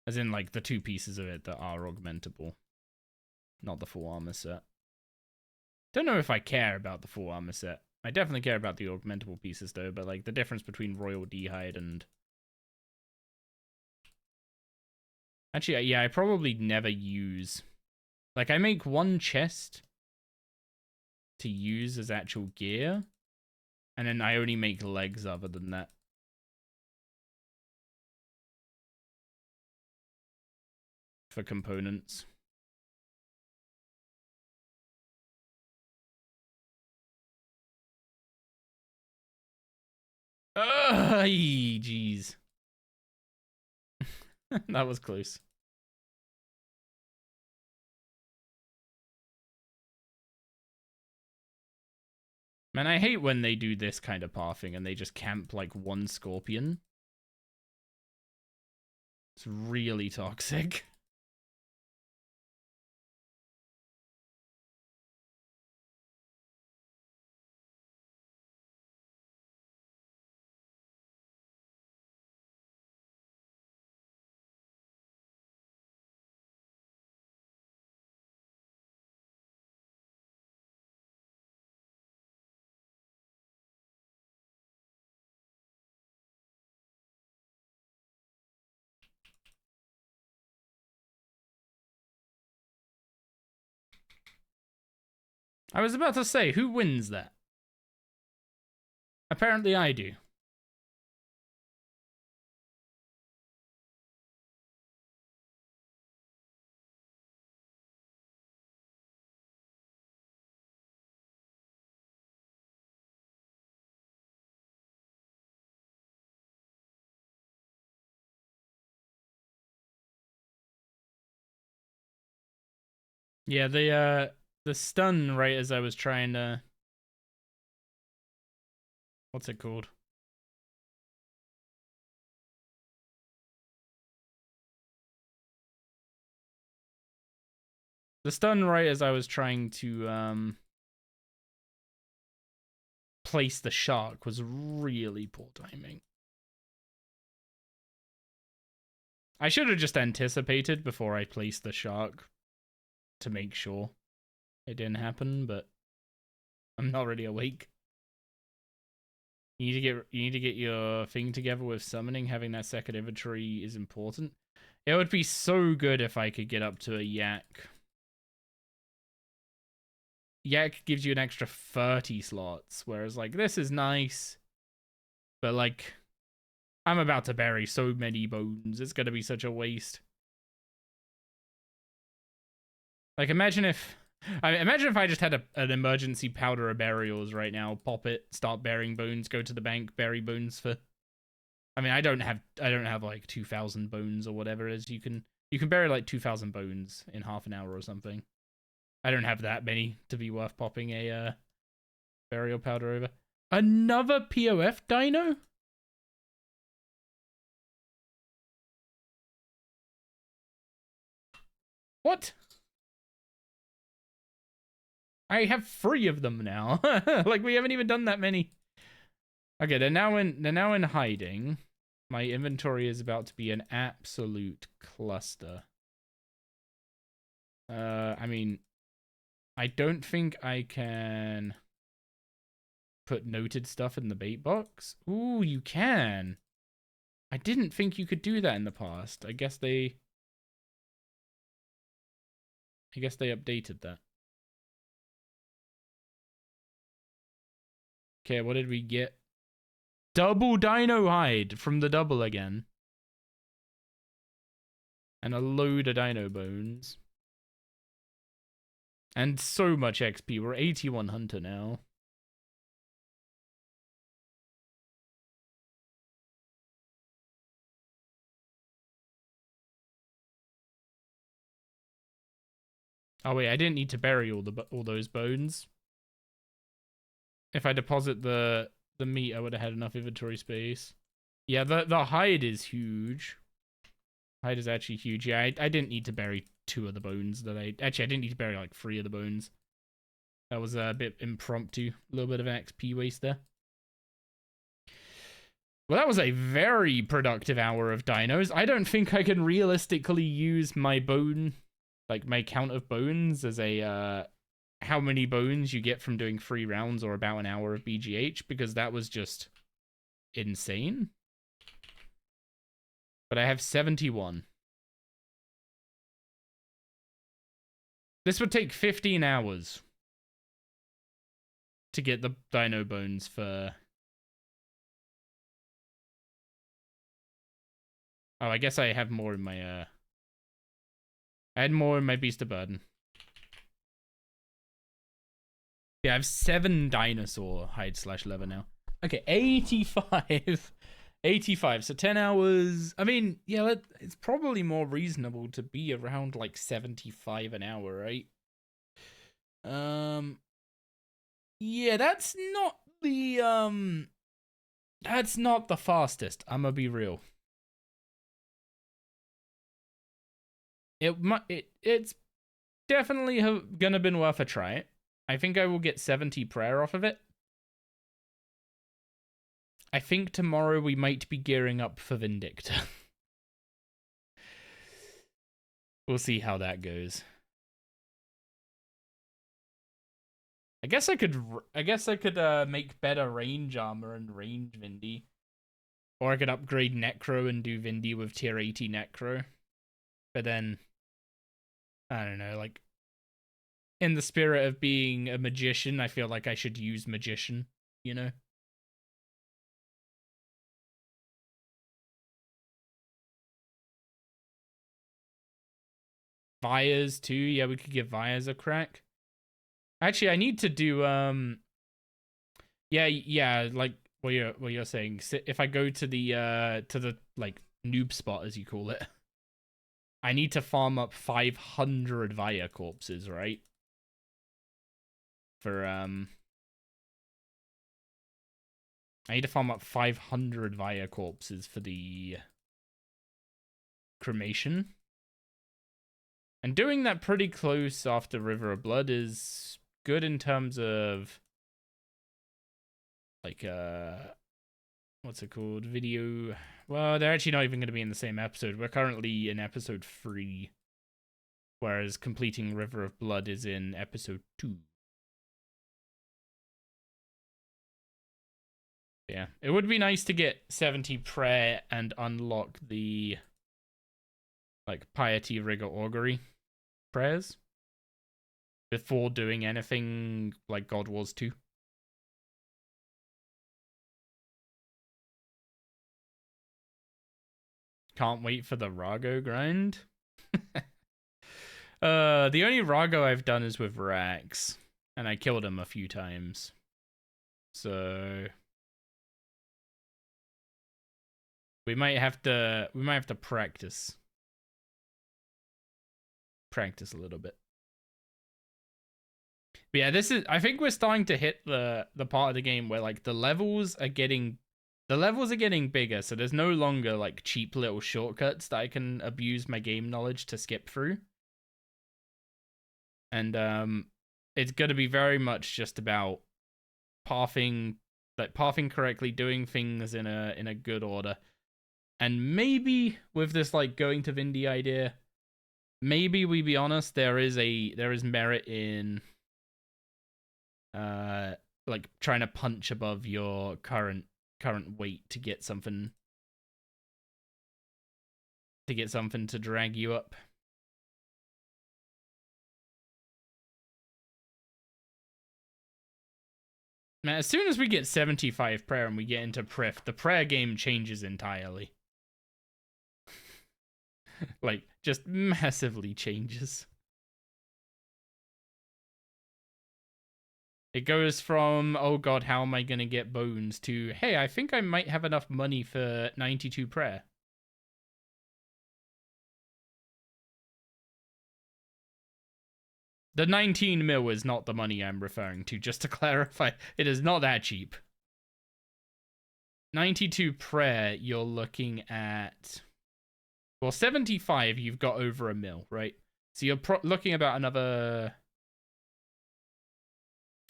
As in, like, the 2 pieces of it that are augmentable. Not the full armor set. Don't know if I care about the full armor set. I definitely care about the augmentable pieces, though, but, like, the difference between Royal D-Hide and... Actually, yeah, I probably never use... Like, I make 1 chest to use as actual gear, and then I only make legs other than that. For components. Jeez. That was close. Man, I hate when they do this kind of pathing and they just camp like 1 scorpion. It's really toxic. I was about to say, who wins that? Apparently I do. Yeah, the stun right as I was trying to... What's it called? The stun right as I was trying to place the shark was really poor timing. I should have just anticipated before I placed the shark to make sure it didn't happen, but I'm not really awake. You need to get your thing together with summoning. Having that second inventory is important. It would be so good if I could get up to a yak. Yak gives you an extra 30 slots, whereas like this is nice, but like I'm about to bury so many bones. It's gonna be such a waste. Like imagine if I just had an emergency powder of burials right now. Pop it, start burying bones, go to the bank, bury bones for. I mean, I don't have like 2,000 bones or whatever it is. You can bury like 2,000 bones in half an hour or something. I don't have that many to be worth popping a burial powder over. Another POF dino? What? I have 3 of them now. Like we haven't even done that many. Okay, they're now in hiding. My inventory is about to be an absolute cluster. I mean, I don't think I can put noted stuff in the bait box. Ooh, you can. I didn't think you could do that in the past. I guess they updated that. Okay, what did we get? Double dino hide from the double again. And a load of dino bones. And so much XP. We're 81 hunter now. Oh wait, I didn't need to bury all those bones. If I deposit the meat, I would have had enough inventory space. Yeah, the hide is huge. Hide is actually huge. Yeah, I didn't need to bury 2 of the bones that I didn't need to bury like 3 of the bones. That was a bit impromptu. A little bit of an XP waste there. Well, that was a very productive hour of dinos. I don't think I can realistically use my bone, like my count of bones as a how many bones you get from doing 3 rounds or about an hour of BGH, because that was just insane. But I have 71. This would take 15 hours to get the dino bones for... Oh, I guess I have more in my, I had more in my Beast of Burden. Yeah, I have 7 dinosaur hide / leather now. Okay, 85. 85, so 10 hours. I mean, yeah, it's probably more reasonable to be around like 75 an hour, right? Yeah, that's not the fastest. I'm gonna be real. It's definitely gonna been worth a try. I think I will get 70 prayer off of it. I think tomorrow we might be gearing up for Vindicta. We'll see how that goes. I guess I could make better range armor and range Vindy. Or I could upgrade Necro and do Vindy with tier 80 Necro. But then, I don't know, like, in the spirit of being a magician, I feel like I should use magician, you know? Vias too, yeah, we could give Vias a crack. Actually, I need to do, yeah, like what you're saying. If I go to the like noob spot, as you call it, I need to farm up 500 Via corpses, right? For I need to farm up 500 Via corpses for the cremation. And doing that pretty close after River of Blood is good in terms of like what's it called? Video. Well, they're actually not even going to be in the same episode. We're currently in episode 3, whereas completing River of Blood is in episode 2. Yeah, it would be nice to get 70 prayer and unlock the like piety, rigor, augury prayers before doing anything like God Wars 2. Can't wait for the Rago grind. The only Rago I've done is with Rax, and I killed him a few times. So we might have to practice a little bit. But yeah, I think we're starting to hit the part of the game where like the levels are getting bigger, so there's no longer like cheap little shortcuts that I can abuse my game knowledge to skip through. And it's going to be very much just about pathing correctly, doing things in a good order. And maybe with this like going to Vindy idea, maybe we be honest, there is merit in like trying to punch above your current weight to get something to drag you up. Man, as soon as we get 75 prayer and we get into Prif, the prayer game changes entirely. Like, just massively changes. It goes from, oh god, how am I gonna get bones, to, hey, I think I might have enough money for 92 prayer. The 19 mil is not the money I'm referring to, just to clarify. It is not that cheap. 92 prayer, you're looking at... Well, 75, you've got over a mil, right? So you're looking about another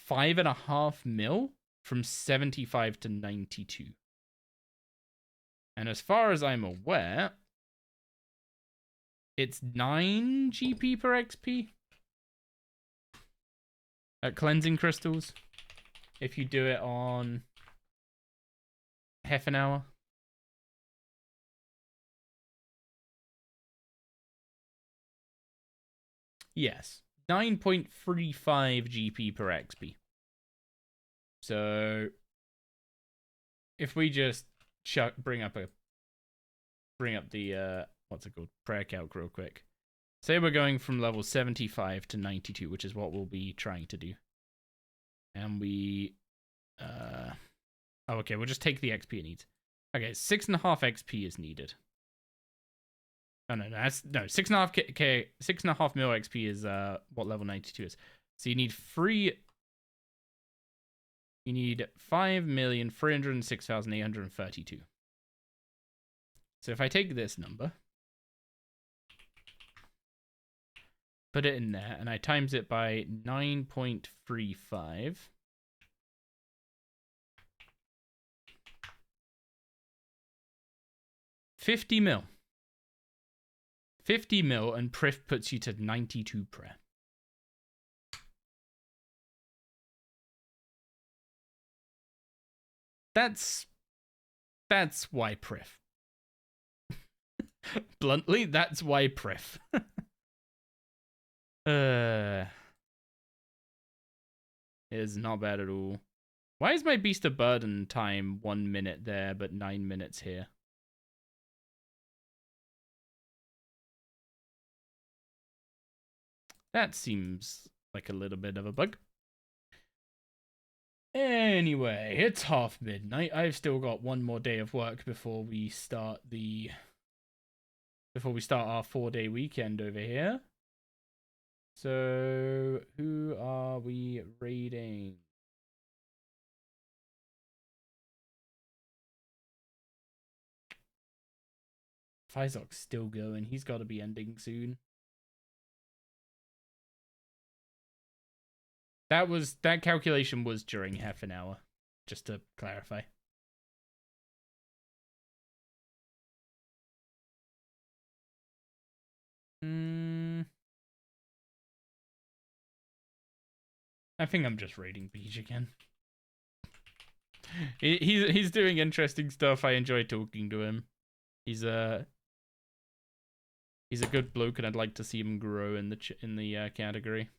5.5 mil from 75 to 92. And as far as I'm aware, it's 9 GP per XP. Cleansing crystals, if you do it on half an hour. Yes, 9.35 GP per XP. So if we just bring up the what's it called, prayer calc real quick. Say we're going from level 75 to 92, which is what we'll be trying to do. And we oh, okay, we'll just take the XP it needs. Okay, 6.5 XP is needed. No, 6.5 mil XP is what level 92 is. So you need 5,306,832. So if I take this number, put it in there, and I times it by 9.35. $50 mil. 50 mil, and Prif puts you to 92 prayer. That's why Prif. Bluntly, that's why Prif. It is not bad at all. Why is my Beast of Burden time 1 minute there, but 9 minutes here? That seems like a little bit of a bug. Anyway, it's half midnight. I've still got one more day of work before we start our 4-day weekend over here. So, who are we raiding? Fizok's still going. He's got to be ending soon. That calculation was during half an hour. just to clarify. I think I'm just raiding Beach again. He's doing interesting stuff. I enjoy talking to him. He's a good bloke, and I'd like to see him grow in the category.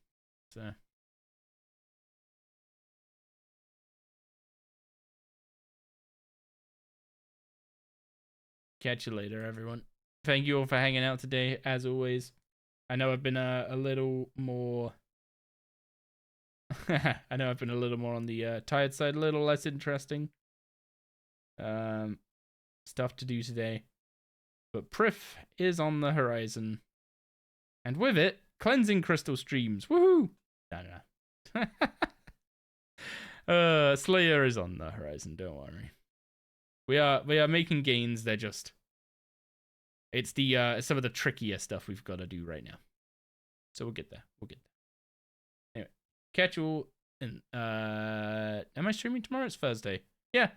So catch you later, everyone. Thank you all for hanging out today, as always. I know I've been a little more. I know I've been a little more on the tired side, a little less interesting. Stuff to do today. But Prif is on the horizon. And with it, cleansing crystal streams. Woohoo! No. Slayer is on the horizon, don't worry. We are making gains, they're just... It's the some of the trickier stuff we've got to do right now. So we'll get there. Anyway, catch you all in... am I streaming tomorrow? It's Thursday. Yeah,